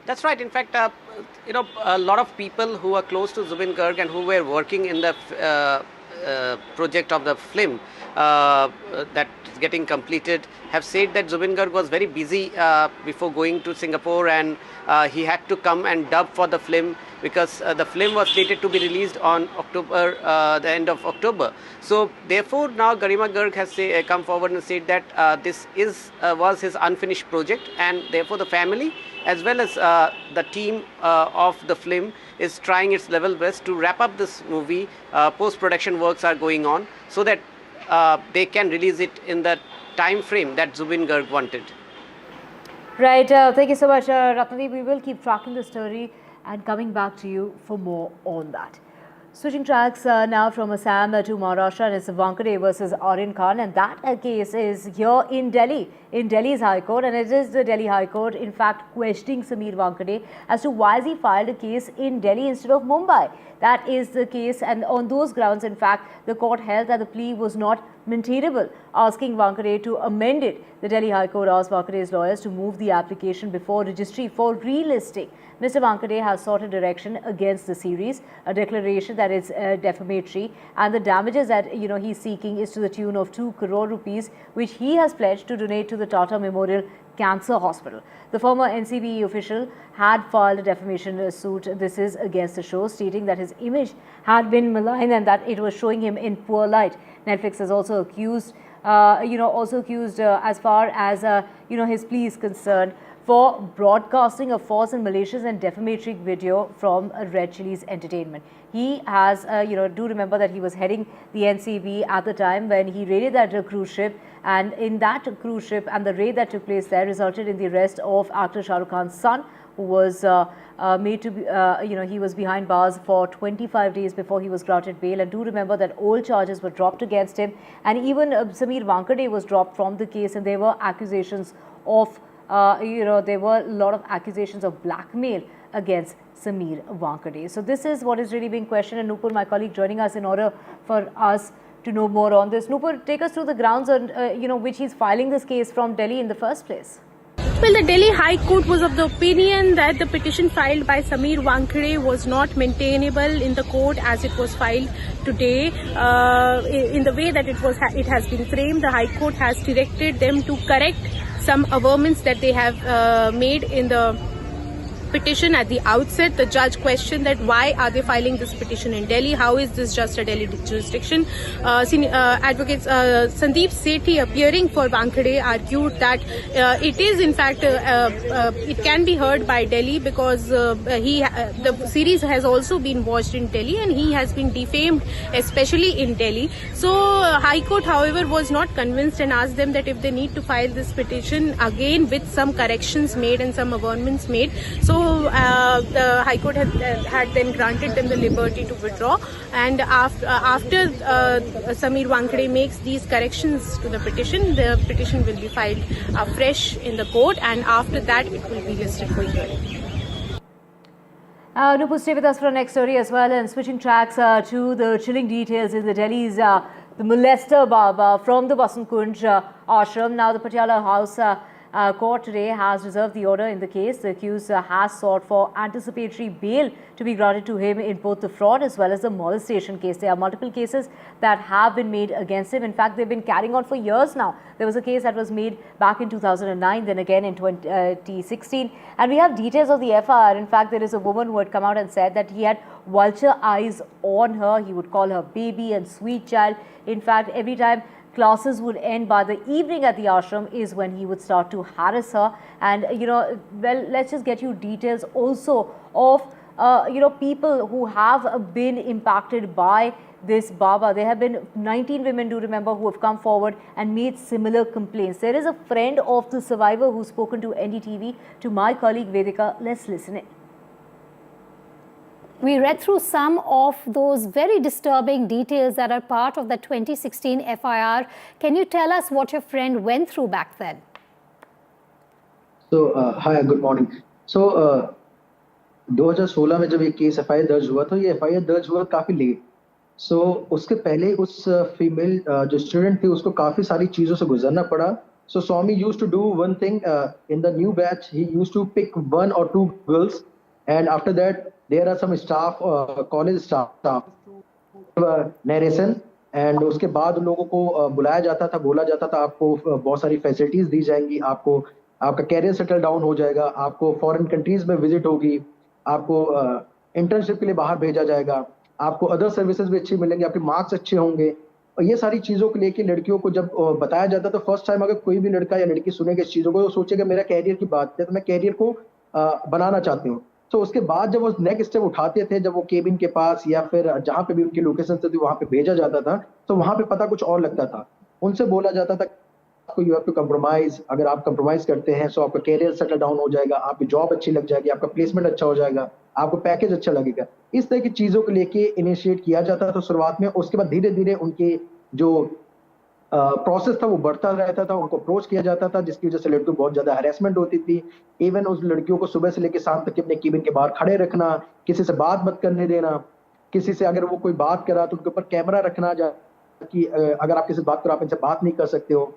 That's right. In fact, a lot of people who are close to Zubeen Garg and who were working in the project of the film that is getting completed have said that Zubeen Garg was very busy before going to Singapore, and he had to come and dub for the film because the film was slated to be released on the end of October. So therefore, now Garima Garg has come forward and said that this was his unfinished project, and therefore the family as well as the team of the film is trying its level best to wrap up this movie. Post-production works are going on so that they can release it in the time frame that Zubeen Garg wanted. Right. Thank you so much, Ratnadeep. We will keep tracking the story and coming back to you for more on that. Switching tracks now from Assam to Maharashtra, and it's Wankhede versus Aryan Khan, and that case is here in Delhi, in Delhi's High Court, and it is the Delhi High Court, in fact, questioning Samir Wankhede as to why he filed a case in Delhi instead of Mumbai. That is the case, and on those grounds, in fact, the court held that the plea was not maintainable, asking Wankhede to amend it. The Delhi High Court asked Wankhede's lawyers to move the application before registry for relisting. Mr. Wankhede has sought a direction against the series, a declaration that is defamatory, and the damages that he's seeking is to the tune of 2 crore rupees, which he has pledged to donate to the Tata Memorial Cancer Hospital. The former NCVE official had filed a defamation suit. This is against the show, stating that his image had been maligned and that it was showing him in poor light. Netflix has also accused, as far as his plea is concerned, for broadcasting a false and malicious and defamatory video from Red Chillies Entertainment. He has, do remember that he was heading the NCB at the time when he raided that cruise ship, and in that cruise ship and the raid that took place there resulted in the arrest of actor Shah Rukh Khan's son, who was made to be, he was behind bars for 25 days before he was granted bail. And do remember that all charges were dropped against him, and even Samir Wankhede was dropped from the case, and there were accusations of there were a lot of accusations of blackmail against Samir Wankhede. So this is what is really being questioned, and Nupur, my colleague, joining us in order for us to know more on this. Nupur, take us through the grounds on which he's filing this case from Delhi in the first place. Well, the Delhi High Court was of the opinion that the petition filed by Samir Wankhede was not maintainable in the court as it was filed today. In the way that it has been framed, the High Court has directed them to correct some averments that they have made in the petition at the outset. The judge questioned that why are they filing this petition in Delhi? How is this just a Delhi jurisdiction? Advocate Sandeep Sethi, appearing for Wankhede, argued that it is in fact it can be heard by Delhi because the series has also been watched in Delhi and he has been defamed, especially in Delhi. So High Court, however, was not convinced and asked them that if they need to file this petition again with some corrections made and some amendments made. So the High Court had then granted them the liberty to withdraw, and after Samir Wankhede makes these corrections to the petition will be filed afresh in the court, and after that it will be listed for hearing. Nupur, stay with us for our next story as well, and switching tracks to the chilling details in the Delhi's the molester Baba from the Basant Kunj ashram. Now the Patiala House court today has reserved the order in the case. The accused has sought for anticipatory bail to be granted to him in both the fraud as well as the molestation case. There are multiple cases that have been made against him. In fact, they've been carrying on for years now. There was a case that was made back in 2009, then again in 2016. And we have details of the FIR. In fact, there is a woman who had come out and said that he had vulture eyes on her. He would call her baby and sweet child. In fact, every time classes would end by the evening at the ashram is when he would start to harass her. And well, let's just get you details also of people who have been impacted by this Baba. There have been 19 women, do remember, who have come forward and made similar complaints. There is a friend of the survivor who's spoken to NDTV, to my colleague Vedika. Let's listen in. We read through some of those very disturbing details that are part of the 2016 FIR. Can you tell us what your friend went through back then? So, hi, good morning. So, 2016 में जब ये case FIR दर्ज हुआ तो ये FIR दर्ज हुआ काफ़ी लेट. So, उसके पहले उस फीमेल जो स्टूडेंट थी उसको काफ़ी सारी चीज़ों से गुजरना पड़ा. So, Swami used to do one thing in the new batch. He used to pick 1 or 2 girls, and after that there are some staff, college staff, narration, and उसके बाद लोगों को बुलाया जाता था, बोला जाता था आपको बहुत सारी फैसिलिटीज दी जाएंगी, आपको आपका कैरियर सेटल डाउन हो जाएगा, आपको फॉरेन कंट्रीज में विजिट होगी, आपको इंटर्नशिप के लिए बाहर भेजा जाएगा, आपको अदर सर्विसेज भी अच्छी मिलेंगी, आपके मार्क्स अच्छे होंगे. और ये सारी चीज़ों को लेके लड़कियों को जब बताया जाता तो फर्स्ट टाइम अगर कोई भी लड़का या लड़की सुनेगा इस चीज़ों को तो सोचेगा मेरा कैरियर की बात है तो मैं कैरियर को बनाना चाहती हूँ. तो उसके बाद जब वो नेक्स्ट स्टेप उठाते थे, जब वो केबिन के पास या फिर जहाँ पे भी उनकी लोकेशन थी वहाँ पे भेजा जाता था तो वहाँ पे पता कुछ और लगता था. उनसे बोला जाता था आपको यू हैव टू कंप्रोमाइज, अगर आप कंप्रोमाइज करते हैं तो आपका कैरियर सेटल डाउन हो जाएगा, आपकी जॉब अच्छी लग जाएगी, आपका प्लेसमेंट अच्छा हो जाएगा, आपको पैकेज अच्छा लगेगा. इस तरह की चीज़ों को लेके इनिशिएट किया जाता था शुरुआत में. उसके बाद धीरे धीरे उनके जो प्रोसेस था वो बढ़ता रहता था, उनको अप्रोच किया जाता था जिसकी वजह से लड़कियों को बहुत ज़्यादा हैरेसमेंट होती थी. इवन उस लड़कियों को सुबह से लेकर शाम तक अपने केबिन के बाहर खड़े रखना, किसी से बात मत करने देना, किसी से अगर वो कोई बात करा तो उनके ऊपर कैमरा रखना कि अगर आप किसी से बात करो आप इनसे बात नहीं कर सकते हो,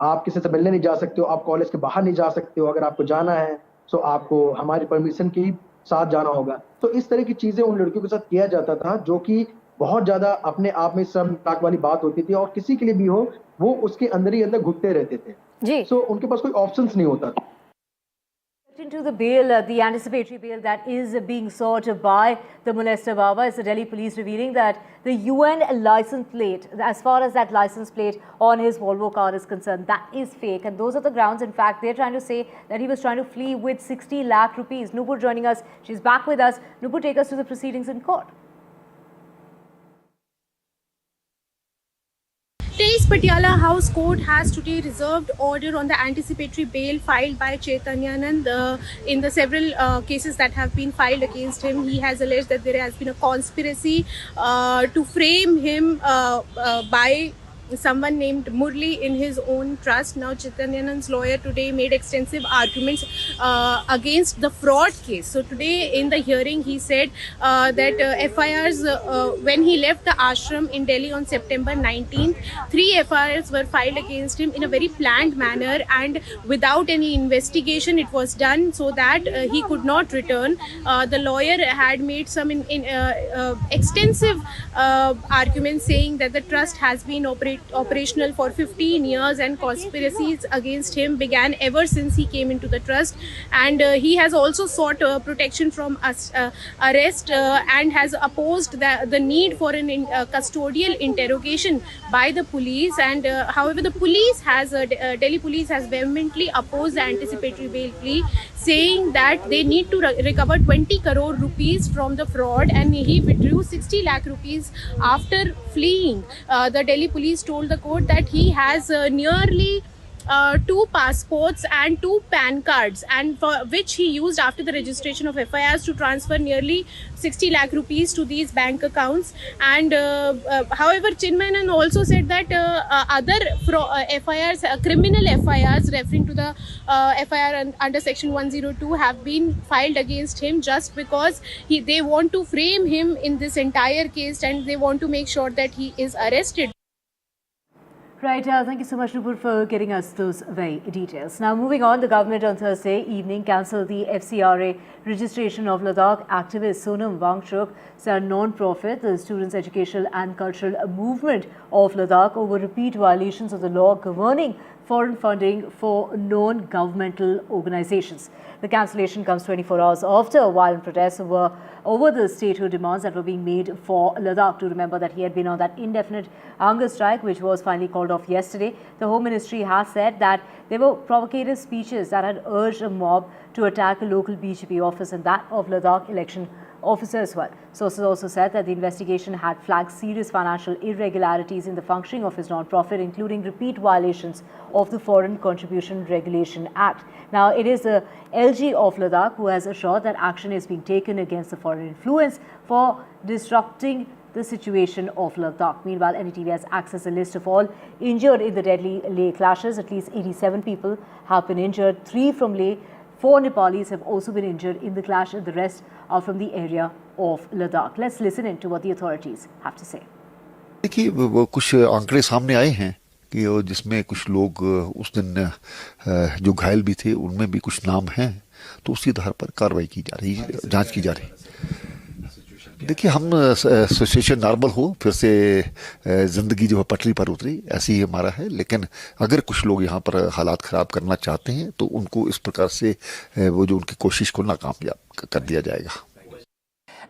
आप किसी से मिलने नहीं जा सकते हो, आप कॉलेज के बाहर नहीं जा सकते हो, अगर आपको जाना है तो आपको हमारी परमिशन के साथ जाना होगा. तो इस तरह की चीज़ें उन लड़कियों के साथ किया जाता था जो कि बहुत ज़्यादा अपने आप में शर्मनाक वाली बात होती थी और किसी के लिए भी हो वो उसके अंदर ही अंदर घुटते रहते थे जी. सो उनके पास कोई ऑप्शंस नहीं होता था. Into the bail, the anticipatory bail that is being sought by the molester Baba, is the Delhi police revealing that the UN license plate, as far as that license plate on his Volvo car is concerned, that is fake. And those are the grounds. In fact, they're trying to say that he was trying to flee with 60 lakh rupees. Nupur joining us. She's back with us. Nupur, take us to the proceedings in court. Today's Patiala House Court has today reserved order on the anticipatory bail filed by Chaitanyanand in the several cases that have been filed against him. He has alleged that there has been a conspiracy to frame him by someone named Murli in his own trust. Now Chitanyanand's lawyer today made extensive arguments against the fraud case. So today in the hearing he said that FIRs, when he left the ashram in Delhi on September 19th, 3 FIRs were filed against him in a very planned manner and without any investigation. It was done so that he could not return. The lawyer had made some extensive arguments saying that the trust has been operational for 15 years and conspiracies against him began ever since he came into the trust, and he has also sought protection from arrest and has opposed the need for an custodial interrogation by the police. And however, the police has Delhi police has vehemently opposed the anticipatory bail plea, saying that they need to recover 20 crore rupees from the fraud, and he withdrew 60 lakh rupees after fleeing. The Delhi police told the court that he has nearly 2 passports and 2 PAN cards, and for which he used after the registration of FIRs to transfer nearly 60 lakh rupees to these bank accounts. And however, Chinmayanan also said that other FIRs, criminal FIRs referring to the FIR under section 102 have been filed against him just because they want to frame him in this entire case and they want to make sure that he is arrested. Right, thank you so much, Nupur, for getting us those very details. Now, moving on, the government on Thursday evening cancelled the FCRA registration of Ladakh activist Sonam Wangchuk's non-profit, the Students' Educational and Cultural Movement of Ladakh, over repeat violations of the law governing foreign funding for non-governmental organizations. The cancellation comes 24 hours after violent protests over the statehood demands that were being made for Ladakh. To remember that he had been on that indefinite hunger strike, which was finally called off yesterday. The Home Ministry has said that there were provocative speeches that had urged a mob to attack a local BJP office and that of Ladakh election officer as well. Sources also said that the investigation had flagged serious financial irregularities in the functioning of his non-profit, including repeat violations of the Foreign Contribution Regulation Act. Now, it is the LG of Ladakh who has assured that action is being taken against the foreign influence for disrupting the situation of Ladakh. Meanwhile, NDTV has accessed a list of all injured in the deadly Leh clashes. At least 87 people have been injured, 3 from Leh. 4 Nepalis have also been injured in the clash, and the rest are from the area of Ladakh. Let's listen in to what the authorities have to say. देखिए वो कुछ आंकड़े सामने आए हैं कि जिसमें कुछ लोग उस दिन जो घायल भी थे उनमें भी कुछ नाम हैं, तो उसी आधार पर कार्रवाई की जा रही है, जांच की जा रही है। देखिए हम सिचुएशन नॉर्मल हो फिर से ज़िंदगी जो है पटरी पर उतरी, ऐसी ही हमारा है। लेकिन अगर कुछ लोग यहाँ पर हालात ख़राब करना चाहते हैं तो उनको इस प्रकार से वो जो उनकी कोशिश को नाकामयाब कर दिया जाएगा।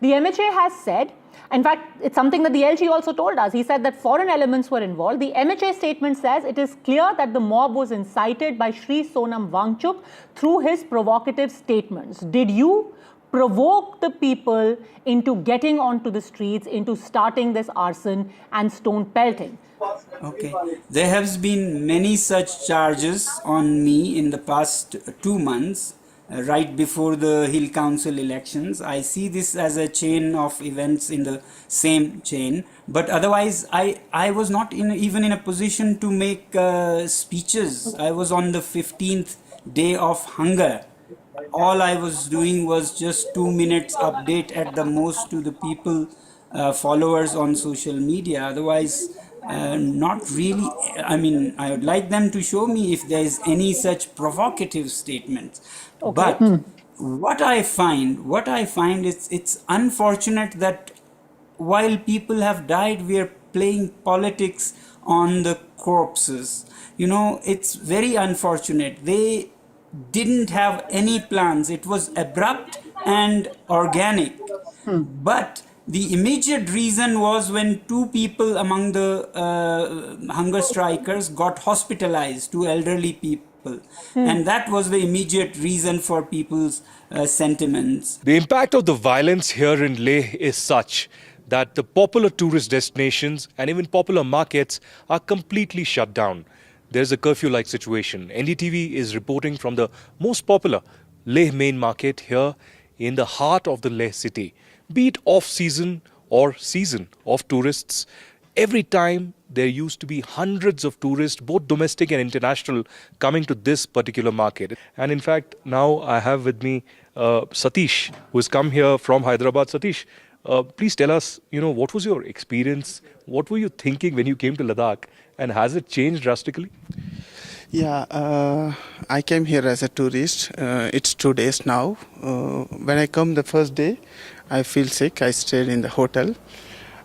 The MHA has said, in fact, it's something that the LG also told us. He said that foreign elements were involved. The MHA statement says it is clear that the mob was incited by Shri Sonam Wangchuk through his provocative statements. Did you provoke the people into getting onto the streets, into starting this arson and stone pelting? Okay. There has been many such charges on me in the past 2 months. Right before the Hill Council elections. I see this as a chain of events in the same chain, but otherwise I was not even in a position to make speeches. I was on the 15th day of hunger. All I was doing was just 2 minutes update at the most to the people, followers on social media. Otherwise, not really. I mean, I would like them to show me if there is any such provocative statements. Okay. But what I find is it's unfortunate that while people have died, we are playing politics on the corpses. You know, it's very unfortunate. They didn't have any plans. It was abrupt and organic. But the immediate reason was when 2 people among the hunger strikers got hospitalized, 2 elderly people. And that was the immediate reason for people's sentiments. The impact of the violence here in Leh is such that the popular tourist destinations and even popular markets are completely shut down. There's a curfew-like situation. NDTV is reporting from the most popular Leh main market here in the heart of the Leh city. Be it off-season or season of tourists, every time there used to be hundreds of tourists, both domestic and international, coming to this particular market. And in fact, now I have with me Satish, who has come here from Hyderabad. Satish, please tell us, what was your experience? What were you thinking when you came to Ladakh? And has it changed drastically? Yeah, I came here as a tourist. It's 2 days now. When I come the first day, I feel sick. I stayed in the hotel.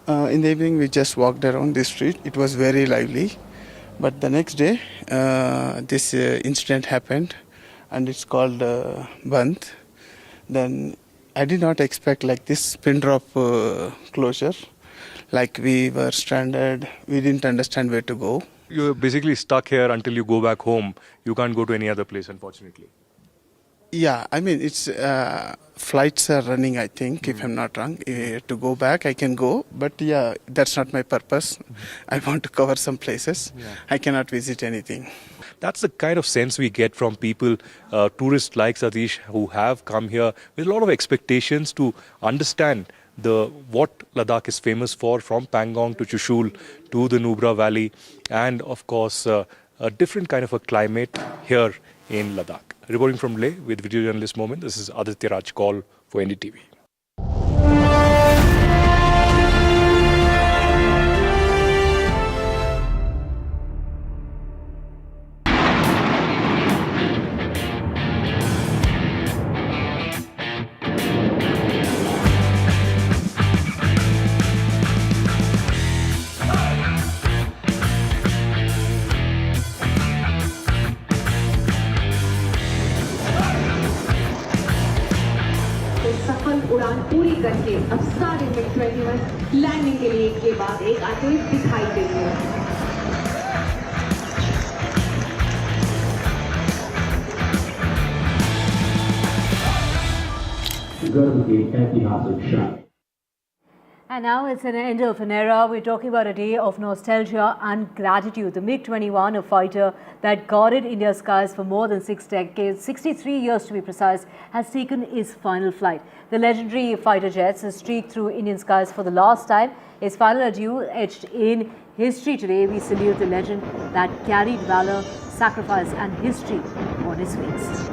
In the evening, we just walked around the street. It was very lively. But the next day, this incident happened, and it's called Bandh. Then I did not expect like this pin drop closure. Like we were stranded. We didn't understand where to go. You're basically stuck here until you go back home. You can't go to any other place, unfortunately. Yeah, I mean, it's flights are running, I think, if I'm not wrong. To go back, I can go. But yeah, that's not my purpose. I want to cover some places. Yeah. I cannot visit anything. That's the kind of sense we get from people, tourists like Satish, who have come here with a lot of expectations to understand what Ladakh is famous for, from Pangong to Chushul to the Nubra Valley, and of course a different kind of a climate here in Ladakh. Reporting from Leh with video journalist Moment, this is Aditya Raj Kaul for NDTV. उड़ान पूरी करके अब सारे MiG-21 landing के लिए एक के बाद एक आते हुए दिखाई देते हैं। गर्व के ऐतिहासिक क्षण। And now it's an end of an era. We're talking about a day of nostalgia and gratitude. The MiG-21, a fighter that guarded India's skies for more than 6 decades, 63 years to be precise, has taken its final flight. The legendary fighter jets has streaked through Indian skies for the last time. Its final adieu etched in history today. We salute the legend that carried valor, sacrifice and history on its wings.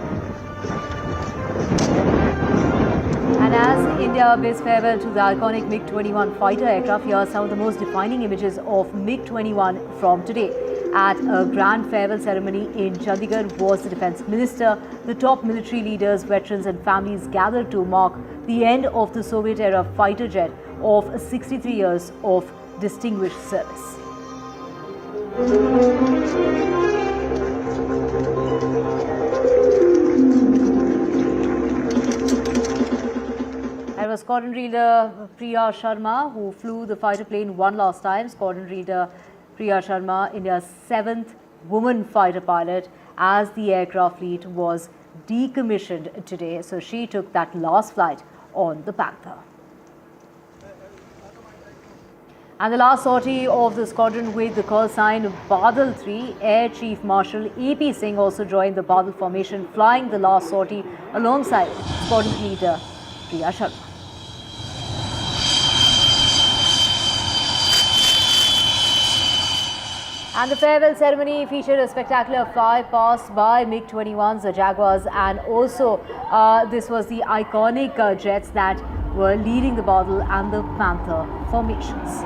And as India bids farewell to the iconic MiG-21 fighter aircraft, here are some of the most defining images of MiG-21 from today. At a grand farewell ceremony in Chandigarh was the Defence Minister. The top military leaders, veterans and families gathered to mark the end of the Soviet-era fighter jet of 63 years of distinguished service. It was Squadron Leader Priya Sharma who flew the fighter plane one last time. Squadron Leader Priya Sharma, India's 7th woman fighter pilot, as the aircraft fleet was decommissioned today. So she took that last flight on the Panther. And the last sortie of the squadron with the call sign Badal 3, Air Chief Marshal A.P. Singh also joined the Badal formation, flying the last sortie alongside Squadron Leader Priya Sharma. And the farewell ceremony featured a spectacular flypast by MiG-21s, the Jaguars, and also this was the iconic jets that were leading the Badal and the Panther formations.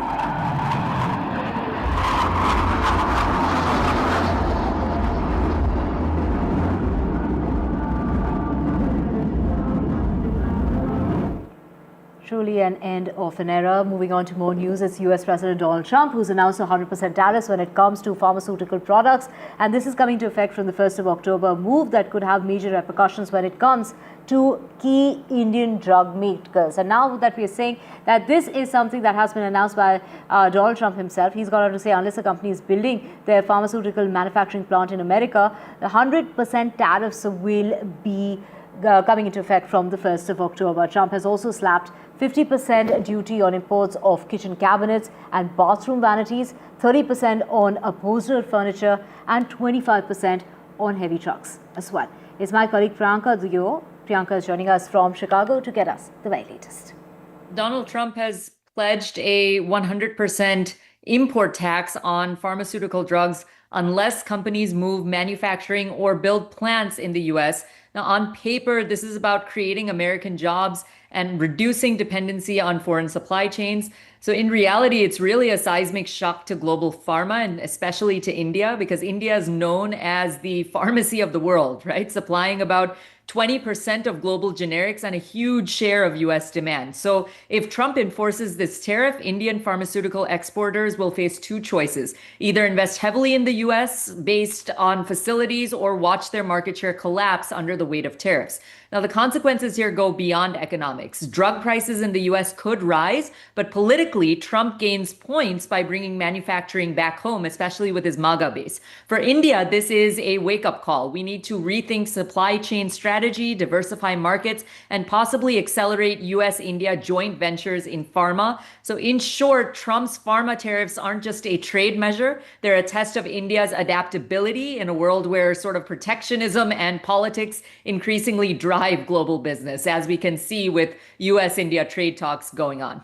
Truly an end of an era. Moving on to more news, it's US President Donald Trump who's announced 100% tariffs when it comes to pharmaceutical products, and this is coming into effect from the 1st of October, a move that could have major repercussions when it comes to key Indian drug makers. And now that we are saying that this is something that has been announced by Donald Trump himself, he's gone on to say unless a company is building their pharmaceutical manufacturing plant in America, the 100% tariffs will be coming into effect from the 1st of October. Trump has also slapped 50% duty on imports of kitchen cabinets and bathroom vanities, 30% on upholstered furniture, and 25% on heavy trucks as well. It's my colleague Priyanka Duyo. Priyanka is joining us from Chicago to get us the very latest. Donald Trump has pledged a 100% import tax on pharmaceutical drugs unless companies move manufacturing or build plants in the US. Now, on paper, this is about creating American jobs and reducing dependency on foreign supply chains. So in reality, it's really a seismic shock to global pharma and especially to India, because India is known as the pharmacy of the world, right? Supplying about 20% of global generics and a huge share of US demand. So if Trump enforces this tariff, Indian pharmaceutical exporters will face two choices: either invest heavily in the US based on facilities or watch their market share collapse under the weight of tariffs. Now, the consequences here go beyond economics. Drug prices in the US could rise, but politically, Trump gains points by bringing manufacturing back home, especially with his MAGA base. For India, this is a wake-up call. We need to rethink supply chain strategy, diversify markets, and possibly accelerate US-India joint ventures in pharma. So in short, Trump's pharma tariffs aren't just a trade measure. They're a test of India's adaptability in a world where sort of protectionism and politics increasingly drive global business, as we can see with US-India trade talks going on.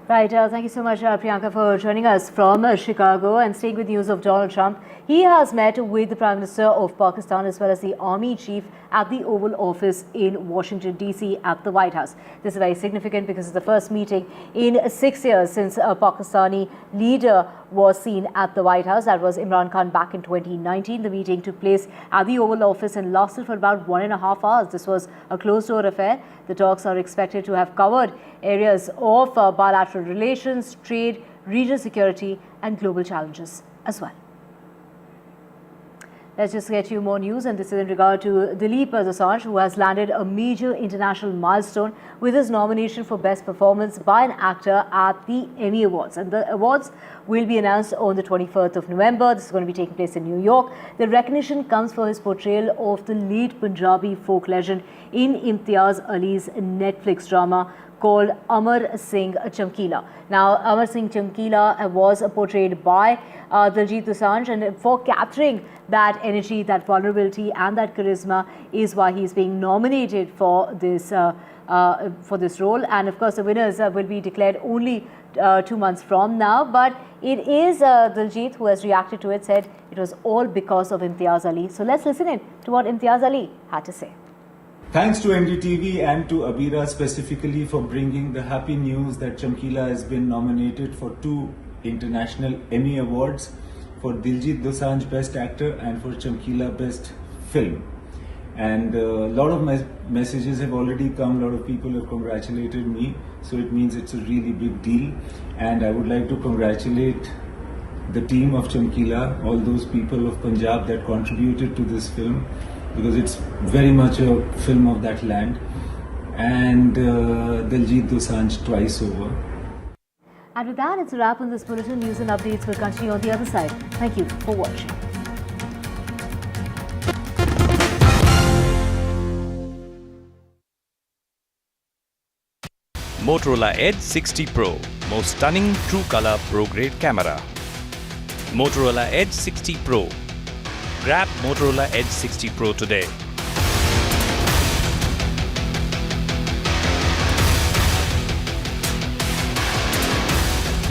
Right, thank you so much, Priyanka, for joining us from Chicago. And staying with news of Donald Trump, he has met with the Prime Minister of Pakistan as well as the Army Chief at the Oval Office in Washington, D.C. at the White House. This is very significant because it's the first meeting in 6 years since a Pakistani leader was seen at the White House. That was Imran Khan back in 2019. The meeting took place at the Oval Office and lasted for about 1.5 hours. This was a closed-door affair. The talks are expected to have covered areas of bilateral relations, trade, regional security, and global challenges as well. Let's just get you more news, and this is in regard to Dileep Dosanjh, who has landed a major international milestone with his nomination for Best Performance by an Actor at the Emmy Awards. And the awards will be announced on the 24th of November. This is going to be taking place in New York. The recognition comes for his portrayal of the lead Punjabi folk legend in Imtiaz Ali's Netflix drama called Amar Singh Chamkila. Now, Amar Singh Chamkila was portrayed by Dileep Dosanjh, and for capturing that energy, that vulnerability and that charisma is why he's being nominated for this role. And of course, the winners will be declared only 2 months from now. But it is Diljit who has reacted to it, said it was all because of Imtiaz Ali. So let's listen in to what Imtiaz Ali had to say. Thanks to NDTV and to Abira specifically for bringing the happy news that Chamkila has been nominated for 2 international Emmy Awards, for Diljit Dosanjh Best Actor and for Chamkila Best Film. And a lot of messages have already come, a lot of people have congratulated me, so it means it's a really big deal. And I would like to congratulate the team of Chamkila, all those people of Punjab that contributed to this film, because it's very much a film of that land, and Diljit Dosanjh twice over. And with that, it's a wrap on this bulletin. News and updates will continue on the other side. Thank you for watching. Motorola Edge 60 Pro, most stunning true color pro grade camera. Motorola Edge 60 Pro. Grab Motorola Edge 60 Pro today.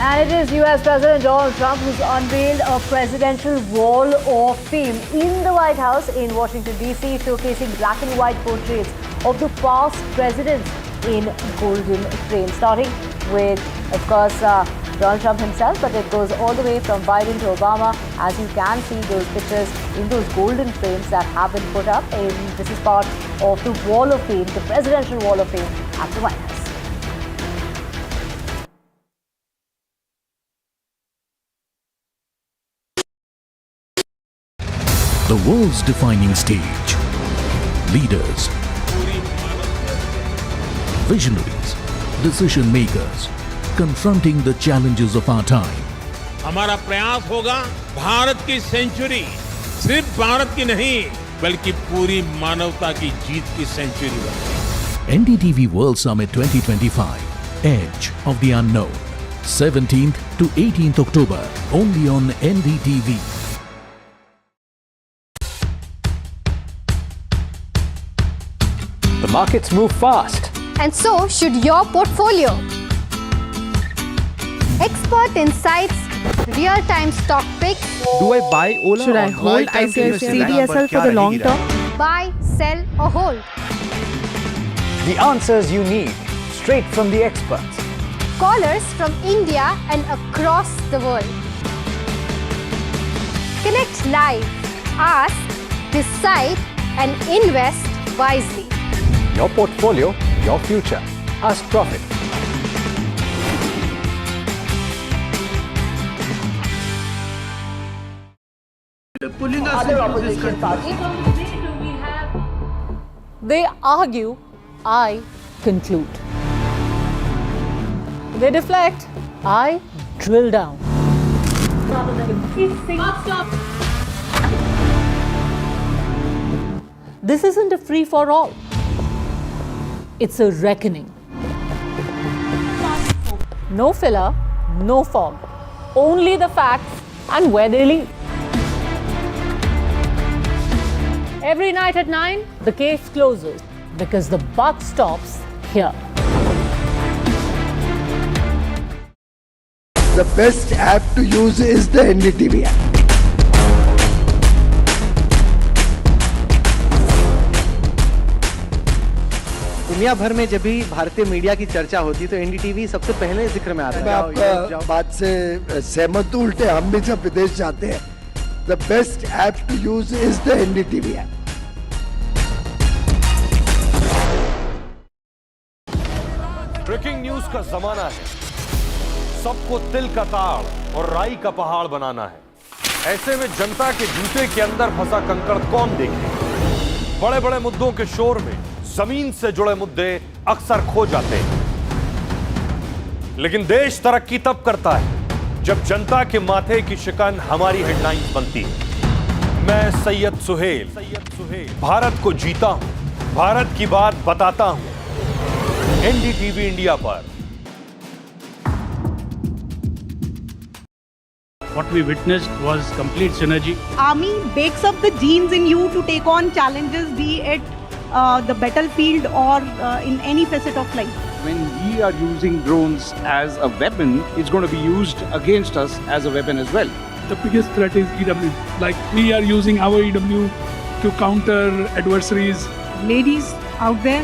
And it is US President Donald Trump who's unveiled a presidential wall of fame in the White House in Washington, D.C., showcasing black and white portraits of the past presidents in golden frames, starting with, of course, Donald Trump himself, but it goes all the way from Biden to Obama, as you can see those pictures in those golden frames that have been put up. And this is part of the Wall of Fame, the Presidential Wall of Fame at the White House. The world's defining stage. Leaders, visionaries, decision makers, confronting the challenges of our time. हमारा प्रयास होगा भारत की century सिर्फ भारत की नहीं बल्कि पूरी मानवता की जीत की सेंचुरी बने। NDTV World Summit 2025, Edge of the Unknown, 17th to 18th October, only on NDTV. The markets move fast. And so should your portfolio. expert insights, real-time stock picks. Do I buy Ola? Should I hold CDSL for the long term? Buy, sell or hold. The answers you need, straight from the experts. Callers from India and across the world. Connect live, ask, decide and invest wisely. Your portfolio, your future. Ask Profit. Pulling us into this country. They argue, I conclude. They deflect, I drill down. This isn't a free-for-all. It's a reckoning. No filler, no fog. Only the facts and where they lead. Every night at 9, the case closes because the buck stops here. The best app to use is the NDTV app. दुनिया भर में जब भी भारतीय media की चर्चा होती है तो एनडीटीवी सबसे पहले जिक्र में आता है। मैं आपका बात से सहमत हूं। उल्टे हम भी जब विदेश जाते हैं, the best app to use is the NDTV app. Breaking news का जमाना है। सबको तिल का ताड़ और राई का पहाड़ बनाना है। ऐसे में जनता के जूते के अंदर फंसा कंकड़ कौन देखे? बड़े बड़े मुद्दों के शोर में जमीन से जुड़े मुद्दे अक्सर खो जाते हैं। लेकिन देश तरक्की तब करता है जब जनता के माथे की शिकन हमारी हेडलाइंस बनती है। मैं सैयद सुहेल भारत को जीता हूं, भारत की बात बताता हूं। एनडीटीवी इंडिया पर। What we witnessed was complete synergy. Army bakes up the genes in you to take on challenges, be it the battlefield or in any facet of life. When we are using drones as a weapon, it's going to be used against us as a weapon as well. The biggest threat is EW. Like we are using our EW to counter adversaries. Ladies out there,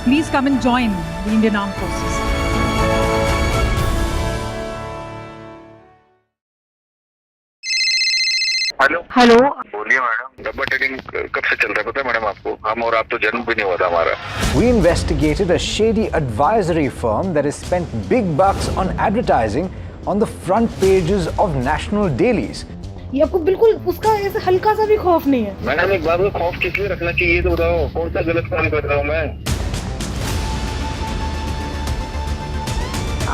please come and join the Indian Armed Forces. Hello बोलिए madam. डब्बा trading कब से चल रहा है पता है madam आपको? हम और आप तो जन्म भी नहीं हुआ था हमारा। We investigated a shady advisory firm that has spent big bucks on advertising on the front pages of national dailies. ये आपको बिल्कुल उसका ऐसे हल्का सा भी खौफ नहीं है? मैडम एक बात को खौफ किस लिए रखना चाहिए तो बताओ, कौन सा गलत काम कर रहा हूँ मैं?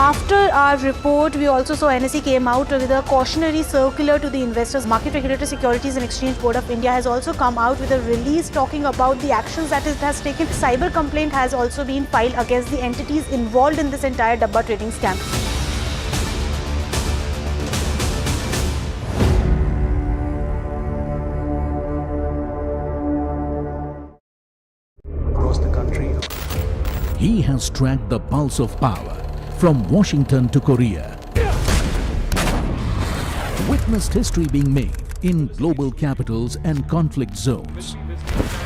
After our report, we also saw NSE came out with a cautionary circular to the investors. Market Regulator Securities and Exchange Board of India has also come out with a release talking about the actions that it has taken. Cyber complaint has also been filed against the entities involved in this entire Dabba trading scam. Across the country, he has tracked the pulse of power. From Washington to Korea, witnessed history being made in global capitals and conflict zones,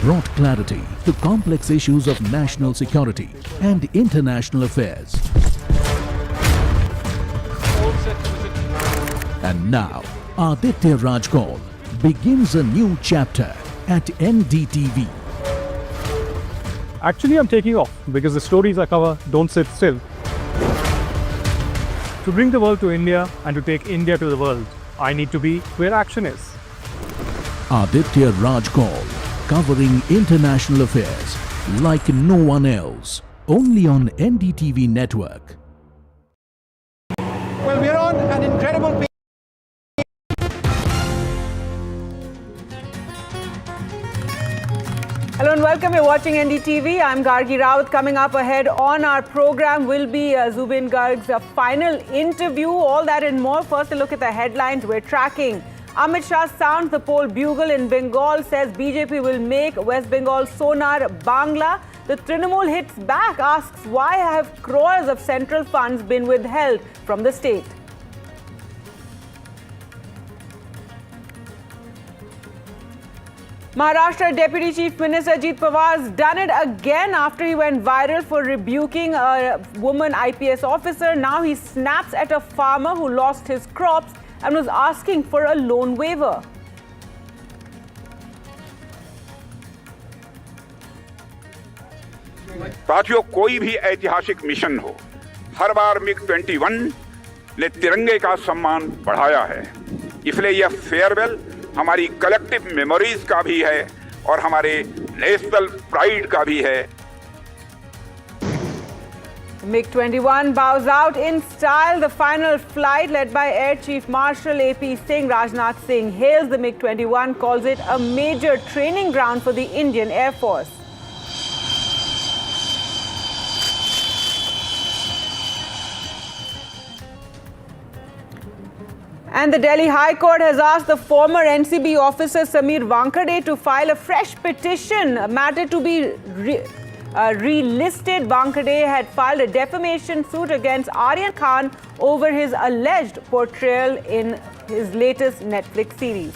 brought clarity to complex issues of national security and international affairs. And now, Aditya Raj Kaul begins a new chapter at NDTV. Actually, I'm taking off because the stories I cover don't sit still. To bring the world to India and to take India to the world, I need to be where action is. Aditya Raj Kaul, covering international affairs like no one else, only on NDTV network. Well, we're on an incredible Hello and welcome. You're watching NDTV. I'm Gargi Rawat. Coming up ahead on our program will be Zubeen Garg's final interview. All that and more. First, a look at the headlines we're tracking. Amit Shah sounds the poll bugle in Bengal, says BJP will make West Bengal sonar Bangla. The Trinamool hits back, asks why have crores of central funds been withheld from the state. Maharashtra Deputy Chief Minister Ajit Pawar has done it again after he went viral for rebuking a woman IPS officer. Now he snaps at a farmer who lost his crops and was asking for a loan waiver. साथियों, कोई भी ऐतिहासिक mission हो, हर बार MiG-21 ने तिरंगे का सम्मान बढ़ाया है। इसलिए यह फेयरवेल हमारी कलेक्टिव मेमोरीज का भी है और हमारे नेशनल प्राइड का भी है। MiG-21 bows out in style. The final flight, led by Air Chief Marshal AP Singh, Rajnath Singh, hails the MiG-21, calls it a major training ground for the Indian Air Force. And the Delhi High Court has asked the former NCB officer Samir Wankhede to file a fresh petition, a matter to be relisted. Wankhede had filed a defamation suit against Aryan Khan over his alleged portrayal in his latest Netflix series.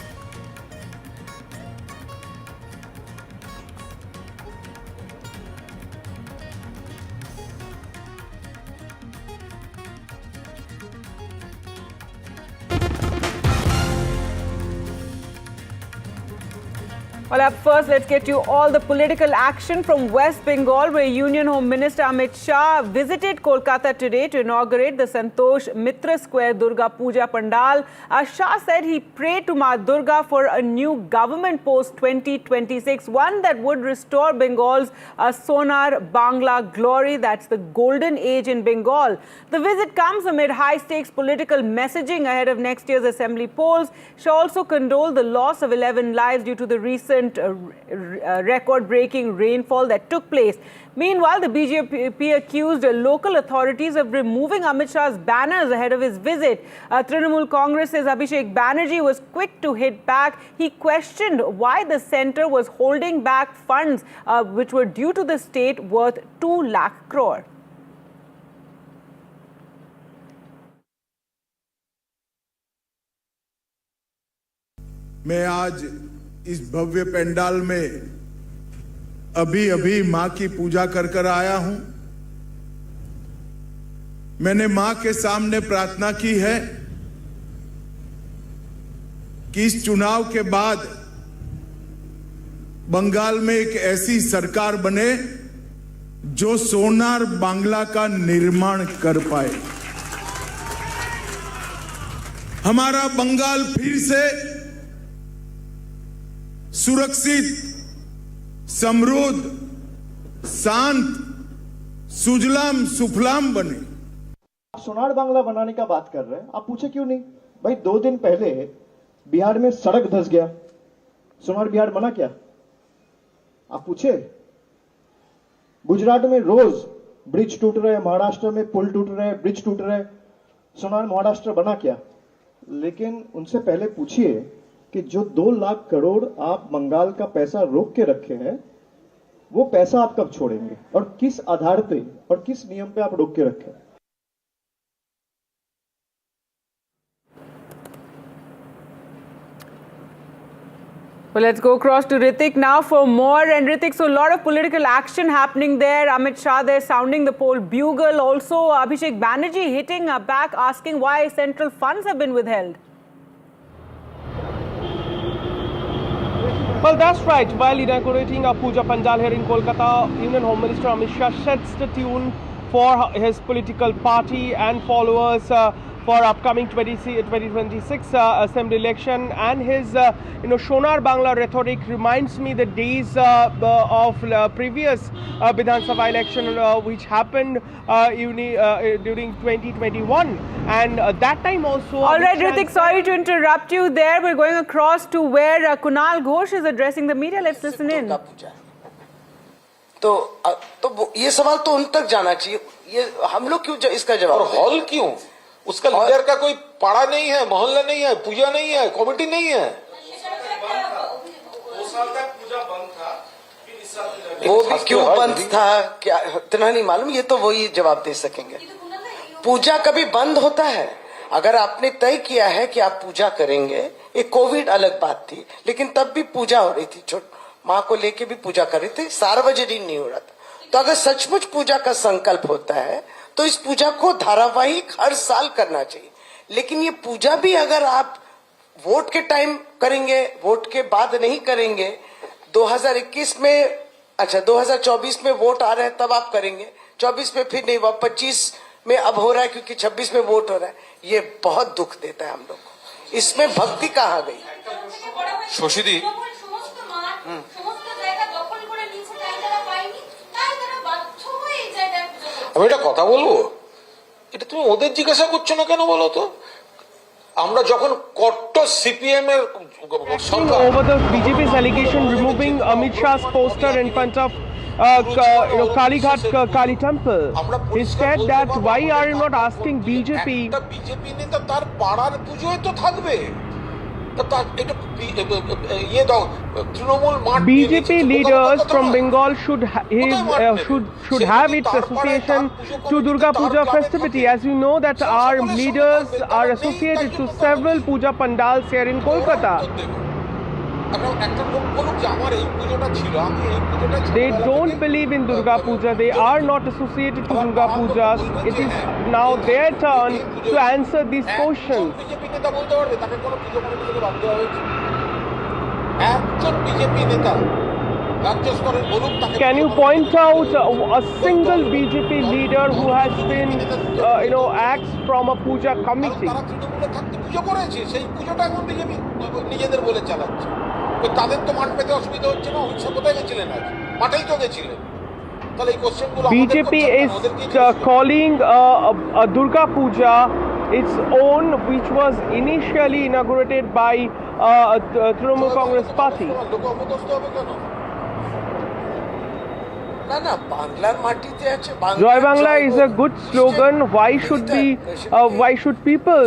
Well, up first, let's get you all the political action from West Bengal, where Union Home Minister Amit Shah visited Kolkata today to inaugurate the Santosh Mitra Square Durga Puja Pandal. Shah said he prayed to Ma Durga for a new government post 2026, one that would restore Bengal's Sonar Bangla glory. That's the golden age in Bengal. The visit comes amid high-stakes political messaging ahead of next year's assembly polls. Shah also condoled the loss of 11 lives due to the recent record-breaking rainfall that took place. Meanwhile, the BJP accused local authorities of removing Amit Shah's banners ahead of his visit. Trinamool Congress's Abhishek Banerjee was quick to hit back. He questioned why the centre was holding back funds which were due to the state worth 2 lakh crore. मैं आज इस भव्य पंडाल में अभी मां की पूजा कर आया हूं। मैंने मां के सामने प्रार्थना की है कि इस चुनाव के बाद बंगाल में एक ऐसी सरकार बने जो सोनार बांग्ला का निर्माण कर पाए। हमारा बंगाल फिर से सुरक्षित, समृद्ध, शांत, सुजलाम सुफलाम बने। सोनार बांग्ला बनाने का बात कर रहे हैं, आप पूछे क्यों नहीं? भाई 2 दिन पहले बिहार में सड़क धंस गया, सोनार बिहार बना क्या? आप पूछे? गुजरात में रोज ब्रिज टूट रहे, महाराष्ट्र में पुल टूट रहे, ब्रिज टूट रहे, सोनार महाराष्ट्र बना क्या? लेकिन उनसे पहले पूछिए कि जो 2 लाख करोड़ आप बंगाल का पैसा रोक के रखे हैं, वो पैसा आप कब छोड़ेंगे और किस आधार पे और किस नियम पे आप रोक के रखे? Well, let's go across to Ritik now for more. And Ritik, so a lot of political action happening there. Amit Shah there sounding the poll bugle. Also, Abhishek Banerjee hitting back, asking why central funds have been withheld. Well, that's right. While inaugurating a Puja Pandal here in Kolkata, Union Home Minister Amit Shah sets the tune for his political party and followers for upcoming 2026 assembly election. And his, Sonar Bangla rhetoric reminds me the days of previous Vidhan Sabha election which happened during 2021. And that time also... All right, Ritik, sorry to interrupt you there. We're going across to where Kunal Ghosh is addressing the media. Let's listen in. तो ये सवाल तो उन तक जाना चाहिए। ये हम लोग क्यों इसका जवाब? और हॉल क्यों? उसका लीडर का कोई पाड़ा नहीं है, मोहल्ला नहीं है, पूजा नहीं है, कमेटी नहीं है। 2 साल तक पूजा बंद था, फिर इस साल वो भी क्यों बंद था? क्या इतना नहीं मालूम? ये तो वही जवाब दे सकेंगे। पूजा कभी बंद होता है? अगर आपने तय किया है कि आप पूजा करेंगे, एक कोविड अलग बात थी, लेकिन तब भी पूजा हो रही थी, माँ को लेके भी पूजा कर रहे थे, सार्वजनिक नहीं हो रहा था। तो अगर सचमुच पूजा का संकल्प होता है तो इस पूजा को धारावाहिक हर साल करना चाहिए। लेकिन ये पूजा भी अगर आप वोट के टाइम करेंगे, वोट के बाद नहीं करेंगे, 2021 में, अच्छा 2024 में वोट आ रहे हैं तब आप करेंगे, 24 में फिर नहीं हुआ, 25 में अब हो रहा है क्योंकि 26 में वोट हो रहा है, ये बहुत दुख देता है हम लोग को। इसमें भक्ति कहाँ गई? শশীদি আমি একটা কথা বলবো, এটা তুমি ওদের জিজ্ঞাসা করছো না কেন বলো তো? আমরা যখন কট্টর সিপিএম এর over the BJP's allegation removing Amit Shah's poster in front of Kalighat Kali Temple, he said that why are you not asking BJP? BJP নেতা তার পাড়ার পুজোয় তো থাকবে, BJP leaders from Bengal should have its association to Durga Puja festivity. As you know that our leaders are associated to several puja pandals here in Kolkata. They don't believe in Durga Puja. They are not associated to Durga Pujas. It is now their turn to answer these questions. Can you point out a single BJP leader who has been, axed from a puja committee? BJP is calling a Durga Puja its own, which was initially inaugurated by Trinamool Congress Party. Joy Bangla is a good slogan. Why should people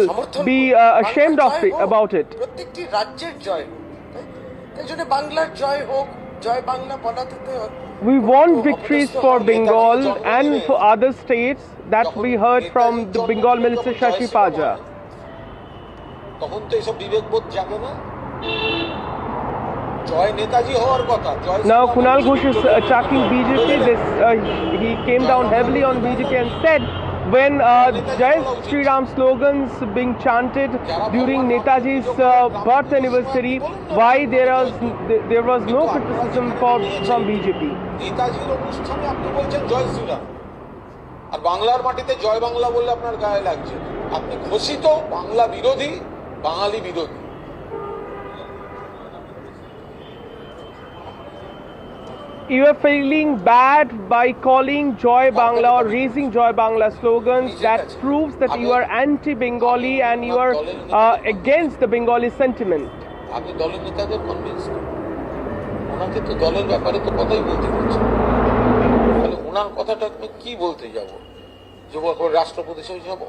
be ashamed of it, about it? We want victories for Bengal and for other states. That we heard from the Bengal Minister Shashi Paja. Now Kunal Ghosh is attacking BJP. He came down heavily on BJP and said when Jai Shri Ram slogans being chanted during Netaji's birth anniversary, why there was no criticism from BJP. আর বাংলার মাটিতে জয় বাংলা বললে আপনার গায়ে লাগছে, আপনি ঘোষিত বাংলা বিরোধী, বাঙালি বিরোধী। You are feeling bad by calling Joy Bangla or raising Joy Bangla slogans. That proves that you are anti-Bengali and you are against the Bengali sentiment. আপনি দলের নেতাদের কনভিন্স করুন, ওনাকে তো দলের ব্যাপারে তো কথাই বলতে বলছেন, তাহলে ওনার কথাটা আমি কি বলতে যাব? যে রাষ্ট্রপতি সব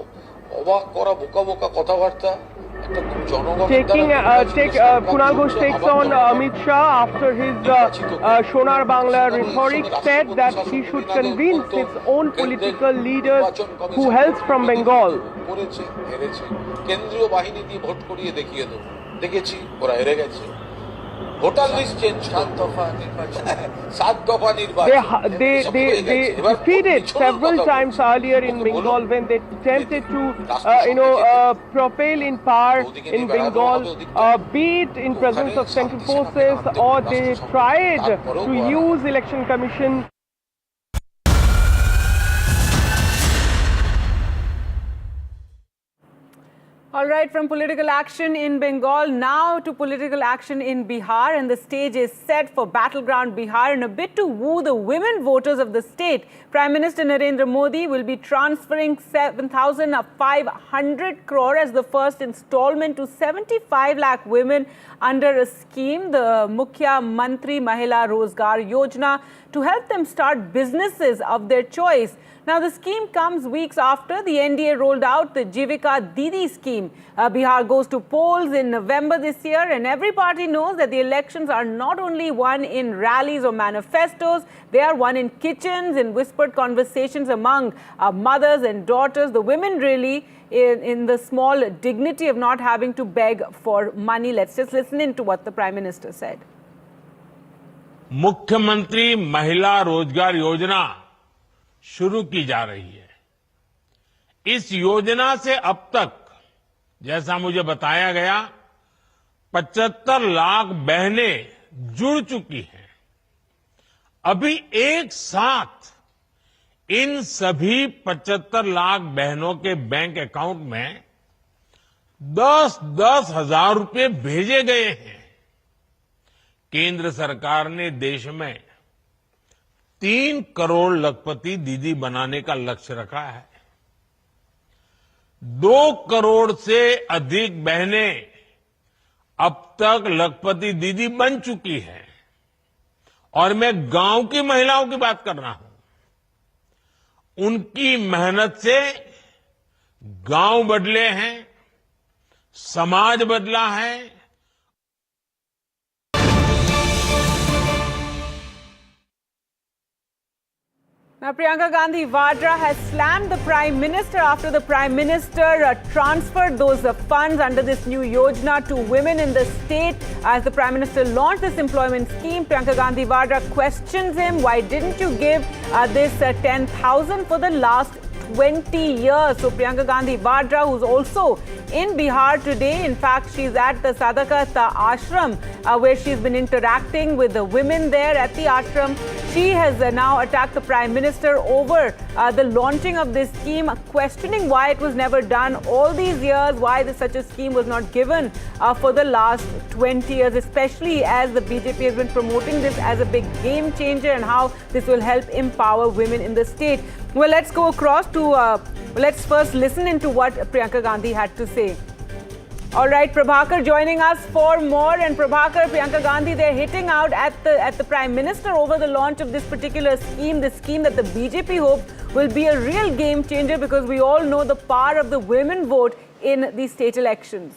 অবাক করা বোকা বোকা কথাবার্তা। Kunal Ghosh takes on Amit Shah after his Sonar Bangla rhetoric, said that he should convince his own political leaders who hails from Bengal. কেন্দ্রীয় বাহিনী দিয়ে ভোট করিয়ে দেখিয়ে দেবো, দেখেছি ওরা হেরে গেছে। ভোটার লিস্ট চেঞ্জ, 7 দফা নির্বাচন। They defeated several times earlier in Bengal when they attempted to propel in power in Bengal, be it in presence of central forces or they tried to use election commission. All right, from political action in Bengal now to political action in Bihar, and the stage is set for battleground Bihar. In a bid to woo the women voters of the state, Prime Minister Narendra Modi will be transferring 7,500 crore as the first installment to 75 lakh women under a scheme, the Mukhya Mantri Mahila Rozgar Yojana, to help them start businesses of their choice. Now, the scheme comes weeks after the NDA rolled out the Jivika Didi scheme. scheme. Bihar goes to polls in November this year, and every party knows that the elections are not only won in rallies or manifestos, they are won in kitchens, in whispered conversations among mothers and daughters, the women really, in the small dignity of not having to beg for money. Let's just listen in to what the Prime Minister said. मुख्यमंत्री महिला रोजगार योजना शुरू की जा रही है। इस योजना से अब तक, जैसा मुझे बताया गया, 75 लाख बहनें जुड़ चुकी हैं। अभी एक साथ इन सभी 75 लाख बहनों के बैंक अकाउंट में 10-10 हजार रुपए भेजे गए हैं। केंद्र सरकार ने देश में 3 करोड़ लखपति दीदी बनाने का लक्ष्य रखा है। 2 करोड़ से अधिक बहनें अब तक लखपति दीदी बन चुकी हैं। और मैं गांव की महिलाओं की बात कर रहा हूं। उनकी मेहनत से गांव बदले हैं, समाज बदला है। Now, Priyanka Gandhi Vadra has slammed the Prime Minister after the Prime Minister transferred those funds under this new Yojana to women in the state. As the Prime Minister launched this employment scheme, Priyanka Gandhi Vadra questions him, why didn't you give this 10,000 for the last 20 years? So Priyanka Gandhi Vadra, who's also in Bihar today, in fact, she's at the Sadakat ashram where she's been interacting with the women there at the ashram. She has now attacked the Prime Minister over the launching of this scheme, questioning why it was never done all these years, why such a scheme was not given for the last 20 years, especially as the BJP has been promoting this as a big game changer and how this will help empower women in the state. Well, let's go across to, let's first listen into what Priyanka Gandhi had to say. All right, Prabhakar joining us for more. And Prabhakar, Priyanka Gandhi, they're hitting out at the Prime Minister over the launch of this particular scheme, the scheme that the BJP hopes will be a real game changer, because we all know the power of the women vote in the state elections.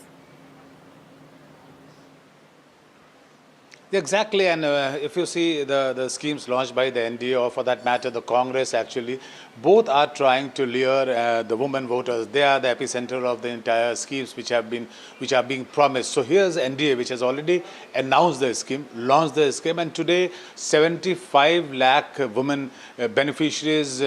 Exactly, and if you see the schemes launched by the NDA, or for that matter the Congress, actually both are trying to lure the women voters. They are the epicenter of the entire schemes which are being promised. So here's NDA, which has already announced the scheme, launched the scheme, and today 75 lakh women beneficiaries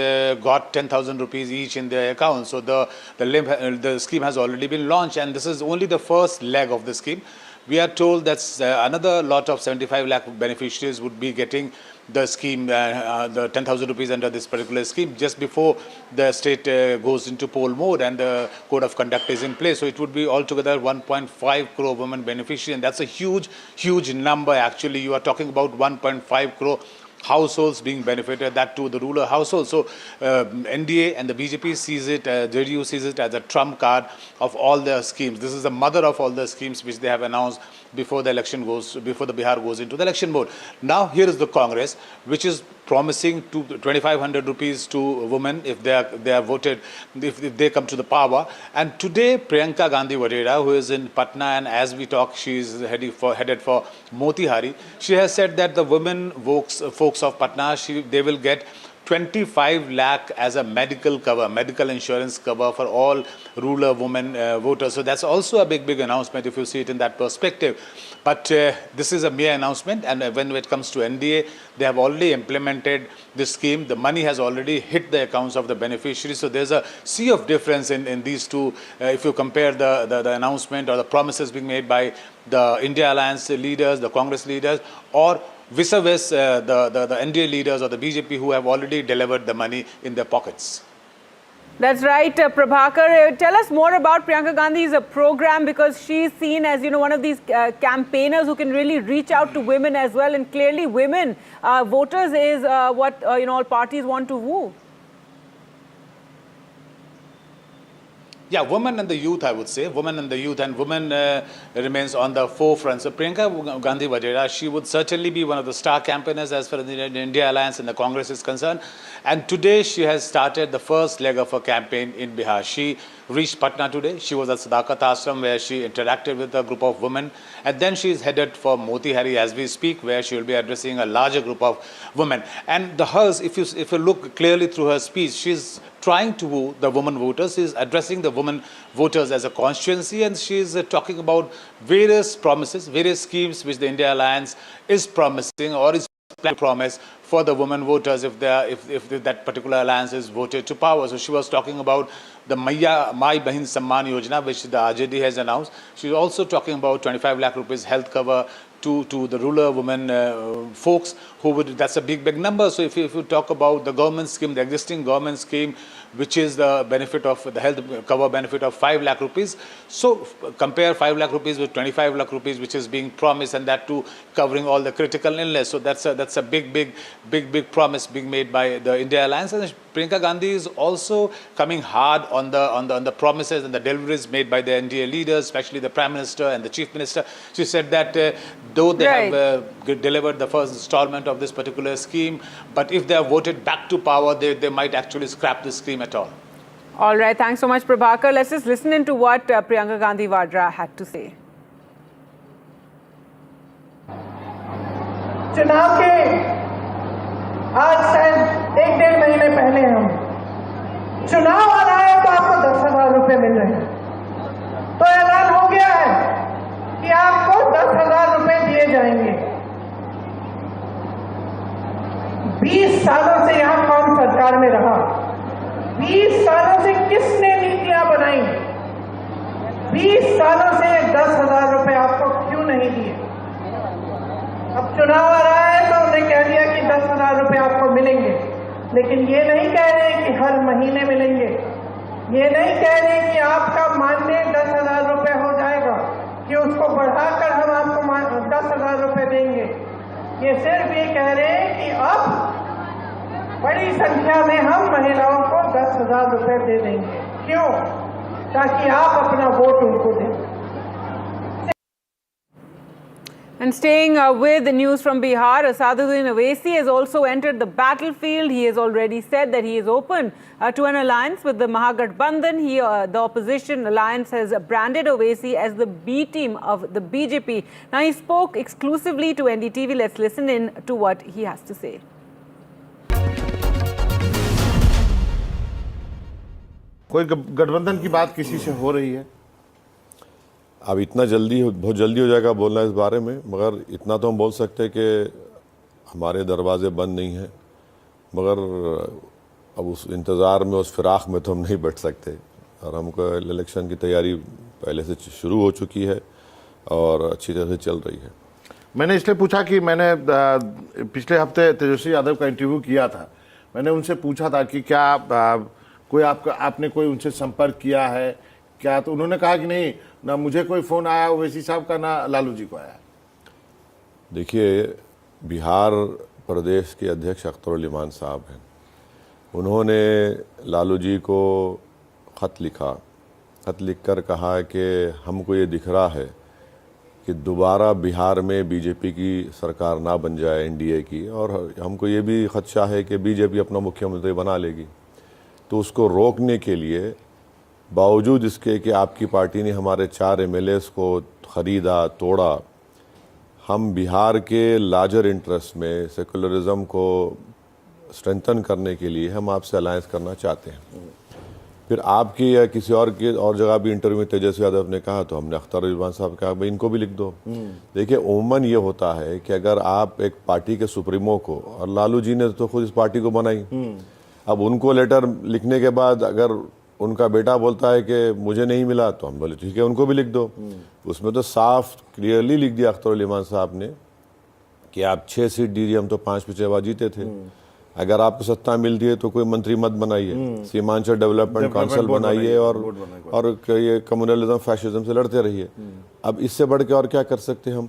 got 10,000 rupees each in their account. So the scheme has already been launched, and this is only the first leg of the scheme. We are told that another lot of 75 lakh beneficiaries would be getting the scheme, the 10,000 rupees under this particular scheme, just before the state goes into poll mode and the code of conduct is in place. So it would be altogether 1.5 crore women beneficiaries, and that's a huge, huge number. Actually, you are talking about 1.5 crore households being benefited, that too the rural households. So NDA and the BJP sees it, JDU sees it as a trump card of all their schemes. This is the mother of all the schemes which they have announced before the election before the Bihar goes into the election mode. Now here is the Congress, which is promising 2,500 rupees to women if they are voted, if they come to the power. And today Priyanka Gandhi Vadra, who is in Patna, and as we talk she is headed for Motihari, she has said that the women folks of Patna, they will get 25 lakh as a medical cover, medical insurance cover for all rural women voters. So that's also a big announcement if you see it in that perspective. But this is a mere announcement, and when it comes to NDA, they have already implemented this scheme. The money has already hit the accounts of the beneficiaries. So there's a sea of difference in these two. If you compare the announcement or the promises being made by the India Alliance leaders, the Congress leaders, or vis-a-vis the NDA leaders or the BJP, who have already delivered the money in their pockets. That's right, Prabhakar. Tell us more about Priyanka Gandhi's program, because she's seen as, one of these campaigners who can really reach out to women as well. And clearly women voters is what, all parties want to woo. Yeah, women and the youth, I would say. Women and the youth, and women remains on the forefront. So Priyanka Gandhi Vadra, she would certainly be one of the star campaigners as far as the India Alliance and the Congress is concerned. And today she has started the first leg of her campaign in Bihar. She reached Patna today. She was at Sadakat Ashram where she interacted with a group of women, and then she is headed for Motihari as we speak, where she will be addressing a larger group of women. And hers, if you look clearly through her speech, she's trying to woo the women voters. She's addressing the women voters as a constituency, and she's talking about various promises, various schemes which the India Alliance is promising or is planning to promise for the women voters if that particular alliance is voted to power. So she was talking about the Mai Bahin Samman Yojana, which the RJD has announced. She's also talking about 25 lakh rupees health cover to the rural women folks who would, that's a big number. So if you talk about the government scheme, the existing government scheme, which is the benefit of the health cover benefit of 5 lakh rupees. So compare 5 lakh rupees with 25 lakh rupees, which is being promised, and that too covering all the critical illness. So that's a big promise being made by the India Alliance. And Priyanka Gandhi is also coming hard on the promises and the deliveries made by the NDA leaders, especially the Prime Minister and the Chief Minister. She said that though they have delivered the first installment of this particular scheme, but if they are voted back to power, they might actually scrap this scheme at all. All right, thanks so much, Prabhakar. Let's just listen into what Priyanka Gandhi Vadra had to say. चुनाव के आज शायद 1-1.5 महीने पहले हम चुनाव आ रहा है तो आपको 10,000 रुपए मिल रहे हैं, तो ऐलान हो गया है कि आपको 10,000 रुपए दिए जाएंगे। 20 सालों से यहां कौन सरकार में रहा? 20 सालों से किसने नीतियां बनाई? 20 सालों से 10,000 रुपए आपको क्यों नहीं दिए? अब चुनाव आ रहा है तो उन्हें कह दिया कि 10,000 रुपए आपको मिलेंगे, लेकिन ये नहीं कह रहे कि हर महीने मिलेंगे, ये नहीं कह रहे कि आपका मानदेय 10,000 रुपए हो जाएगा, कि उसको बढ़ाकर हम आपको 10,000 रुपए देंगे। ये सिर्फ ये कह रहे हैं कि अब बड़ी संख्या में हम महिलाओं को 10,000 रुपए दे देंगे। क्यों? ताकि आप अपना वोट उनको दें। And staying with the news from Bihar, Asaduddin Owaisi has also entered the battlefield. He has already said that he is open to an alliance with the Mahagathbandhan. The opposition alliance has branded Owaisi as the B team of the BJP. Now he spoke exclusively to NDTV. Let's listen in to what he has to say. कोई गठबंधन की बात किसी से हो रही है? अब इतना जल्दी बहुत जल्दी हो जाएगा बोलना इस बारे में, मगर इतना तो हम बोल सकते हैं कि हमारे दरवाजे बंद नहीं हैं, मगर अब उस इंतज़ार में, उस फिराक में तो हम नहीं बैठ सकते, और हमको इलेक्शन की तैयारी पहले से शुरू हो चुकी है और अच्छी तरह से चल रही है। मैंने इसलिए पूछा कि मैंने पिछले हफ्ते तेजस्वी यादव का इंटरव्यू किया था, मैंने उनसे पूछा था कि क्या आपने कोई उनसे संपर्क किया है क्या, तो उन्होंने कहा कि नहीं, ना मुझे कोई फ़ोन आया ओवैसी साहब का, ना लालू जी को आया। देखिए, बिहार प्रदेश के अध्यक्ष अख्तरुल साहब हैं, उन्होंने लालू जी को ख़त लिखा, ख़त लिखकर कहा कि हमको ये दिख रहा है कि दोबारा बिहार में बीजेपी की सरकार ना बन जाए एनडीए की, और हमको ये भी खदशा है कि बीजेपी अपना मुख्यमंत्री बना लेगी। तो उसको रोकने के लिए, बावजूद इसके कि आपकी पार्टी ने हमारे 4 MLAs को ख़रीदा, तोड़ा, हम बिहार के लार्जर इंटरेस्ट में सेकुलरिज्म को स्ट्रेंथन करने के लिए हम आपसे अलायंस करना चाहते हैं। फिर आपकी या किसी और जगह भी इंटरव्यू में तेजस्वी यादव ने कहा, तो हमने अख्तर साहब कहा भाई इनको भी लिख दो। देखिए, उमूमन ये होता है कि अगर आप एक पार्टी के सुप्रीमो को, और लालू जी ने तो खुद इस पार्टी को बनाई, अब उनको लेटर लिखने के बाद अगर उनका बेटा बोलता है कि मुझे नहीं मिला, तो हम बोले ठीक है उनको भी लिख दो। उसमें तो साफ क्लियरली लिख दिया अख्तर साहब ने कि आप 6 सीट दीजिए, हम तो 5 पिछले बार जीते थे, अगर आपको सत्ता मिलती है तो कोई मंत्री मत बनाइए, सीमांचल डेवलपमेंट काउंसिल बनाइए और ये कम्युनलिज्म फैशिज्म से लड़ते रहिए। अब इससे बढ़ के और क्या कर सकते हम?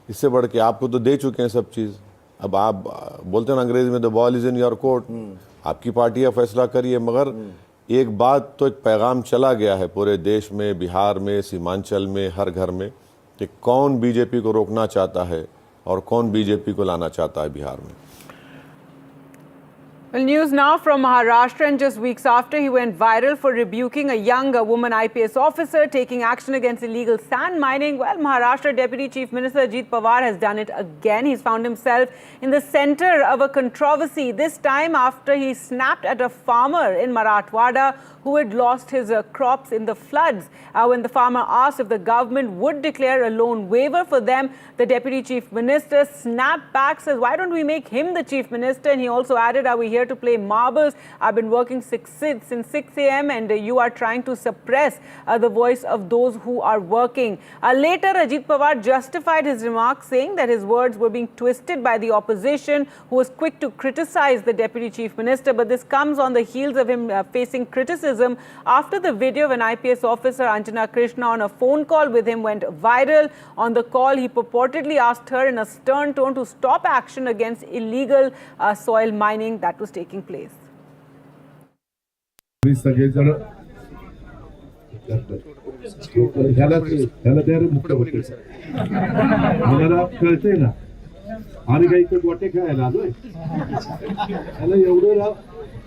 इससे बढ़ के आपको तो दे चुके हैं सब चीज़। अब आप बोलते हैं अंग्रेजी में the ball is in your court, आपकी पार्टी का फैसला करिए। मगर एक बात तो, एक पैगाम चला गया है पूरे देश में, बिहार में, सीमांचल में, हर घर में, कि कौन बीजेपी को रोकना चाहता है और कौन बीजेपी को लाना चाहता है बिहार में। Well, news now from Maharashtra, and just weeks after he went viral for rebuking a young woman IPS officer taking action against illegal sand mining. Well, Maharashtra Deputy Chief Minister Ajit Pawar has done it again. He's found himself in the center of a controversy, this time after he snapped at a farmer in Marathwada who had lost his crops in the floods. When the farmer asked if the government would declare a loan waiver for them, the Deputy Chief Minister snapped back, says, why don't we make him the Chief Minister? And he also added, are we here to play marbles? I've been working since 6 a.m. and you are trying to suppress the voice of those who are working. Later, Ajit Pawar justified his remarks, saying that his words were being twisted by the opposition, who was quick to criticize the Deputy Chief Minister. But this comes on the heels of him facing criticism after the video of an IPS officer, Anjana Krishna, on a phone call with him went viral. On the call, he purportedly asked her in a stern tone to stop action against illegal soil mining that was taking place.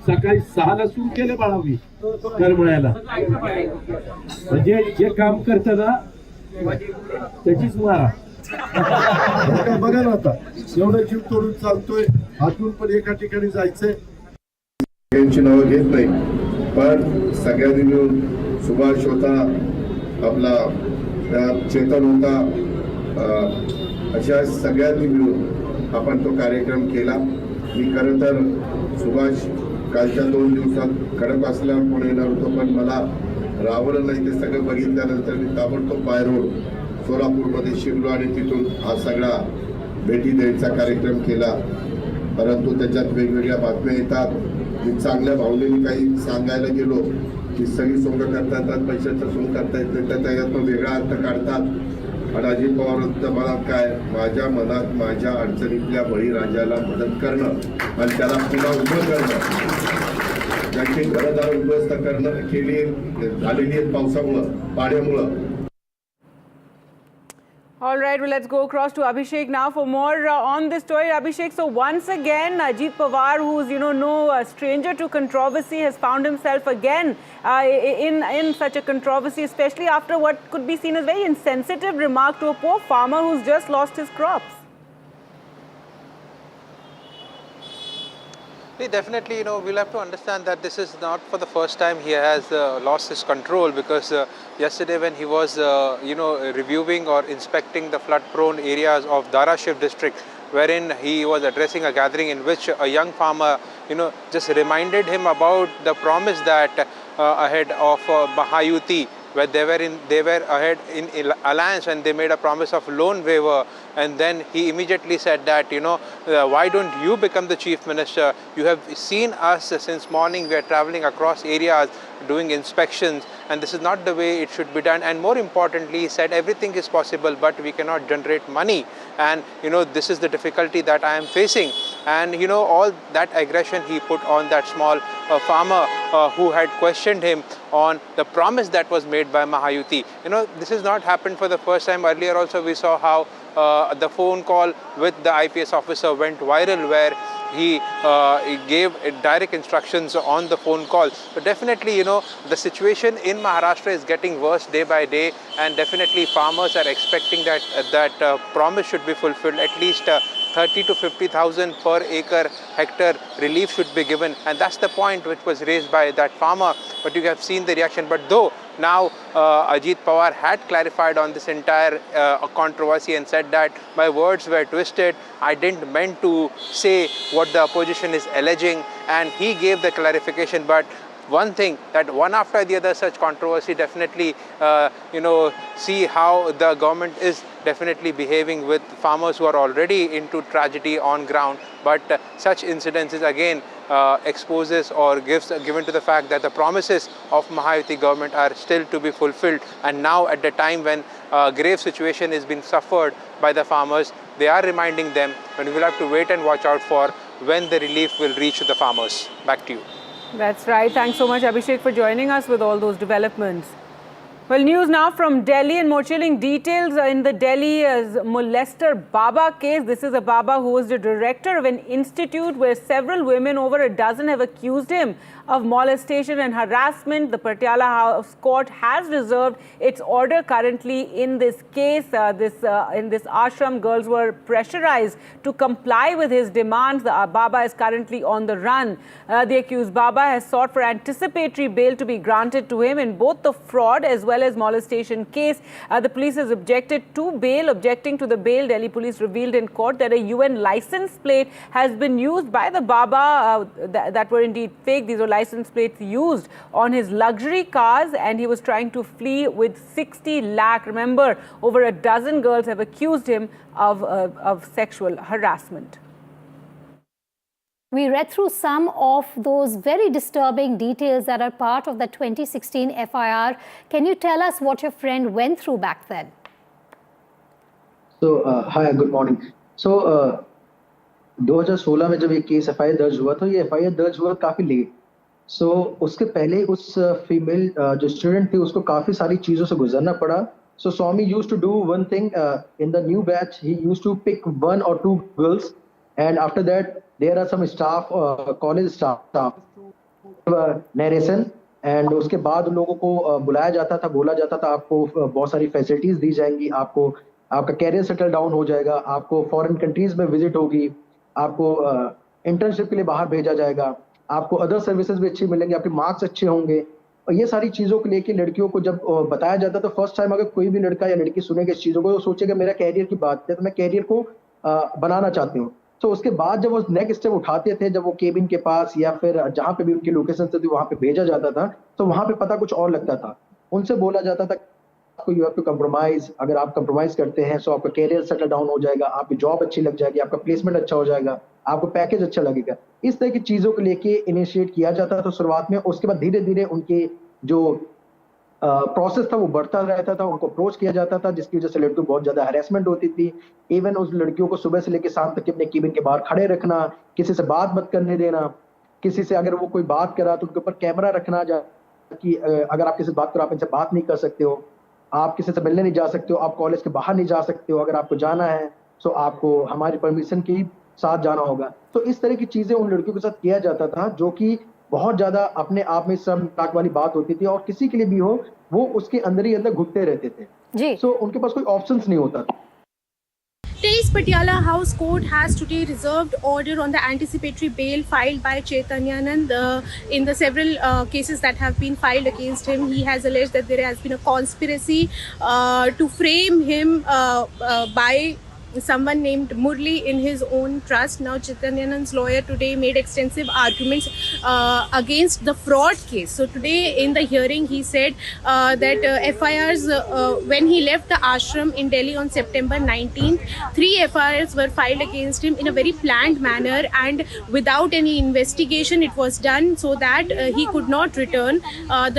सकाळी 6ला सुरू केले बाळा मी करमळ्याला म्हणजे जे काम करतं ना त्याचीच मारा बघा ना आता एवढा जीव तोडून चालतोय हातून पण एका ठिकाणी जायचंय यांची नावं घेत नाही पण सगळ्यांनी मिळून सुभाष होता आपला चेतन होता अशा सगळ्यांनी मिळून आपण तो कार्यक्रम केला मी खरं तर सुभाष कालच्या 2 दिवसात कडक असल्यावर कोण येणार होतो पण मला रावलं नाही ते सगळं बघितल्यानंतर मी ताबडतोब बाय रोड सोलापूरमध्ये शिरलो आणि तिथून हा सगळा भेटी द्यायचा कार्यक्रम केला परंतु त्याच्यात वेगवेगळ्या बातम्या येतात मी चांगल्या भावनेने काही सांगायला गेलो की सगळी सोंग करता येतात पैशाचं सोंग करता येत नाही तर त्याच्यातनं वेगळा अर्थ काढतात आणि अजित पवारांचं मला काय माझ्या मनात माझ्या अडचणीतल्या बळीराजाला मदत करणं आणि त्याला पुन्हा उभं करणं ज्यांची घरदार उद्ध्वस्त करणं केली झालेली आहेत पावसामुळं पाण्यामुळं. All right, well, let's go across to Abhishek now for more on this story. Abhishek, so once again, Ajit Pawar, who's, no stranger to controversy, has found himself again in such a controversy, especially after what could be seen as very insensitive remark to a poor farmer who's just lost his crops. Definitely, we'll have to understand that this is not for the first time he has lost his control, because yesterday when he was, reviewing or inspecting the flood-prone areas of Dharashiv district, wherein he was addressing a gathering in which a young farmer, just reminded him about the promise that ahead of Mahayuti, where they were ahead in alliance and they made a promise of loan waiver, and then he immediately said that why don't you become the chief minister? You have seen us since morning, we are traveling across areas doing inspections, and this is not the way it should be done. And more importantly, he said everything is possible but we cannot generate money, and this is the difficulty that I am facing. And all that aggression he put on that small farmer who had questioned him on the promise that was made by Mahayuti. This has not happened for the first time. Earlier also we saw how the phone call with the IPS officer went viral, where he gave direct instructions on the phone call. But definitely, the situation in Maharashtra is getting worse day by day, and definitely farmers are expecting that promise should be fulfilled. At least 30 to 50,000 per acre hectare relief should be given, and that's the point which was raised by that farmer. But you have seen the reaction. But though now Ajit Pawar had clarified on this entire controversy and said that my words were twisted, I didn't meant to say what the opposition is alleging, and he gave the clarification. But one thing, that one after the other such controversy, definitely see how the government is definitely behaving with farmers who are already into tragedy on ground. But such incidences again exposes or given to the fact that the promises of Mahayuti government are still to be fulfilled. And now at the time when grave situation is being suffered by the farmers, they are reminding them, and we will have to wait and watch out for when the relief will reach the farmers. Back to you. That's right. Thanks so much, Abhishek, for joining us with all those developments. Well, news now from Delhi and more chilling details in the Delhi molester Baba case. This is a Baba who was the director of an institute where several women, over a dozen, have accused him of molestation and harassment. The Patiala House Court has reserved its order currently in this case. In this ashram, girls were pressurized to comply with his demands. The Baba is currently on the run. The accused Baba has sought for anticipatory bail to be granted to him in both the fraud as well as molestation case. The police has objected to bail. Objecting to the bail, Delhi police revealed in court that a UN license plate has been used by the Baba that were indeed fake. These were license plates used on his luxury cars, and he was trying to flee with 60 lakh. Remember, over a dozen girls have accused him of sexual harassment. We read through some of those very disturbing details that are part of the 2016 FIR. Can you tell us what your friend went through back then? So, hi, good morning. So, 2016 में जब ये case FIR दर्ज हुआ था, ये FIR दर्ज हुआ काफ़ी लेट. So, उसके पहले उस फीमेल जो स्टूडेंट थी उसको काफ़ी सारी चीज़ों से गुजरना पड़ा. So, Swami used to do one thing in the new batch. He used to pick 1 or 2 girls, and after that, there are some staff, college staff, narration, and उसके बाद उन लोगों को बुलाया जाता था, बोला जाता था आपको बहुत सारी फैसिलिटीज दी जाएंगी, आपको आपका कैरियर सेटल डाउन हो जाएगा, आपको फॉरेन कंट्रीज में विजिट होगी, आपको इंटर्नशिप के लिए बाहर भेजा जाएगा, आपको अदर सर्विसेज भी अच्छी मिलेंगी, आपके मार्क्स अच्छे होंगे. और ये सारी चीज़ों को लेके लड़कियों को जब बताया जाता तो फर्स्ट टाइम अगर कोई भी लड़का या लड़की सुनेगा इस चीज़ों को, तो सोचेगा मेरा कैरियर की बात है, तो मैं कैरियर को बनाना चाहती हूँ. तो उसके बाद जब वो नेक्स्ट स्टेप उठाते थे, जब वो केबिन के पास या फिर जहाँ पे भी उनकी लोकेशन थी वहाँ पे भेजा जाता था, तो वहाँ पे पता कुछ और लगता था. उनसे बोला जाता था आपको यू हैव टू कंप्रोमाइज, अगर आप कंप्रोमाइज करते हैं तो आपका कैरियर सेटल डाउन हो जाएगा, आपकी जॉब अच्छी लग जाएगी, आपका प्लेसमेंट अच्छा हो जाएगा, आपको पैकेज अच्छा लगेगा. इस तरह की चीज़ों को लेके इनिशिएट किया जाता था शुरुआत में. उसके बाद धीरे धीरे उनके जो प्रोसेस था वो बढ़ता रहता था, उनको अप्रोच किया जाता था, जिसकी वजह से लड़कियों को बहुत ज्यादा हैरेसमेंट होती थी. इवन उस लड़कियों को सुबह से लेकर शाम तक अपने केबिन के बाहर खड़े रखना, किसी से बात मत करने देना, किसी से अगर वो कोई बात करा तो उनके ऊपर कैमरा रखना कि अगर आप किसी से बात करो आप इनसे बात नहीं कर सकते हो, आप किसी से मिलने नहीं जा सकते हो, आप कॉलेज के बाहर नहीं जा सकते हो, अगर आपको जाना है तो आपको हमारी परमिशन के साथ जाना होगा. तो इस तरह की चीजें उन लड़कियों के साथ किया जाता था, जो कि बहुत ज्यादा अपने आप में शर्मनाक वाली बात होती थी, और किसी के लिए भी हो वो उसके अंदर ही अंदर घुटते रहते थे जी. सो उनके पास कोई ऑप्शंस नहीं होता था. Today's Patiala House Court has today reserved order on the anticipatory bail filed by Chaitanyanand in the several cases that have been filed against him. He has alleged that there has been a conspiracy to frame him by someone named Murli in his own trust. Now Chaitanyanand's lawyer today made extensive arguments against the fraud case. So today in the hearing he said that FIRs when he left the ashram in Delhi on September 19th, 3 FIRs were filed against him in a very planned manner and without any investigation. It was done so that he could not return.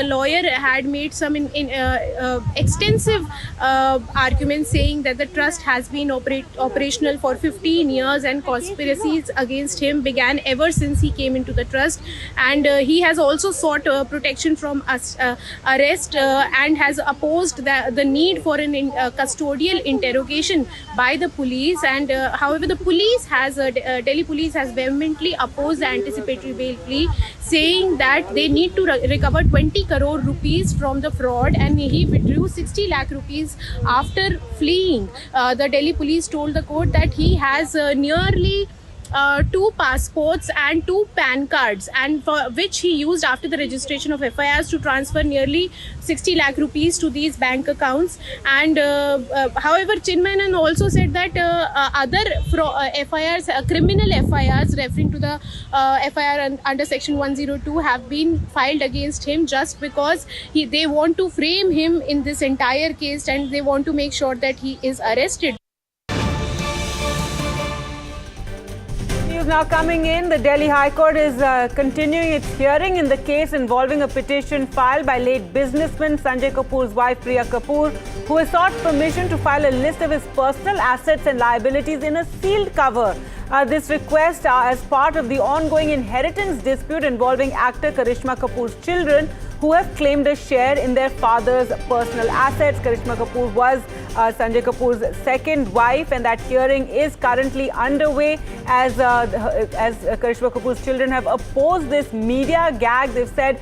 The lawyer had made some extensive arguments saying that the trust has been operational for 15 years and conspiracies against him began ever since he came into the trust, and he has also sought protection from arrest and has opposed the need for an custodial interrogation by the police. And however, the police has Delhi police has vehemently opposed the anticipatory bail plea, saying that they need to recover 20 crore rupees from the fraud, and he withdrew 60 lakh rupees after fleeing. The Delhi police told the court that he has nearly 2 passports and 2 PAN cards, and for which he used after the registration of FIRs to transfer nearly 60 lakh rupees to these bank accounts. And however, Chinmayanan also said that other FIRs, criminal FIRs referring to the FIR under section 102 have been filed against him just because they want to frame him in this entire case and they want to make sure that he is arrested. Now coming in, the Delhi High Court is continuing its hearing in the case involving a petition filed by late businessman Sanjay Kapoor's wife Priya Kapoor, who has sought permission to file a list of his personal assets and liabilities in a sealed cover. This request as part of the ongoing inheritance dispute involving actor Karishma Kapoor's children, who have claimed a share in their father's personal assets. Karishma Kapoor was Sanjay Kapoor's second wife, and that hearing is currently underway as Karishma Kapoor's children have opposed this media gag. They've said,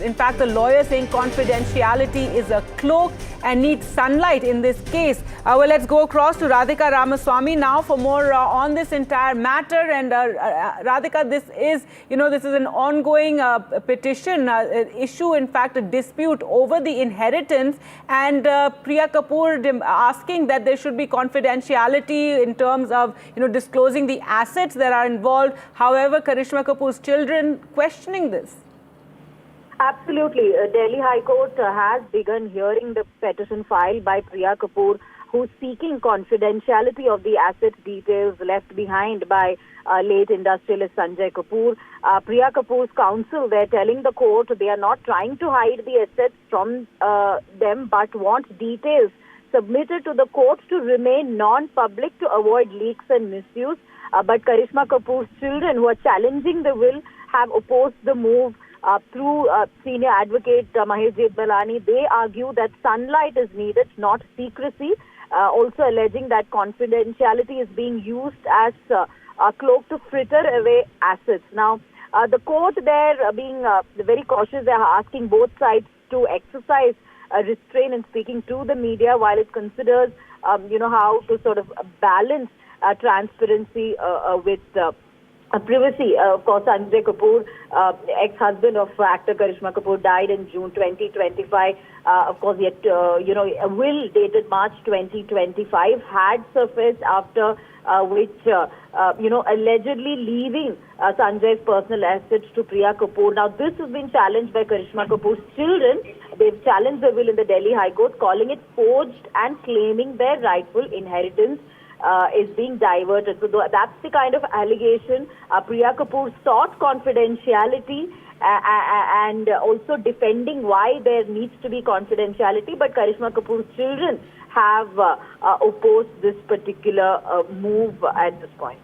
in fact, the lawyer saying confidentiality is a cloak and needs sunlight in this case. Well, let's go across to Radhika Ramaswamy now for more on this entire matter. And Radhika, this is an ongoing petition issue, in fact, a dispute over the inheritance, and Priya Kapoor asking that there should be confidentiality in terms of disclosing the assets that are involved. However, Karishma Kapoor's children questioning this. Absolutely. Delhi High Court has begun hearing the petition filed by Priya Kapoor, who's seeking confidentiality of the asset details left behind by late industrialist Sanjay Kapoor. Priya Kapoor's counsel, they're telling the court they are not trying to hide the assets from them, but want details submitted to the court to remain non-public to avoid leaks and misuse. But Karishma Kapoor's children, who are challenging the will, have opposed the move. Through senior advocate Mahesh Jethmalani, they argue that sunlight is needed, not secrecy, also alleging that confidentiality is being used as a cloak to fritter away assets. Now, the court there being very cautious, they are asking both sides to exercise restraint in speaking to the media while it considers, how to sort of balance transparency with privacy. Of course, Sanjay Kapoor, ex-husband of actor Karishma Kapoor, died in June 2025. Of course, yet, a will dated March 2025 had surfaced, after which, allegedly leaving Sanjay's personal assets to Priya Kapoor. Now, this has been challenged by Karishma Kapoor's children. They've challenged the will in the Delhi High Court, calling it forged and claiming their rightful inheritance is being diverted. So that's the kind of allegation. Priya Kapoor sought confidentiality and also defending why there needs to be confidentiality, but Karishma Kapoor's children have opposed this particular move at this point.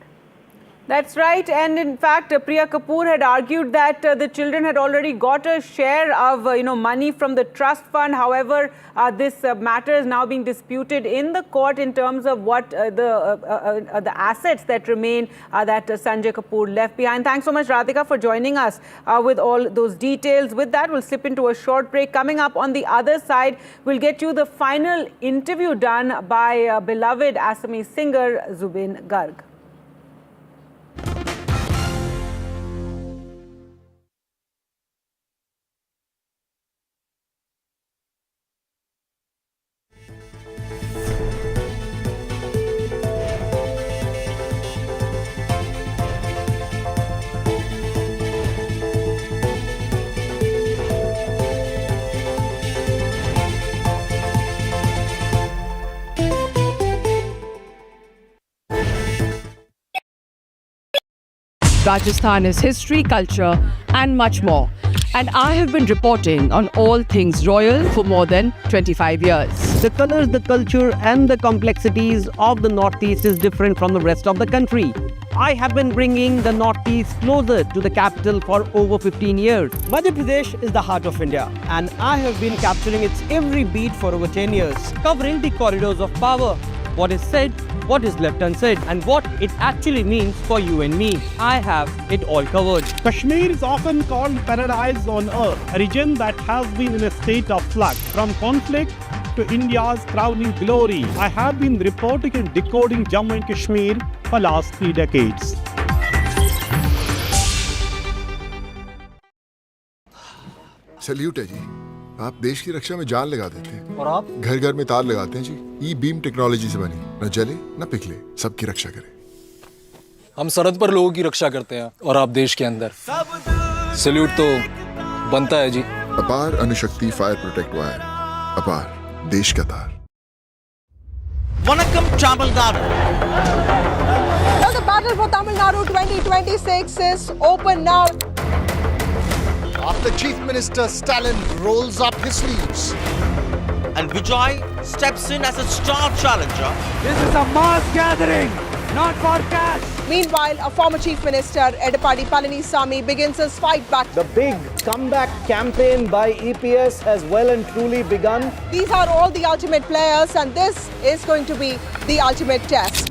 That's right. And in fact, Priya Kapoor had argued that the children had already got a share of, money from the trust fund. However, this matter is now being disputed in the court in terms of what the assets that remain that Sanjay Kapoor left behind. Thanks so much, Radhika, for joining us with all those details. With that, we'll slip into a short break. Coming up on the other side, we'll get you the final interview done by beloved Assamese singer Zubeen Garg. Rajasthan is history, culture and much more. And I have been reporting on all things royal for more than 25 years. The colors, the culture and the complexities of the Northeast is different from the rest of the country. I have been bringing the Northeast closer to the capital for over 15 years. Madhya Pradesh is the heart of India, and I have been capturing its every beat for over 10 years, covering the corridors of power, what is said, what is left unsaid, and what it actually means for you and me. I have it all covered. Kashmir is often called paradise on earth, a region that has been in a state of flux. From conflict to India's crowning glory, I have been reporting and decoding Jammu and Kashmir for last 3 decades. Salute है जी, आप देश की रक्षा में जान लगा देते हैं और आप घर घर में तार लगाते हैं जी। ई बीम टेक्नोलॉजी से बनी, न जले न पिघले, सबकी रक्षा करे। हम सरहद पर लोगों की रक्षा करते हैं और आप देश के अंदर। सल्यूट तो बनता है जी। अपार अणुशक्ति फायर प्रोटेक्ट वायर, अपार देश का तार। Vanakkam Tamil Nadu. Now the battle for Tamil Nadu 2026 is open now. After Chief Minister Stalin rolls up his sleeves and Vijay steps in as a star challenger. This is a mass gathering not for cash. Meanwhile, a former Chief Minister, Edapadi Palanisamy, begins his fight back. The big comeback campaign by EPS has well and truly begun. These are all the ultimate players, and this is going to be the ultimate test.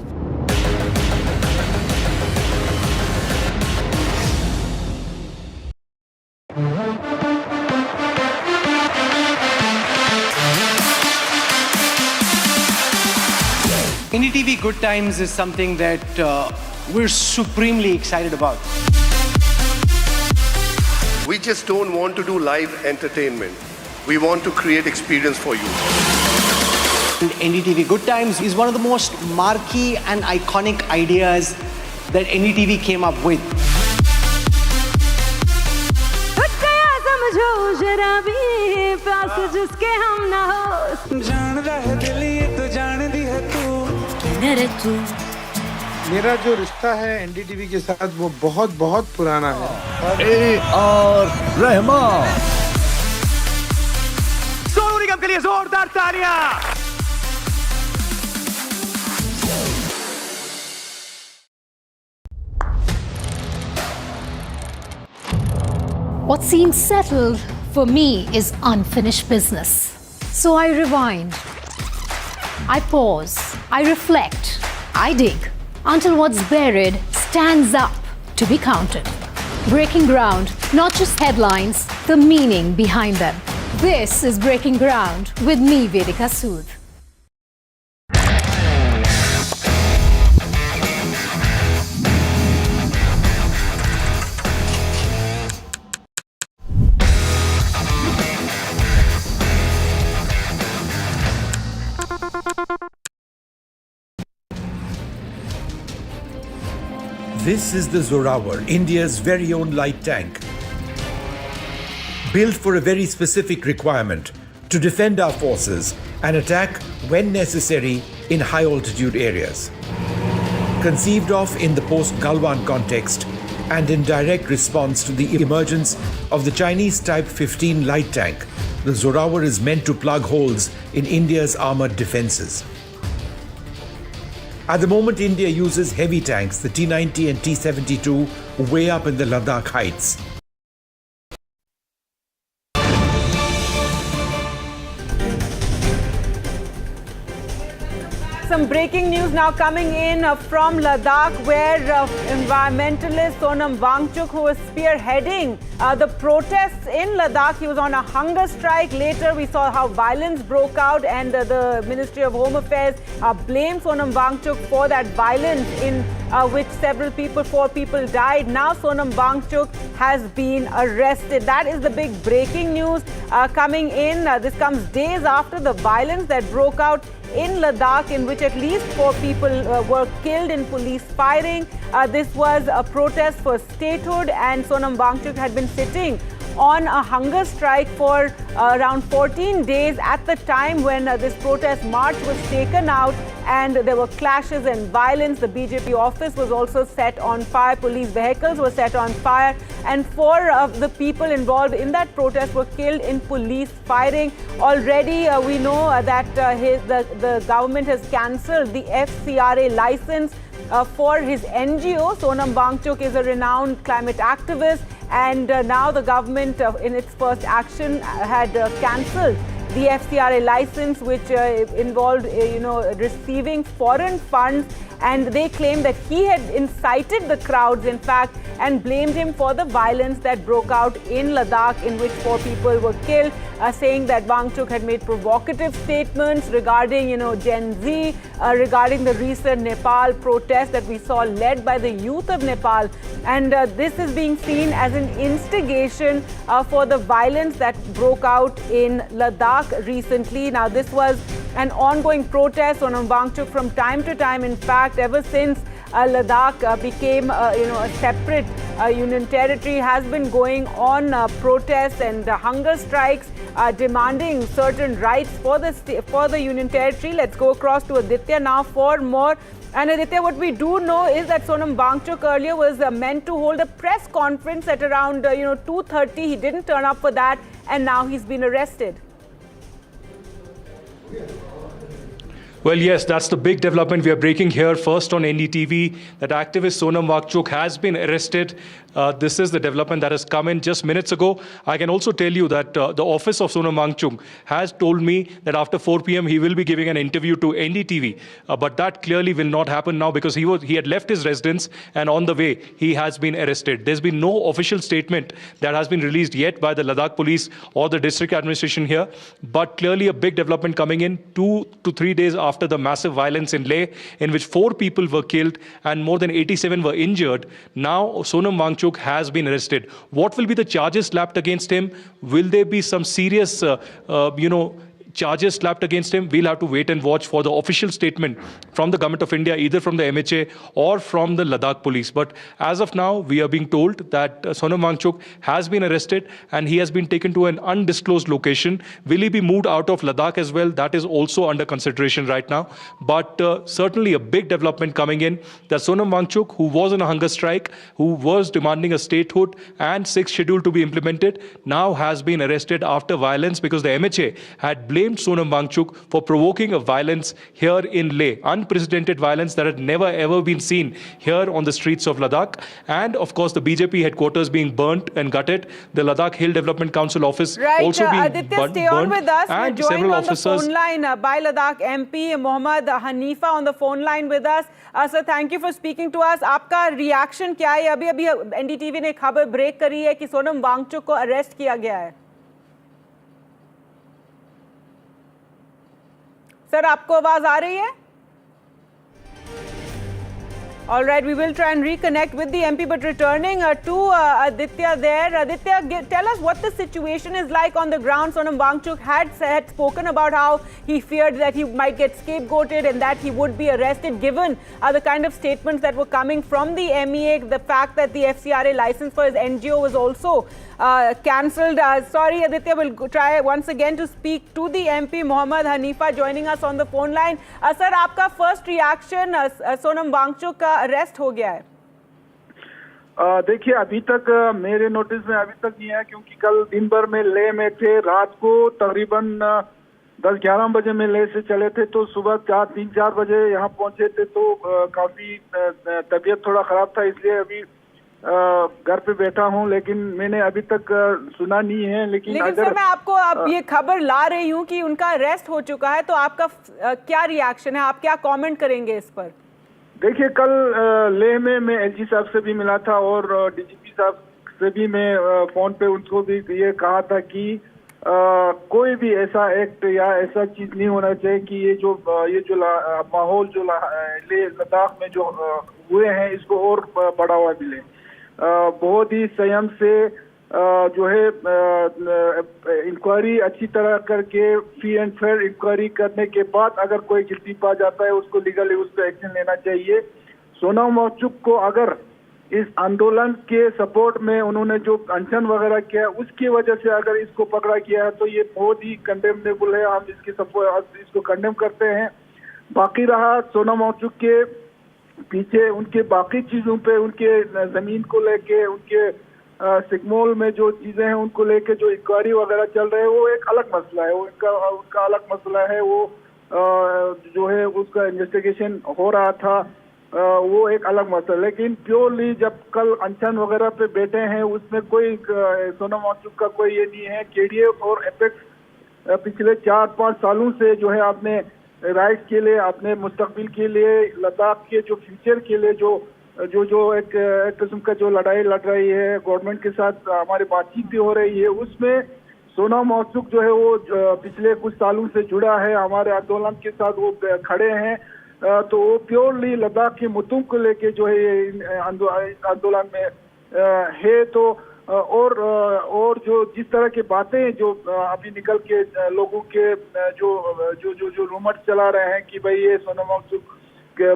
NDTV Good Times is something that we're supremely excited about. We just don't want to do live entertainment. We want to create experience for you. And NDTV Good Times is one of the most marquee and iconic ideas that NDTV came up with. मेरा जो रिश्ता है NDTV के साथ वो बहुत बहुत पुराना है। और रहमान सोनू निगम के लिए जोरदार तालियां। What seems settled for me is unfinished business. So I rewind, I pause, I reflect, I dig until what's buried stands up to be counted. Breaking ground, not just headlines, the meaning behind them. This is Breaking Ground with me, Vedika Sood. This is the Zorawar, India's very own light tank. Built for a very specific requirement to defend our forces and attack when necessary in high altitude areas. Conceived of in the post-Galwan context and in direct response to the emergence of the Chinese Type 15 light tank, the Zorawar is meant to plug holes in India's armored defenses. At the moment, India uses heavy tanks, the T-90 and T-72, way up in the Ladakh heights. Some breaking news now coming in from Ladakh, where environmentalist Sonam Wangchuk, who was spearheading the protests in Ladakh, he was on a hunger strike. Later, we saw how violence broke out, and the Ministry of Home Affairs blamed Sonam Wangchuk for that violence, in which four people died. Now Sonam Wangchuk has been arrested. That is the big breaking news coming in. This comes days after the violence that broke out in Ladakh, in which at least 4 people were killed in police firing. This was a protest for statehood, and Sonam Wangchuk had been sitting on a hunger strike for around 14 days at the time when this protest march was taken out, and there were clashes and violence. The BJP office was also set on fire. Police vehicles were set on fire, and 4 of the people involved in that protest were killed in police firing. Already we know that the government has cancelled the FCRA license for his NGO. Sonam Wangchuk is a renowned climate activist, and now the government in its first action had cancelled the FCRA license, which involved receiving foreign funds, and they claimed that he had incited the crowds, in fact, and blamed him for the violence that broke out in Ladakh, in which 4 people were killed, saying that Wangchuk had made provocative statements regarding Gen Z, regarding the recent Nepal protest that we saw led by the youth of Nepal, and this is being seen as an instigation for the violence that broke out in Ladakh recently. Now, this was an ongoing protest. Sonam Wangchuk, from time to time, in fact, ever since Ladakh became a separate union territory, has been going on protests and hunger strikes demanding certain rights for the union territory. Let's go across to Aditya now for more. And Aditya, what we do know is that Sonam Wangchuk earlier was meant to hold a press conference at around 2:30. He didn't turn up for that, and now he's been arrested. Well, yes, that's the big development we are breaking here. First on NDTV, that activist Sonam Wankhede has been arrested. This is the development that has come in just minutes ago. I can also tell you that the office of Sonam Wankhede has told me that after 4 p.m. he will be giving an interview to NDTV. But that clearly will not happen now because he had left his residence and on the way he has been arrested. There's been no official statement that has been released yet by the Ladakh police or the district administration here. But clearly a big development coming in 2 to 3 days after the massive violence in Leh, in which 4 people were killed and more than 87 were injured. Now Sonam Wankhede has been arrested. What will be the charges slapped against him? Will there be some serious, charges slapped against him? We'll have to wait and watch for the official statement from the government of India, either from the MHA or from the Ladakh police. But as of now, we are being told that Sonam Wankhede has been arrested and he has been taken to an undisclosed location. Will he be moved out of Ladakh as well? That is also under consideration right now. But certainly a big development coming in, that Sonam Wankhede, who was on a hunger strike, who was demanding a statehood and 6th schedule to be implemented, now has been arrested after violence because the MHA had blamed Sonam Wankhede for provoking a violence here in Leh. Unprecedented violence that had never ever been seen here on the streets of Ladakh. And of course the BJP headquarters being burnt and gutted. The Ladakh Hill Development Council office also being Aditya, stay on with us. And We're joined several on officers. the phone line by Ladakh MP Mohammad Hanifa on the phone line with us. Sir, thank you for speaking to us. आपका reaction क्या है? अभी NDTV ने खबर break करी है कि सोनम वांगचुक को अरेस्ट किया गया है. सर, आपको आवाज आ रही है? All right, we will try and reconnect with the MP, but returning to Aditya there. Aditya, tell us what the situation is like on the ground. Sonam Wankhede had spoken about how he feared that he might get scapegoated and that he would be arrested, given the kind of statements that were coming from the MEA, the fact that the FCRA license for his NGO was also cancelled. Sorry, Aditya, we'll try once again to speak to the MP, Mohammad Hanifa, joining us on the phone line. Sir, आपका first reaction, Sonam Wankhede का arrest हो गया है? देखिए, अभी तक मेरे notice में अभी तक नहीं है, क्योंकि कल दिन भर में लेह में थे, रात को तकरीबन 10-11 बजे में लेह से चले थे, तो सुबह 3-4 बजे यहाँ पहुंचे थे, तो काफी तबीयत थोड़ा खराब था, इसलिए अभी घर पे बैठा हूँ, लेकिन मैंने अभी तक सुना नहीं है। लेकिन अगर सर, मैं आपको अब ये खबर ला रही हूँ कि उनका अरेस्ट हो चुका है, तो आपका क्या रिएक्शन है? आप क्या कमेंट करेंगे इस पर? देखिए, कल लेह में मैं एलजी साहब से भी मिला था और डीजीपी साहब से भी मैं फोन पे उनको भी ये कहा था कि कोई भी ऐसा एक्ट या ऐसा चीज नहीं होना चाहिए कि ये जो माहौल जो लेह लद्दाख में जो हुए हैं, इसको और बढ़ावा मिले। बहुत ही संयम से जो है इंक्वायरी अच्छी तरह करके फ्री एंड फेयर इंक्वायरी करने के बाद अगर कोई गिल्टी पा जाता है, उसको लीगली उस पर एक्शन लेना चाहिए। सोनम वांगचुक को अगर इस आंदोलन के सपोर्ट में उन्होंने जो अनशन वगैरह किया, उसकी वजह से अगर इसको पकड़ा किया है, तो ये बहुत ही कंडेमनेबल है। हम इसको कंडेम करते हैं। बाकी रहा सोनम वांगचुक के पीछे उनके बाकी चीजों पे, उनके जमीन को लेके, उनके सिग्मोल में जो चीजें हैं उनको लेके जो इंक्वायरी वगैरह चल रहे हैं, वो एक अलग मसला है। वो उनका अलग मसला है। वो जो है उसका इन्वेस्टिगेशन हो रहा था, वो एक अलग मसला। लेकिन प्योरली जब कल अनशन वगैरह पे बैठे हैं, उसमें कोई सोनम वांगचुक का कोई ये नहीं है। केडीएफ और एपेक्स पिछले 4-5 सालों से जो है अपने राइट्स के लिए, अपने मुस्तकबिल के लिए, लद्दाख के जो फ्यूचर के लिए जो एक किस्म का जो लड़ाई लड़ रही है, गवर्नमेंट के साथ हमारी बातचीत भी हो रही है, उसमें सोनम वांगचुक जो है वो पिछले कुछ सालों से जुड़ा है, हमारे आंदोलन के साथ वो खड़े हैं। तो वो प्योरली लद्दाख के मुद्दों को लेके जो है आंदोलन में है। तो और जो जिस तरह की बातें जो अभी निकल के लोगों के जो रूमर चला रहे हैं कि भाई ये सोनम वांगचुक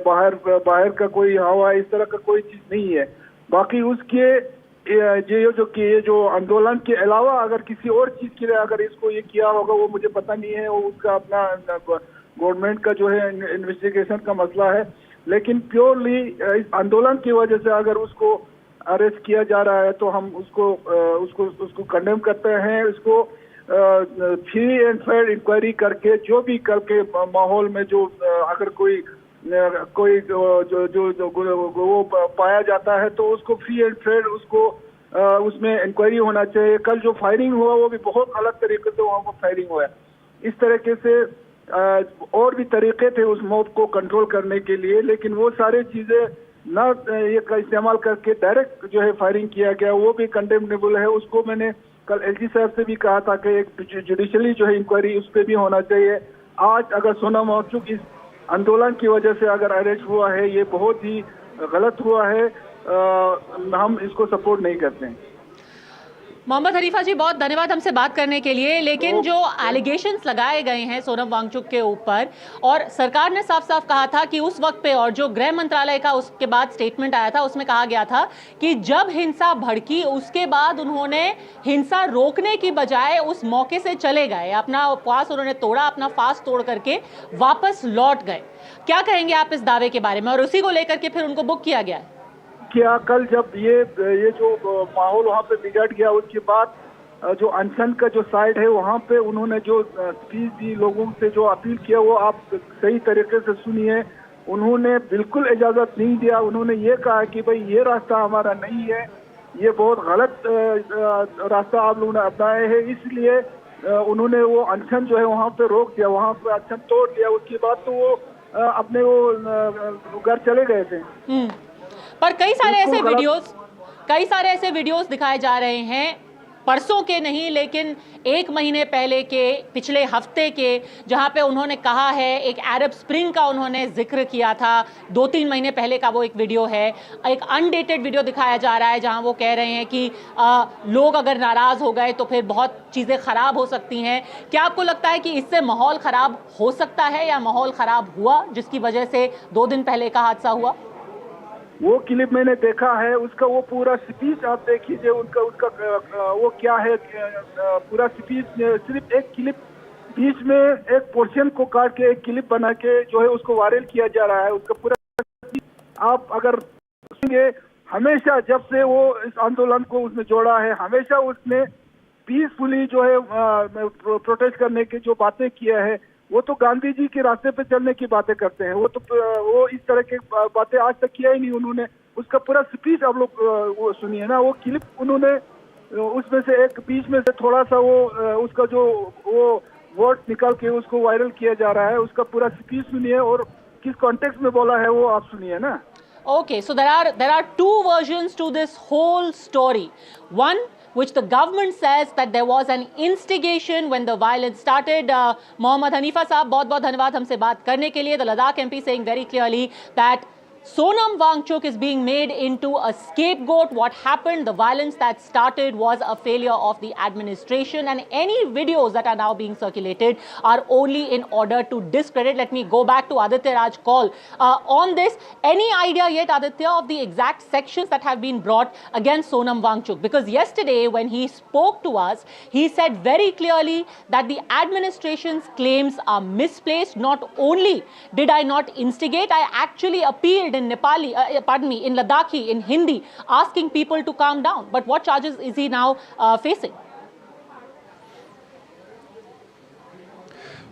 बाहर का कोई हवा, इस तरह का कोई चीज नहीं है। बाकी उसके ये जो आंदोलन के अलावा अगर किसी और चीज के लिए अगर इसको ये किया होगा, वो मुझे पता नहीं है। वो उसका अपना गवर्नमेंट का जो है इन्वेस्टिगेशन का मसला है। लेकिन प्योरली इस आंदोलन की वजह से अगर उसको अरेस्ट किया जा रहा है, तो हम उसको कंडेम करते हैं। इसको फ्री एंड फेयर इंक्वायरी करके जो भी करके माहौल में जो अगर कोई जो वो पाया जाता है तो उसको फ्री एंड फेयर उसको उसमें इंक्वायरी होना चाहिए। कल जो फायरिंग हुआ वो भी बहुत अलग तरीके से वहाँ पर फायरिंग हुआ है। इस तरीके से और भी तरीके थे उस मौत को कंट्रोल करने के लिए, लेकिन वो सारी चीजें न ये का इस्तेमाल करके डायरेक्ट जो है फायरिंग किया गया, वो भी कंडेमनेबल है। उसको मैंने कल एलजी साहब से भी कहा था कि एक जुडिशली जो है इंक्वायरी उस पर भी होना चाहिए। आज अगर सोनम वांगचुक इस आंदोलन की वजह से अगर अरेस्ट हुआ है, ये बहुत ही गलत हुआ है। हम इसको सपोर्ट नहीं करते हैं। मोहम्मद हनीफा जी, बहुत धन्यवाद हमसे बात करने के लिए। लेकिन जो एलिगेशंस लगाए गए हैं सोनम वांगचुक के ऊपर, और सरकार ने साफ साफ कहा था कि उस वक्त पे, और जो गृह मंत्रालय का उसके बाद स्टेटमेंट आया था उसमें कहा गया था कि जब हिंसा भड़की उसके बाद उन्होंने हिंसा रोकने की बजाय उस मौके से चले गए, अपना उपवास उन्होंने तोड़ा, अपना फास्ट तोड़ करके वापस लौट गए। क्या कहेंगे आप इस दावे के बारे में? और उसी को लेकर के फिर उनको बुक किया गया है। क्या कल जब ये जो माहौल वहाँ पे बिगड़ गया, उसके बाद जो अनशन का जो साइड है वहाँ पे उन्होंने जो स्पीच दी, लोगों से जो अपील किया, वो आप सही तरीके से सुनिए। उन्होंने बिल्कुल इजाजत नहीं दिया। उन्होंने ये कहा कि भाई ये रास्ता हमारा नहीं है, ये बहुत गलत रास्ता आप लोगों ने अपनाए है, इसलिए उन्होंने वो अनशन जो है वहाँ पे रोक दिया, वहाँ पे अनशन तोड़ दिया। उसके बाद तो वो अपने वो घर चले गए थे। पर कई सारे ऐसे वीडियोस दिखाए जा रहे हैं, परसों के नहीं लेकिन एक महीने पहले के, पिछले हफ्ते के, जहां पे उन्होंने कहा है, एक अरब स्प्रिंग का उन्होंने जिक्र किया था, 2-3 महीने पहले का वो एक वीडियो है। एक अनडेटेड वीडियो दिखाया जा रहा है जहां वो कह रहे हैं कि लोग अगर नाराज हो गए तो फिर बहुत चीज़ें खराब हो सकती हैं। क्या आपको लगता है कि इससे माहौल खराब हो सकता है या माहौल खराब हुआ जिसकी वजह से 2 दिन पहले का हादसा हुआ? वो क्लिप मैंने देखा है, उसका वो पूरा स्पीच आप देखिए, उनका वो क्या है, पूरा स्पीच सिर्फ एक क्लिप बीच में एक पोर्शन को काट के एक क्लिप बना के जो है उसको वायरल किया जा रहा है। उसका पूरा आप अगर सुनेंगे, हमेशा जब से वो इस आंदोलन को उसने जोड़ा है, हमेशा उसने पीसफुली जो है प्रोटेस्ट करने की जो बातें किया है, वो तो गांधी जी के रास्ते पे चलने की बातें करते हैं। वो इस तरह की बातें आज तक किया ही नहीं उन्होंने। उसका पूरा स्पीच आप लोग वो सुनिए ना, वो क्लिप उन्होंने उसमें से एक बीच में से थोड़ा सा वो उसका जो वो वर्ड निकाल के उसको वायरल किया जा रहा है। उसका पूरा स्पीच सुनिए और किस कॉन्टेक्स्ट में बोला है वो आप सुनिए ना। Okay, so there are two versions to this whole story. One, which the government says that there was an instigation when the violence started. Mohammad Hanifa साहब, बहुत-बहुत धन्यवाद हमसे बात करने के लिए. The Ladakh MP saying very clearly that Sonam Wangchuk is being made into a scapegoat. What happened, the violence that started, was a failure of the administration, and any videos that are now being circulated are only in order to discredit. Let me go back to Aditya Raj call on this. Any idea yet, Aditya, of the exact sections that have been brought against Sonam Wangchuk? Because yesterday when he spoke to us, he said very clearly that the administration's claims are misplaced. Not only did I not instigate, I actually appealed in Nepali, in Ladakhi, in Hindi, asking people to calm down. But what charges is he now facing?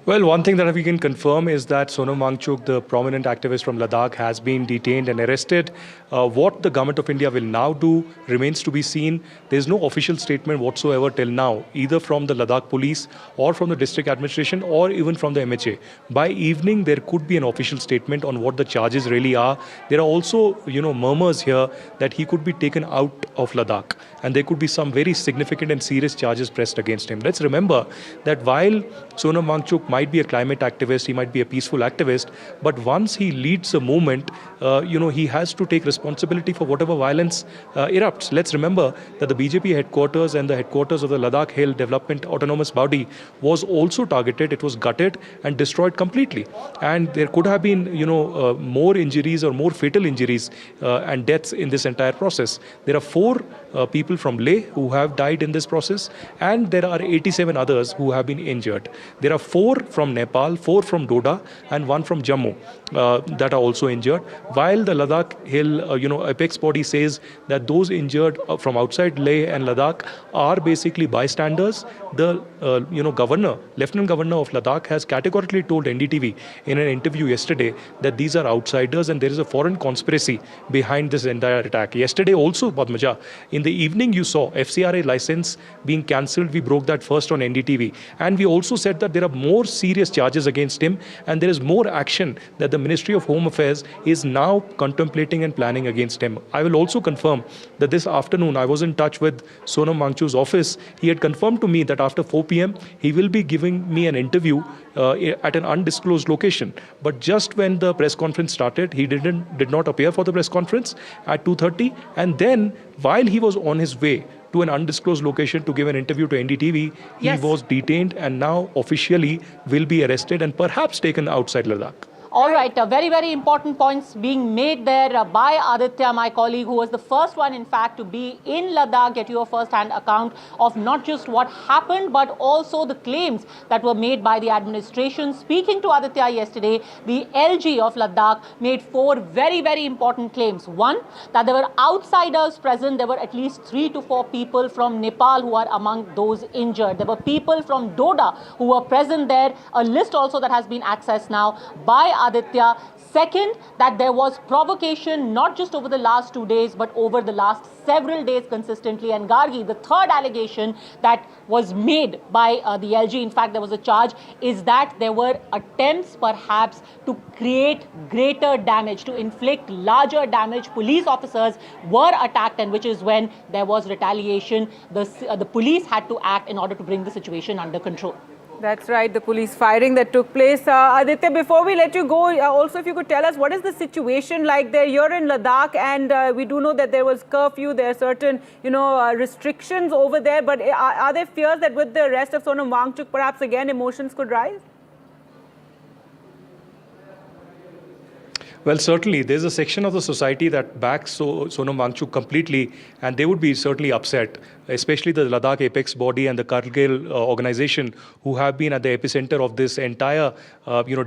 Well, one thing that we can confirm is that Sonam Wangchuk, the prominent activist from Ladakh, has been detained and arrested. What the government of India will now do remains to be seen. There is no official statement whatsoever till now, either from the Ladakh police or from the district administration or even from the MHA. By evening, there could be an official statement on what the charges really are. There are also, murmurs here that he could be taken out of Ladakh, and there could be some very significant and serious charges pressed against him. Let's remember that while Sonam Wangchuk might be a climate activist, he might be a peaceful activist, but once he leads a movement, he has to take responsibility for whatever violence erupts. Let's remember that the BJP headquarters and the headquarters of the Ladakh Hill Development Autonomous Body was also targeted. It was gutted and destroyed completely. And there could have been, more injuries or more fatal injuries and deaths in this entire process. There are 4 people from Leh who have died in this process, and there are 87 others who have been injured. There are 4 from Nepal, 4 from Doda, and 1 from Jammu that are also injured. While the Ladakh Hill, apex body says that those injured from outside Leh and Ladakh are basically bystanders. The governor, Lieutenant Governor of Ladakh, has categorically told NDTV in an interview yesterday that these are outsiders and there is a foreign conspiracy behind this entire attack. Yesterday also, Padmaja, in the evening you saw FCRA license being cancelled. We broke that first on NDTV. And we also said that there are more serious charges against him and there is more action that the Ministry of Home Affairs is now contemplating and planning against him. I will also confirm that this afternoon I was in touch with Sonam Wangchuk's office. He had confirmed to me that after 4 p.m. he will be giving me an interview at an undisclosed location. But just when the press conference started, he did not appear for the press conference at 2:30. And then while he was on his way to an undisclosed location to give an interview to NDTV, he was detained and now officially will be arrested and perhaps taken outside Ladakh. All right, very, very important points being made there by Aditya, my colleague, who was the first one, in fact, to be in Ladakh, get you a first-hand account of not just what happened, but also the claims that were made by the administration. Speaking to Aditya yesterday, the LG of Ladakh made 4 very, very important claims. One, that there were outsiders present. There were at least 3 to 4 people from Nepal who are among those injured. There were people from Doda who were present there. A list also that has been accessed now by Aditya. Second, that there was provocation not just over the last 2 days, but over the last several days consistently. And Gargi, the third allegation that was made by the LG, in fact, there was a charge, is that there were attempts perhaps to create greater damage, to inflict larger damage. Police officers were attacked, and which is when there was retaliation. The police had to act in order to bring the situation under control. That's right, the police firing that took place. Aditya, before we let you go, also if you could tell us what is the situation like there? You're in Ladakh and we do know that there was curfew, there are certain, restrictions over there. But are there fears that with the arrest of Sonam Wangchuk, perhaps again emotions could rise? Well, certainly, there's a section of the society that backs Sonam Wangchuk completely, and they would be certainly upset, especially the Ladakh Apex Body and the Kargil organization, who have been at the epicenter of this entire,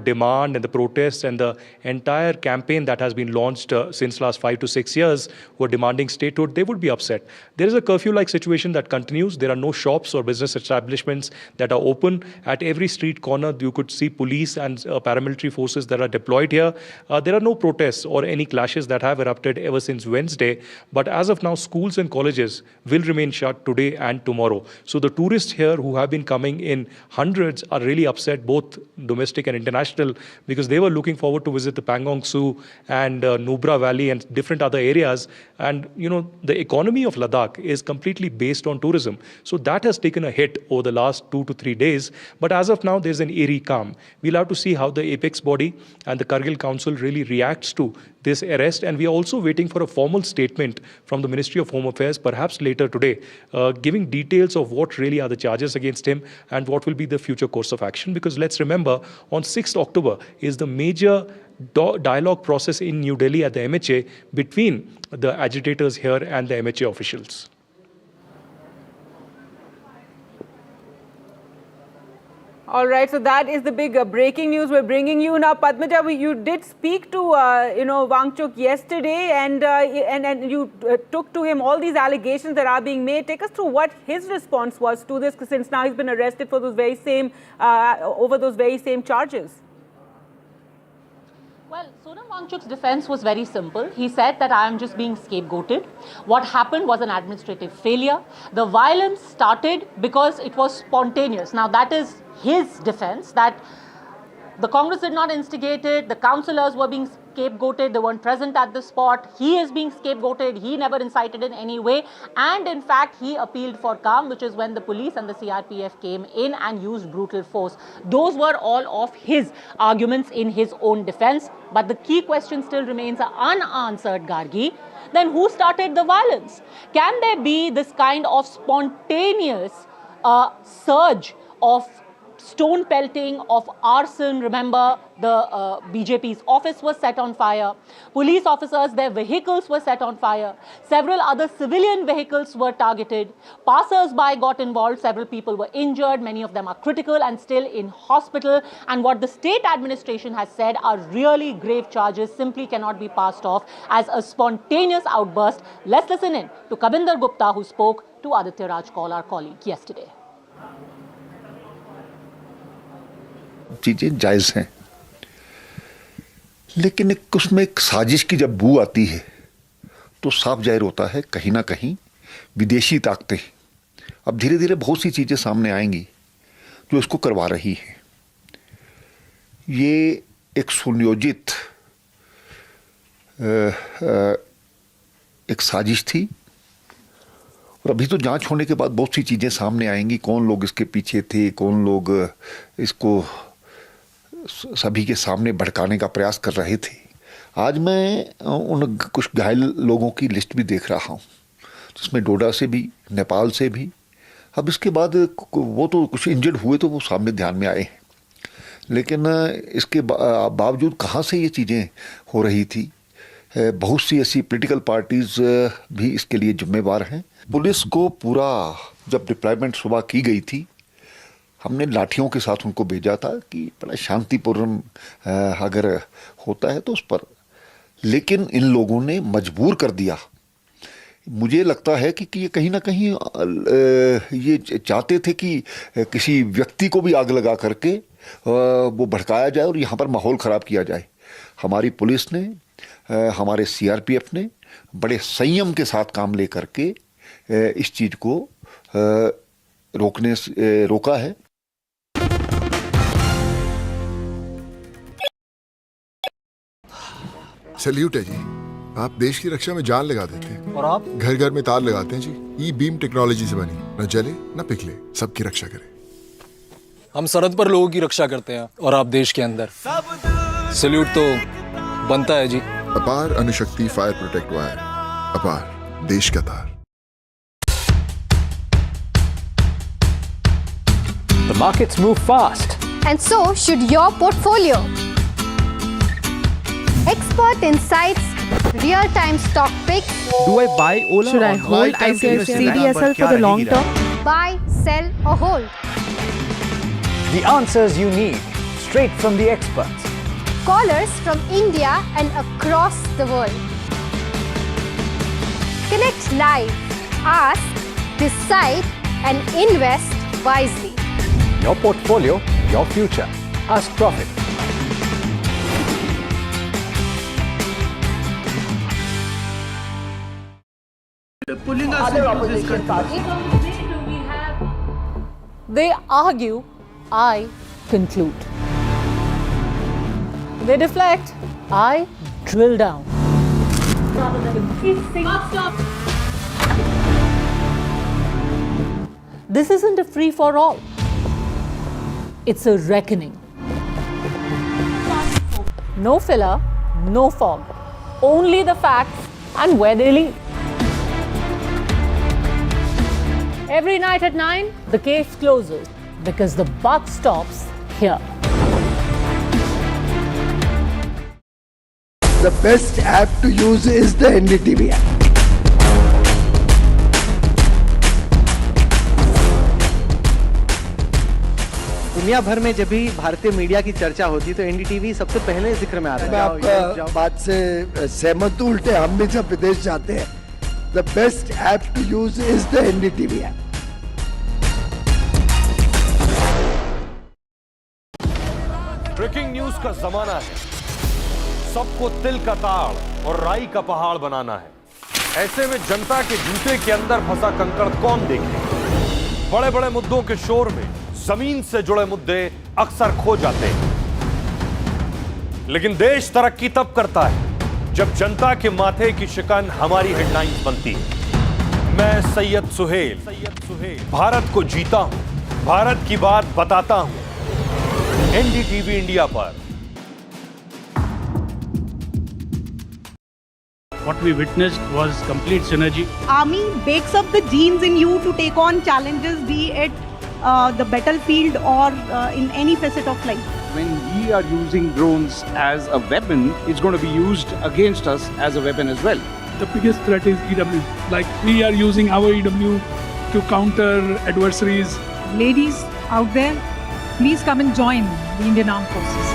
demand and the protests and the entire campaign that has been launched since last 5 to 6 years, who are demanding statehood. They would be upset. There is a curfew-like situation that continues. There are no shops or business establishments that are open. At every street corner, you could see police and paramilitary forces that are deployed here. There are no protests or any clashes that have erupted ever since Wednesday. But as of now, schools and colleges will remain shut today and tomorrow. So the tourists here who have been coming in hundreds are really upset, both domestic and international, because they were looking forward to visit the Pangong Tsu and Nubra Valley and different other areas. And, the economy of Ladakh is completely based on tourism. So that has taken a hit over the last 2 to 3 days. But as of now, there's an eerie calm. We'll have to see how the Apex Body and the Kargil Council really reacts to this arrest. And we are also waiting for a formal statement from the Ministry of Home Affairs, perhaps later today, giving details of what really are the charges against him and what will be the future course of action. Because let's remember, on 6th October is the major dialogue process in New Delhi at the MHA between the agitators here and the MHA officials. All right, so that is the big breaking news we're bringing you now. Padmaja, you did speak to Wangchuk yesterday, and you took to him all these allegations that are being made. Take us through what his response was to this, since now he's been arrested for those very same over those very same charges. Well, Sonam Wangchuk's defense was very simple. He said that I am just being scapegoated. What happened was an administrative failure. The violence started because it was spontaneous. Now, that is his defense, that the Congress did not instigate it. The councillors were being scapegoated. They weren't present at the spot. He is being scapegoated. He never incited in any way. And in fact, he appealed for calm, which is when the police and the CRPF came in and used brutal force. Those were all of his arguments in his own defense. But the key question still remains unanswered, Gargi. Then who started the violence? Can there be this kind of spontaneous surge of stone pelting, of arson. Remember, the BJP's office was set on fire. Police officers, their vehicles were set on fire. Several other civilian vehicles were targeted. Passers-by got involved. Several people were injured. Many of them are critical and still in hospital. And what the state administration has said are really grave charges, simply cannot be passed off as a spontaneous outburst. Let's listen in to Kabinder Gupta, who spoke to Aditya Raj Kaul, our colleague, yesterday. चीजें जायज हैं, लेकिन उसमें एक साजिश की जब बू आती है तो साफ जाहिर होता है कहीं ना कहीं विदेशी ताकतें अब धीरे धीरे बहुत सी चीजें सामने आएंगी जो इसको करवा रही हैं। ये एक सुनियोजित एक साजिश थी और अभी तो जांच होने के बाद बहुत सी चीजें सामने आएंगी, कौन लोग इसके पीछे थे, कौन लोग इसको सभी के सामने भड़काने का प्रयास कर रहे थे। आज मैं उन कुछ घायल लोगों की लिस्ट भी देख रहा हूँ, जिसमें डोडा से भी, नेपाल से भी। अब इसके बाद वो तो कुछ इंजर्ड हुए तो वो सामने ध्यान में आए हैं, लेकिन इसके बावजूद कहाँ से ये चीज़ें हो रही थी। बहुत सी ऐसी पॉलिटिकल पार्टीज भी इसके लिए जिम्मेवार हैं। पुलिस को पूरा जब डिप्लॉयमेंट सुबह की गई थी, हमने लाठियों के साथ उनको भेजा था कि बड़ा शांतिपूर्ण अगर होता है तो उस पर, लेकिन इन लोगों ने मजबूर कर दिया। मुझे लगता है कि ये कहीं ना कहीं ये चाहते थे कि किसी व्यक्ति को भी आग लगा करके वो भड़काया जाए और यहाँ पर माहौल ख़राब किया जाए। हमारी पुलिस ने, हमारे सीआरपीएफ ने बड़े संयम के साथ काम लेकर के इस चीज़ को रोका है। सैल्यूट है जी, आप देश की रक्षा में जान लगा देते हैं और आप घर घर में तार लगाते हैं जी। ई बीम टेक्नोलॉजी से बनी, न जले न पिघले, सबकी रक्षा करे। हम सरहद पर लोगों की रक्षा करते हैं और आप देश के अंदर। सैल्यूट तो बनता है जी। अपार अणुशक्ति फायर प्रोटेक्ट वायर, अपार देश का तार। The markets move fast. And so should your portfolio. Expert insights, real-time stock picks. Do I buy Ola? Should I hold CDSL for the long term? Buy, sell or hold. The answers you need, straight from the experts. Callers from India and across the world. Connect live, ask, decide and invest wisely. Your portfolio, your future. Ask Profit. Pulling us into this country. They argue, I conclude. They deflect, I drill down. This isn't a free-for-all. It's a reckoning. No filler, no fog. Only the facts and where they lead. Every night at 9, the case closes because the buck stops here. The best app to use is the NDTV app. दुनिया भर में जब भी भारतीय media की चर्चा होती है तो एनडीटीवी सबसे पहले जिक्र में आता है। मैं आपका बात से सहमत हूं, उल्टे हम भी जब विदेश जाते हैं, the best app to use is the NDTV app. Breaking news का जमाना है, सबको तिल का ताड़ और राई का पहाड़ बनाना है। ऐसे में जनता के जूते के अंदर फंसा कंकड़ कौन देखे? बड़े बड़े मुद्दों के शोर में जमीन से जुड़े मुद्दे अक्सर खो जाते हैं, लेकिन देश तरक्की तब करता है जब जनता के माथे की शिकन हमारी हेडलाइंस बनती है। मैं सैयद सुहेल भारत को जीता हूं, भारत की बात बताता हूं, एनडीटीवी इंडिया पर। What we witnessed was complete synergy. Army bakes up the genes in you to take on challenges, be it the battlefield or in any facet of life. When we are using drones as a weapon, it's going to be used against us as a weapon as well. The biggest threat is EW. Like we are using our EW to counter adversaries. Ladies out there, please come and join the Indian Armed Forces.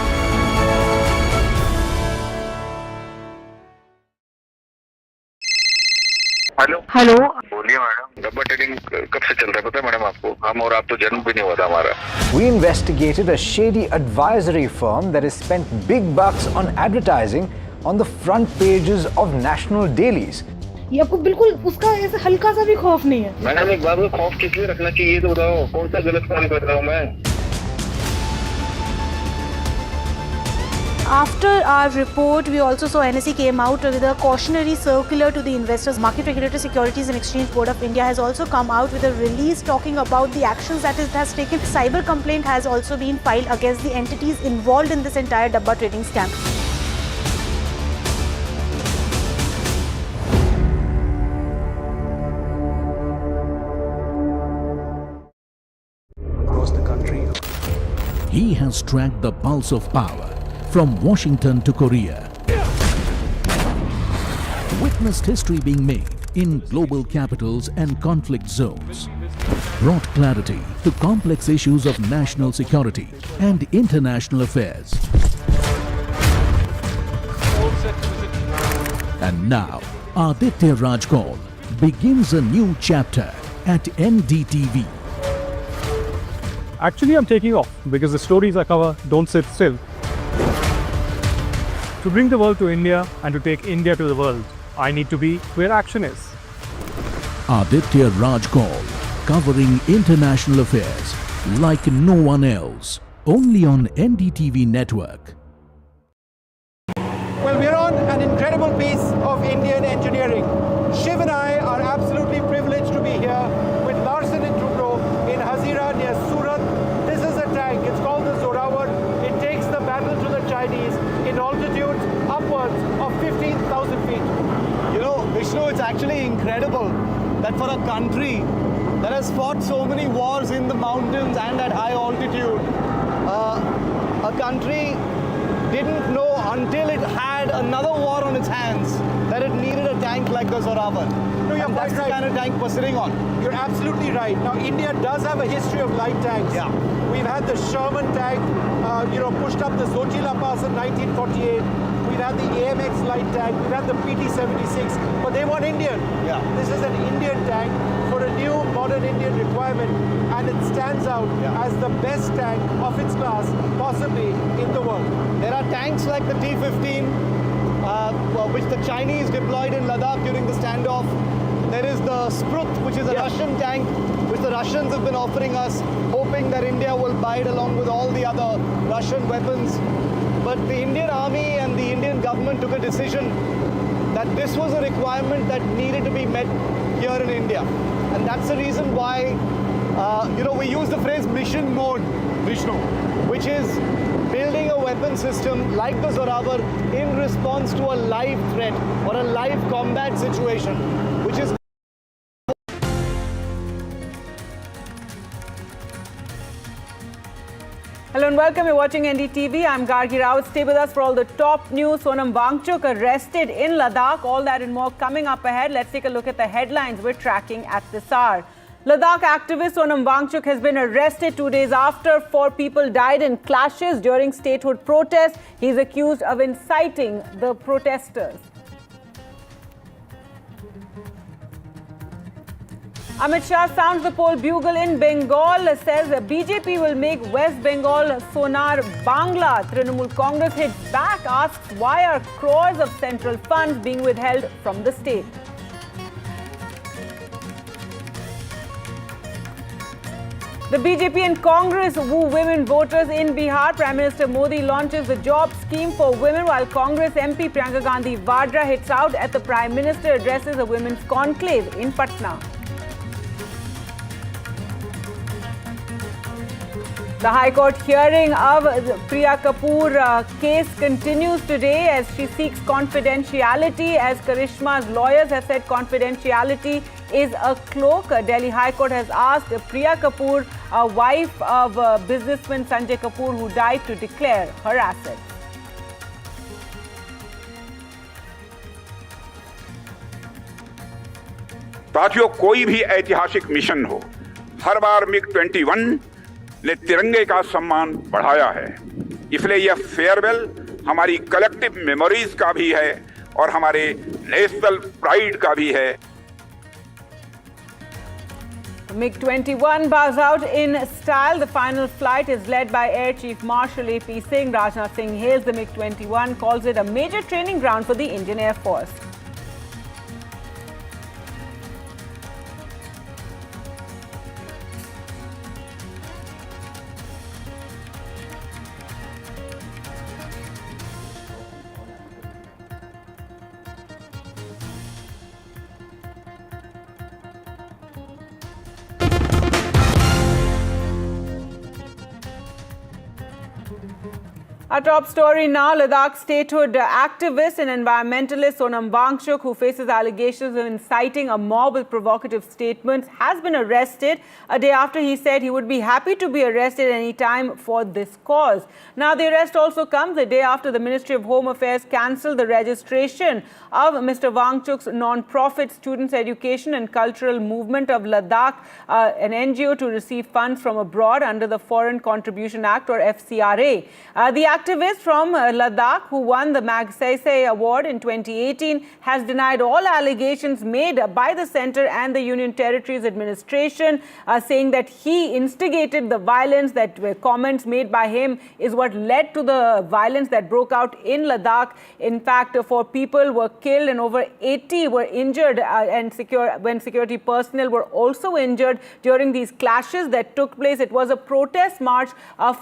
Hello बोलिए madam, डब्बा trading कब से चल रहा है पता है madam आपको? हम और आप तो जन्म भी नहीं हुआ था हमारा. We investigated a shady advisory firm that has spent big bucks on advertising on the front pages of national dailies. ये आपको बिल्कुल उसका ऐसा हल्का सा भी खौफ नहीं है. मैडम एक बार को खौफ किस लिए रखना चाहिए तो बताओ, कौन सा गलत काम कर रहा हूँ मैं? After our report, we also saw NSE came out with a cautionary circular to the investors. Market Regulator Securities and Exchange Board of India has also come out with a release talking about the actions that it has taken. Cyber complaint has also been filed against the entities involved in this entire dabba trading scam. Across the country, he has tracked the pulse of power. From Washington to Korea, witnessed history being made in global capitals and conflict zones, brought clarity to complex issues of national security and international affairs. And now, Aditya Raj Kaul begins a new chapter at NDTV. Actually, I'm taking off because the stories I cover don't sit still. To bring the world to India and to take India to the world, I need to be where action is. Aditya Raj Kaul, covering international affairs like no one else, only on NDTV network. Well, we're on an incredible piece of Indian engineering. Shiv and I are absolutely privileged to be here with Larsen & Toubro in Hazira near Surat. This is a tank. It's called the Zorawar. It takes the battle to the Chinese in altitudes upwards of 15,000 feet. You know, Vishnu, it's actually incredible that for a country that has fought so many wars in the mountains and at high altitude, a country didn't know until it had another war on its hands that it needed a tank like the Zorawar. No, you're and that's right. the kind of tank we're sitting on. You're absolutely right. Now, India does have a history of light tanks. Yeah. We've had the Sherman tank, pushed up the Zojila Pass in 1948. We've had the AMX light tank. We've had the PT-76. But they want Indian. Yeah. This is an Indian tank for a new modern Indian requirement. And it stands out as the best tank of its class, possibly in the world. There are tanks like the T-15, which the Chinese deployed in Ladakh during the standoff. There is the Sprut, which is a Russian tank, which the Russians have been offering us, hoping that India will buy it along with all the other Russian weapons. But the Indian Army and the Indian government took a decision that this was a requirement that needed to be met here in India. And that's the reason why, we use the phrase mission mode, Vishnu, which is building a weapon system like the Zorawar in response to a live threat or a live combat situation, which is Hello and welcome. You're watching NDTV. I'm Gargi Rawat. Stay with us for all the top news. Sonam Wankhede arrested in Ladakh. All that and more coming up ahead. Let's take a look at the headlines we're tracking at this hour. Ladakh activist Sonam Wankhede has been arrested 2 days after 4 people died in clashes during statehood protests. He's accused of inciting the protesters. Amit Shah sounds the poll bugle in Bengal, says BJP will make West Bengal Sonar Bangla. Trinamool Congress hits back, asks why are crores of central funds being withheld from the state. The BJP and Congress woo women voters in Bihar. Prime Minister Modi launches the job scheme for women while Congress MP Priyanka Gandhi Vadra hits out at the Prime Minister addresses a women's conclave in Patna. The High Court hearing of Priya Kapoor case continues today as she seeks confidentiality. As Karishma's lawyers have said, confidentiality is a cloak. Delhi High Court has asked Priya Kapoor wife of businessman Sanjay Kapoor, who died, to declare her assets. साथियों, कोई भी ऐतिहासिक mission हो, हर बार MiG-21 ने तिरंगे का सम्मान बढ़ाया है। इसलिए यह फेयरवेल हमारी कलेक्टिव मेमोरीज का भी है और हमारे नेशनल प्राइड का भी है। MiG-21 bows out in style. The final flight is led by Air Chief Marshal A.P. Singh. Rajnath Singh hails the MiG-21, calls it a major training ground for the Indian Air Force. Our top story now, Ladakh statehood activist and environmentalist Sonam Wangchuk, who faces allegations of inciting a mob with provocative statements, has been arrested a day after he said he would be happy to be arrested any time for this cause. Now, the arrest also comes a day after the Ministry of Home Affairs cancelled the registration of Mr. Wangchuk's non-profit Students' Education and Cultural Movement of Ladakh, an NGO to receive funds from abroad under the Foreign Contribution Act, or FCRA. The activist from Ladakh, who won the Magsaysay Award in 2018, has denied all allegations made by the Centre and the Union Territories administration, saying that he instigated the violence, that comments made by him is what led to the violence that broke out in Ladakh. In fact, 4 people were killed and over 80 were injured, and security personnel were also injured during these clashes that took place. It was a protest march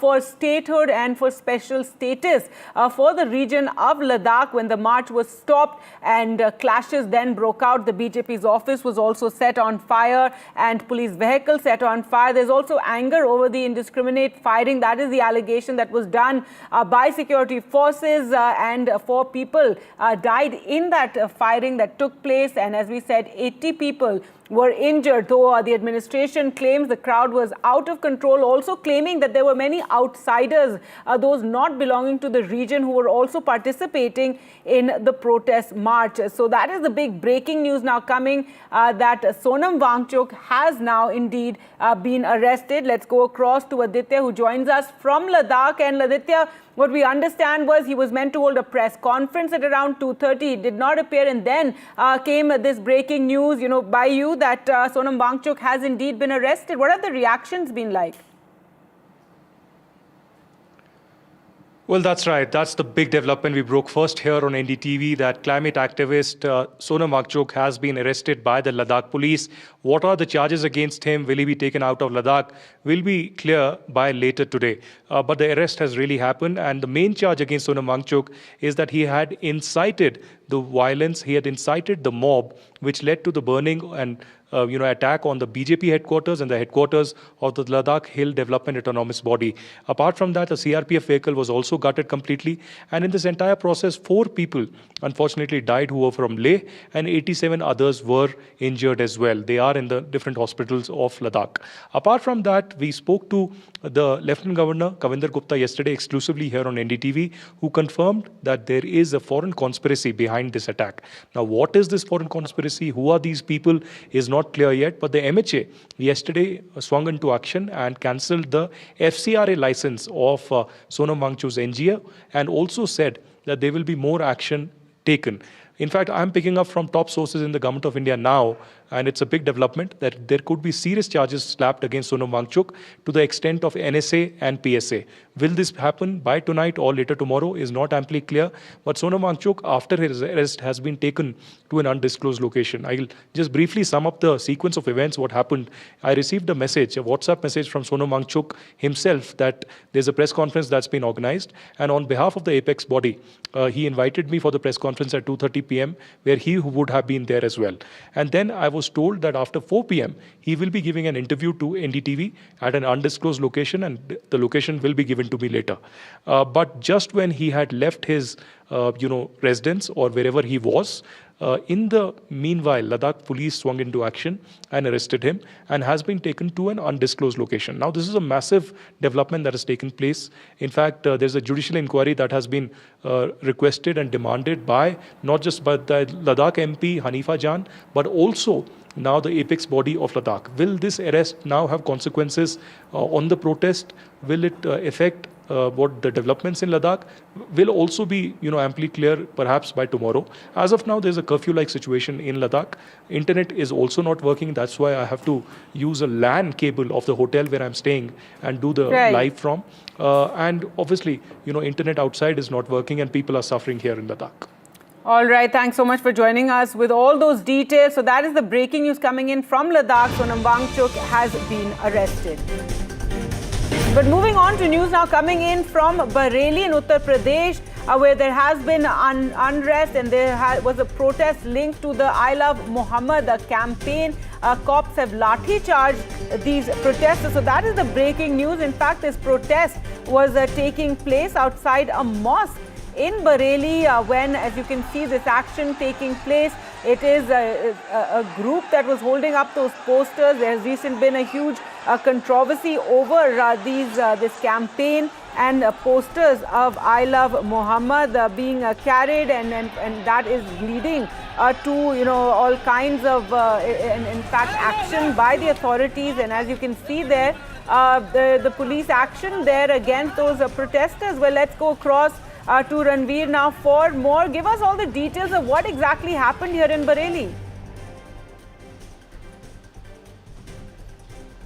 for statehood and for special status for the region of Ladakh. When the march was stopped and clashes then broke out, the BJP's office was also set on fire and police vehicles set on fire. There's also anger over the indiscriminate firing. That is the allegation that was done by security forces, and 4 people died in that firing that took place, and as we said, 80 people were injured, though the administration claims the crowd was out of control, also claiming that there were many outsiders, those not belonging to the region, who were also participating in the protest march. So that is the big breaking news now coming, that Sonam Wangchuk has now indeed been arrested. Let's go across to Aditya, who joins us from Ladakh. And Aditya, what we understand was he was meant to hold a press conference at around 2:30. He did not appear, and then came this breaking news, by you, that Sonam Wangchuk has indeed been arrested. What have the reactions been like? Well, that's right. That's the big development. We broke first here on NDTV that climate activist Sonam Wangchuk has been arrested by the Ladakh police. What are the charges against him? Will he be taken out of Ladakh? Will be clear by later today. But the arrest has really happened. And the main charge against Sonam Wangchuk is that he had incited the violence. He had incited the mob, which led to the burning and attack on the BJP headquarters and the headquarters of the Ladakh Hill Development Autonomous Body. Apart from that, a CRPF vehicle was also gutted completely. And in this entire process, 4 people unfortunately died who were from Leh, and 87 others were injured as well. They are in the different hospitals of Ladakh. Apart from that, we spoke to the Lieutenant Governor, Kavinder Gupta, yesterday exclusively here on NDTV, who confirmed that there is a foreign conspiracy behind this attack. Now, what is this foreign conspiracy? Who are these people is not clear yet, but the MHA yesterday swung into action and cancelled the FCRA license of Sonam Wangchuk's NGO, and also said that there will be more action taken. In fact, I'm picking up from top sources in the government of India now, and it's a big development, that there could be serious charges slapped against Sonam Wangchuk to the extent of NSA and PSA. Will this happen by tonight or later tomorrow is not amply clear, but Sonam Wangchuk, after his arrest, has been taken to an undisclosed location. I'll just briefly sum up the sequence of events, what happened. I received a message, a WhatsApp message from Sonam Wangchuk himself, that there's a press conference that's been organized, and on behalf of the apex body, he invited me for the press conference at 2:30 p.m., where he would have been there as well. And then I was told that after 4 p.m., he will be giving an interview to NDTV at an undisclosed location, and the location will be given to me later. But just when he had left his residence or wherever he was. In the meanwhile, Ladakh police swung into action and arrested him and has been taken to an undisclosed location. Now, this is a massive development that has taken place. In fact, there's a judicial inquiry that has been requested and demanded by not just by the Ladakh MP Hanifa Jan, but also now the apex body of Ladakh. Will this arrest now have consequences on the protest? Will it affect what the developments in Ladakh? Will also be amply clear perhaps by tomorrow. As of now, there's a curfew-like situation in Ladakh. Internet is also not working. That's why I have to use a LAN cable of the hotel where I'm staying and do the live from. And obviously, internet outside is not working and people are suffering here in Ladakh. All right, thanks so much for joining us with all those details. So that is the breaking news coming in from Ladakh. Sonam Wangchuk has been arrested. But moving on to news now coming in from Bareilly in Uttar Pradesh, where there has been unrest and there was a protest linked to the I Love Muhammad campaign. Cops have lathi charged these protesters. So that is the breaking news. In fact, this protest was taking place outside a mosque in Bareilly when, as you can see, this action taking place. It is a group that was holding up those posters. There has recently been a huge controversy over this campaign and posters of I Love Muhammad being carried, and that is leading to all kinds of in fact action by the authorities. And as you can see there, the police action there against those protesters. Well, let's go across to Ranveer now for more. Give us all the details of what exactly happened here in Bareilly.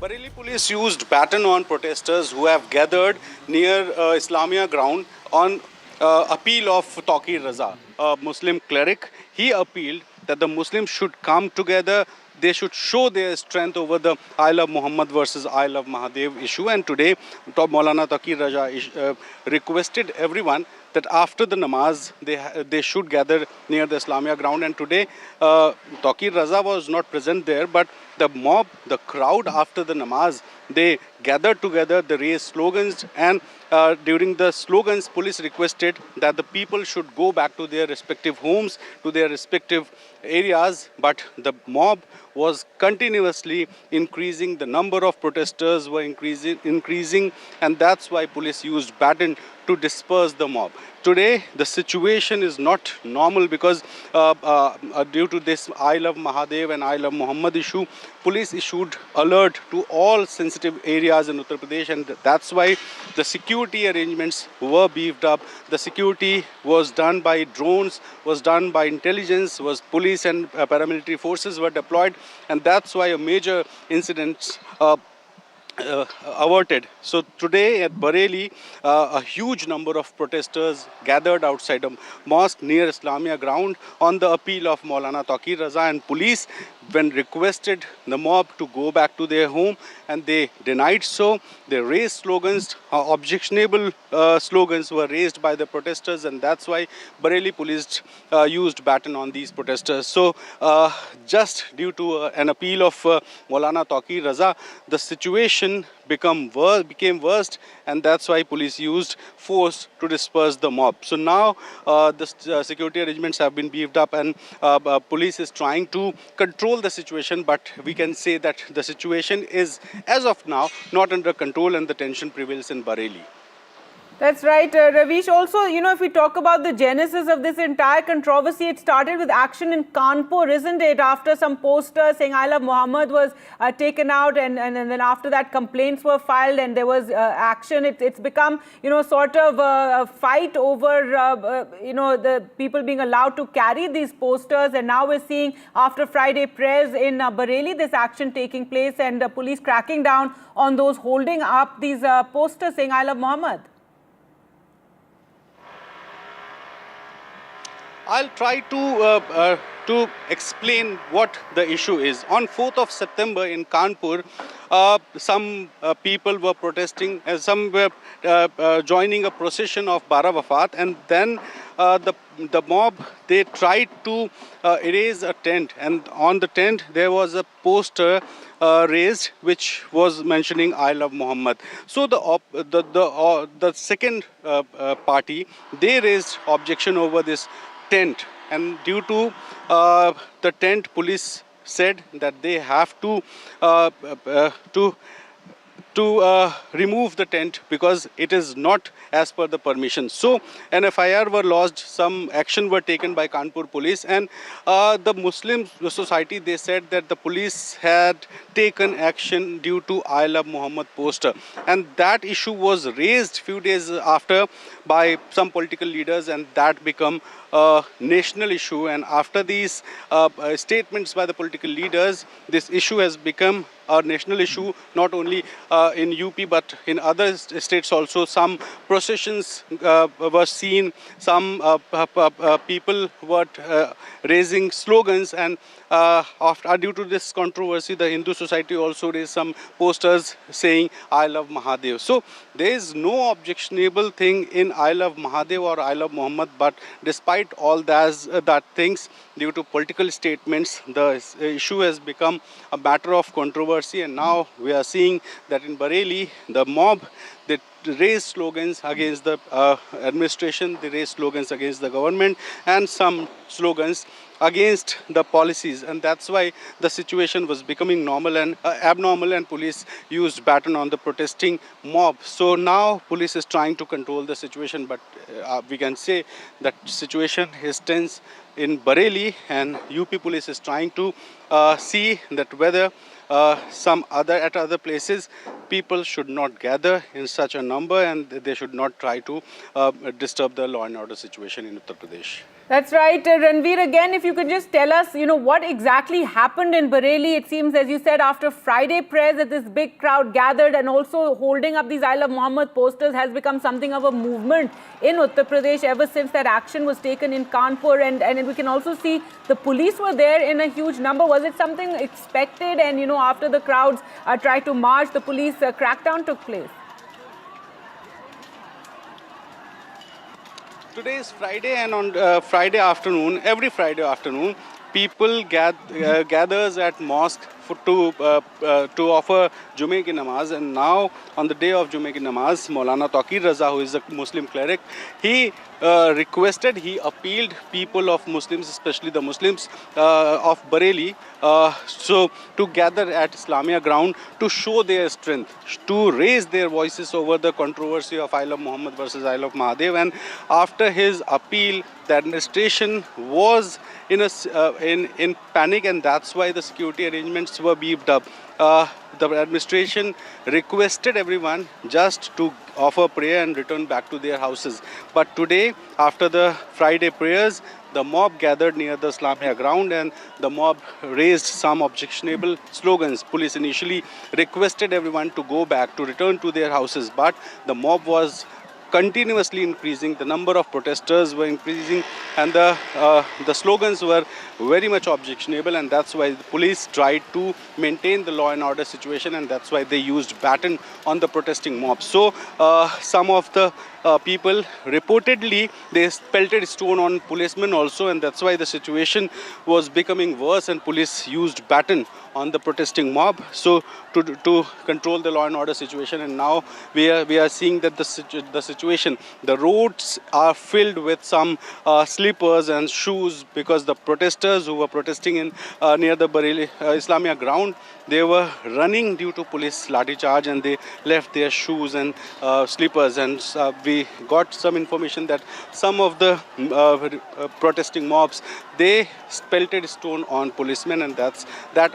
Bareilly police used baton on protesters who have gathered near Islamia ground on appeal of Taqir Raza, a Muslim cleric. He appealed that the Muslims should come together. They should show their strength over the I Love Muhammad versus I Love Mahadev issue. And today, Maulana Taqir Raza requested everyone that after the namaz, they should gather near the Islamia ground. And today, Taqir Raza was not present there, but the mob, the crowd after the namaz, they gathered together, they raised slogans, and during the slogans, police requested that the people should go back to their respective homes, to their respective areas. But the mob was continuously increasing, the number of protesters were increasing, and that's why police used baton to disperse the mob. Today, the situation is not normal because due to this I Love Mahadev and I Love Muhammad issue, police issued alert to all sensitive areas in Uttar Pradesh, and that's why the security arrangements were beefed up. The security was done by drones, was done by intelligence, was police and paramilitary forces were deployed, and that's why a major incident averted. So today at Bareilly, a huge number of protesters gathered outside a mosque near Islamia ground on the appeal of Maulana Taqir Raza, and police, when requested the mob to go back to their home, and they denied so. They raised slogans, objectionable slogans were raised by the protesters, and that's why Bareilly police used baton on these protesters. So just due to an appeal of Maulana Taqir Raza, the situation became worse, and that's why police used force to disperse the mob. So now the security arrangements have been beefed up, and police is trying to control the situation, but we can say that the situation is, as of now, not under control, and the tension prevails in Bareilly. That's right, Ravish. Also, if we talk about the genesis of this entire controversy, it started with action in Kanpur, isn't it? After some posters saying I Love Muhammad was taken out, and then after that complaints were filed and there was action. It's become, sort of a fight over, the people being allowed to carry these posters. And now we're seeing after Friday prayers in Bareilly, this action taking place, and police cracking down on those holding up these posters saying I Love Muhammad. I'll try to to explain what the issue is. On 4th of September in Kanpur, some people were protesting, some were joining a procession of Bara Wafat, and then the mob, they tried to erase a tent, and on the tent there was a poster raised which was mentioning I love Muhammad. So the second party, they raised objection over this tent, and due to the tent, police said that they have to remove the tent because it is not as per the permission. So an FIR were lodged, some action were taken by Kanpur police, and the Muslim society, they said that the police had taken action due to I love Muhammad poster, and that issue was raised few days after by some political leaders, and that become a national issue. And after these statements by the political leaders, this issue has become a national issue, not only in UP but in other states also. Some processions were seen, some people were raising slogans, and due to this controversy, the Hindu society also raised some posters saying I love Mahadev. So there is no objectionable thing in I love Mahadev or I love Muhammad, but despite all that things, due to political statements, the issue has become a matter of controversy, and now we are seeing that in Bareilly, the mob, they raise slogans against the administration, they raise slogans against the government, and some slogans against the policies, and that's why the situation was becoming normal and abnormal, and police used baton on the protesting mob. So now police is trying to control the situation, but we can say that situation is tense in Bareilly, and UP police is trying to see that whether at other places people should not gather in such a number, and they should not try to disturb the law and order situation in Uttar Pradesh. That's right. Ranveer, again, if you could just tell us, what exactly happened in Bareilly. It seems, as you said, after Friday prayers that this big crowd gathered, and also holding up these I love Muhammad posters has become something of a movement in Uttar Pradesh ever since that action was taken in Kanpur. And we can also see the police were there in a huge number. Was it something expected? And, after the crowds tried to march, the police crackdown took place. Today is Friday, and on Friday afternoon, every Friday afternoon, people gathers at mosque to offer Jummeh ki namaz. And now, on the day of Jummeh ki namaz, Maulana Taqir Raza, who is a Muslim cleric, he appealed people of Muslims, especially the Muslims of Bareilly, so to gather at Islamia ground to show their strength, to raise their voices over the controversy of I love Muhammad versus I love Mahadev. And after his appeal, the administration was in panic, and that's why the security arrangements were beefed up. The administration requested everyone just to offer prayer and return back to their houses. But today, after the Friday prayers, the mob gathered near the Islamia ground, and the mob raised some objectionable slogans. Police initially requested everyone to go back, to return to their houses, but the mob was continuously increasing, the number of protesters were increasing, and the slogans were very much objectionable, and that's why the police tried to maintain the law and order situation, and that's why they used baton on the protesting mob. So some of the people reportedly they pelted stone on policemen also, and that's why the situation was becoming worse, and police used baton on the protesting mob so to control the law and order situation. And now we are seeing that the situation, the roads are filled with some slippers and shoes, because the protesters who were protesting in near the Bareilly Islamia ground, they were running due to police lathi charge, and they left their shoes and slippers. And we got some information that some of the protesting mobs, they pelted stone on policemen, and that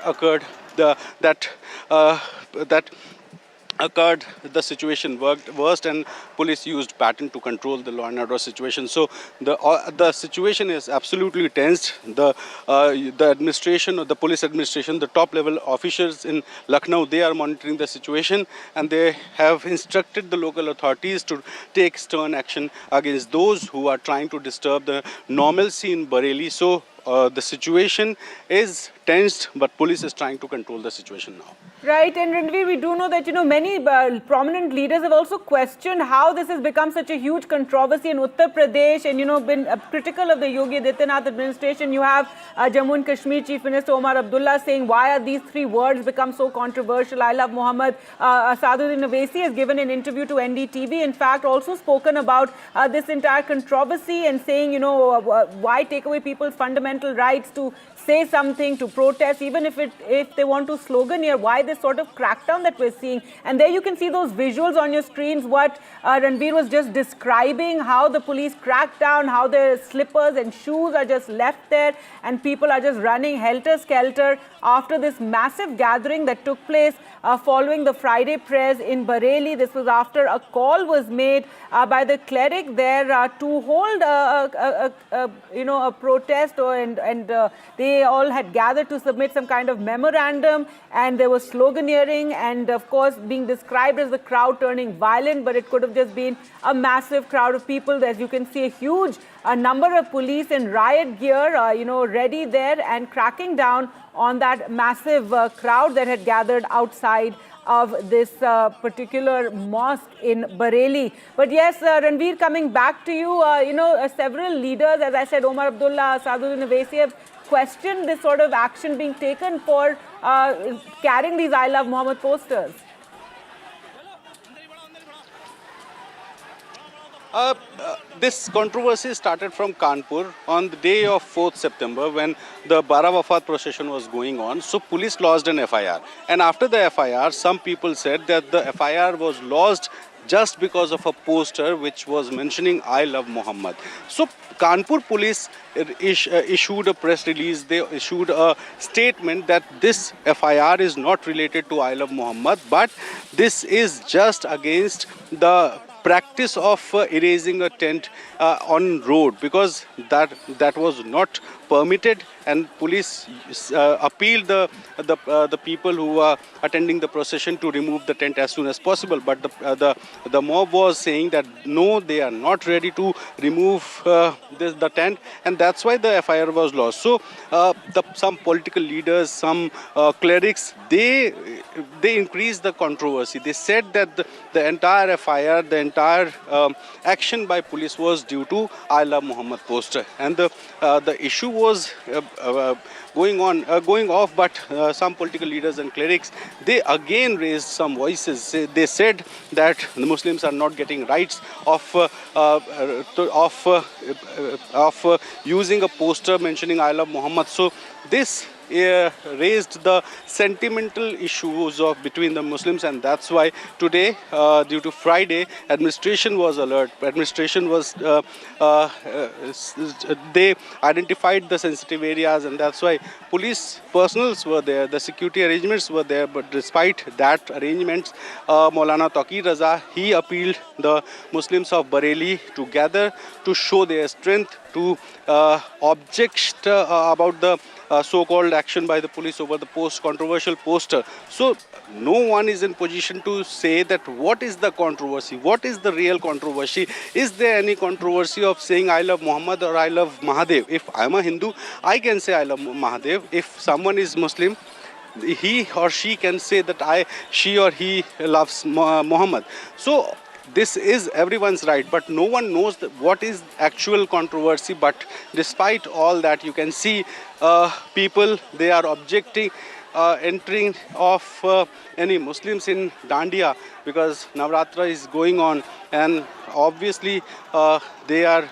occurred. The situation worst, and police used baton to control the law and order situation. So the situation is absolutely tensed. The administration, or the police administration, the top level officials in Lucknow, they are monitoring the situation, and they have instructed the local authorities to take stern action against those who are trying to disturb the normalcy in Bareilly. So the situation is tensed, but police is trying to control the situation now. Right, and Ranveer, we do know that, many prominent leaders have also questioned how this has become such a huge controversy in Uttar Pradesh and, been critical of the Yogi Adityanath administration. You have Jammu and Kashmir Chief Minister Omar Abdullah saying, why are these three words become so controversial? I love Muhammad. Asaduddin Owaisi has given an interview to NDTV, in fact, also spoken about this entire controversy and saying, why take away people's fundamental rights to say something, to protest, even if they want to sloganeer, why this sort of crackdown that we're seeing. And there you can see those visuals on your screens, what Ranveer was just describing, how the police cracked down, how their slippers and shoes are just left there, and people are just running helter-skelter after this massive gathering that took place following the Friday prayers in Bareilly. This was after a call was made by the cleric there to hold a protest, and they all had gathered to submit some kind of memorandum, and there was sloganeering and, of course, being described as the crowd turning violent, but it could have just been a massive crowd of people. As you can see, a huge number of police in riot gear, ready there and cracking down on that massive crowd that had gathered outside of this particular mosque in Bareilly. But yes, Ranveer, coming back to you, several leaders, as I said, Omar Abdullah, Asaduddin Owaisi, have questioned this sort of action being taken for carrying these I Love Muhammad posters. This controversy started from Kanpur on the day of 4th September when the Bara Wafat procession was going on. So police lodged an FIR. And after the FIR, some people said that the FIR was lodged just because of a poster which was mentioning I Love Muhammad. So Kanpur police issued a press release. They issued a statement that this FIR is not related to I Love Muhammad, but this is just against the practice of erasing a tent on road, because that was not permitted, and police appealed the people who are attending the procession to remove the tent as soon as possible. But the mob was saying that no, they are not ready to remove the tent, and that's why the FIR was lost. So some political leaders, some clerics, they increased the controversy. They said that the entire FIR, the entire action by police was due to I Love Muhammad poster, and the issue was going off, but some political leaders and clerics, they again raised some voices. They said that the Muslims are not getting rights of using a poster mentioning I Love Muhammad. So this raised the sentimental issues between the Muslims, and that's why today, due to Friday, administration was alert. Administration was they identified the sensitive areas, and that's why police personals were there, the security arrangements were there. But despite that arrangements, Maulana Taqi Raza, he appealed the Muslims of Bareilly to gather to show their strength, to object about the so-called action by the police over the controversial poster. So no one is in position to say that what is the controversy, what is the real controversy. Is there any controversy of saying I love Muhammad or I love Mahadev? If I'm a Hindu, I can say I love Mahadev. If someone is Muslim, he or she can say that she or he loves Muhammad. So this is everyone's right, but no one knows what is actual controversy. But despite all that, you can see people, they are objecting entering of any Muslims in Dandiya, because Navratra is going on, and obviously they are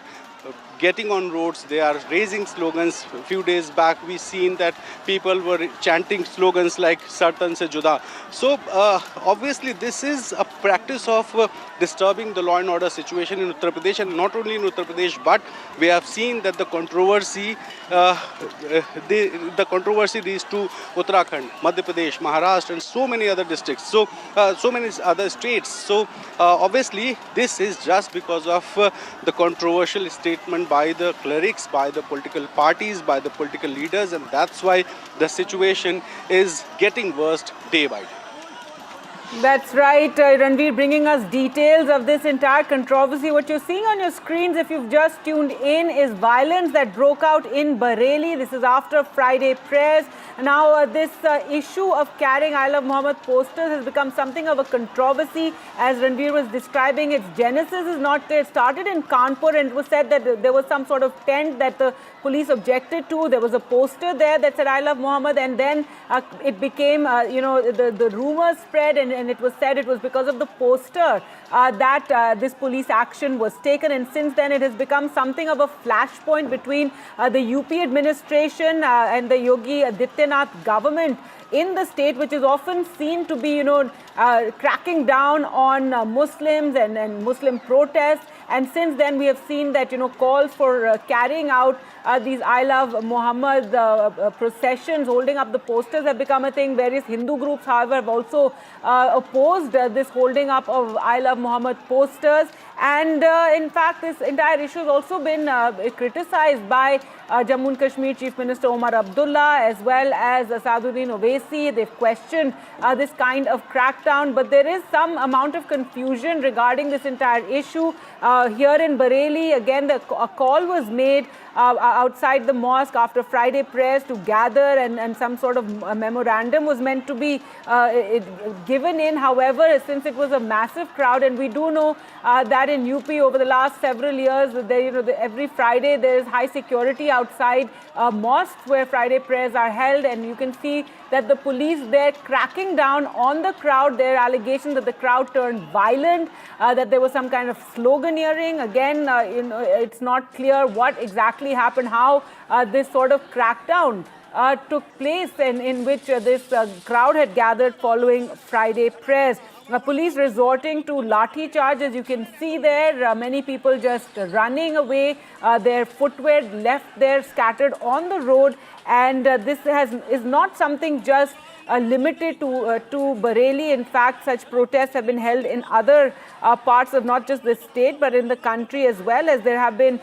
getting on roads, they are raising slogans. A few days back, we seen that people were chanting slogans like Sartan se juda. So obviously this is a practice of disturbing the law and order situation in Uttar Pradesh, and not only in Uttar Pradesh, but we have seen that the controversy reached to Uttarakhand, Madhya Pradesh, Maharashtra, and so many other districts, so many other states. So obviously this is just because of the controversial statement by the clerics, by the political parties, by the political leaders, and that's why the situation is getting worse day by day. That's right, Ranveer, bringing us details of this entire controversy. What you're seeing on your screens, if you've just tuned in, is violence that broke out in Bareilly. This is after Friday prayers. Now, this issue of carrying I Love Muhammad posters has become something of a controversy. As Ranveer was describing, its genesis is not there. It started in Kanpur, and it was said that there was some sort of tent that the police objected to. There was a poster there that said I Love Muhammad, and then it became, the rumors spread, and it was said it was because of the poster that this police action was taken. And since then, it has become something of a flashpoint between the UP administration and the Yogi Adityanath government in the state, which is often seen to be, cracking down on Muslims and Muslim protests. And since then, we have seen that, calls for carrying out these I Love Muhammad processions, holding up the posters have become a thing. Various Hindu groups, however, have also opposed this holding up of I Love Muhammad posters. And in fact, this entire issue has also been criticized by Jammu and Kashmir Chief Minister Omar Abdullah, as well as Saduddin Owaisi. They've questioned this kind of crackdown, but there is some amount of confusion regarding this entire issue. Here in Bareilly, again, a call was made outside the mosque after Friday prayers to gather, and some sort of a memorandum was meant to be given in. However, since it was a massive crowd, and we do know that in UP over the last several years, every Friday there is high security outside mosques where Friday prayers are held, and you can see that the police there cracking down on the crowd. There are allegations that the crowd turned violent, that there was some kind of sloganeering. Again, it's not clear what exactly happened, how this sort of crackdown took place, in which this crowd had gathered following Friday prayers. Police resorting to lathi charge, as you can see there, many people just running away, their footwear left there scattered on the road. And this is not something just limited to Bareilly. In fact, such protests have been held in other parts of not just the state, but in the country as well, as there have been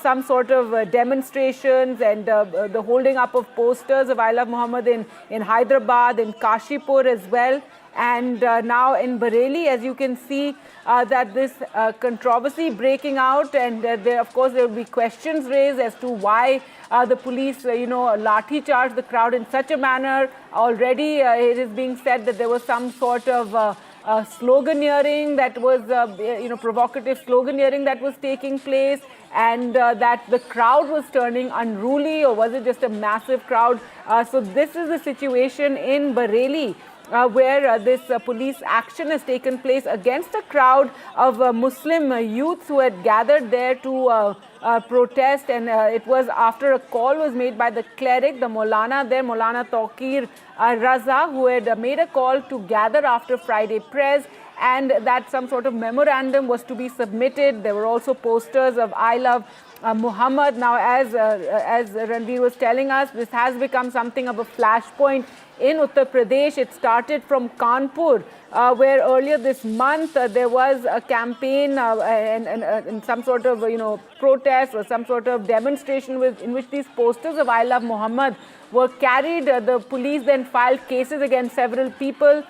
some sort of demonstrations and the holding up of posters of I Love Muhammad in Hyderabad, in Kashipur as well. And now in Bareilly, as you can see, that this controversy breaking out, and of course there will be questions raised as to why the police, lathi charged the crowd in such a manner. Already it is being said that there was some sort of sloganeering that was, provocative sloganeering that was taking place, and that the crowd was turning unruly, or was it just a massive crowd? So this is the situation in Bareilly, where this police action has taken place against a crowd of Muslim youths who had gathered there to protest. And it was after a call was made by the cleric, the Maulana there, Maulana Tawqir Raza, who had made a call to gather after Friday prayers, and that some sort of memorandum was to be submitted. There were also posters of I Love Muhammad. Now, as Ranveer was telling us, this has become something of a flashpoint in Uttar Pradesh. It started from Kanpur, where earlier this month there was a campaign and some sort of protest or some sort of demonstration in which these posters of I Love Muhammad were carried. The police then filed cases against several people.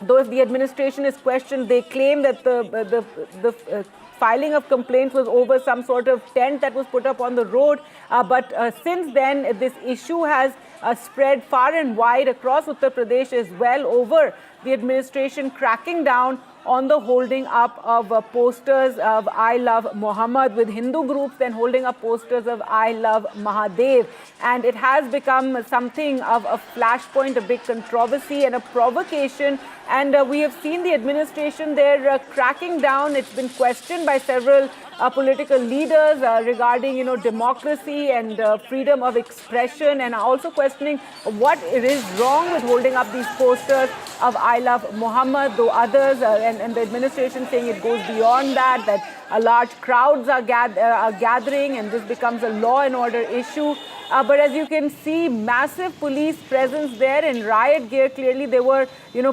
Though if the administration is questioned, they claim that the filing of complaints was over some sort of tent that was put up on the road. But since then, this issue has spread far and wide across Uttar Pradesh as well, over the administration cracking down on the holding up of posters of I Love Muhammad, with Hindu groups then holding up posters of I Love Mahadev. And it has become something of a flashpoint, a big controversy and a provocation. And we have seen the administration there cracking down. It's been questioned by several political leaders regarding, democracy and freedom of expression, and also questioning what is wrong with holding up these posters of I Love Muhammad, though others and the administration saying it goes beyond that, that large crowds are gathering and this becomes a law and order issue. But as you can see, massive police presence there in riot gear. Clearly they were,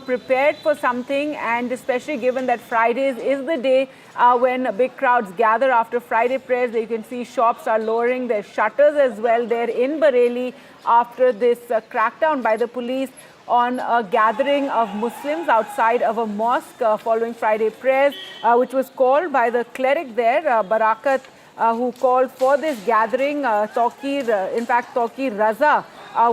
prepared for something, and especially given that Fridays is the day when big crowds gather after Friday prayers. You can see shops are lowering their shutters as well there in Bareilly after this crackdown by the police on a gathering of Muslims outside of a mosque following Friday prayers, which was called by the cleric there, Barakat, who called for this gathering. Tawqir Raza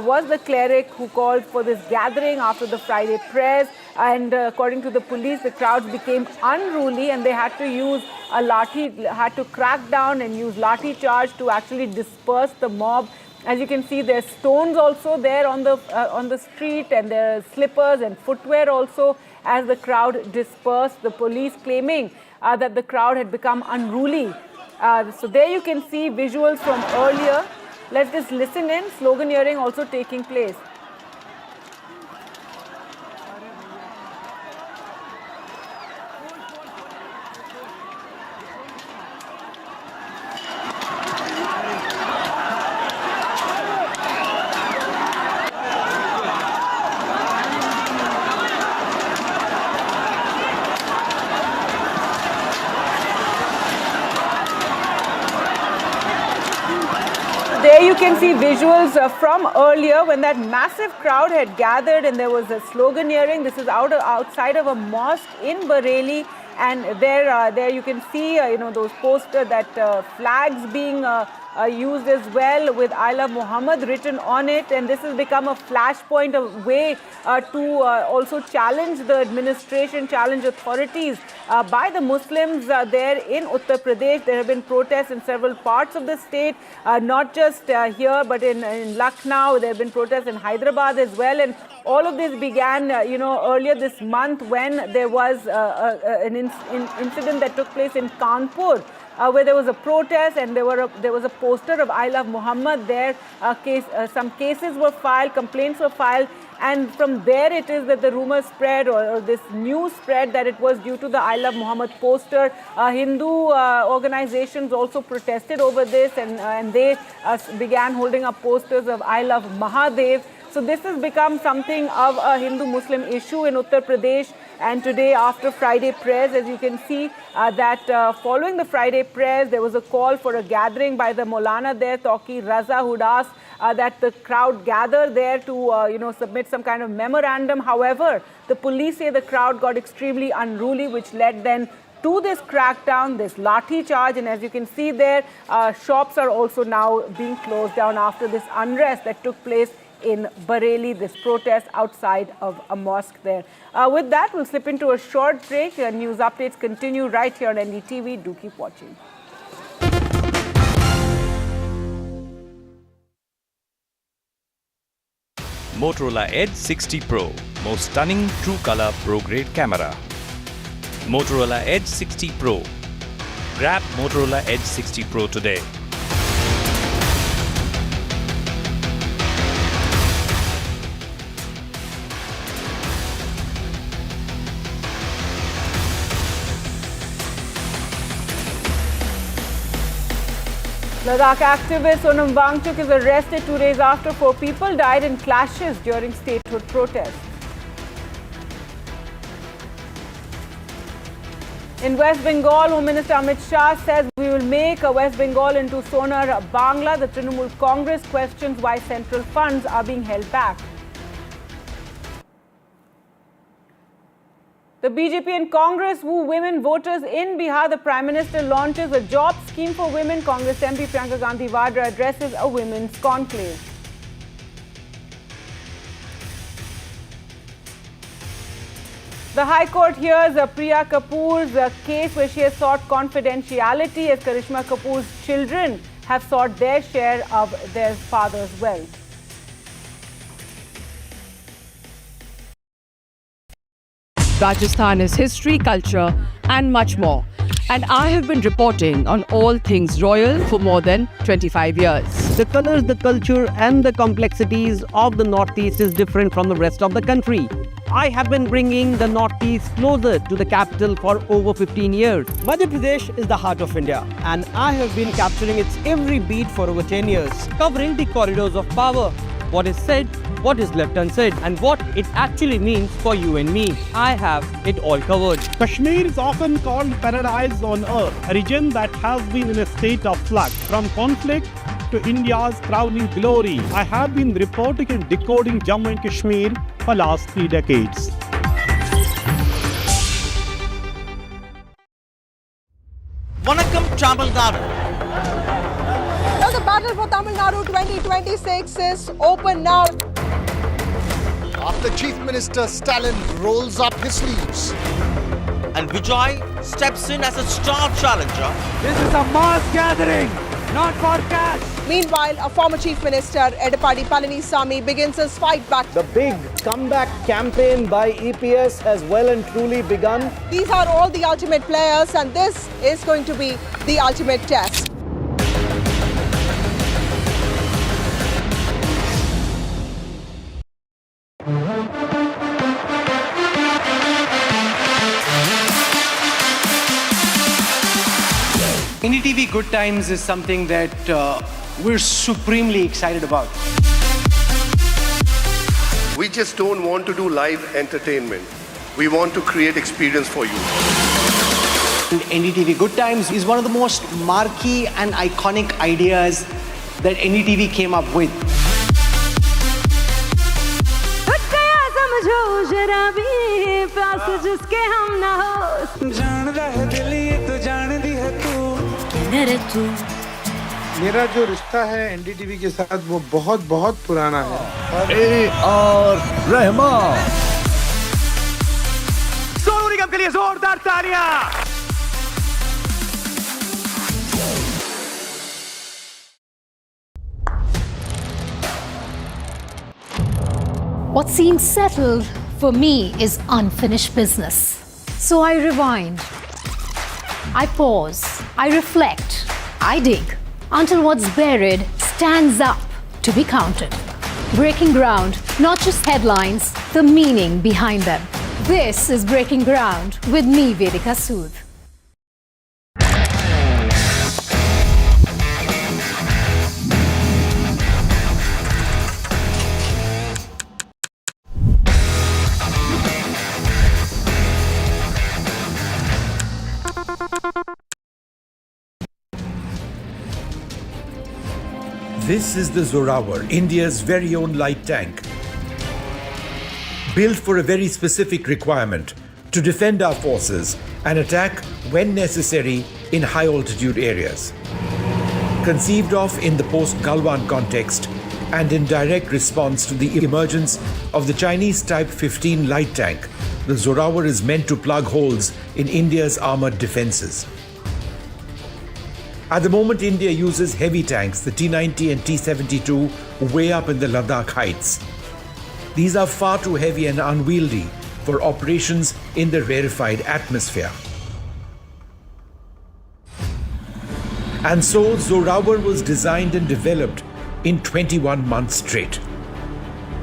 was the cleric who called for this gathering after the Friday prayers. And according to the police, the crowds became unruly and they had to crack down and use lathi charge to actually disperse the mob. As you can see, there's stones also there on the street, and there are slippers and footwear also as the crowd dispersed. The police claiming that the crowd had become unruly. So there you can see visuals from earlier. Let's just listen in. Sloganeering also taking place. There you can see visuals from earlier when that massive crowd had gathered and there was a sloganeering. This is outside of a mosque in Bareilly, and there you can see those posters, that flags being used as well with I Love Muhammad written on it, and this has become a flashpoint, a way to also challenge the administration, challenge authorities by the Muslims there in Uttar Pradesh. There have been protests in several parts of the state, not just here but in Lucknow. There have been protests in Hyderabad as well, and all of this began earlier this month when there was an incident that took place in Kanpur, where there was a protest and there was a poster of I Love Muhammad there. Some cases were filed, complaints were filed, and from there it is that the rumor spread, or this news spread, that it was due to the I Love Muhammad poster. Hindu organizations also protested over this, and they began holding up posters of I Love Mahadev. So this has become something of a Hindu-Muslim issue in Uttar Pradesh. And today, after Friday prayers, as you can see, that following the Friday prayers, there was a call for a gathering by the Maulana there, Tawqir Raza, who'd asked that the crowd gather there to, submit some kind of memorandum. However, the police say the crowd got extremely unruly, which led then to this crackdown, this lathi charge. And as you can see there, shops are also now being closed down after this unrest that took place in Bareilly, this protest outside of a mosque there. With that, we'll slip into a short break. News updates continue right here on NDTV. Do keep watching. Motorola Edge 60 Pro, most stunning true color pro grade camera. Motorola Edge 60 Pro. Grab Motorola Edge 60 Pro today. Ladakh activist Sonam Wangchuk is arrested 2 days after 4 people died in clashes during statehood protests. In West Bengal, Home Minister Amit Shah says we will make West Bengal into Sonar Bangla. The Trinamool Congress questions why central funds are being held back. The BJP and Congress woo women voters in Bihar. The Prime Minister launches a job scheme for women. Congress MP Priyanka Gandhi Vadra addresses a women's conclave. The High Court hears Priya Kapoor's case where she has sought confidentiality as Karishma Kapoor's children have sought their share of their father's wealth. Rajasthan is history, culture, and much more. And I have been reporting on all things royal for more than 25 years. The colors, the culture, and the complexities of the Northeast is different from the rest of the country. I have been bringing the Northeast closer to the capital for over 15 years. Madhya Pradesh is the heart of India, and I have been capturing its every beat for over 10 years, covering the corridors of power, what is said, what is left unsaid, and what it actually means for you and me. I have it all covered. Kashmir is often called paradise on earth, a region that has been in a state of flux from conflict to India's crowning glory. I have been reporting and decoding Jammu and Kashmir for last 3 decades. Vanakkam Tamil Nadu. Well, the battle for Tamil Nadu 2026 is open now. After Chief Minister Stalin rolls up his sleeves. And Vijay steps in as a star challenger. This is a mass gathering, not for cash. Meanwhile, a former Chief Minister, Edappadi Palanisamy, begins his fight back. The big comeback campaign by EPS has well and truly begun. These are all the ultimate players, and this is going to be the ultimate test. NDTV Good Times is something that we're supremely excited about. We just don't want to do live entertainment. We want to create experience for you. And NDTV Good Times is one of the most marquee and iconic ideas that NDTV came up with. मेरा जो रिश्ता है NDTV के साथ वो बहुत बहुत पुराना है। A.R. रहमान। सोनू निगम के लिए जोरदार तालियां। What seems settled for me is unfinished business. So I rewind. I pause. I reflect. I dig until what's buried stands up to be counted. Breaking ground, not just headlines, the meaning behind them. This is Breaking Ground with me, Vedika Sood. This is the Zorawar, India's very own light tank. Built for a very specific requirement, to defend our forces and attack when necessary in high altitude areas. Conceived of in the post-Galwan context and in direct response to the emergence of the Chinese Type 15 light tank, the Zorawar is meant to plug holes in India's armoured defences. At the moment, India uses heavy tanks, the T-90 and T-72, way up in the Ladakh heights. These are far too heavy and unwieldy for operations in the rarefied atmosphere. And so, Zorawar was designed and developed in 21 months straight.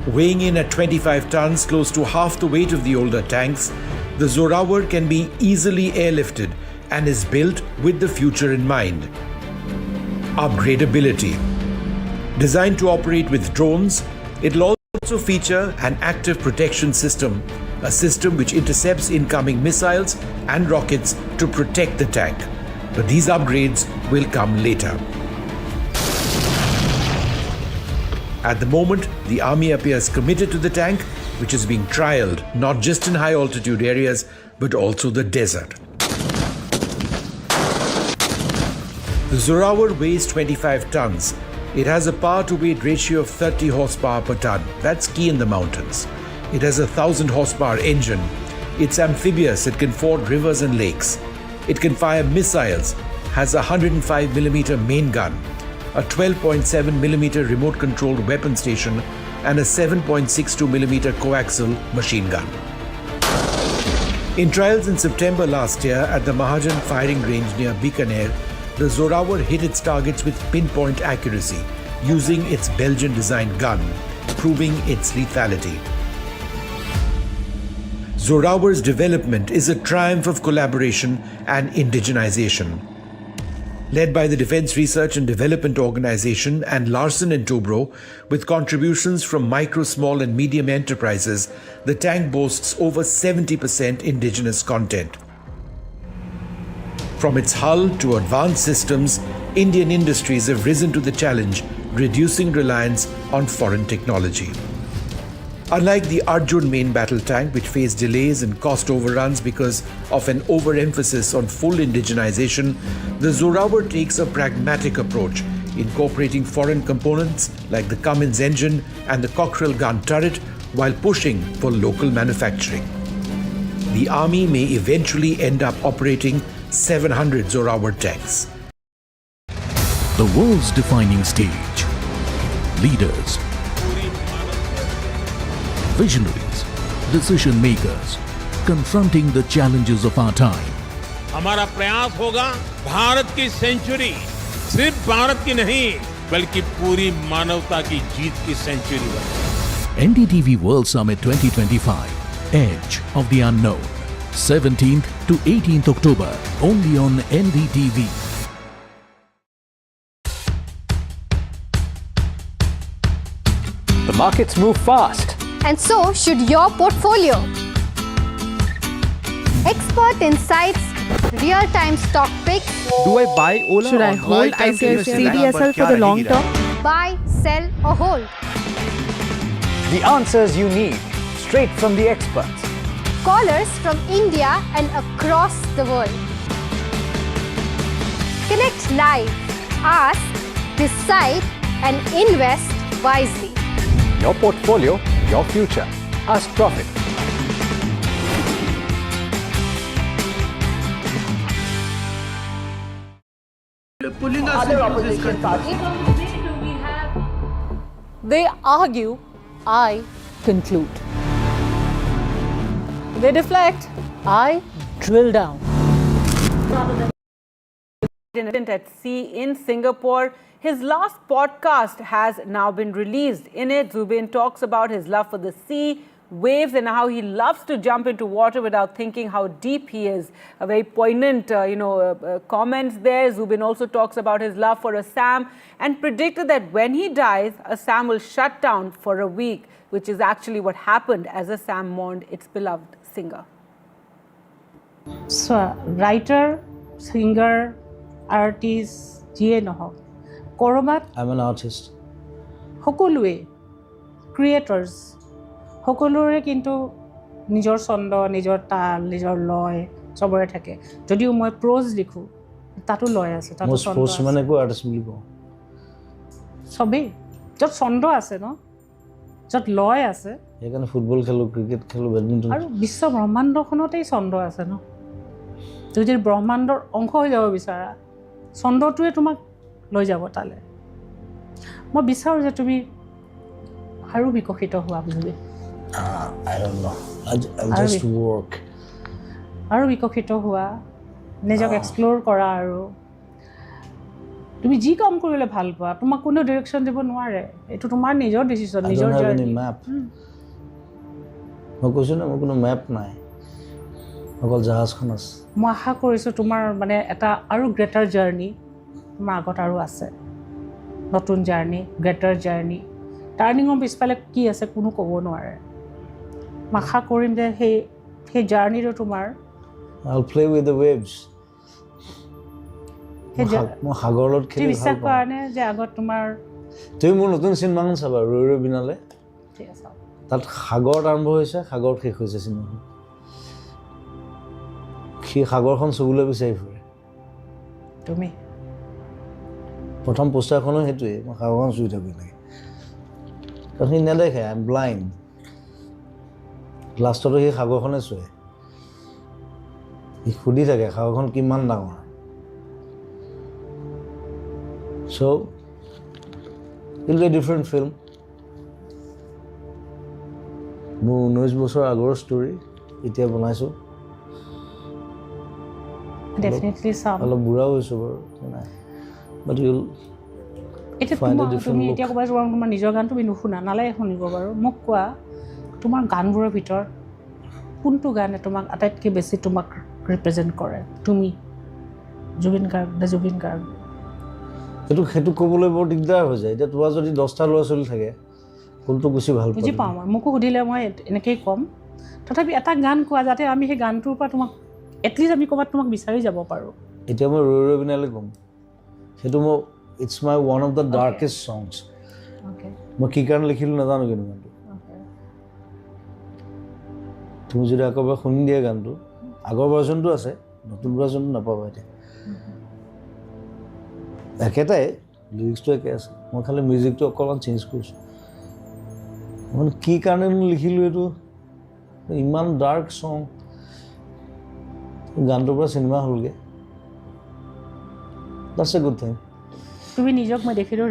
Weighing in at 25 tons, close to half the weight of the older tanks, the Zorawar can be easily airlifted and is built with the future in mind. Upgradability. Designed to operate with drones, it will also feature an active protection system, a system which intercepts incoming missiles and rockets to protect the tank. But these upgrades will come later. At the moment, the army appears committed to the tank, which is being trialled not just in high altitude areas, but also the desert. The Zorawar weighs 25 tons. It has a power-to-weight ratio of 30 horsepower per ton. That's key in the mountains. It has a 1,000 horsepower engine. It's amphibious. It can ford rivers and lakes. It can fire missiles, has a 105mm main gun, a 12.7mm remote-controlled weapon station, and a 7.62mm coaxial machine gun. In trials in September last year at the Mahajan firing range near Bikaner, the Zorawar hit its targets with pinpoint accuracy, using its Belgian-designed gun, proving its lethality. Zorawar's development is a triumph of collaboration and indigenization. Led by the Defence Research and Development Organisation and Larsen & Toubro, with contributions from micro, small and medium enterprises, the tank boasts over 70% indigenous content. From its hull to advanced systems, Indian industries have risen to the challenge, reducing reliance on foreign technology. Unlike the Arjun main battle tank, which faced delays and cost overruns because of an overemphasis on full indigenization, the Zorawar takes a pragmatic approach, incorporating foreign components like the Cummins engine and the Cockerel gun turret while pushing for local manufacturing. The army may eventually end up operating 700 Zorawar tanks. The world's defining stage. Leaders, visionaries, decision makers, confronting the challenges of our time. हमारा प्रयास होगा भारत की century सिर्फ भारत की नहीं बल्कि पूरी मानवता की जीत की सेंचुरी बने। NDTV World Summit 2025, Edge of the Unknown, 17th to 18th October, only on NDTV. The markets move fast. And so should your portfolio. Expert insights, real-time stock picks. Do I buy Ola? Should I hold CDSL for the long term? Buy, sell or hold. The answers you need, straight from the experts. Callers from India and across the world. Connect live, ask, decide and invest wisely. Your portfolio, your future. Ask Profit. Pulling us into this country. They argue, I conclude. They deflect, I drill down. At sea in Singapore, his last podcast has now been released. In it, Zubeen talks about his love for the sea, waves, and how he loves to jump into water without thinking how deep he is. A very poignant, comments there. Zubeen also talks about his love for Assam and predicted that when he dies, Assam will shut down for a week, which is actually what happened as Assam mourned its beloved singer. So, writer, singer, artist, jiye nohok. Korobat. I'm an artist. Hokolue, creators. Hokolure kintu nijor sondo, nijor tal, nijor loy, sobore thake. Jodiu moi prose likhu, tatu loy ase, tatu sondo. Most mane ko artist boli ko. Sobe, jot sondo ase no, jot loy ase. Ekane football khelo, cricket khelo, badminton. Aru biswa brahmando khonotei sondo ase no. Tujir brahmandor onkho hoi jabo bisara. Sondo tue tumak লৈ যাব তালে মই বিচাৰো যে তুমি আৰু বিকশিত হোৱা বুঝিবে I don't know. I'll just work. আৰু বিকশিত হোৱা নিজক এক্সপ্লোৰ কৰা আৰু তুমি যি কাম কৰিলে ভাল পোৱা তোমাক কোনো ডাইৰেকচন দিব নোৱাৰে এটো তোমাৰ নিজৰ ডিসিশন নিজৰ জাৰ্নি ম্যাপ মই কৈছো না মোৰ কোনো ম্যাপ নাই অকল জাহাজখন আছে মই আশা কৰিছো তোমাৰ মানে এটা আৰু গ্ৰেটাৰ জাৰ্নি তোমাৰ আগত আৰু আছে নতুন জাৰ্নি গ্ৰেটাৰ জাৰ্নি টাৰ্নিংৰ পিছফালে কি আছে কোনো ক'ব নোৱাৰে আশা কৰিম যে সেই জাৰ্নিটো তোমাৰ I'll play with the waves মই সাগৰত খেলি বিশ্বাস কৰানে যে আগত তোমাৰ তুমি মোৰ নতুন চিনেমাখন চাবা ৰৈ ৰৈ বিনালে ঠিক আছে তাত সাগৰত আৰম্ভ হৈছে সাগৰত শেষ হৈছে চিনেমাখন কি সাগৰখন চুবলৈ বিচাৰি ফুৰে তুমি প্ৰথম পোষ্টাৰখনো হেতুৱে মই সাগৰখন চুই থাকো লাগে কাৰণ সি নেদেখে আই এম ব্লাইণ্ড লাষ্টতো সেই সাগৰখনে চুৱে সি সুধি থাকে সাগৰখন কিমান ডাঙৰ so it'll be a different film মোৰ 19 বছৰ আগৰ ষ্টৰী এতিয়া বনাইছো definitely some অলপ বুঢ়া হৈছো বাৰু নাই but you'll find a different তুমি এতিয়া ক'বা তোমাৰ নিজৰ গান তুমি নুশুনা নালাগে শুনিব বাৰু মোক কোৱা তোমাৰ গানবোৰৰ ভিতৰত কোনটো গানে তোমাক আটাইতকৈ বেছি তোমাক ৰিপ্ৰেজেন্ট কৰে তুমি জুবিন গাৰ্গ সেইটো ক'বলৈ বৰ দিগদাৰ হৈ যায় এতিয়া তোমাৰ যদি 10টা ল'ৰা ছোৱালী থাকে কোনটো বেছি ভাল পায় বুজি পাওঁ মই মোকো সুধিলে মই এনেকেই ক'ম তথাপি এটা গান কোৱা যাতে আমি সেই গানটোৰ পৰা তোমাক এটলিষ্ট আমি ক'বাত তোমাক বিচাৰি যাব পাৰোঁ এতিয়া মই ৰৈ ৰৈ বিনালে ক'ম সেইটো মই it's my one of the darkest songs মই কি কাৰণে লিখিলোঁ নাজানো কিন্তু গানটো তুমি যদি আকৌ এবাৰ শুনি দিয়া গানটো আগৰ ভাৰ্জনটো আছে নতুন ভাৰ্জনটো নাপাবা এতিয়া একেটাই লিৰিক্সটো একে আছে মই খালি মিউজিকটো অকণমান চেঞ্জ কৰিছোঁ মানে কি কাৰণে লিখিলোঁ এইটো ইমান ডাৰ্ক চং গানটোৰ পৰা চিনেমা হ'লগৈ that's a good thing তুমি নিজক মই দেখিলোঁ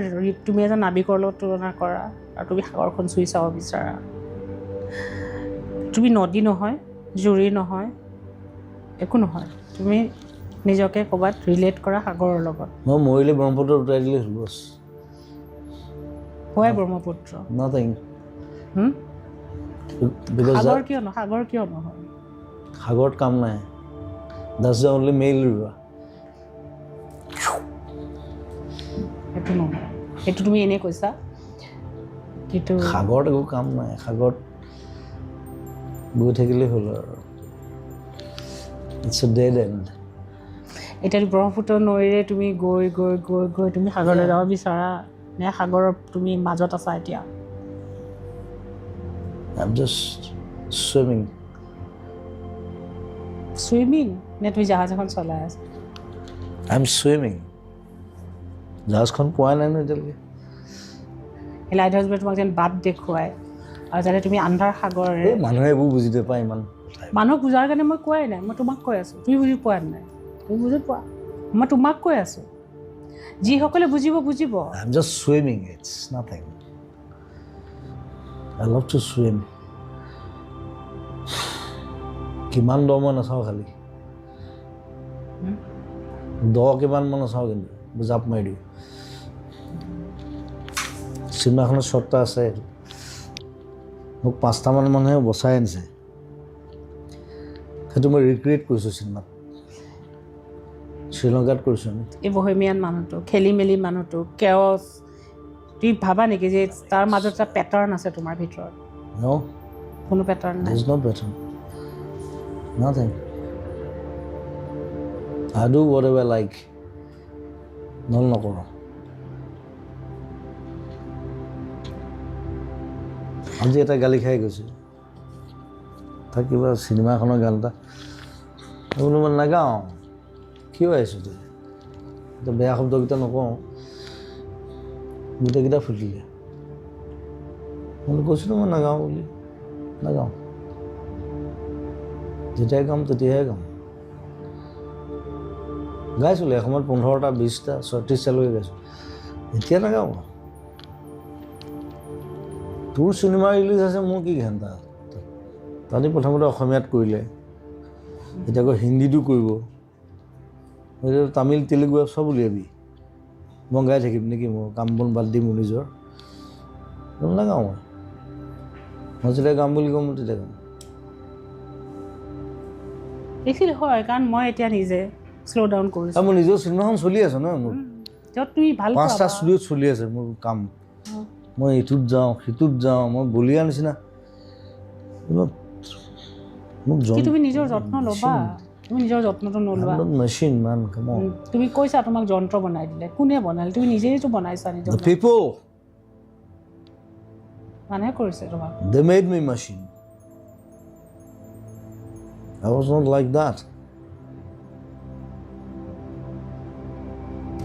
তুমি এজন নাবিকৰ লগত তুলনা কৰা আৰু তুমি সাগৰখন চুই চাব বিচাৰা তুমি নদী নহয় জুৰি নহয় একো নহয় তুমি নিজকে ক'ৰবাত ৰিলেট কৰা সাগৰৰ লগত মই মৰিলে ব্ৰহ্মপুত্ৰ উঠাই দিলে হ'ল বছ হয় ব্ৰহ্মপুত্ৰ nothing সাগৰ কিয় নহয় সাগৰত কাম নাই that's the only male river সেইটো নহয় সেইটো তুমি এনে কৈছা কিন্তু সাগৰত একো কাম নাই সাগৰত গৈ থাকিলে হ'ল আৰু it's a dead end এতিয়া ব্ৰহ্মপুত্ৰ নৈৰে তুমি গৈ গৈ গৈ গৈ তুমি সাগৰলৈ যাব বিচাৰা নে সাগৰৰ তুমি মাজত আছা এতিয়া I'm just swimming নে তুমি জাহাজ এখন চলাই আছা I'm swimming জাহাজখন পোৱা নাই ন এতিয়ালৈকে এই লাইট হাউচবোৰে তোমাক যেন বাট দেখুৱাই আৰু যাতে তুমি আন্ধাৰ সাগৰে মানুহে এইবোৰ বুজি নাপায় ইমান মানুহক বুজাৰ কাৰণে মই কোৱাই নাই মই তোমাক কৈ আছোঁ তুমি বুজি পোৱা নাই তুমি বুজি পোৱা মই তোমাক কৈ আছোঁ যিসকলে বুজিব I'm just swimming it's nothing I love to swim কিমান দ মই নাচাওঁ খালি দ কিমান মই নাচাওঁ কিন্তু জাপ মাৰি দিওঁ চিনেমাখনৰ শ্বটটা আছে মোক 5টামান মানুহে বচাই আনিছে সেইটো মই ৰিক্ৰিয়েট কৰিছোঁ চিনেমাত শ্ৰীলংকাত কৰিছোঁ আমি এই বহেমিয়ান মানুহটো খেলি মেলি মানুহটো কেঅছ তুমি ভাবা নেকি যে তাৰ মাজত এটা পেটাৰ্ণ আছে তোমাৰ ভিতৰত no কোনো পেটাৰ্ণ নাই there's no pattern nothing I do whatever I like নকৰোঁ আজি এটা গালি খাই গৈছে তাক কিবা চিনেমাখনৰ গান এটা বোলো মই নাগাওঁ কিয় আহিছোঁ তই বেয়া শব্দকেইটা নকওঁ গোটেইকেইটা ফুটিলে মই কৈছিলোঁ মই নাগাওঁ বুলি নাগাওঁ যেতিয়াই গাম তেতিয়াহে গাম গাইছিলোঁ এসময়ত 15টা 20টা 36টালৈকে গাইছোঁ এতিয়া নাগাওঁ তোৰ চিনেমা ৰিলিজ আছে মোৰ কি ঘণ্টা তাহাঁতি প্ৰথমতে অসমীয়াত কৰিলে এতিয়া আকৌ হিন্দীটো কৰিব তামিল তেলেগু চব উলিয়াবি মই গাই থাকিম নেকি মোৰ কাম বন বাদ দিম মোৰ নিজৰ নাগাওঁ মই যেতিয়া গাম বুলি ক'ম তেতিয়া গাম একচুৱেলি হয় কাৰণ মই এতিয়া নিজে শ্ল' ডাউন কৰিছোঁ মোৰ নিজৰ চিনেমাখন চলি আছে ন মোৰ তুমি ভাল 5টা ষ্টুডিঅ'ত চলি আছে মোৰ কাম মই ইটোত যাওঁ সিটোত যাওঁ মই বলিয়া নিচিনা মোক তুমি নিজৰ যত্ন ল'বা তুমি নিজৰ যত্নটো নলোৱা মেচিন মান কাম অন তুমি কৈছা তোমাক যন্ত্ৰ বনাই দিলে কোনে বনালে তুমি নিজেইতো বনাইছা নিজৰ পিপল মানুহে কৰিছে তোমাক they made me machine I was not like that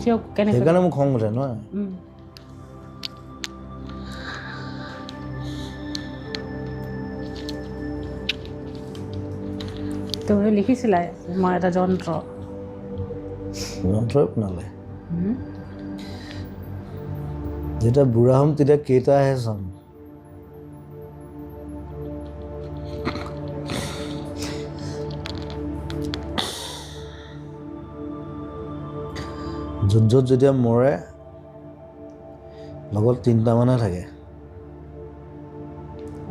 সেইকাৰণে মোক খং উঠে নহয় তুমি লিখিছিলা মই এটা যন্ত্ৰই বনালে যেতিয়া বুঢ়া হ'ম তেতিয়া কেইটাহে চাম য'ত যেতিয়া মৰে লগত 3টা মানুহে থাকে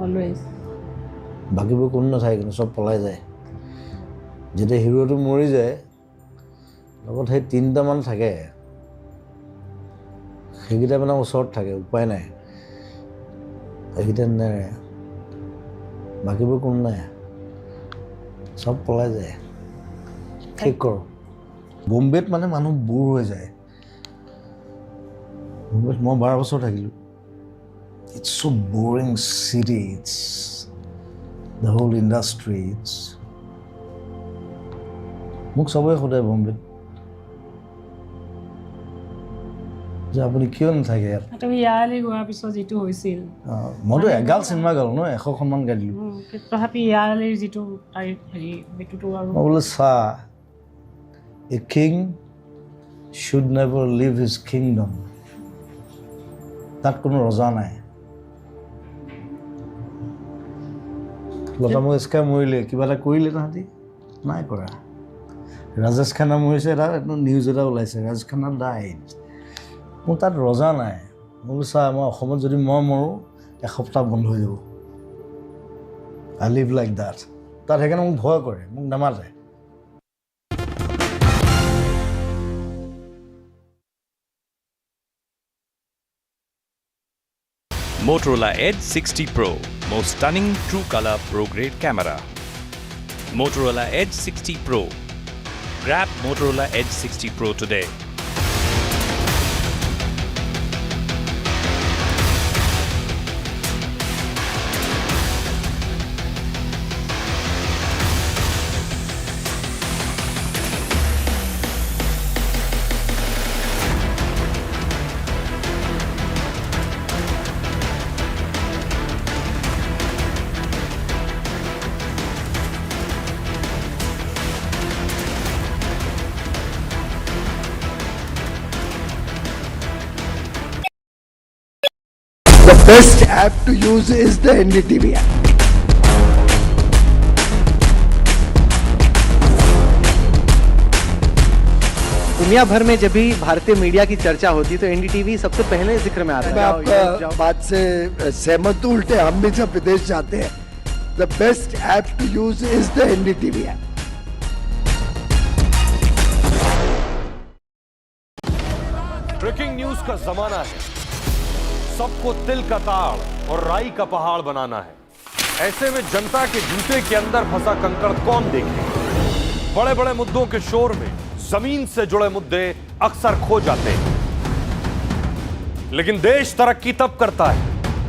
অলৱেজ বাকীবোৰ কোনো নাথাকে কিন্তু চব পলাই যায় যেতিয়া হিৰোটো মৰি যায় লগত সেই 3টা মান থাকে সেইকেইটা মানে ওচৰত থাকে উপায় নাই সেইকেইটা নেৰে বাকীবোৰ কোনো নাই চব পলাই যায় ঠিক কৰোঁ বম্বেত মানে মানুহ বুঢ় হৈ যায় মই 12 বছৰ থাকিলোঁ It's so boring city. It's the whole industry, it's মোক সবে সোধে বম্বেত যে আপুনি কিয় নাথাকে ইয়াত তুমি ইয়ালৈ গোৱাৰ পিছত যিটো হৈছিল মইতো এগাল চিনেমা গালো ন 100খনমান গালিলো তথাপি ইয়ালৈ যিটো হেৰি বেটুটো আৰু মই বোলে চা a king should never leave his kingdom তাত কোনো ৰজা নাই লতা মঙ্গেশকাৰ মৰিলে কিবা এটা কৰিলে তাহাঁতি নাই কৰা ৰাজেশ খান্না মৰিছে এটা নিউজ এটা ওলাইছে ৰাজেশ খান্না ডাইড মোৰ তাত ৰজা নাই মই চা মই অসমত যদি মই মৰোঁ এসপ্তাহ বন্ধ হৈ যাব আই লিভ লাইক দেট তাত সেইকাৰণে মোক ভয় কৰে মোক নামাতে Motorola Edge 60 Pro, most stunning true color pro grade camera. Motorola Edge 60 Pro. Grab Motorola Edge 60 Pro today. The best app to use is the NDTV app. दुनिया भर में जब भी भारतीय मीडिया की चर्चा होती तो एनडीटीवी सबसे पहले जिक्र में आता है। मैं आपका बात से सहमत हूं, उल्टे हम भी जब विदेश जाते हैं the best app to use is the NDTV app. Breaking news का जमाना है, सबको तिल का ताड़ और राई का पहाड़ बनाना है। ऐसे में जनता के जूते के अंदर फंसा कंकड़ कौन देखे? बड़े बड़े मुद्दों के शोर में जमीन से जुड़े मुद्दे अक्सर खो जाते हैं, लेकिन देश तरक्की तब करता है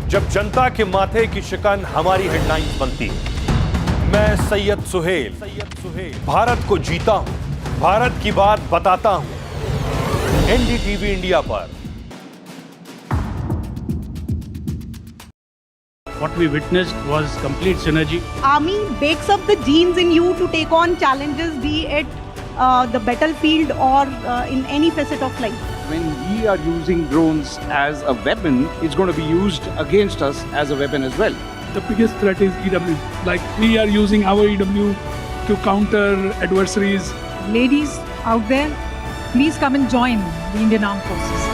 जब जनता के माथे की शिकन हमारी हेडलाइंस बनती है। मैं सैयद सुहेल भारत को जीता हूं, भारत की बात बताता हूं। एनडीटीवी इंडिया पर What we witnessed was complete synergy. Army bakes up the genes in you to take on challenges, be it the battlefield or in any facet of life. When we are using drones as a weapon, it's going to be used against us as a weapon as well. The biggest threat is EW. Like we are using our EW to counter adversaries. Ladies out there, please come and join the Indian Armed Forces.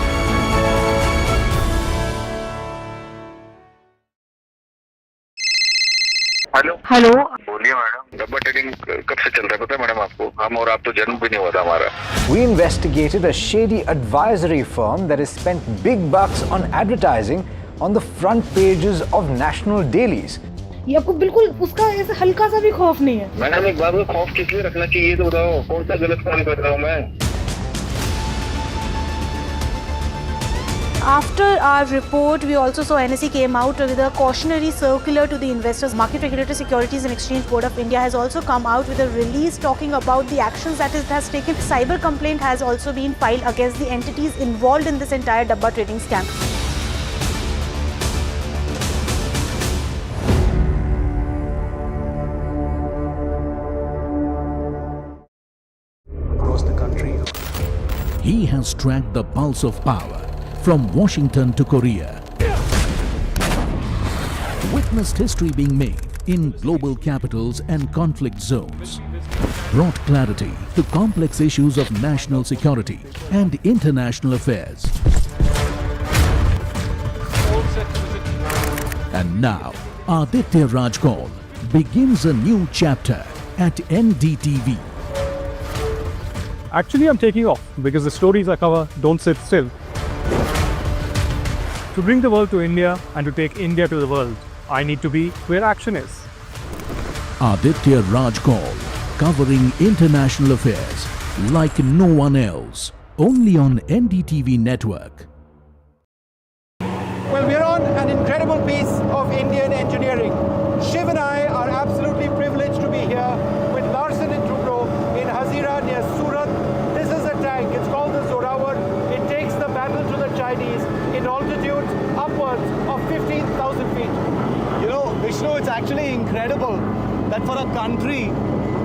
Hello बोलिए madam, डब्बा trading कब से चल रहा है पता है madam आपको? हम और आप तो जन्म भी नहीं हुआ था हमारा। We investigated a shady advisory firm that has spent big bucks on advertising on the front pages of national dailies. ये आपको बिल्कुल उसका ऐसे हल्का सा भी खौफ नहीं है? मैडम एक बात को खौफ किस लिए रखना चाहिए तो बताओ, कौन सा गलत काम कर रहा हूँ मैं? After our report, we also saw NSE came out with a cautionary circular to the investors. Market Regulator Securities and Exchange Board of India has also come out with a release talking about the actions that it has taken. Cyber complaint has also been filed against the entities involved in this entire dabba trading scam. Across the country, he has tracked the pulse of power from Washington to Korea. Witnessed history being made in global capitals and conflict zones. Brought clarity to complex issues of national security and international affairs. And now, Aditya Raj Kaul begins a new chapter at NDTV. Actually, I'm taking off because the stories I cover don't sit still. To bring the world to India and to take India to the world, I need to be where action is. Aditya Raj Kaul, covering international affairs like no one else. Only on NDTV network. Well, we're on an incredible piece of Indian engineering. Shiv and I are absolutely that for a country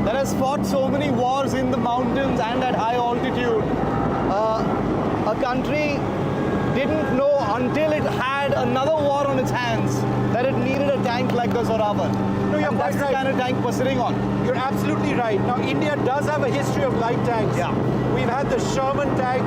that has fought so many wars in the mountains and at high altitude, a country didn't know until it had another war on its hands that it needed a tank like the Zorawar. No, you're and that's quite the right. kind of tank we're sitting on. You're absolutely right. Now, India does have a history of light tanks. Yeah. We've had the Sherman tank,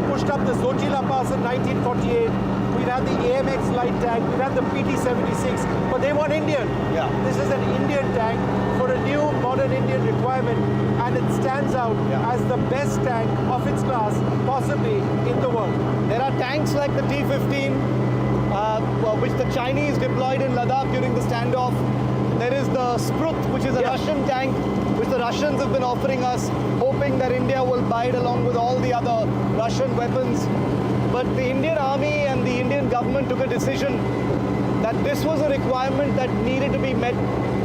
pushed up the Zojila Pass in 1948. We've had the AMX light tank. We've had the PT-76, but they weren't Indian. Yeah. This is an Indian tank for a new modern Indian requirement, and it stands out as the best tank of its class, possibly in the world. There are tanks like the T-15, which the Chinese deployed in Ladakh during the standoff. There is the Sprut, which is a Russian tank, which the Russians have been offering us, hoping that India will buy it along with all the other Russian weapons. But the Indian Army and the Indian government took a decision that this was a requirement that needed to be met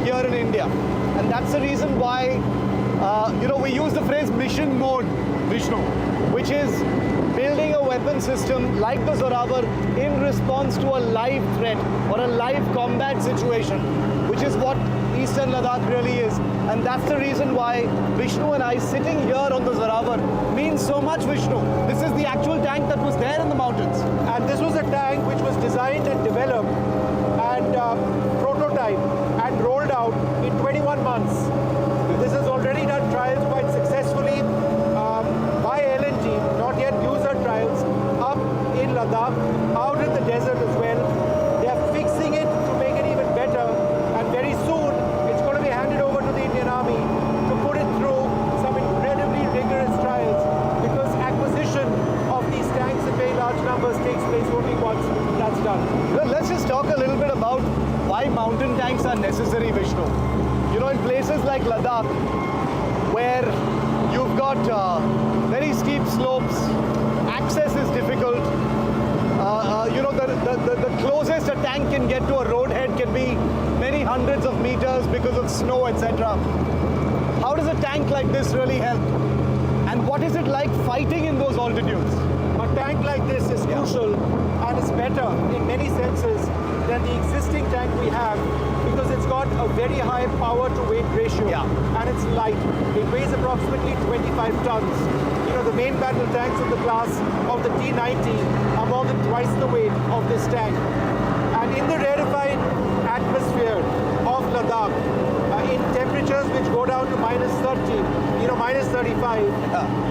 here in India. And that's the reason why, we use the phrase mission mode, Vishnu, which is building a weapon system like the Zorawar in response to a live threat or a live combat situation, which is what Eastern Ladakh really is. And that's the reason why Vishnu and I sitting here on the Zorawar means so much, Vishnu. This is the actual tank that was there in the mountains. And this was a tank which was designed and developed and prototyped and rolled out in 21 months. This has already done trials quite successfully by Elon team, not yet user trials, up in Ladakh, out in the desert as well. They are fixing it to make it even better, and very soon it's going to be handed over to the Indian Army to put it through some incredibly rigorous trials, because acquisition of these tanks in very large numbers takes place only once that's done. Well, let's just talk a little bit about why mountain tanks are necessary, Vishnu. In places like Ladakh, where you've got very steep slopes, access is difficult. The closest a tank can get to a roadhead can be many hundreds of meters because of snow, etc. How does a tank like this really help? And what is it like fighting in those altitudes? A tank like this is crucial and is better in many senses than the existing tank we have, because it's got a very high power to weight ratio and it's light. It weighs approximately 25 tons. The main battle tanks in the class of the T-90 are more than twice the weight of this tank. And in the rarefied atmosphere of Ladakh, in temperatures which go down to minus 30, minus 35,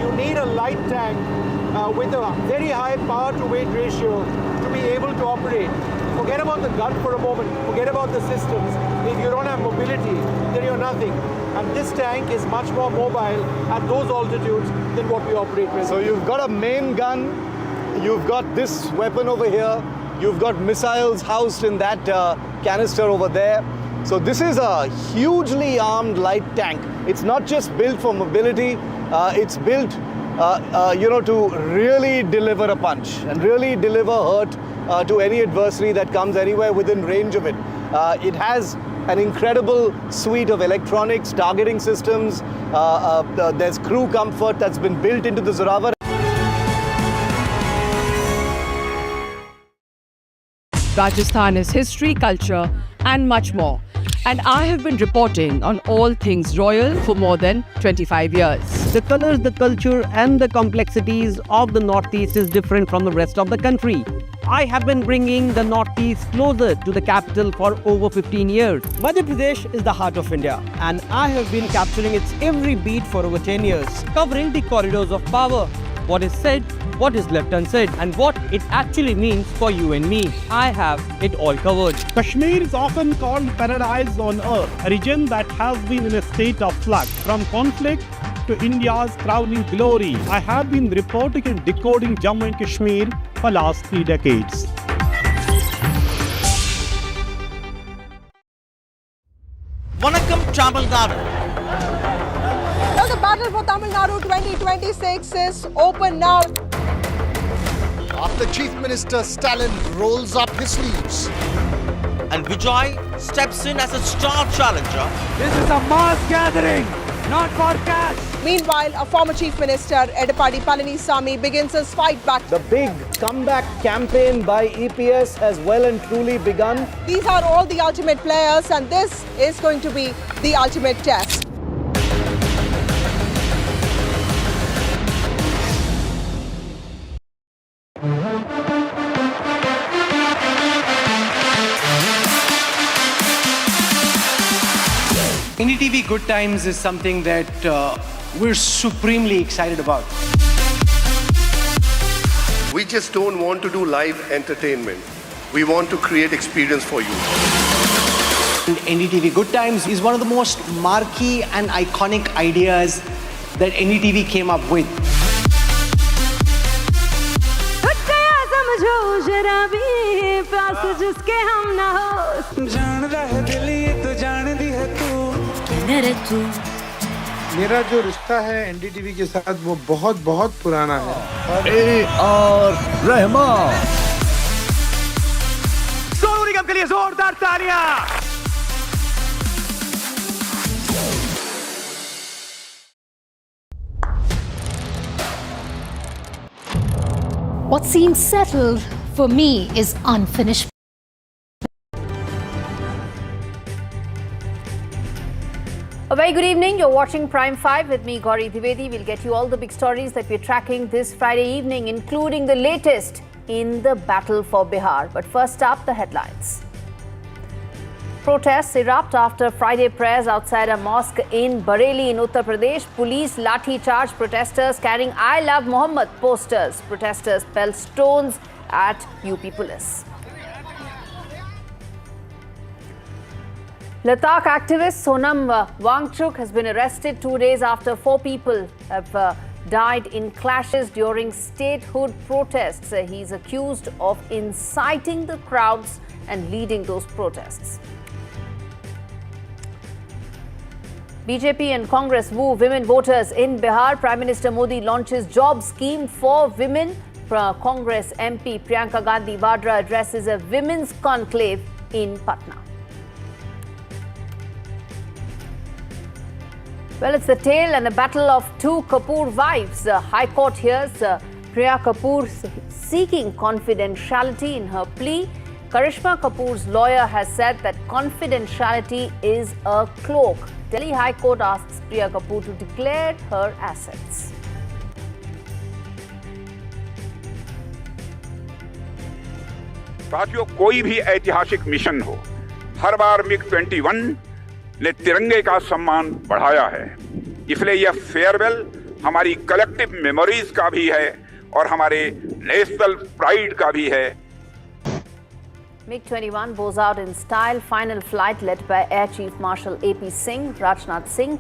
you need a light tank with a very high power to weight ratio to be able to operate. Forget about the gun for a moment, forget about the systems. If you don't have mobility, then you're nothing. And this tank is much more mobile at those altitudes than what we operate with. So you've got a main gun, you've got this weapon over here, you've got missiles housed in that canister over there. So this is a hugely armed light tank. It's not just built for mobility, it's built to really deliver a punch and really deliver hurt to any adversary that comes anywhere within range of it. It has an incredible suite of electronics, targeting systems. There's crew comfort that's been built into the Zorawar. Rajasthan is history, culture, and much more. And I have been reporting on all things royal for more than 25 years. The colors, the culture, and the complexities of the Northeast is different from the rest of the country. I have been bringing the Northeast closer to the capital for over 15 years. Madhya Pradesh is the heart of India, and I have been capturing its every beat for over 10 years, covering the corridors of power, what is said, what is left unsaid, and what it actually means for you and me. I have it all covered. Kashmir is often called paradise on earth, a region that has been in a state of flux from conflict to India's crowning glory. I have been reporting and decoding Jammu and Kashmir for last 3 decades. Vanakkam Tamil Nadu. Now the battle for Tamil Nadu 2026 is open now. After Chief Minister Stalin rolls up his sleeves. And Vijay steps in as a star challenger. This is a mass gathering. not for cash. Meanwhile, a former Chief Minister, Edapadi Palanisamy, begins his fight back. The big comeback campaign by EPS has well and truly begun. These are all the ultimate players, and this is going to be the ultimate test. NDTV Good Times is something that we're supremely excited about. We just don't want to do live entertainment. We want to create experience for you. And NDTV Good Times is one of the most marquee and iconic ideas that NDTV came up with. मेरा जो रिश्ता है NDTV के साथ वो बहुत बहुत पुराना है। रहमान सोनू निगम के लिए जोरदार तालियां। What seems settled for me is unfinished. A very good evening. You're watching Prime 5 with me, Gauri Dwivedi. We'll get you all the big stories that we're tracking this Friday evening, including the latest in the battle for Bihar. But first up, the headlines. Protests erupt after Friday prayers outside a mosque in Bareilly in Uttar Pradesh. Police lathi charge protesters carrying I Love Muhammad posters. Protesters pelted stones at UP police. Ladakh activist Sonam Wangchuk has been arrested 2 days after 4 people have died in clashes during statehood protests. He's accused of inciting the crowds and leading those protests. BJP and Congress woo women voters in Bihar. Prime Minister Modi launches job scheme for women. Congress MP Priyanka Gandhi Vadra addresses a women's conclave in Patna. Well, it's the tale and a battle of two Kapoor wives. High Court hears Priya Kapoor seeking confidentiality in her plea. Karishma Kapoor's lawyer has said that confidentiality is a cloak. Delhi High Court asks Priya Kapoor to declare her assets. साथियों, कोई भी ऐतिहासिक mission हो, हर बार MiG-21 ने तिरंगे का सम्मान बढ़ाया है। इसलिए यह फेयरवेल हमारी कलेक्टिव मेमोरीज का भी है और हमारे नेशनल प्राइड का भी है। MiG-21 bows out in style. Final flight led by Air Chief Marshal AP Singh. Rajnath Singh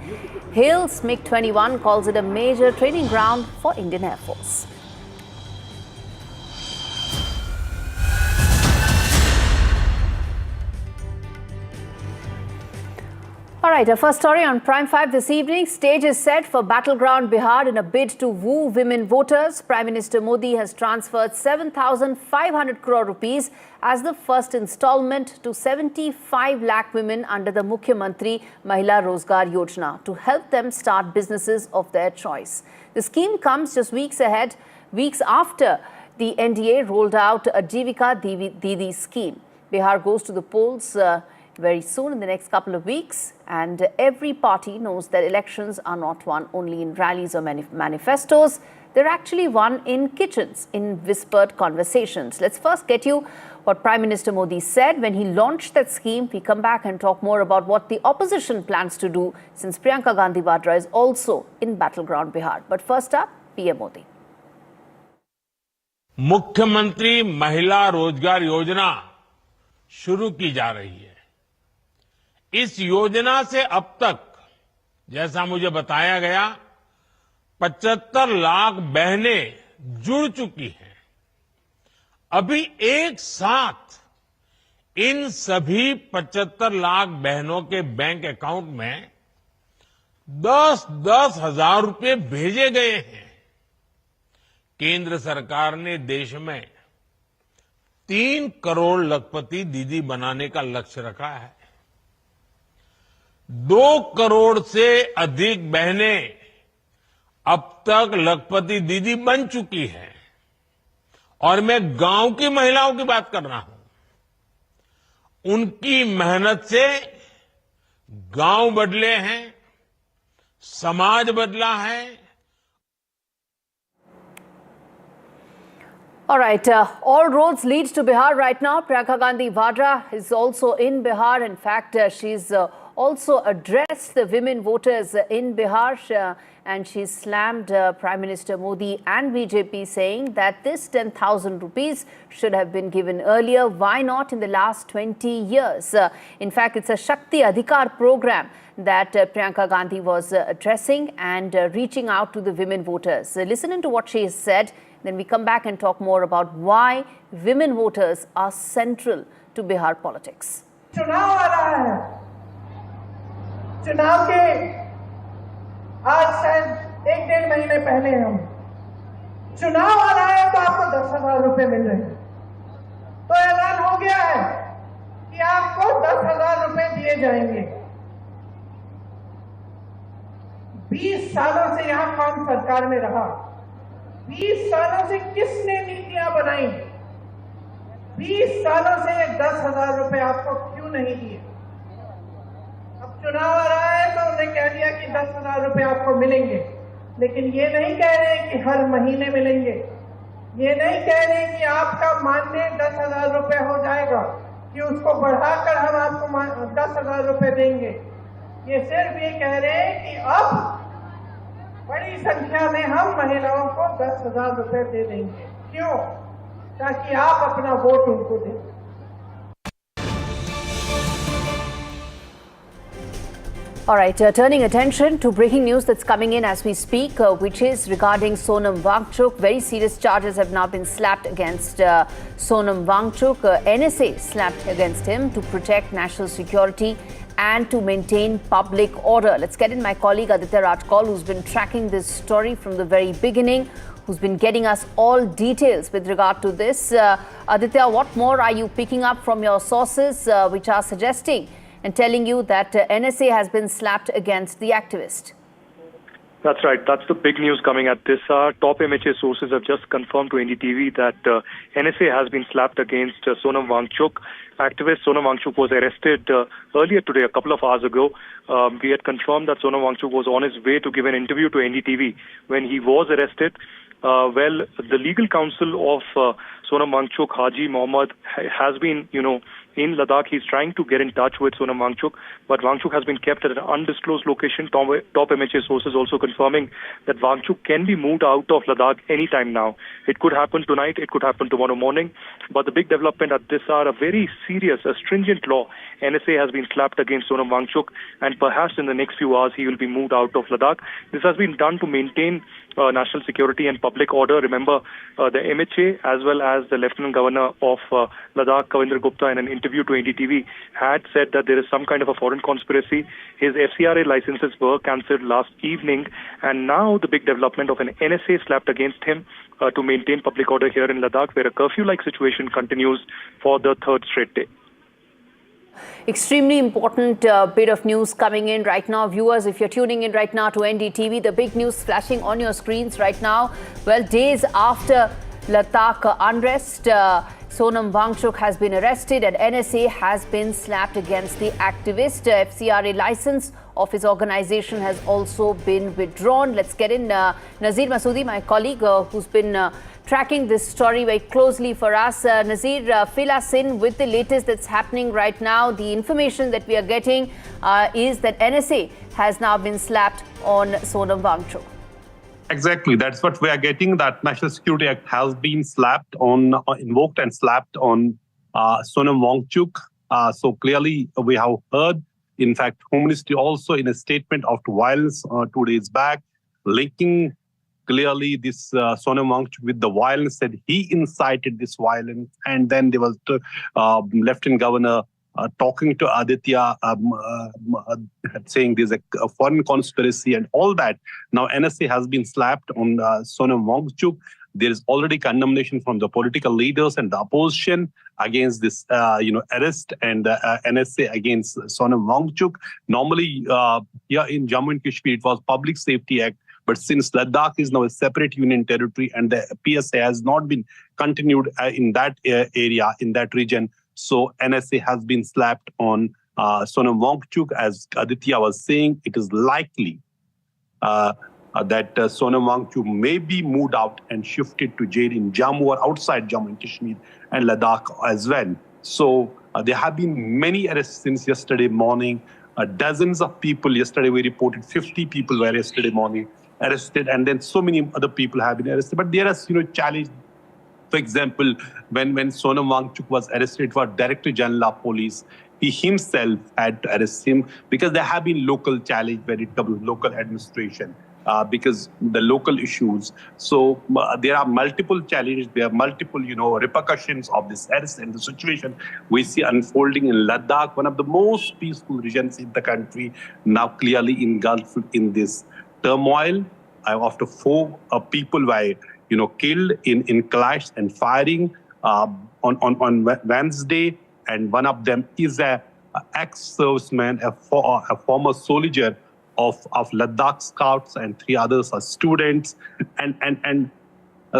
hails MiG-21, calls it a major training ground for Indian Air Force. All right, our first story on Prime 5 this evening. Stage is set for battleground Bihar in a bid to woo women voters. Prime Minister Modi has transferred 7,500 crore rupees as the first installment to 75 lakh women under the Mukhyamantri Mahila Rozgar Yojana to help them start businesses of their choice. The scheme comes just weeks after the NDA rolled out a Jivika Didi scheme. Bihar goes to the polls very soon in the next couple of weeks, and every party knows that elections are not won only in rallies or manifestos. They're actually won in kitchens, in whispered conversations. Let's first get you what Prime Minister Modi said when he launched that scheme. We come back and talk more about what the opposition plans to do, since Priyanka Gandhi Vadra is also in battleground Bihar. But first up, PM Modi. मुख्यमंत्री महिला रोजगार योजना शुरू की जा रही है। इस योजना से अब तक, जैसा मुझे बताया गया, 75 लाख बहनें जुड़ चुकी हैं। अभी एक साथ इन सभी 75 लाख बहनों के बैंक अकाउंट में 10-10 हजार रुपए भेजे गए हैं। केंद्र सरकार ने देश में 3 करोड़ लखपति दीदी बनाने का लक्ष्य रखा है। 2 करोड़ से अधिक बहनें अब तक लखपति दीदी बन चुकी हैं। और मैं गांव की महिलाओं की बात कर रहा हूं। उनकी मेहनत से गांव बदले हैं, समाज बदला है। All right, all roads lead to Bihar right now. Priyanka Gandhi Vadra is also in Bihar. In fact, she's also addressed the women voters in Bihar and she slammed Prime Minister Modi and BJP, saying that this 10,000 rupees should have been given earlier. Why not in the last 20 years? In fact, it's a Shakti Adhikar program that Priyanka Gandhi was addressing and reaching out to the women voters. Listen into what she has said. Then we come back and talk more about why women voters are central to Bihar politics. चुनाव आ रहा है। चुनाव के आज शायद 1-1.5 महीने पहले हम चुनाव आ रहा है तो आपको 10,000 रुपए मिल रहे हैं। तो ऐलान हो गया है कि आपको 10,000 रुपए दिए जाएंगे। 20 सालों से यहाँ कौन सरकार में रहा? 20 सालों से किसने नीतियां बनाई? 20 सालों से 10,000 रुपए आपको क्यों नहीं दिए? अब चुनाव आ रहा है तो उन्होंने कह दिया कि 10,000 रुपए आपको मिलेंगे, लेकिन ये नहीं कह रहे कि हर महीने मिलेंगे। ये नहीं कह रहे कि आपका मानदेय 10,000 रुपए हो जाएगा, कि उसको बढ़ाकर हम आपको 10,000 रुपए देंगे। ये सिर्फ ये कह रहे हैं कि अब बड़ी संख्या में हम महिलाओं को 10,000 रुपए दे देंगे। क्यों? ताकि आप अपना वोट उनको दें। All right, turning attention to breaking news that's coming in as we speak, which is regarding Sonam Wangchuk. Very serious charges have now been slapped against Sonam Wangchuk. NSA slapped against him to protect national security and to maintain public order. Let's get in my colleague Aditya Rajkol, who's been tracking this story from the very beginning, who's been getting us all details with regard to this. Aditya, what more are you picking up from your sources which are suggesting and telling you that NSA has been slapped against the activist? That's right. That's the big news coming at this hour. Top MHA sources have just confirmed to NDTV that NSA has been slapped against Sonam Wangchuk. Activist Sonam Wangchuk was arrested earlier today, a couple of hours ago. We had confirmed that Sonam Wangchuk was on his way to give an interview to NDTV when he was arrested. Well, the legal counsel of Sonam Wangchuk, Haji Mohammed, has been, in Ladakh. He's trying to get in touch with Sonam Wangchuk, but Wangchuk has been kept at an undisclosed location. Top MHA sources also confirming that Wangchuk can be moved out of Ladakh anytime now. It could happen tonight, it could happen tomorrow morning. But the big development at this hour, a very serious, a stringent law, NSA has been slapped against Sonam Wangchuk, and perhaps in the next few hours he will be moved out of Ladakh. This has been done to maintain national security and public order. Remember, the MHA as well as the Lieutenant Governor of Ladakh, Kavindra Gupta, in an interview to NDTV had said that there is some kind of a foreign conspiracy. His FCRA licenses were cancelled last evening, and now the big development of an NSA slapped against him to maintain public order here in Ladakh, where a curfew-like situation continues for the third straight day. Extremely important bit of news coming in right now. Viewers, if you're tuning in right now to NDTV, the big news flashing on your screens right now. Well, days after Ladakh unrest, Sonam Wangchuk has been arrested and NSA has been slapped against the activist. FCRA license of his organization has also been withdrawn. Let's get in Nazir Masoodi, my colleague, who's been tracking this story very closely for us. Nazir, fill us in with the latest that's happening right now. The information that we are getting is that NSA has now been slapped on Sonam Wangchuk. Exactly. That's what we are getting. That National Security Act has been slapped on, invoked and slapped on Sonam Wangchuk. So clearly we have heard, in fact, Home Ministry also in a statement of violence 2 days back, linking clearly this Sonam Wangchuk with the violence, said he incited this violence. And then there was Lieutenant Governor talking to Aditya, saying there's a foreign conspiracy and all that. Now NSA has been slapped on Sonam Wangchuk. There is already condemnation from the political leaders and the opposition. against this, arrest and NSA against Sonam Wangchuk. Normally, here in Jammu and Kashmir, it was Public Safety Act. But since Ladakh is now a separate union territory and the PSA has not been continued in that area, in that region, so NSA has been slapped on Sonam Wangchuk. As Aditya was saying, it is likely that Sonam Wangchuk may be moved out and shifted to jail in Jammu or outside Jammu and Kashmir and Ladakh as well. So there have been many arrests since yesterday morning. Dozens of people, yesterday we reported 50 people were yesterday morning arrested, and then so many other people have been arrested. But there is, challenge. For example, when Sonam Wangchuk was arrested for Director General of Police, he himself had to arrest him because there have been local challenge when it comes to local administration, because the local issues. So there are multiple challenges, there are multiple, repercussions of this arrest and the situation we see unfolding in Ladakh, one of the most peaceful regions in the country, now clearly engulfed in this turmoil. After 4 people were, killed in clash and firing on Wednesday, and one of them is a ex-serviceman, a former soldier of Ladakh Scouts, and 3 others are students.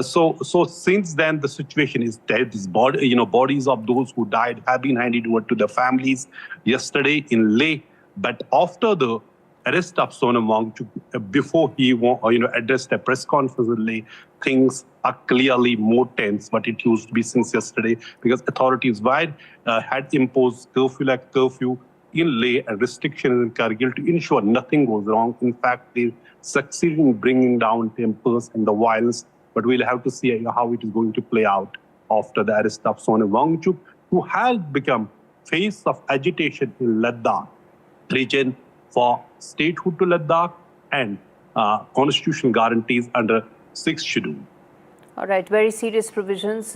So since then the situation is dead. These bodies of those who died have been handed over to the families yesterday in Leh. But after the arrest of Sonam Wangchuk, before he addressed a press conference in Leh, things are clearly more tense what it used to be since yesterday, because authorities had imposed curfew in Leh and restrictions in Kargil to ensure nothing goes wrong. In fact, they succeeded in bringing down tempers and the violence, but we'll have to see how it is going to play out after the arrest of Sonam Wangchuk, who has become face of agitation in Ladakh region for statehood to Ladakh and constitutional guarantees under 6th schedule. All right, very serious provisions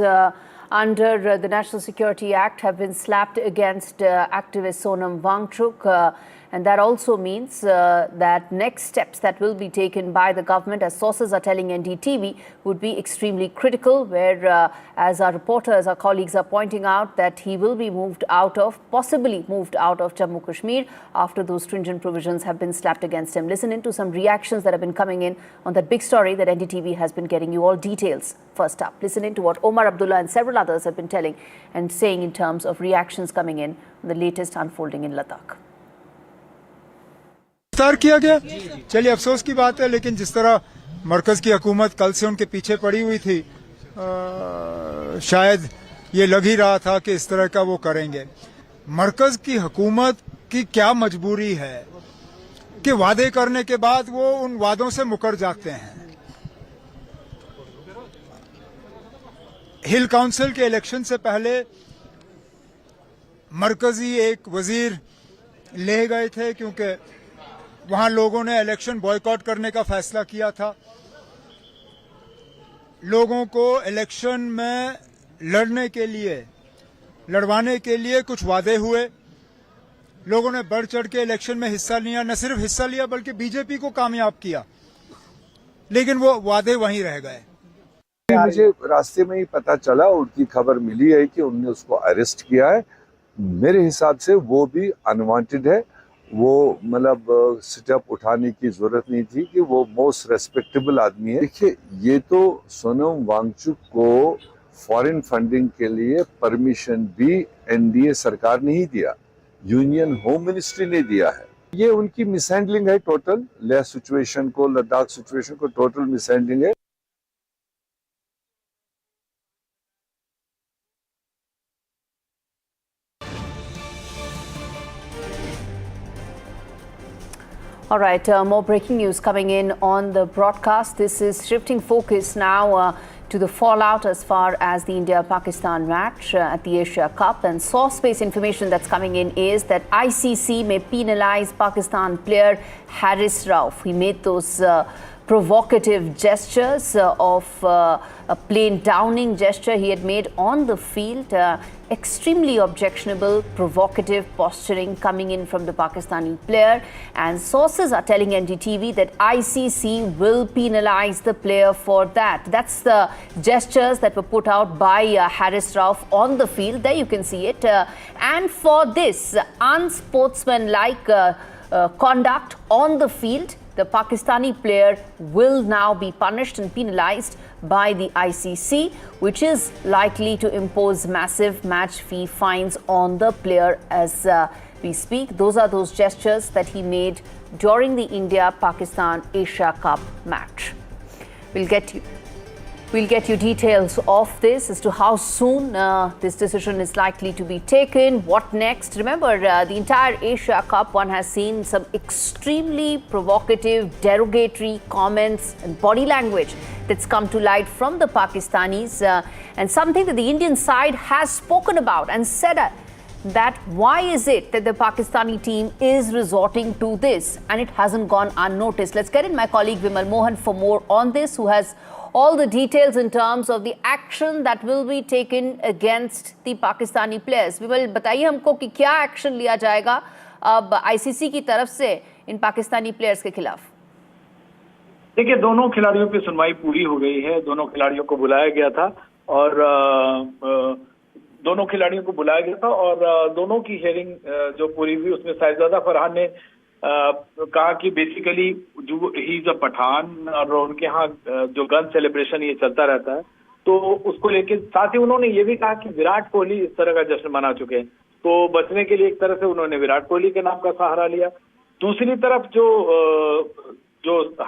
under the National Security Act have been slapped against activist Sonam Wangchuk. And that also means that next steps that will be taken by the government, as sources are telling NDTV, would be extremely critical, where, as our reporters, our colleagues are pointing out, that he will be possibly moved out of Jammu Kashmir after those stringent provisions have been slapped against him. Listen into some reactions that have been coming in on that big story that NDTV has been getting you all details. First up, listen into what Omar Abdullah and several others have been telling and saying in terms of reactions coming in on the latest unfolding in Ladakh. गिरफ्तार किया गया, चलिए अफसोस की बात है, लेकिन जिस तरह मरकज की हुकूमत कल से उनके पीछे पड़ी हुई थी, शायद ये लग ही रहा था कि इस तरह का वो करेंगे। मरकज की हुकूमत की क्या मजबूरी है कि वादे करने के बाद वो उन वादों से मुकर जाते हैं। हिल काउंसिल के इलेक्शन से पहले मरकजी एक वजीर ले गए थे, क्योंकि वहां लोगों ने इलेक्शन बॉयकॉट करने का फैसला किया था। लोगों को इलेक्शन में लड़वाने के लिए कुछ वादे हुए, लोगों ने बढ़ चढ़ के इलेक्शन में हिस्सा लिया, न सिर्फ हिस्सा लिया बल्कि बीजेपी को कामयाब किया, लेकिन वो वादे वहीं रह गए। मुझे रास्ते में ही पता चला, उनकी खबर मिली है कि उन्होंने उसको अरेस्ट किया है। मेरे हिसाब से वो भी अनवांटेड है, वो मतलब स्टेप उठाने की जरूरत नहीं थी, कि वो मोस्ट रेस्पेक्टेबल आदमी है। देखिए, ये तो सोनम वांगचुक को फॉरेन फंडिंग के लिए परमिशन भी एनडीए सरकार ने ही दिया, यूनियन होम मिनिस्ट्री ने दिया है। ये उनकी मिसहैंडलिंग है, टोटल लेह सिचुएशन को, लद्दाख सिचुएशन को टोटल मिसहैंडलिंग है। All right, more breaking news coming in on the broadcast. This is shifting focus now to the fallout as far as the India-Pakistan match at the Asia Cup. And source-based information that's coming in is that ICC may penalize Pakistan player Haris Rauf. He made those provocative gestures of a plane downing gesture he had made on the field. Extremely objectionable, provocative posturing coming in from the Pakistani player. And sources are telling NDTV that ICC will penalize the player for that. That's the gestures that were put out by Haris Rauf on the field. There you can see it. And for this unsportsmanlike conduct on the field, the Pakistani player will now be punished and penalized by the ICC, which is likely to impose massive match fee fines on the player as we speak. Those are those gestures that he made during the India-Pakistan Asia Cup match. We'll get you details of this as to how soon this decision is likely to be taken. What next? Remember, the entire Asia Cup, one has seen some extremely provocative, derogatory comments and body language that's come to light from the Pakistanis, and something that the Indian side has spoken about and said that why is it that the Pakistani team is resorting to this and it hasn't gone unnoticed. Let's get in my colleague Manmohan for more on this, who has all the details in terms of the action that will be taken against the Pakistani players. विमल बताइए हमको कि क्या action लिया जाएगा अब ICC की तरफ से इन पाकिस्तानी प्लेयर्स के खिलाफ। देखिए, दोनों खिलाड़ियों की सुनवाई पूरी हो गई है। दोनों खिलाड़ियों को बुलाया गया था और दोनों की हियरिंग जो पूरी हुई उसमें साहिबजादा फरहान ने कहा कि बेसिकली जो ही इज अ पठान और उनके यहाँ जो गन सेलिब्रेशन ये चलता रहता है, तो उसको लेके साथ ही उन्होंने ये भी कहा कि विराट कोहली इस तरह का जश्न मना चुके हैं, तो बचने के लिए एक तरह से उन्होंने विराट कोहली के नाम का सहारा लिया। दूसरी तरफ जो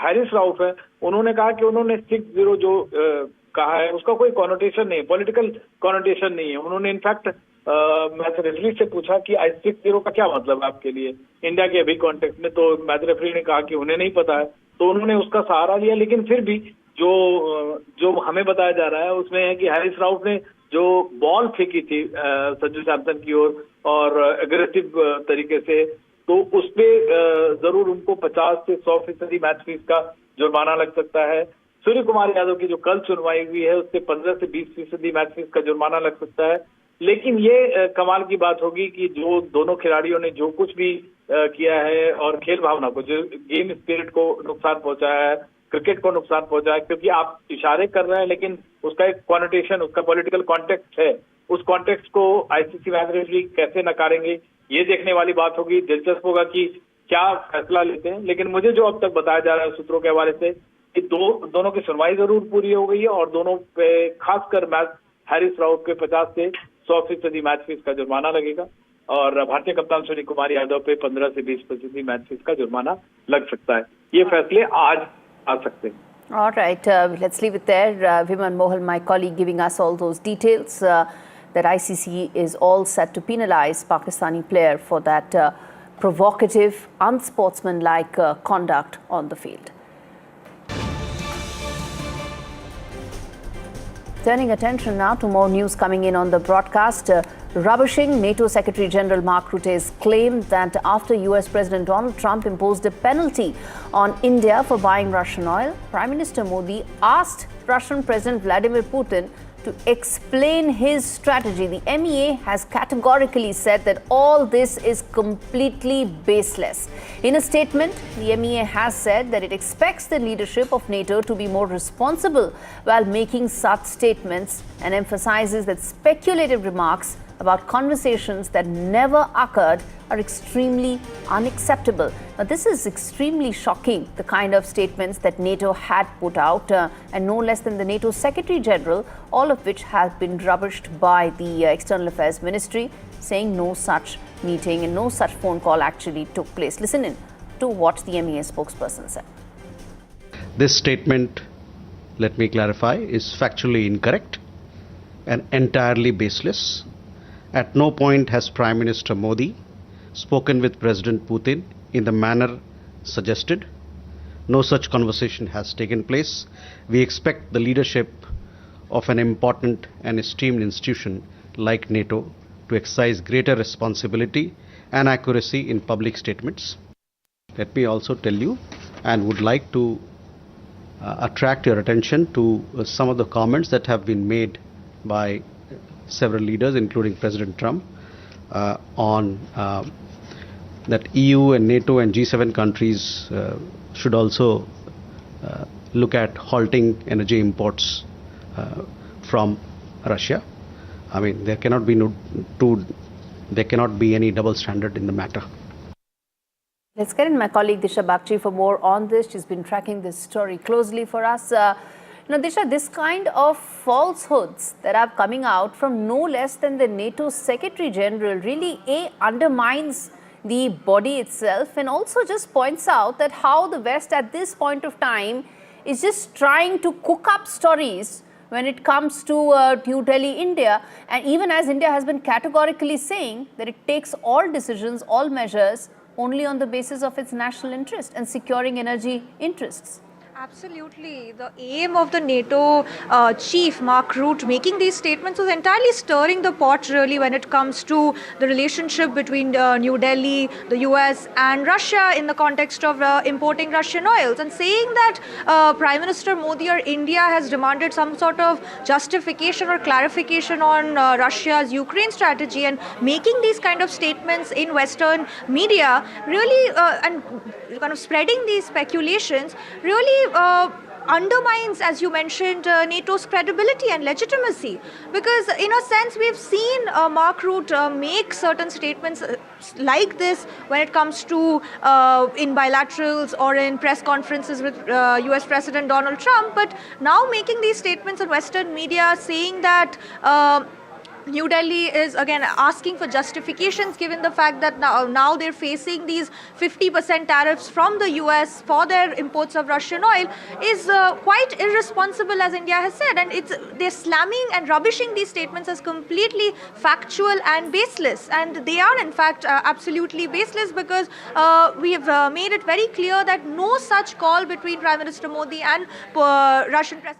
हैरिस राउफ है, उन्होंने कहा कि उन्होंने 6-0 जो कहा है उसका कोई कॉनोटेशन नहीं, पॉलिटिकल कॉनोटेशन नहीं है। उन्होंने इनफैक्ट मैच रेफरी से पूछा कि 6-0 का क्या मतलब है आपके लिए इंडिया के अभी कॉन्टेक्स्ट में, तो मैच रेफरी ने कहा कि उन्हें नहीं पता है, तो उन्होंने उसका सहारा लिया। लेकिन फिर भी जो हमें बताया जा रहा है उसमें है कि हैरिस राउफ ने जो बॉल फेंकी थी संजू सैमसन की ओर और एग्रेसिव तरीके से, तो उस पर जरूर उनको 50 से 100% मैच फीस का जुर्माना लग सकता है। सूर्य कुमार यादव की जो कल सुनवाई हुई है उससे 15 से 20% मैच फीस का जुर्माना लग सकता है। लेकिन ये कमाल की बात होगी कि जो दोनों खिलाड़ियों ने जो कुछ भी किया है और खेल भावना को, जो गेम स्पिरिट को नुकसान पहुंचाया है, क्रिकेट को नुकसान पहुंचाया है, क्योंकि आप इशारे कर रहे हैं लेकिन उसका एक कॉनोटेशन, उसका पॉलिटिकल कॉन्टेक्स्ट है, उस कॉन्टेक्स्ट को आईसीसी मैच रेफरी कैसे नकारेंगे ये देखने वाली बात होगी। दिलचस्प होगा कि क्या फैसला लेते हैं। लेकिन मुझे जो अब तक बताया जा रहा है सूत्रों के हवाले से कि दोनों की सुनवाई जरूर पूरी हो गई है और दोनों पे खासकर मैच हैरिस राउफ के 50 से 100% मैच फीस का जुर्माना लगेगा और भारतीय कप्तान सूर्य कुमार यादव पे 15 से 20% मैच फीस का जुर्माना लग सकता है। ये फैसले आज आ सकते हैं। All right, let's leave it there. Manmohan, my colleague, giving us all those details that ICC is all set to penalize Pakistani player for that provocative, unsportsmanlike conduct on the field. Turning attention now to more news coming in on the broadcast. Rubbishing NATO Secretary General Mark Rutte's claim that after US President Donald Trump imposed a penalty on India for buying Russian oil, Prime Minister Modi asked Russian President Vladimir Putin to explain his strategy. The MEA has categorically said that all this is completely baseless. In a statement, the MEA has said that it expects the leadership of NATO to be more responsible while making such statements and emphasizes that speculative remarks about conversations that never occurred are extremely unacceptable. Now, this is extremely shocking, the kind of statements that NATO had put out, and no less than the NATO Secretary General, all of which have been rubbished by the External Affairs Ministry, saying no such meeting and no such phone call actually took place. Listen in to what the MEA spokesperson said. This statement, let me clarify, is factually incorrect and entirely baseless. At no point has Prime Minister Modi spoken with President Putin in the manner suggested. No such conversation has taken place. We expect the leadership of an important and esteemed institution like NATO to exercise greater responsibility and accuracy in public statements. Let me also tell you, and would like to attract your attention to some of the comments that have been made by several leaders, including President Trump, on that EU and NATO and G7 countries should also look at halting energy imports from Russia. I mean, there cannot be any double standard in the matter. Let's get in my colleague Disha Bagchi for more on this. She's been tracking this story closely for us. Disha, this kind of falsehoods that are coming out from no less than the NATO Secretary General really undermines the body itself, and also just points out that how the West at this point of time is just trying to cook up stories when it comes to New Delhi, India. And even as India has been categorically saying that it takes all decisions, all measures only on the basis of its national interest and securing energy interests. Absolutely. The aim of the NATO chief, Mark Rutte, making these statements was entirely stirring the pot really when it comes to the relationship between New Delhi, the US and Russia in the context of importing Russian oils, and saying that Prime Minister Modi or India has demanded some sort of justification or clarification on Russia's Ukraine strategy, and making these kind of statements in Western media really and kind of spreading these speculations really undermines, as you mentioned, NATO's credibility and legitimacy. Because in a sense, we've seen Mark Rutte make certain statements like this when it comes to in bilaterals or in press conferences with US President Donald Trump. But now making these statements in Western media saying that New Delhi is again asking for justifications given the fact that now they're facing these 50% tariffs from the US for their imports of Russian oil is quite irresponsible, as India has said. And they're slamming and rubbishing these statements as completely factual and baseless. And they are in fact absolutely baseless, because we have made it very clear that no such call between Prime Minister Modi and Russian President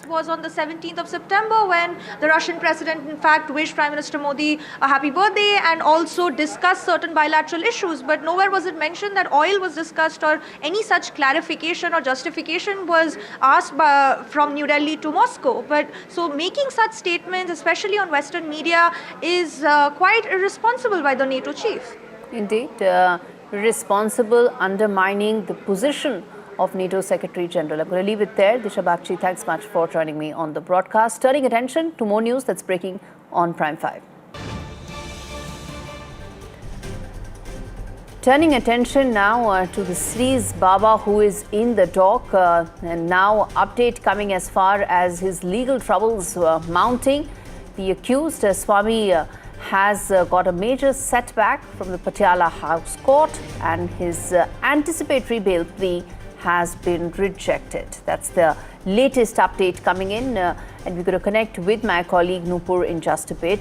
was on the 17th of September, when the Russian president in fact wished Prime Minister Modi a happy birthday and also discussed certain bilateral issues. But nowhere was it mentioned that oil was discussed or any such clarification or justification was asked from New Delhi to Moscow. But so making such statements, especially on Western media, is quite irresponsible by the NATO chief. Indeed, irresponsible, undermining the position of NATO Secretary General. I'm going to leave it there. Disha Bagchi, thanks much for joining me on the broadcast. Turning attention to more news that's breaking on Prime 5. Turning attention now to the Sri's Baba, who is in the dock, and now update coming as far as his legal troubles mounting. The accused, Swami, has got a major setback from the Patiala House Court, and his anticipatory bail plea has been rejected. That's the latest update coming in, and we're going to connect with my colleague Nupur in just a bit.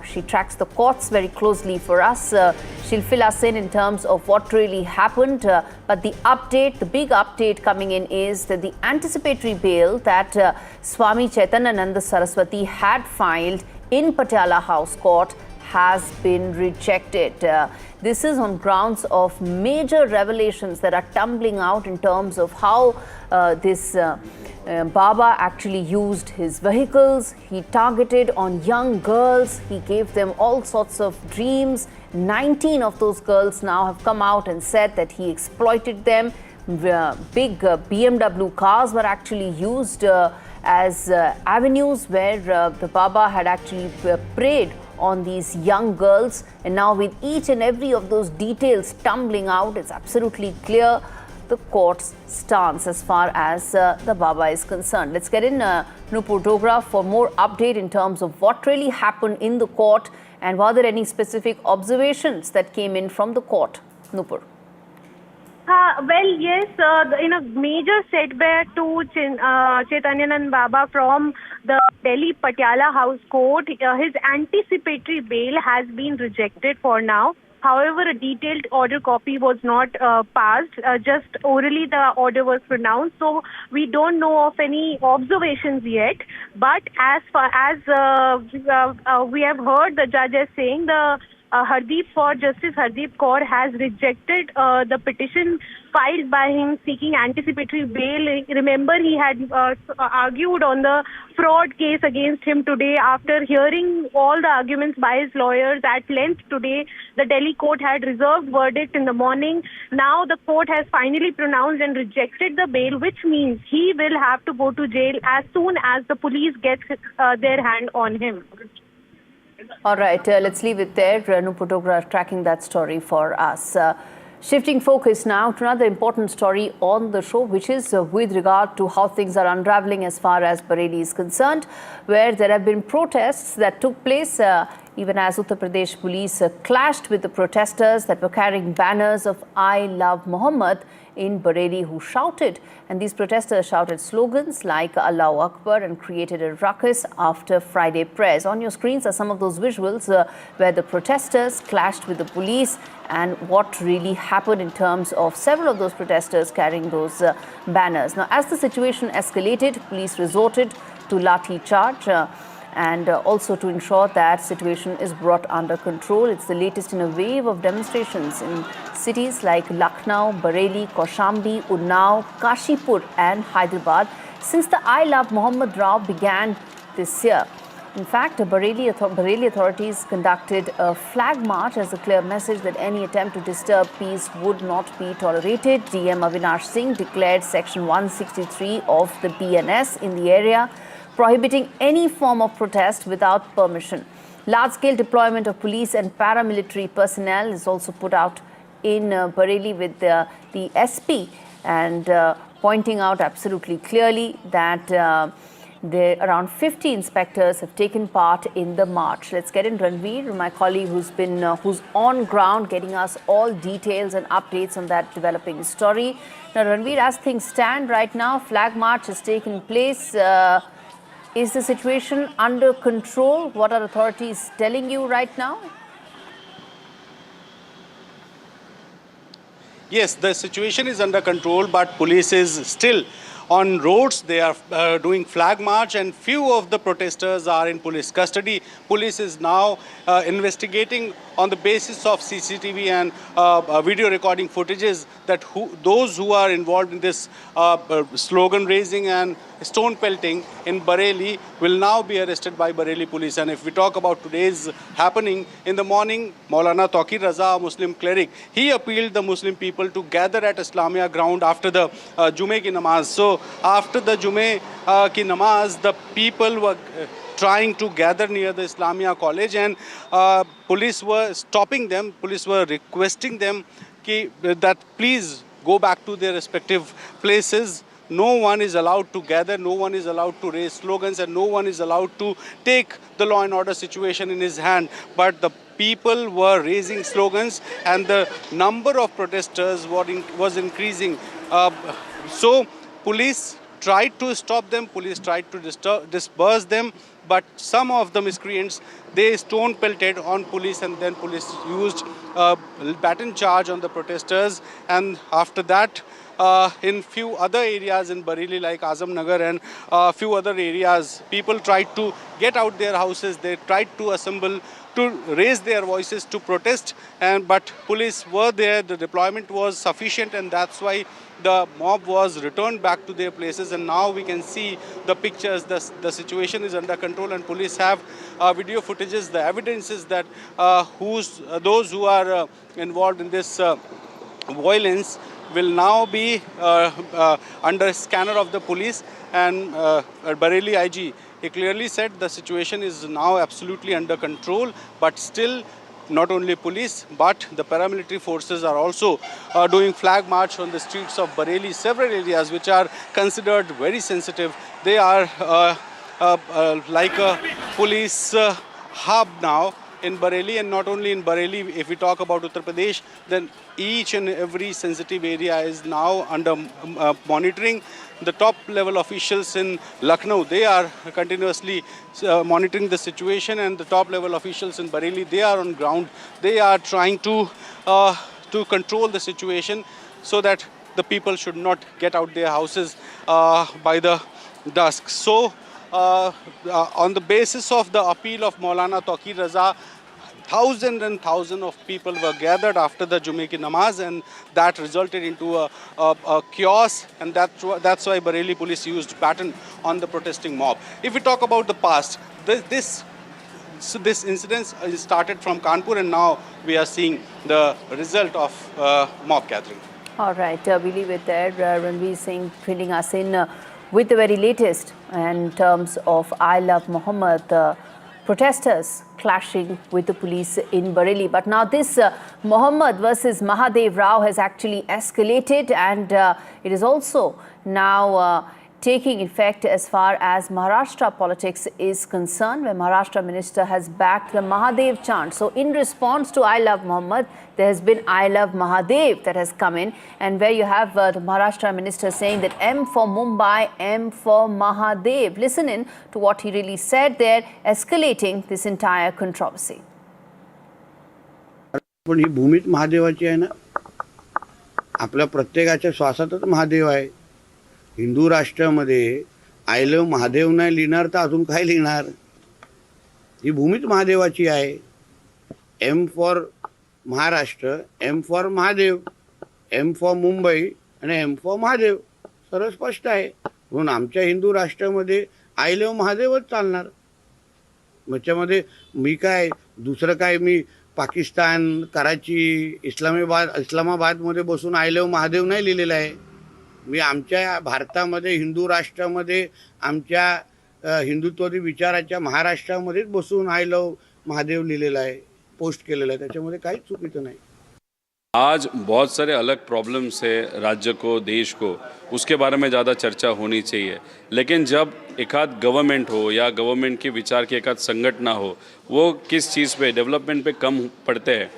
She tracks the courts very closely for us. She'll fill us in terms of what really happened. But the update, the big update coming in is that the anticipatory bail that Swami Chaitanyananda Saraswati had filed in Patiala House Court has been rejected. This is on grounds of major revelations that are tumbling out in terms of how this Baba actually used his vehicles. He targeted on young girls. He gave them all sorts of dreams. 19 of those girls now have come out and said that he exploited them. Big BMW cars were actually used as avenues where the Baba had actually preyed on these young girls. And now with each and every of those details tumbling out, it's absolutely clear the court's stance as far as the Baba is concerned. Let's get in Nupur Dogra for more update in terms of what really happened in the court, and were there any specific observations that came in from the court. Nupur. Well, yes, in a major setback to Chaitanyananda Baba from the Delhi Patiala House Court, his anticipatory bail has been rejected for now. However, a detailed order copy was not passed. Just orally the order was pronounced. So we don't know of any observations yet. But as far as we have heard the judges saying, the Justice Hardeep Kaur has rejected the petition filed by him seeking anticipatory bail. Remember, he had argued on the fraud case against him today. After hearing all the arguments by his lawyers at length today, the Delhi court had reserved verdict in the morning. Now the court has finally pronounced and rejected the bail, which means he will have to go to jail as soon as the police gets their hand on him. All right, let's leave it there. Renu Putogra tracking that story for us. Shifting focus now to another important story on the show, which is with regard to how things are unraveling as far as Bareilly is concerned, where there have been protests that took place even as Uttar Pradesh police clashed with the protesters that were carrying banners of I Love Muhammad in Bareilly, who shouted. And these protesters shouted slogans like Allahu Akbar and created a ruckus after Friday prayers. On your screens are some of those visuals where the protesters clashed with the police and what really happened in terms of several of those protesters carrying those banners. Now, as the situation escalated, police resorted to lathi charge and also to ensure that situation is brought under control. It's the latest in a wave of demonstrations in cities like Lucknow, Bareilly, Kaushambi, Unnao, Kashipur and Hyderabad since the I Love Muhammad Rao began this year. In fact, Bareilly authorities conducted a flag march as a clear message that any attempt to disturb peace would not be tolerated. DM Avinash Singh declared Section 163 of the BNS in the area, prohibiting any form of protest without permission. Large-scale deployment of police and paramilitary personnel is also put out in Bareilly with the SP and pointing out absolutely clearly that around 50 inspectors have taken part in the march. Let's get in Ranveer, my colleague who's on ground, getting us all details and updates on that developing story. Now, Ranveer, as things stand right now, flag march has taken place. Is the situation under control? What are authorities telling you right now? Yes, the situation is under control, but police is still on roads. They are doing flag march and few of the protesters are in police custody. Police is now investigating on the basis of CCTV and video recording footages that those who are involved in this slogan raising and stone pelting in Bareilly will now be arrested by Bareilly police. And if we talk about today's happening, in the morning, Maulana Taqir Raza, a Muslim cleric, he appealed the Muslim people to gather at Islamia ground after the Jume ki namaz. So after the Jume ki namaz, the people were trying to gather near the Islamia college and police were stopping them. Police were requesting them that please go back to their respective places. No one is allowed to gather, no one is allowed to raise slogans, and no one is allowed to take the law and order situation in his hand. But the people were raising slogans and the number of protesters was increasing. So police tried to stop them, police tried to disperse them, but some of the miscreants, they stone pelted on police and then police used baton charge on the protesters. And after that, in few other areas in Bareilly like Azam Nagar and few other areas, people tried to get out their houses, they tried to assemble to raise their voices to protest, but police were there, the deployment was sufficient, and that's why the mob was returned back to their places. And now we can see the pictures, the situation is under control and police have video footages, the evidences that those who are involved in this violence will now be under scanner of the police. And Bareilly IG, he clearly said the situation is now absolutely under control, but still not only police but the paramilitary forces are also doing flag march on the streets of Bareilly, several areas which are considered very sensitive. They are like a police hub now in Bareilly, and not only in Bareilly. If we talk about Uttar Pradesh, then each and every sensitive area is now under monitoring. The top level officials in Lucknow, they are continuously monitoring the situation, and the top level officials in Bareilly, they are on ground. They are trying to control the situation so that the people should not get out their houses by the dusk. So on the basis of the appeal of Maulana Taqir Raza, thousands and thousands of people were gathered after the Jummah ki namaz, and that resulted into a chaos, and that's why Bareilly police used baton on the protesting mob. If we talk about the past, this incident started from Kanpur, and now we are seeing the result of mob gathering. All right, we leave it there. Ranveer Singh filling us in with the very latest in terms of I Love Muhammad, protesters clashing with the police in Bareilly. But now this Muhammad versus Mahadev Rao has actually escalated, and it is also now taking effect as far as Maharashtra politics is concerned, where Maharashtra minister has backed the Mahadev chant. So in response to I Love Muhammad, there has been I Love Mahadev that has come in, and where you have the Maharashtra minister saying that M for Mumbai, M for Mahadev. Listen in to what he really said there, escalating this entire controversy. पण ही भूमीत महादेवाची आहे ना, आपल्या प्रत्येकाच्या श्वासातच महादेव आहे. Hindu राष्ट्रामध्ये I love Mahadev नाही लिहिणार तर अजून काय लिहिणार. ही भूमीच महादेवाची आहे. M for Maharashtra, M for Mahadev, M for Mumbai आणि एम फॉर महादेव, सरळ स्पष्ट आहे. म्हणून आमच्या हिंदू राष्ट्रामध्ये आय लव्ह महादेवच चालणार. त्याच्यामध्ये मी काय दुसरं काय, मी पाकिस्तान, कराची, इस्लामाबादमध्ये बसून आय लव्ह महादेव नाही लिहिलेलं आहे. मी आमच्या भारतामध्ये हिंदू राष्ट्रामध्ये आमच्या हिंदुत्वादी विचाराच्या महाराष्ट्रामध्येच बसून आय लव्ह महादेव लिहिलेला आहे, पोस्ट केलेला है. त्याच्यामध्ये काहीच चुकीचं नाही. आज बहुत सारे अलग प्रॉब्लम्स है राज्य को, देश को, उसके बारे में ज़्यादा चर्चा होनी चाहिए. लेकिन जब एक आध गवर्नमेंट हो या गवर्नमेंट के विचार की एक आध संगठन हो, वो किस चीज़ पे, डेवलपमेंट पे कम पड़ते हैं,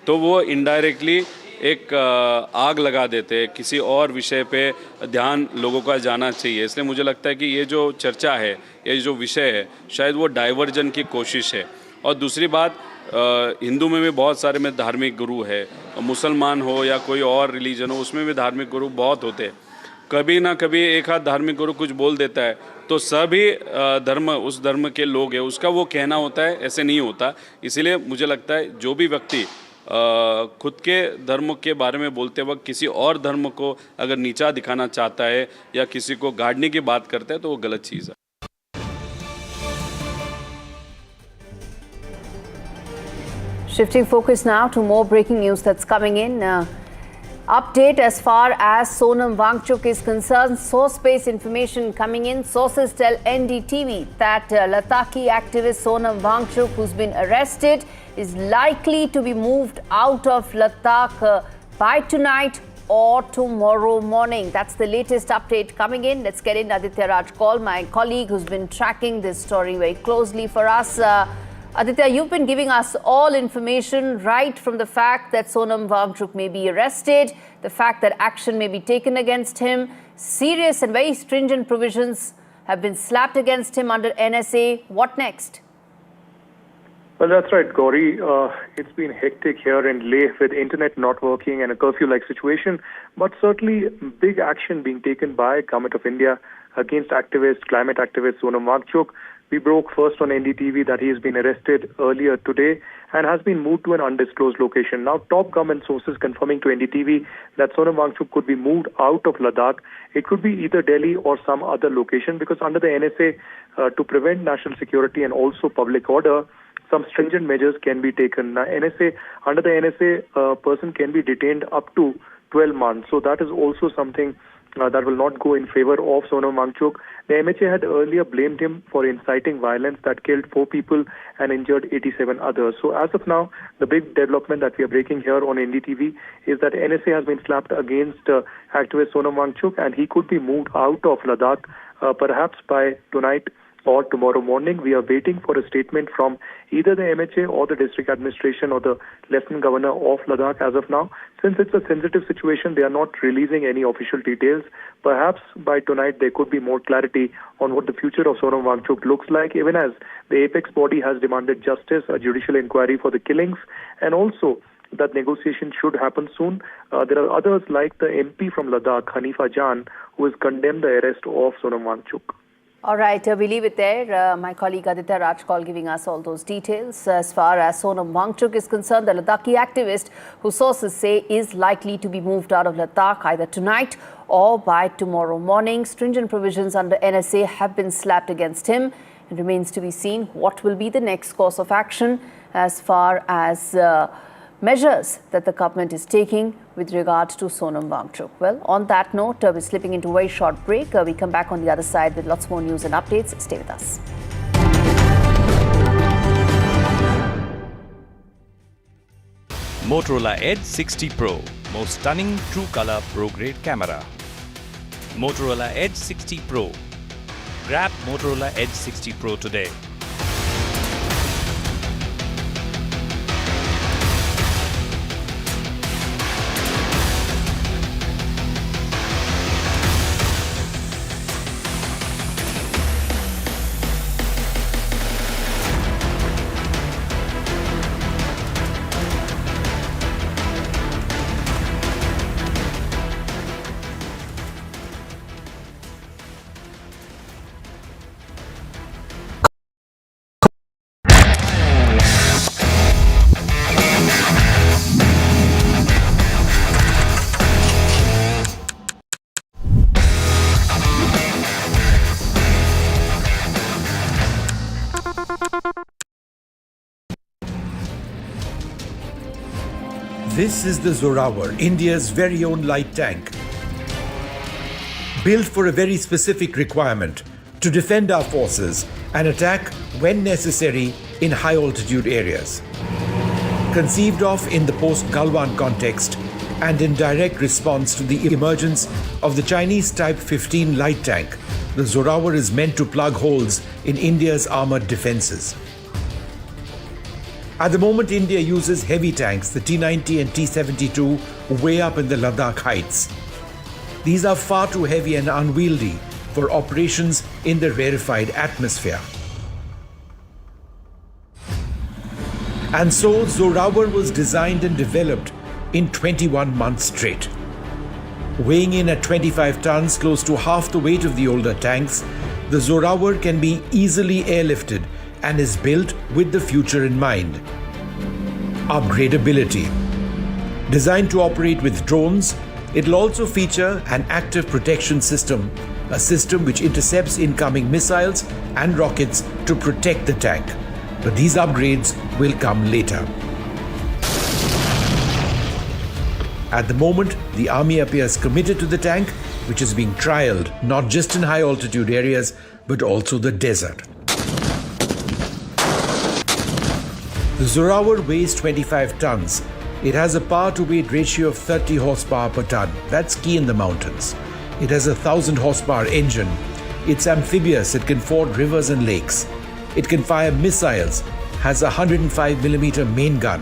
तो वो इनडायरेक्टली एक आग लगा देते, किसी और विषय पे ध्यान लोगों का जाना चाहिए. इसलिए मुझे लगता है कि ये जो चर्चा है, ये जो विषय है, शायद वो डाइवर्जन की कोशिश है. और दूसरी बात, हिंदू में भी बहुत सारे में धार्मिक गुरु है, मुसलमान हो या कोई और रिलीजन हो, उसमें भी धार्मिक गुरु बहुत होते हैं. कभी ना कभी एक आध धार्मिक गुरु कुछ बोल देता है तो सभी धर्म, उस धर्म के लोग हैं, उसका वो कहना होता है, ऐसे नहीं होता. इसीलिए मुझे लगता है जो भी व्यक्ति खुद के धर्म के बारे में बोलते वक्त किसी और धर्म को अगर नीचा दिखाना चाहता है या किसी को गाड़ने की बात करता है तो वो गलत चीज़ है. Shifting focus now to more breaking news that's coming in. Update as far as Sonam Wangchuk is concerned. Source-based information coming in. Sources tell NDTV that Ladakhi activist Sonam Wangchuk, who's been arrested, is likely to be moved out of Ladakh by tonight or tomorrow morning. That's the latest update coming in. Let's get in Aditya Rajkol, my colleague who's been tracking this story very closely for us. Aditya, you've been giving us all information right from the fact that Sonam Wangchuk may be arrested, the fact that action may be taken against him. Serious and very stringent provisions have been slapped against him under NSA. What next? Well, that's right, Gauri. It's been hectic here in Leh with internet not working and a curfew-like situation, but certainly big action being taken by Government of India against activist, climate activist Sonam Wangchuk. We broke first on NDTV that he has been arrested earlier today and has been moved to an undisclosed location. Now, top government sources confirming to NDTV that Sonam Wangchuk could be moved out of Ladakh. It could be either Delhi or some other location because under the NSA, to prevent national security and also public order, some stringent measures can be taken. Now, under the NSA, a person can be detained up to 12 months. So that is also something that will not go in favor of Sonam Wangchuk. The MHA had earlier blamed him for inciting violence that killed 4 people and injured 87 others. So as of now, the big development that we are breaking here on NDTV is that NSA has been slapped against activist Sonam Wangchuk, and he could be moved out of Ladakh perhaps by tonight or tomorrow morning. We are waiting for a statement from either the MHA or the district administration or the Lieutenant Governor of Ladakh as of now. Since it's a sensitive situation, they are not releasing any official details. Perhaps by tonight there could be more clarity on what the future of Sonam Wangchuk looks like, even as the apex body has demanded justice, a judicial inquiry for the killings, and also that negotiation should happen soon. There are others like the MP from Ladakh, Hanifa Jan, who has condemned the arrest of Sonam Wangchuk. All right, we leave it there. My colleague Aditya Rajkol giving us all those details. As far as Sonam Wangchuk is concerned, the Ladakhi activist, who sources say is likely to be moved out of Ladakh either tonight or by tomorrow morning. Stringent provisions under NSA have been slapped against him. It remains to be seen what will be the next course of action as far as measures that the government is taking with regard to Sonam Wangchuk. Well, on that note, we're slipping into a very short break. We come back on the other side with lots more news and updates. Stay with us. Motorola Edge 60 Pro, most stunning true color pro grade camera. Motorola Edge 60 Pro. Grab Motorola Edge 60 Pro today. This is the Zorawar, India's very own light tank. Built for a very specific requirement, to defend our forces and attack when necessary in high altitude areas. Conceived of in the post-Galwan context and in direct response to the emergence of the Chinese Type 15 light tank, the Zorawar is meant to plug holes in India's armoured defences. At the moment, India uses heavy tanks, the T-90 and T-72, way up in the Ladakh heights. These are far too heavy and unwieldy for operations in the rarefied atmosphere. And so, Zorawar was designed and developed in 21 months straight. Weighing in at 25 tons, close to half the weight of the older tanks, the Zorawar can be easily airlifted and is built with the future in mind. Upgradability. Designed to operate with drones, it will also feature an active protection system, a system which intercepts incoming missiles and rockets to protect the tank. But these upgrades will come later. At the moment, the army appears committed to the tank, which is being trialled not just in high altitude areas, but also the desert. The Zorawar weighs 25 tons. It has a power-to-weight ratio of 30 horsepower per ton. That's key in the mountains. It has a 1,000 horsepower engine. It's amphibious. It can ford rivers and lakes. It can fire missiles, has a 105mm main gun,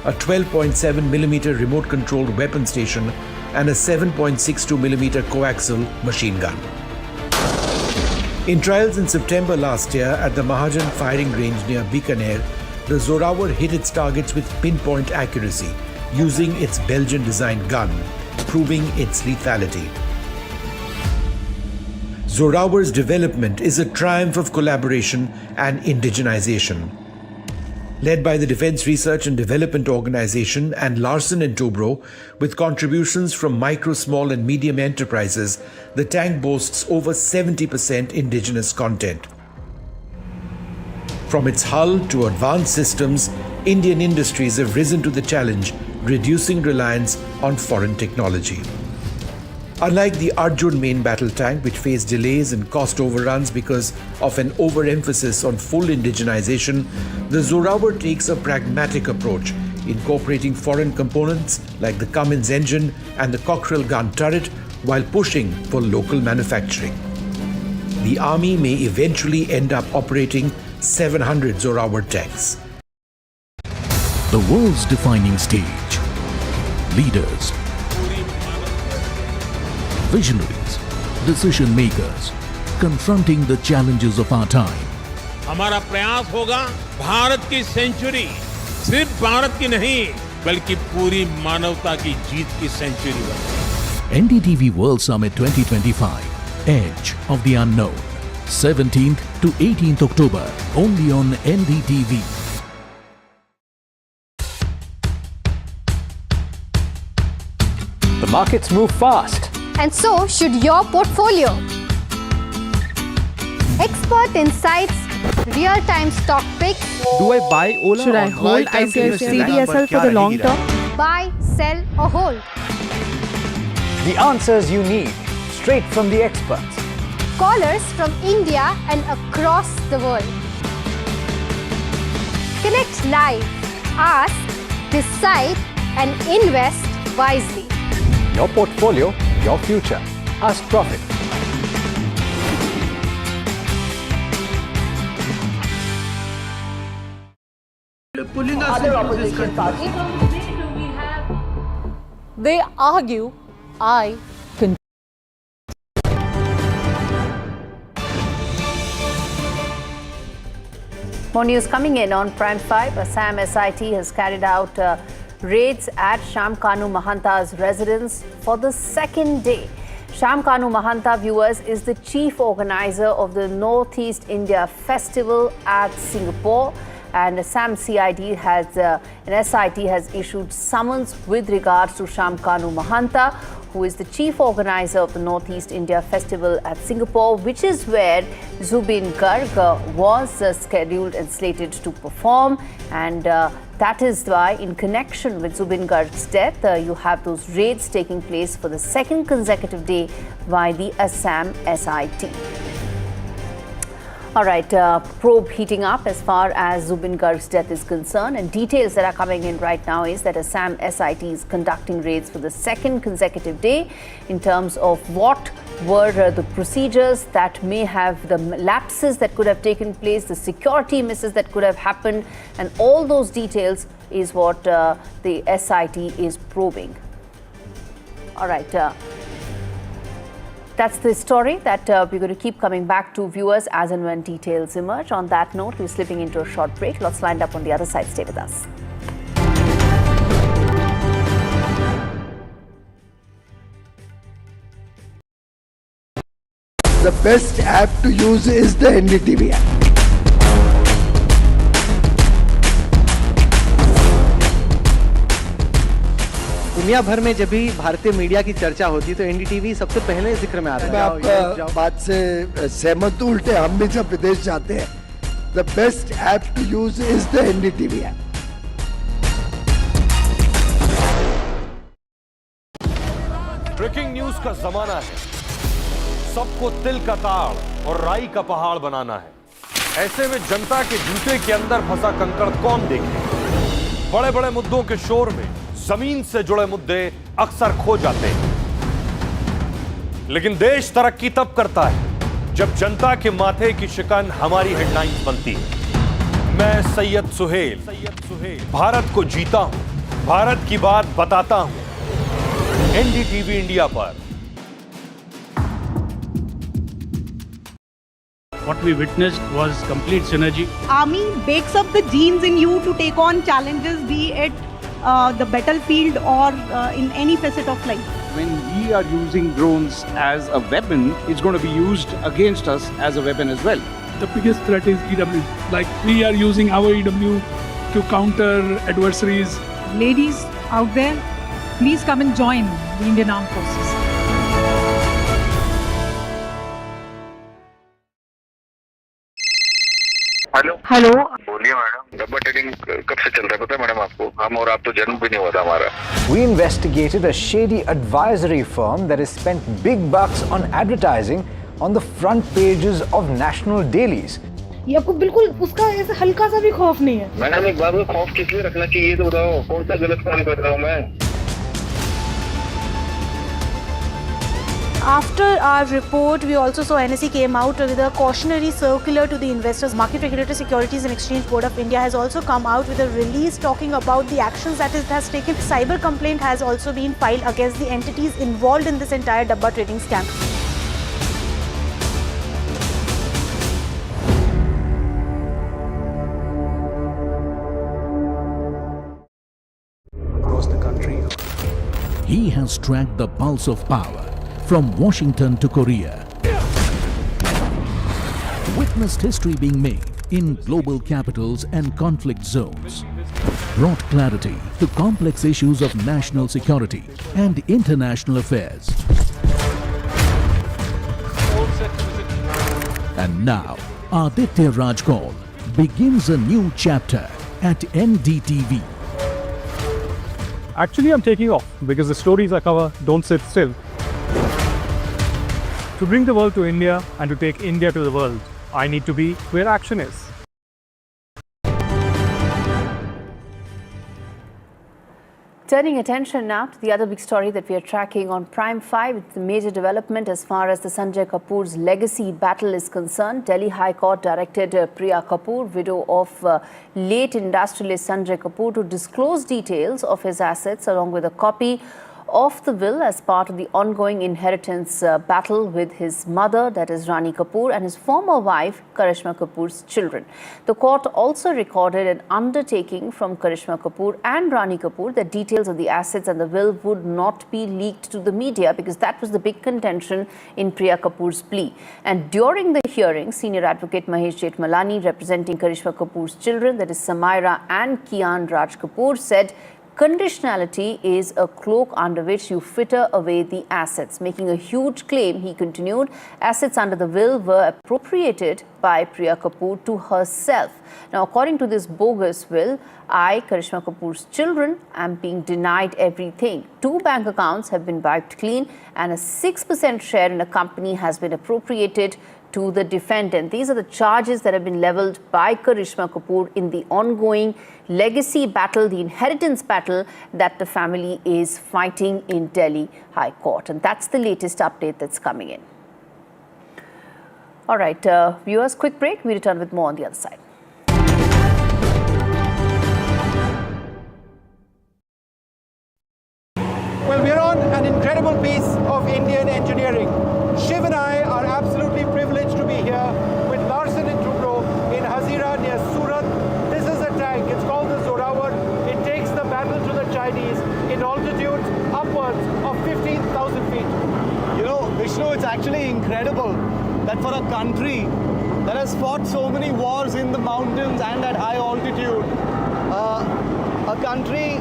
a 12.7mm remote-controlled weapon station, and a 7.62mm coaxial machine gun. In trials in September last year at the Mahajan firing range near Bikaner, the Zorawar hit its targets with pinpoint accuracy, using its Belgian-designed gun, proving its lethality. Zorawar's development is a triumph of collaboration and indigenization. Led by the Defence Research and Development Organization and Larsen & Toubro, with contributions from micro, small and medium enterprises, the tank boasts over 70% indigenous content. From its hull to advanced systems, Indian industries have risen to the challenge, reducing reliance on foreign technology. Unlike the Arjun main battle tank, which faced delays and cost overruns because of an overemphasis on full indigenization, the Zorawar takes a pragmatic approach, incorporating foreign components like the Cummins engine and the Cockerell gun turret while pushing for local manufacturing. The army may eventually end up operating 700 Zorawar tanks. The world's defining stage. Leaders, visionaries, decision makers, confronting the challenges of our time. हमारा प्रयास होगा भारत की century सिर्फ भारत की नहीं बल्कि पूरी मानवता की जीत की सेंचुरी बने। NDTV World Summit 2025, Edge of the Unknown. 17th to 18th October, only on NDTV. The markets move fast. And so should your portfolio. Expert insights, real-time stock picks. Do I buy Ola? Should I hold CDSL for the long term? Buy, sell or hold. The answers you need, straight from the experts. Callers from India and across the world. Connect live, ask, decide and invest wisely. Your portfolio, your future. Ask Profit. Pulling us into this country. They argue, I can. More news coming in on Prime 5. Assam SIT has carried out raids at Shyam Kanu Mahanta's residence for the second day. Shyam Kanu Mahanta, viewers, is the chief organizer of the Northeast India Festival at Singapore. And Assam SIT has issued summons with regards to Shyam Kanu Mahanta, who is the chief organizer of the Northeast India Festival at Singapore, which is where Zubeen Garg was scheduled and slated to perform. And that is why, in connection with Zubeen Garg's death, you have those raids taking place for the second consecutive day by the Assam SIT. All right, probe heating up as far as Zubeen Garg's death is concerned, and details that are coming in right now is that Assam SIT is conducting raids for the second consecutive day in terms of what were the procedures that may have, the lapses that could have taken place, the security misses that could have happened, and all those details is what the SIT is probing. All right. That's the story that we're going to keep coming back to, viewers, as and when details emerge. On that note, we're slipping into a short break. Lots lined up on the other side. Stay with us. The best app to use is the NDTV app. दुनिया भर में जब भी भारतीय media की चर्चा होती है तो एनडीटीवी सबसे पहले जिक्र में आता है। मैं आपका बात से सहमत हूं, उल्टे हम भी जब विदेश जाते हैं, the best app to use is the NDTV app. Breaking news का जमाना है, सबको तिल का ताड़ और राई का पहाड़ बनाना है। ऐसे में जनता के जूते के अंदर फंसा कंकड़ कौन देखे? बड़े बड़े मुद्दों के शोर में जमीन से जुड़े मुद्दे अक्सर खो जाते हैं, लेकिन देश तरक्की तब करता है जब जनता के माथे की शिकन हमारी हेडलाइंस बनती है। मैं सैयद सुहेल भारत को जीता हूं, भारत की बात बताता हूं एनडीटीवी इंडिया पर। What we witnessed was complete synergy. Army bakes up the genes in you to take on challenges, be it the battlefield or in any facet of life. When we are using drones as a weapon, it's going to be used against us as a weapon as well. The biggest threat is EW. Like, we are using our EW to counter adversaries. Ladies out there, please come and join the Indian Armed Forces. Hello बोलिए madam, डब्बा trading कब से चल रहा है पता है madam आपको? हम और आप तो जन्म भी नहीं हुआ था हमारा। We investigated a shady advisory firm that has spent big bucks on advertising on the front pages of national dailies. ये आपको बिल्कुल उसका ऐसा हल्का सा भी खौफ नहीं है। मैडम एक बार को खौफ किस लिए रखना चाहिए तो बताओ, कौन सा गलत काम कर रहा हूँ मैं? After our report, we also saw NSE came out with a cautionary circular to the investors. Market Regulator Securities and Exchange Board of India has also come out with a release talking about the actions that it has taken. Cyber complaint has also been filed against the entities involved in this entire dabba trading scam. Across the country, he has tracked the pulse of power from Washington to Korea. witnessed history being made in global capitals and conflict zones, brought clarity to complex issues of national security and international affairs. And now, Aditya Rajkaul begins a new chapter at NDTV. Actually, I'm taking off because the stories I cover don't sit still. To bring the world to India and to take India to the world, I need to be where action is. Turning attention now to the other big story that we are tracking on Prime 5. It's the major development as far as the Sanjay Kapoor's legacy battle is concerned. Delhi High Court directed Priya Kapoor, widow of late industrialist Sanjay Kapoor, to disclose details of his assets along with a copy of the will as part of the ongoing inheritance battle with his mother, that is Rani Kapoor, and his former wife, Karishma Kapoor's children. The court also recorded an undertaking from Karishma Kapoor and Rani Kapoor that details of the assets and the will would not be leaked to the media, because that was the big contention in Priya Kapoor's plea. And during the hearing, senior advocate Mahesh Jethmalani, representing Karishma Kapoor's children, that is Samaira and Kian Raj Kapoor, said conditionality is a cloak under which you fritter away the assets. Making a huge claim, he continued, assets under the will were appropriated by Priya Kapoor to herself. Now, according to this bogus will, I, Karishma Kapoor's children, am being denied everything. 2 bank accounts have been wiped clean and a 6% share in a company has been appropriated to the defendant. These are the charges that have been levelled by Karishma Kapoor in the ongoing legacy battle, the inheritance battle that the family is fighting in Delhi High Court. And that's the latest update that's coming in. All right, viewers, quick break. We return with more on the other side. Well, we're on an incredible piece of Indian engineering. Shiv and I are absolutely privileged to be here with Larsen & Toubro in Hazira near Surat. This is a tank. It's called the Zorawar. It takes the battle to the Chinese in altitudes upwards of 15,000 feet. You know, Vishnu, it's actually incredible that for a country that has fought so many wars in the mountains and at high altitude, a country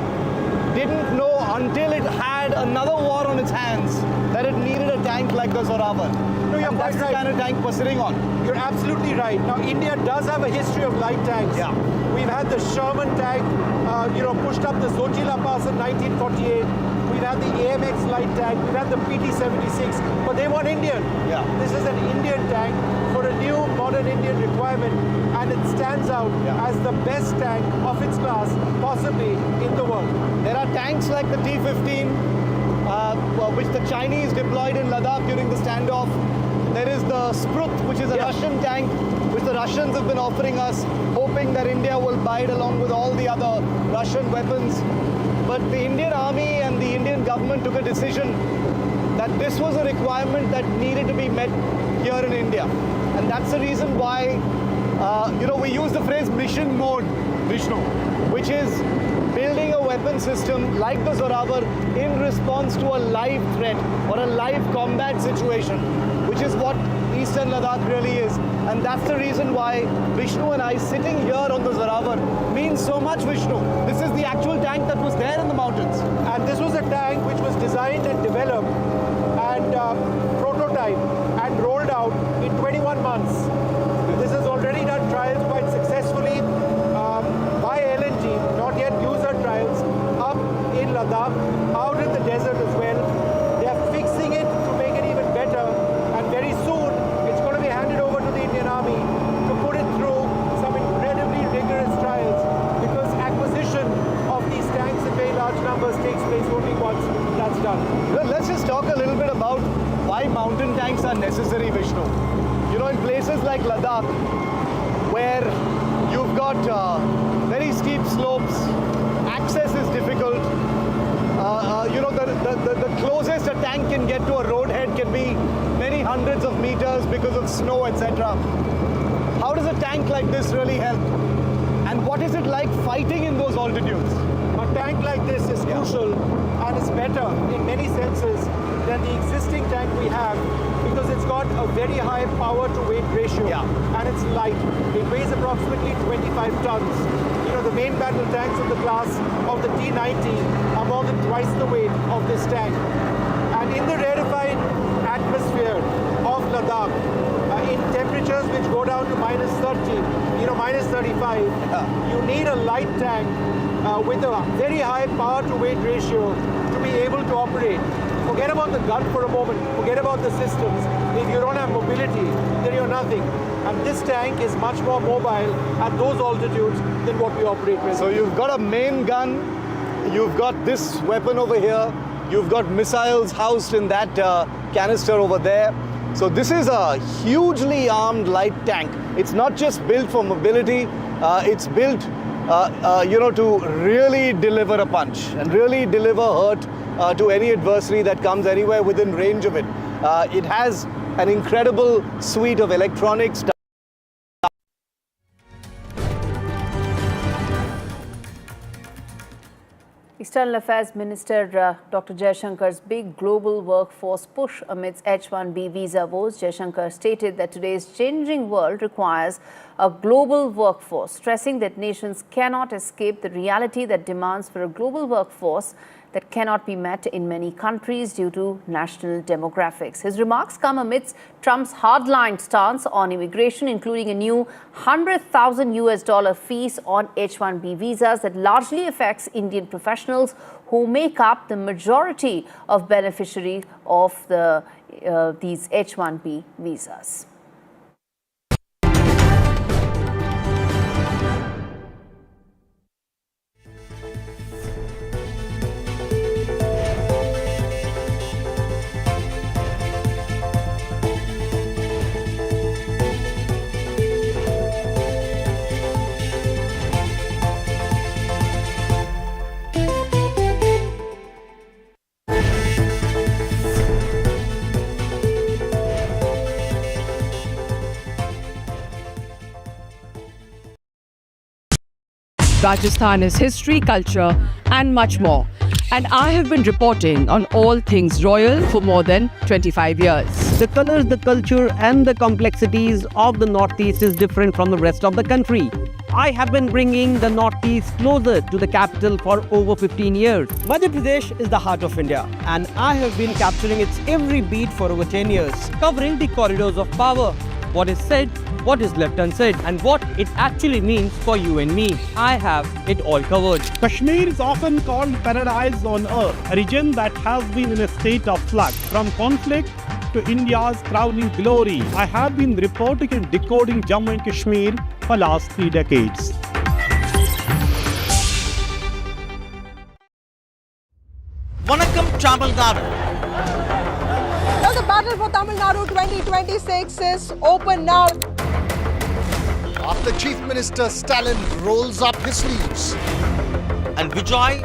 didn't know until it had another war on its hands that it needed a tank like the Zorawar. No, you're that's right. the kind of tank we're sitting on. You're absolutely right. Now, India does have a history of light tanks. Yeah. We've had the Sherman tank, pushed up the Zojila Pass in 1948. We've had the AMX light tank. We've had the PT-76, but they weren't Indian. Yeah. This is an Indian tank for a new modern Indian requirement, and it stands out as the best tank of its class, possibly in the world. There are tanks like the T-15, which the Chinese deployed in Ladakh during the standoff. There is the Sprut, which is a Russian tank, which the Russians have been offering us, hoping that India will buy it along with all the other Russian weapons. But the Indian Army and the Indian government took a decision that this was a requirement that needed to be met here in India. And that's the reason why, we use the phrase mission mode, Vishnu, which is building a weapon system like the Zorawar in response to a live threat or a live combat situation, which is what Eastern Ladakh really is. And that's the reason why Vishnu and I sitting here on the Zorawar means so much, Vishnu. This is the actual tank that was there in the mountains. And this was a tank which was designed and developed and prototyped and rolled out in 21 months. This has already done trials quite successfully by LNG, not yet user trials, up in Ladakh, out in the desert as well. They are fixing it to make it even better, and very soon it's going to be handed over to the Indian Army to put it through some incredibly rigorous trials, because acquisition of these tanks in very large numbers takes place only once that's done. Well, let's just talk a little bit about why mountain tanks are necessary, Vishnu. You know, in places like Ladakh, where you've got very steep slopes, access is difficult. The closest a tank can get to a roadhead can be many hundreds of meters because of snow, etc. How does a tank like this really help? And what is it like fighting in those altitudes? A tank like this is crucial and is better in many senses than the existing tank we have because it's got a very high power to weight ratio and it's light. It weighs approximately 25 tons. You know, the main battle tanks of the class of the T-90 are more than twice the weight of this tank. And in the rarefied atmosphere of Ladakh, in temperatures which go down to minus 30, you know, minus 35, you need a light tank with a very high power to weight ratio to be able to operate. Forget about the gun for a moment, forget about the systems. If you don't have mobility, then you're nothing. And this tank is much more mobile at those altitudes than what we operate with. So you've got a main gun, you've got this weapon over here, you've got missiles housed in that canister over there. So this is a hugely armed light tank. It's not just built for mobility, it's built to really deliver a punch and really deliver hurt to any adversary that comes anywhere within range of it. It has an incredible suite of electronics. External Affairs Minister Dr. Jaishankar's big global workforce push amidst H-1B visa woes. Jaishankar stated that today's changing world requires a global workforce, stressing that nations cannot escape the reality that demands for a global workforce that cannot be met in many countries due to national demographics. His remarks come amidst Trump's hardline stance on immigration, including a new $100,000 fees on H-1B visas that largely affects Indian professionals who make up the majority of beneficiaries of these H-1B visas. Rajasthan is history, culture and much more. And I have been reporting on all things royal for more than 25 years. The colors, the culture and the complexities of the Northeast is different from the rest of the country. I have been bringing the Northeast closer to the capital for over 15 years. Madhya Pradesh is the heart of India and I have been capturing its every beat for over 10 years, covering the corridors of power, what is said, what is left unsaid, and what it actually means for you and me. I have it all covered. Kashmir is often called paradise on earth, a region that has been in a state of flux. From conflict to India's crowning glory, I have been reporting and decoding Jammu and Kashmir for last 3 decades. Vanakkam Tamil Nadu. Now the battle for Tamil Nadu 2026 is open now. After Chief Minister Stalin rolls up his sleeves and Vijay